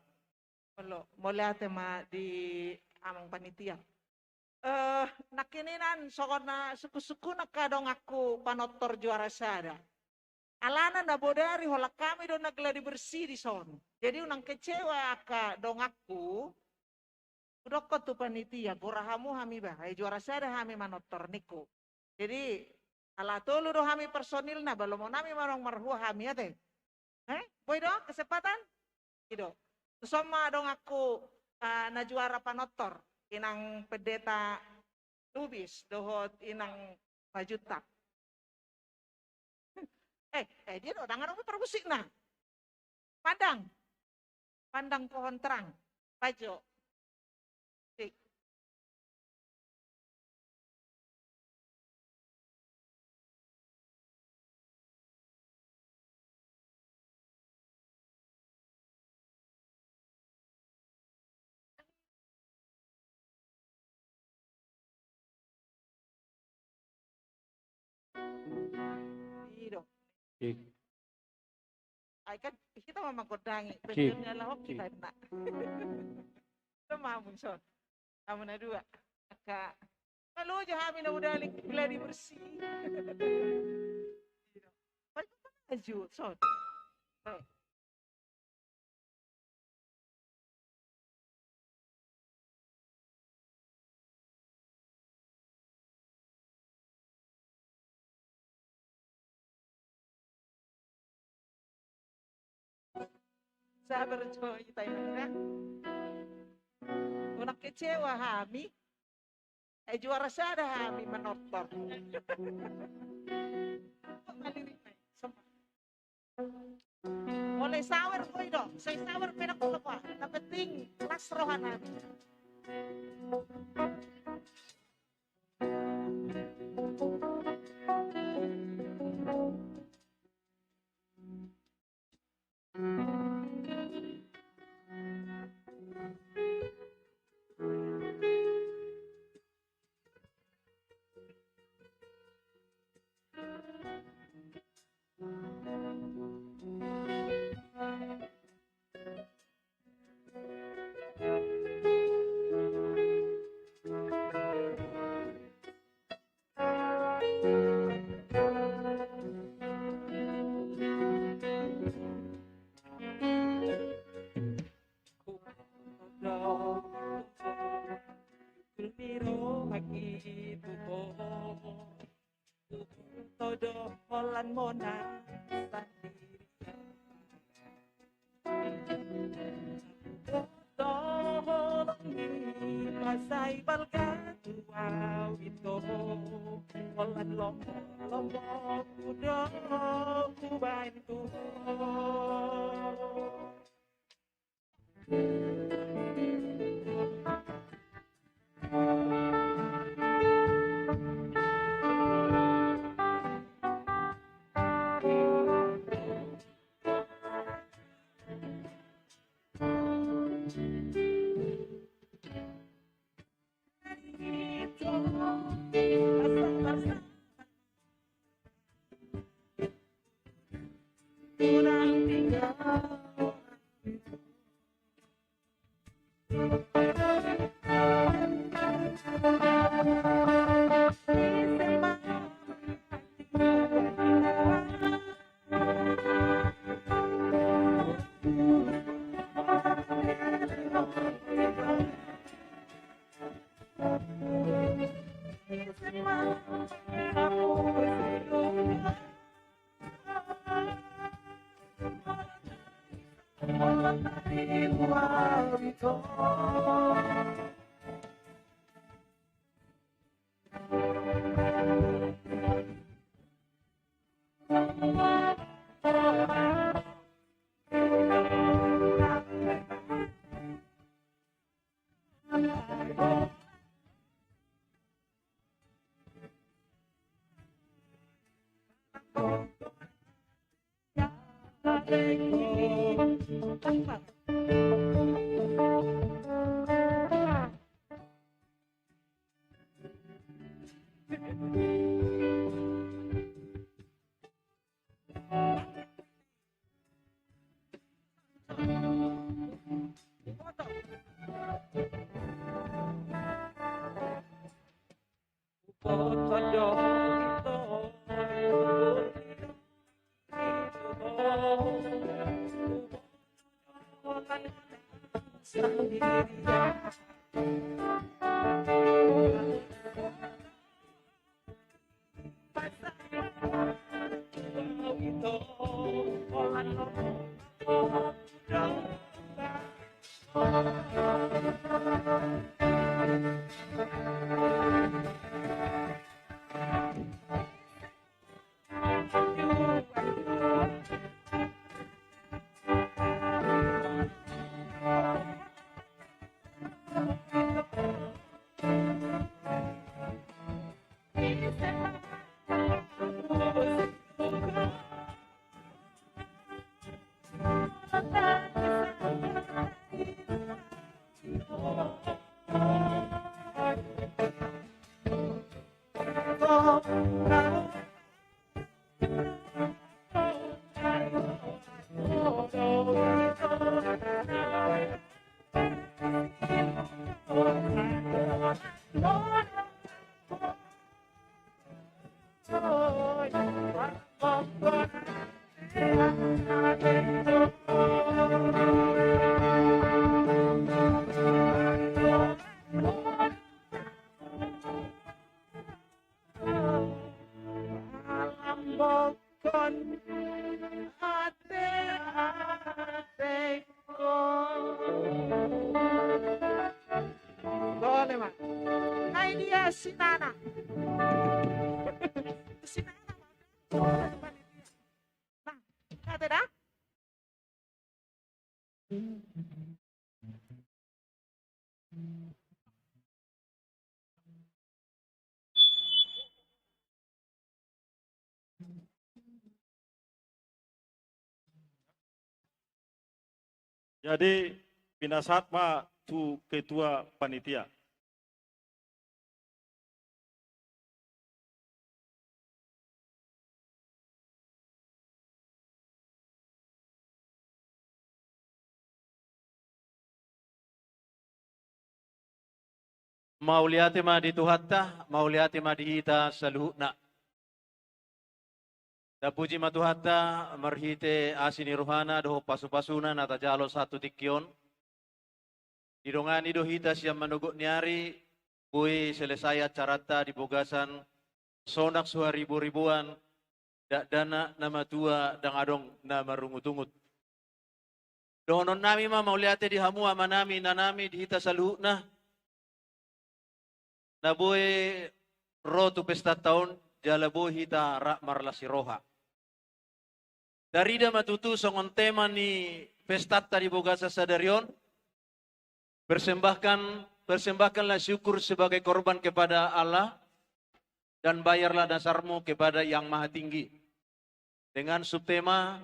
Mulai tema di amang panitia. Nakininan sokona suku-suku nakadong aku panotor juara sada. Alana na bodari hola kami do nagladi bersih di son. Jadi unang kecewa aka dong aku. Udokko tu panitia gorahamu hami bahai juara sada hami manotor niku. Jadi ala tolu do hami personil na balom nami marong marhua hami ate. Boy do kesempatan? Ido. Sama dong aku na juara panotor. Inang pendeta Lubis dohot inang Majutak. Dia do dangan opo perbusik na. Pandang pohon terang. Pajo. Ido. Ay kan kita mama godangi, benernya lah kita nak. Kita mamun son. Kamu na dua. Aka. Kalau aja kami na udah gladi bersih. Baik maju son. Sabar coy tayo na. Unang kecewa hami. Juara sada hami manotor. Mulai sawer ko ito. Say sawer pinakula pa. Napeting kelas rohan hami. Todo holan mo na sendiri. Ay balgatu wow ito Walan lombok udah kubain tu kurang tinggal si Nana. Si Nana. Nah, kata dah. Jadi Pinasatma tu ketua panitia. Mauliati ma di tuhatta, mauliati ma di ita saluhna. Da puji ma tuhatta, marhite asini ruhana doho pasu-pasuna nata jalo satu tikyon. Didongani dohita siang manuguk nyari, bui selesai acarata di bogasan, sonak suha ribu-ribuan, dak dana nama tua dang adong nama rungut-ungut. Dohonon nami ma mauliati di hamu amanami nanami di hita saluhna. naboy rotu pesta tahun jalabo hita rak marlasi roha. Darida matutu songon tema ni pesta tadi bogasa sadarion, persembahkanlah syukur sebagai korban kepada Allah dan bayarlah dasarmu kepada Yang Maha Tinggi. Dengan subtema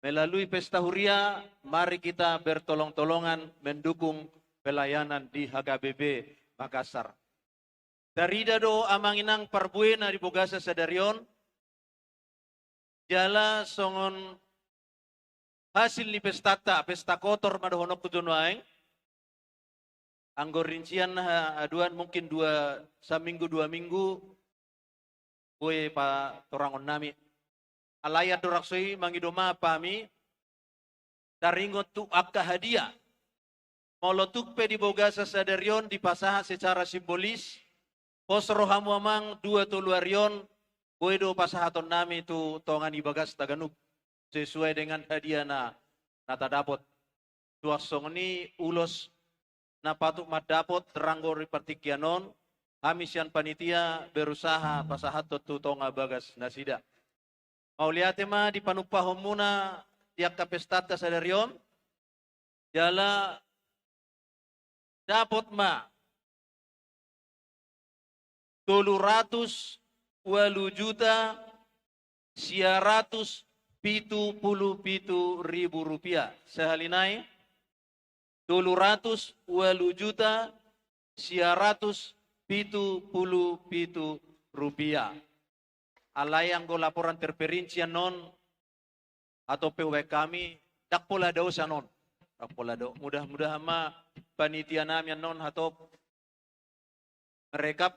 melalui pesta huria, mari kita bertolong-tolongan mendukung pelayanan di HKBP Makassar. Darida do amanginang parbuena di bogasa sadarion, jala songon hasil ni pesta kotor madohonok tujunaeng. Anggor rincian aduan mungkin 2 minggu kue pa torangon nami. Alaya doraksoi mangidoma pami daringot tu akka hadiah. Molotuk pe di bogasa sadarion dipasaha secara simbolis. Posro hamu amang 2 tuluarion kue do pasahaton nami tu tongan ibagas taganuk sesuai dengan hadiah na tadapot. Tuasong ni ulos na patuk madapot teranggo ripartikianon, hamisian panitia berusaha pasahat tu tonga bagas nasida. Mauliate ma di panupahom muna tiak kapestata sadarion, jala dapot ma 300.177.000 rupiah sehalinai 300.177.000 rupiah. Alay ang laporan terperincian non atau PW kami dak pola daw sa non. Dak pola daw. Mudah-mudahan ma panitia namin non atau merekap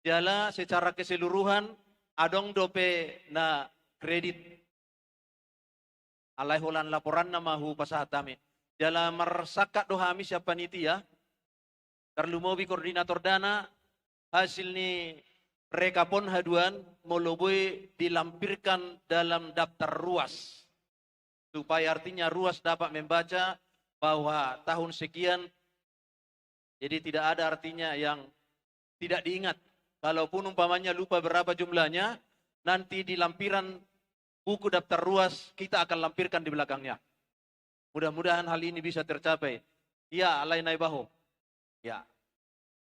jala secara keseluruhan adong dope na kredit. Alay holan laporan na mahu pasahatami. Jala mersaka dohami siapa panitia. Terlumobi koordinator dana hasil ni rekapon haduan moloboi dilampirkan dalam daftar ruas. Supaya artinya ruas dapat membaca bahwa tahun sekian, jadi tidak ada artinya yang tidak diingat. Kalaupun umpamanya lupa berapa jumlahnya, nanti di lampiran buku daftar ruas kita akan lampirkan di belakangnya. Mudah-mudahan hal ini bisa tercapai. Ya, alai naibaho. Ya.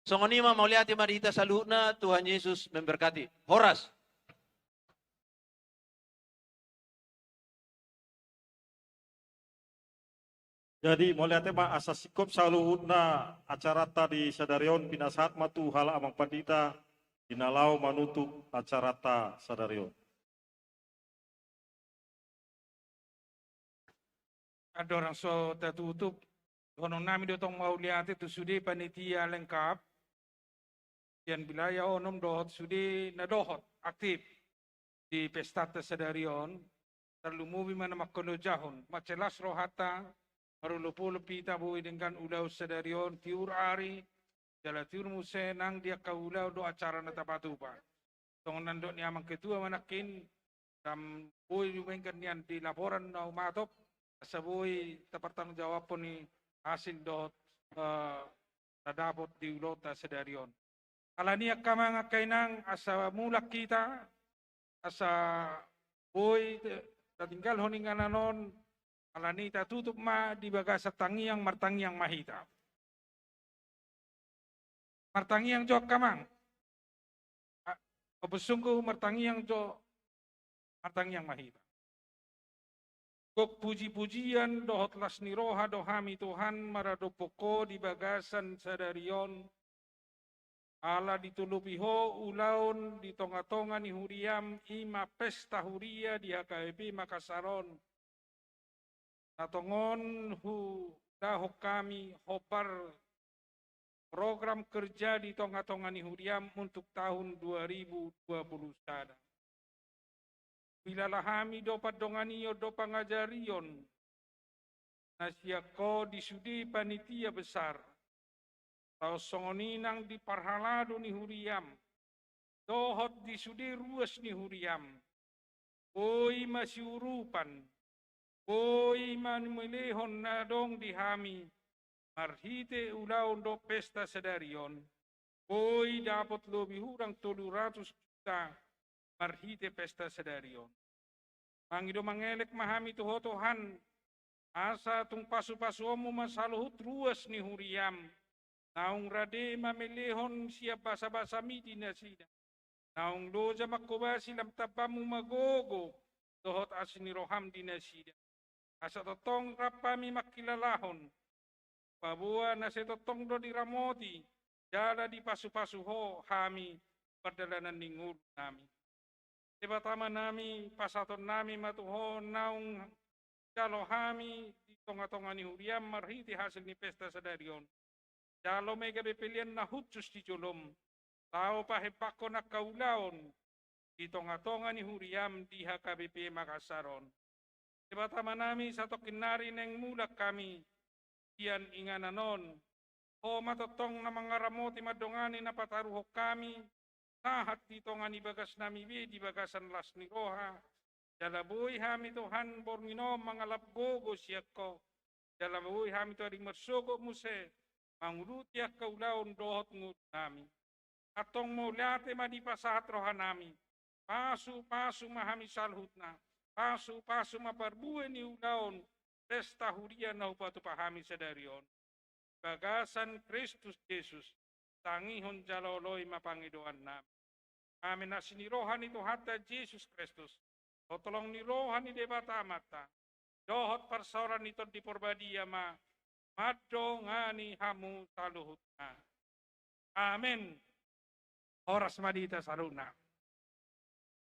Songonima mauliati marita salutna, Tuhan Yesus memberkati. Horas. Jadi mauliati ma asasikop saluhutna acara tadi sadarion pinasahat matu hala amang pandita dinalau manutuk acara ta sadarion. Ada orang so tertutup. Kono nami dotong mauliati tu sudi panitia lengkap. Yang wilayah onom dohot sudi na dohot aktif di pesta sadarion. Terlumubi mana makono jahon. Macelas rohata marulupulo pita bui dengan ulau sadarion tiur ari. Jala tiur musenang dia kaulau do acara na tapatupa. Tongon nandok ni amang ketua manakin. Tam bui jumengkan nian di laporan na umatop. Sabuy tapertanggung jawab pun ni hasil dot nadapot di ulota sadarion. Alania kamang kainang asa mulak kita asa boy tatinggal honingan anon alani ta tutup ma di bagasa tangiang martangiang mahita. Martangiang jok kamang. Kebesungku martangiang jok martangiang mahita. Kok puji-pujian dohot lasni roha dohami Tuhan marado poko di bagasan sadarion ala ditulupiho ulaun di tonga-tonga ni huriam ima pesta huria di HKBP Makassaron natongon hu dahok kami hopar program kerja di tonga-tonga ni huriam untuk tahun 2020 sada. Bila lahami dopat donganiyo dopa ngajarion. Nasyako disudi panitia besar. Tau songoninang di parhalado ni huriam. Dohot disudi ruas ni huriam. Oi masyurupan. Oi manmilehon nadong dihami. Marhite ulaw do pesta sadarion. Oi dapat lebih hurang 300 juta marhite pesta sedarion. Mangido mangelek mahami tuho Tuhan, asa tung pasu-pasu omu masaluhut ruas ni huriam. Naung rade mamelehon siap basa-basa miti nasida. Naung doja makobasi lam tabamu magogo, dohot asini roham dinasida. Asa totong rapami makilalahon, pabua nase totong do diramoti, jala di pasu-pasu ho hami perdalanan ningur nami. Tiba-tama nami pasaton nami matuho naung jalo hami di tonga-tonga ni huriam marhiti hasil ni pesta sedarion. Jalo mega bepelian na hutsus di jolom, tao pahepako na kaulaon di tonga-tonga ni huriam di HKBP Makassaron. Tiba-tama nami sa tokinari neng mulak kami, diyan ingananon, o matotong na mga ramoti madongani na pataruhok kami, nahat dito nga ni bagas nami di bagasan las ni Roha, dalaboy hami Tuhan borngino mga lapgogo siyak ko, dalaboy hami to aring marsugo muse, mangulutiak kaulaon dohot ngut nami. Atong mulate madipasahat roha nami, pasu-pasu mahami salhut na, pasu-pasu maparbuhe ni ulaon, pesta hurian na upatu pahami sedarion. Bagasan Kristus Yesus, tangihon jaloloy mapangidoan namin. Amin na sinirohan ito hata Jesus Kristus, o tolong nirohan ni debata mata, dohot parsoran ito di porbadia ma, maddo ngani hamu taluhut na. Amin. Oras madita saruna.